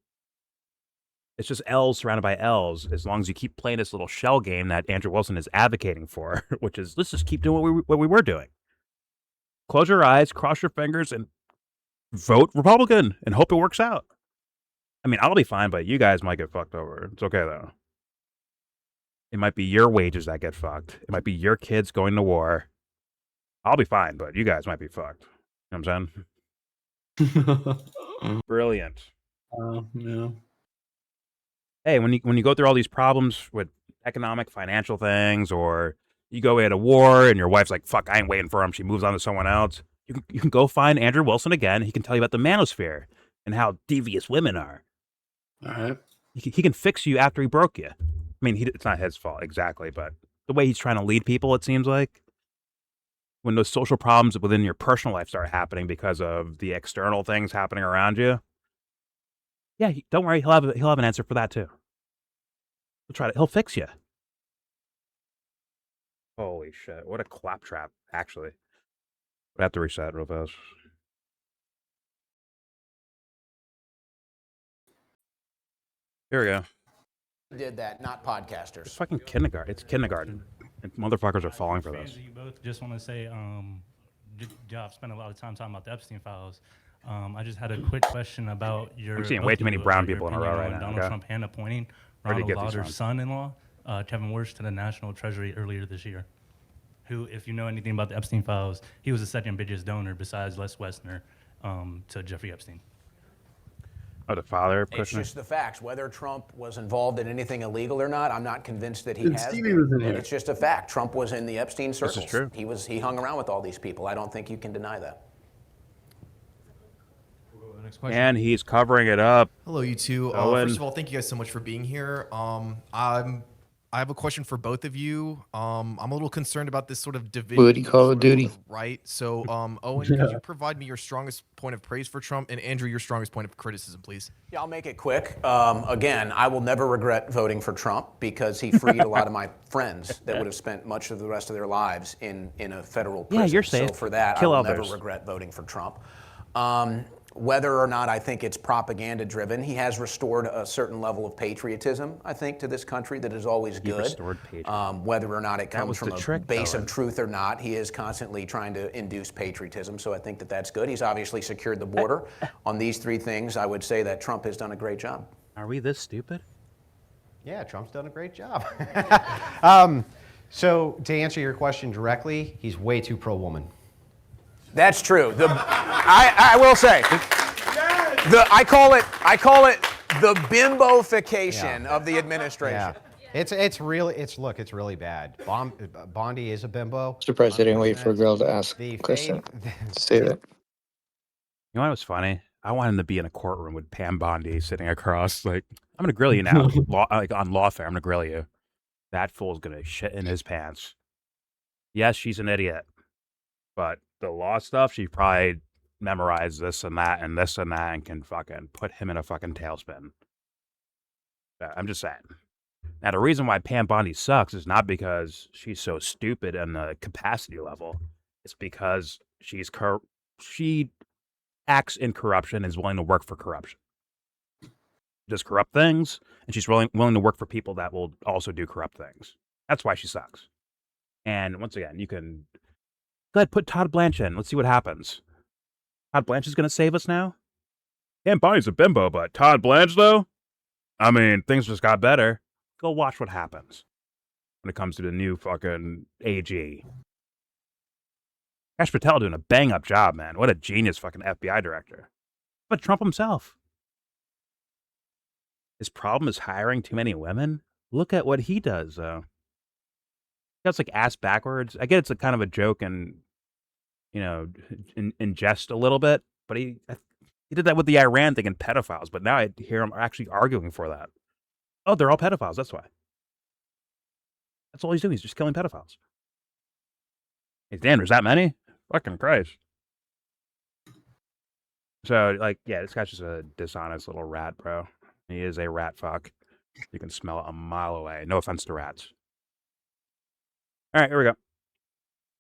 It's just L's surrounded by L's as long as you keep playing this little shell game that Andrew Wilson is advocating for, which is let's just keep doing what we were doing. Close your eyes, cross your fingers, and vote Republican and hope it works out. I mean, I'll be fine, but you guys might get fucked over. It's okay, though. It might be your wages that get fucked. It might be your kids going to war. I'll be fine, but you guys might be fucked. You know what I'm saying? Brilliant. Yeah. Hey, when you go through all these problems with economic, financial things, or you go at a war and your wife's like, fuck, I ain't waiting for him. She moves on to someone else. You can go find Andrew Wilson again. He can tell you about the manosphere and how devious women are. All right. He can fix you after he broke you. I mean, it's not his fault exactly, but the way he's trying to lead people, it seems like. when those social problems within your personal life start happening because of the external things happening around you, yeah, don't worry, he'll have an answer for that too. He'll fix you. Holy shit, what a claptrap, actually. I have to reset real fast. Here we go. Did that, not podcasters. It's fucking kindergarten. It's kindergarten. And motherfuckers are falling for this. You both just want to say, Job spent a lot of time talking about the Epstein files. I just had a quick question about your. I'm seeing way too many brown people in a row right now. Donald Trump hand appointing Ronald Lauder's son-in-law, Kevin Wirtz, to the National Treasury earlier this year. Who, if you know anything about the Epstein files, he was the second biggest donor besides Les Wessner to Jeffrey Epstein. Oh, the father It's pushing it? just the facts. Whether Trump was involved in anything illegal or not, I'm not convinced that he Dude, has. Stevie was in And there. it's just a fact. Trump was in the Epstein circles. is true. He hung around with all these people. I don't think you can deny that. And he's covering it up. Hello, you two. Owen. First of all, thank you guys so much for being here. I have a question for both of you. I'm a little concerned about this sort of division. Woody Call of Duty. Right. So, Owen, Yeah. could you provide me your strongest point of praise for Trump, and Andrew, your strongest point of criticism, please? Yeah, I'll make it quick. Again, I will never regret voting for Trump because he freed a lot of my friends that would have spent much of the rest of their lives in a federal prison. Yeah, you're safe. So for that, Kill I will others. never regret voting for Trump. Whether or not I think it's propaganda driven, he has restored a certain level of patriotism, I think, to this country that is always He good. restored patriotism. Whether or not it That comes was from the a trick, base though. of truth or not, he is constantly trying to induce patriotism. So I think that that's good. He's obviously secured the border. On these three things, I would say that Trump has done a great job. Are we this stupid? Yeah, Trump's done a great job. So to answer your question directly, he's way too pro-woman. That's true. I will say, I call it the bimbofication of the administration. Yeah. It's really bad. Bondi is a bimbo. Surprised they didn't wait for a girl to ask a question. Say that. You know what was funny? I want him to be in a courtroom with Pam Bondi sitting across. Like, I'm gonna grill you now, on lawfare. I'm gonna grill you. That fool's gonna shit in his pants. Yes, she's an idiot, but the law stuff, she probably memorized this and that and this and that, and can fucking put him in a fucking tailspin. I'm just saying. Now, the reason why Pam Bondi sucks is not because she's so stupid on the capacity level. It's because she acts in corruption and is willing to work for corruption. Does corrupt things, and she's willing to work for people that will also do corrupt things. That's why she sucks. And once again, you can go ahead, put Todd Blanche in. Let's see what happens. Todd Blanche is going to save us now? Pam Bondi's a bimbo, but Todd Blanche, though? I mean, things just got better. Go watch what happens when it comes to the new fucking AG. Kash Patel doing a bang-up job, man. What a genius fucking FBI director. But Trump himself. His problem is hiring too many women? Look at what he does, though. That's like ass backwards. I get it's a kind of a joke and, you know, in jest a little bit, but he did that with the Iran thing and pedophiles, but now I hear him actually arguing for that. Oh, they're all pedophiles, that's why. That's all he's doing, he's just killing pedophiles. Hey, damn, there's that many? Fucking Christ. So, like, yeah, this guy's just a dishonest little rat, bro. He is a rat fuck. You can smell it a mile away. No offense to rats. All right, here we go.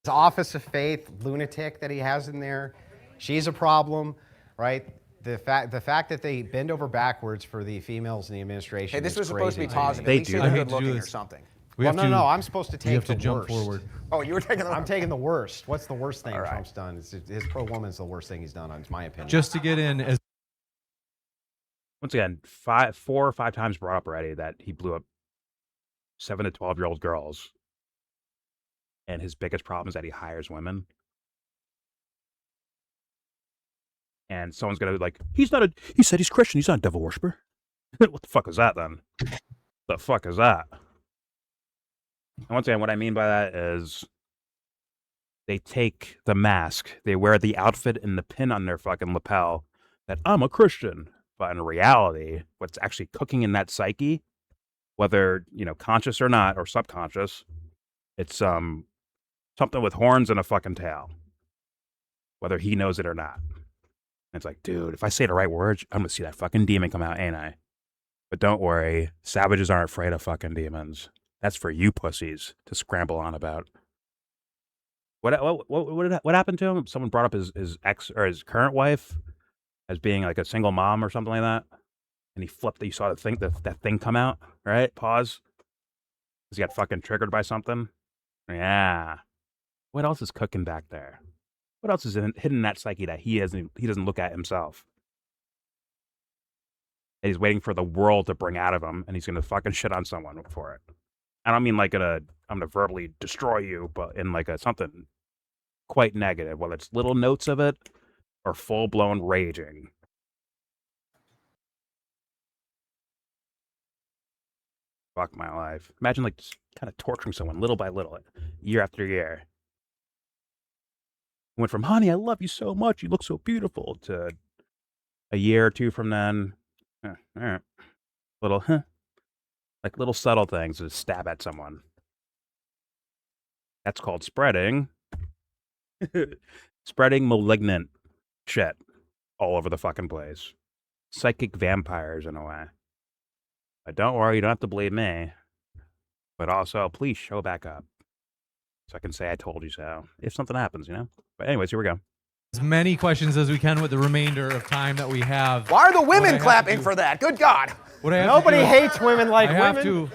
His office of faith lunatic that he has in there, she's a problem, right? The fact that they bend over backwards for the females in the administration. Hey, this is was supposed to be crazy. positive. They At least do they're that. good looking or something. Well, no, I'm supposed to take the jump worst. forward. Oh, you were taking the I'm taking the worst. What's the worst thing Trump's done? His pro-woman is the worst thing he's done, in my opinion. Just to get in as Once again, 4 or 5 times brought up already that he blew up 7 to 12-year-old girls. And his biggest problem is that he hires women. And someone's going to be like, he said he's Christian, he's not a devil worshiper. What the fuck is that then? The fuck is that? And once again, what I mean by that is they take the mask, they wear the outfit and the pin on their fucking lapel that I'm a Christian. But in reality, what's actually cooking in that psyche, whether, you know, conscious or not, or subconscious, it's Something with horns and a fucking tail. Whether he knows it or not. And it's like, dude, if I say the right words, I'm gonna see that fucking demon come out, ain't I? But don't worry, savages aren't afraid of fucking demons. That's for you pussies to scramble on about. What happened to him? Someone brought up his ex or his current wife as being like a single mom or something like that, and he flipped. You saw that thing come out, right? Pause. Because he got fucking triggered by something. Yeah. What else is cooking back there? What else is hidden in that psyche that he doesn't look at himself? And he's waiting for the world to bring out of him, and he's gonna fucking shit on someone for it. I don't mean like I'm gonna verbally destroy you, but in like something quite negative, whether it's little notes of it or full blown raging. Fuck my life. Imagine like just kind of torturing someone little by little, year after year. Went from "honey, I love you so much, you look so beautiful" to a year or two from then, all right, little like little subtle things to stab at someone. That's called spreading. Spreading malignant shit all over the fucking place. Psychic vampires in a way. But don't worry, you don't have to believe me. But also, please show back up. So I can say I told you so. If something happens, you know? But anyways, here we go. As many questions as we can with the remainder of time that we have. Why are the women clapping for that? Good God. Nobody hates women like women.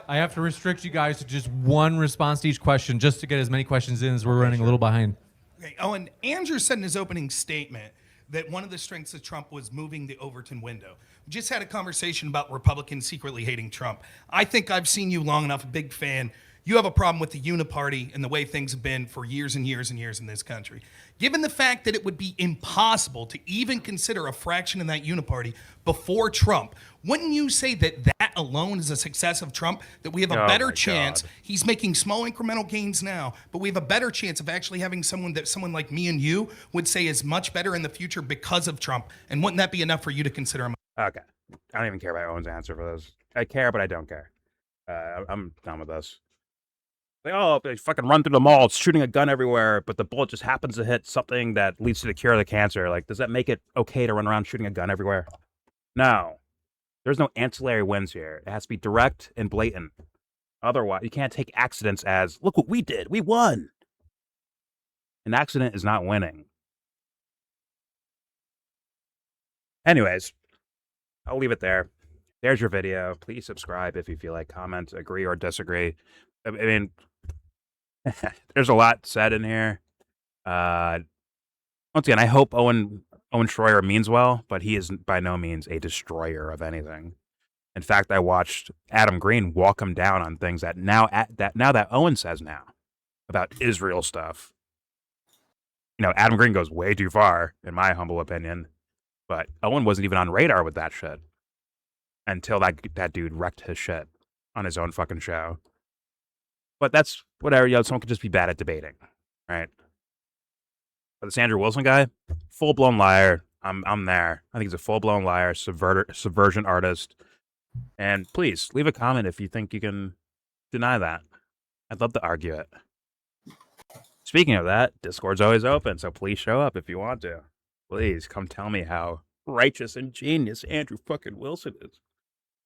I have to restrict you guys to just one response to each question just to get as many questions in as we're running a little behind. Okay. Oh, and Andrew said in his opening statement that one of the strengths of Trump was moving the Overton window. We just had a conversation about Republicans secretly hating Trump. I think I've seen you long enough, a big fan. You have a problem with the uniparty and the way things have been for years and years and years in this country. Given the fact that it would be impossible to even consider a fraction in that uniparty before Trump, wouldn't you say that that alone is a success of Trump? That we have a better chance. He's making small incremental gains now, but we have a better chance of actually having someone like me and you would say is much better in the future because of Trump. And wouldn't that be enough for you to consider him? Okay. I don't even care about Owen's answer for this. I care, but I don't care. I'm done with this. Like, oh, they fucking run through the mall, it's shooting a gun everywhere, but the bullet just happens to hit something that leads to the cure of the cancer. Like, does that make it okay to run around shooting a gun everywhere? No. There's no ancillary wins here. It has to be direct and blatant. Otherwise, you can't take accidents as, look what we did, we won. An accident is not winning. Anyways, I'll leave it there. There's your video. Please subscribe if you feel like, comment, agree or disagree. I mean, there's a lot said in here. Once again, I hope Owen Shroyer means well, but he is by no means a destroyer of anything. In fact, I watched Adam Green walk him down on things that now that Owen says now about Israel stuff. You know, Adam Green goes way too far, in my humble opinion. But Owen wasn't even on radar with that shit until that dude wrecked his shit on his own fucking show. But that's whatever, someone could just be bad at debating, right? But this Andrew Wilson guy, full-blown liar. I'm there. I think he's a full-blown liar, subversion artist. And please, leave a comment if you think you can deny that. I'd love to argue it. Speaking of that, Discord's always open, so please show up if you want to. Please, come tell me how righteous and genius Andrew fucking Wilson is.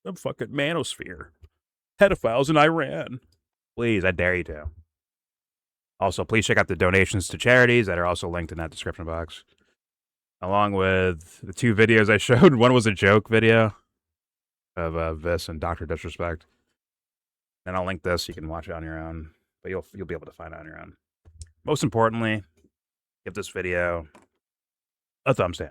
The fucking manosphere. Pedophiles in Iran. Please, I dare you to. Also, please check out the donations to charities that are also linked in that description box. Along with the two videos I showed. One was a joke video of Vis and Dr. Disrespect. Then I'll link this. You can watch it on your own. But you'll be able to find it on your own. Most importantly, give this video a thumbs down.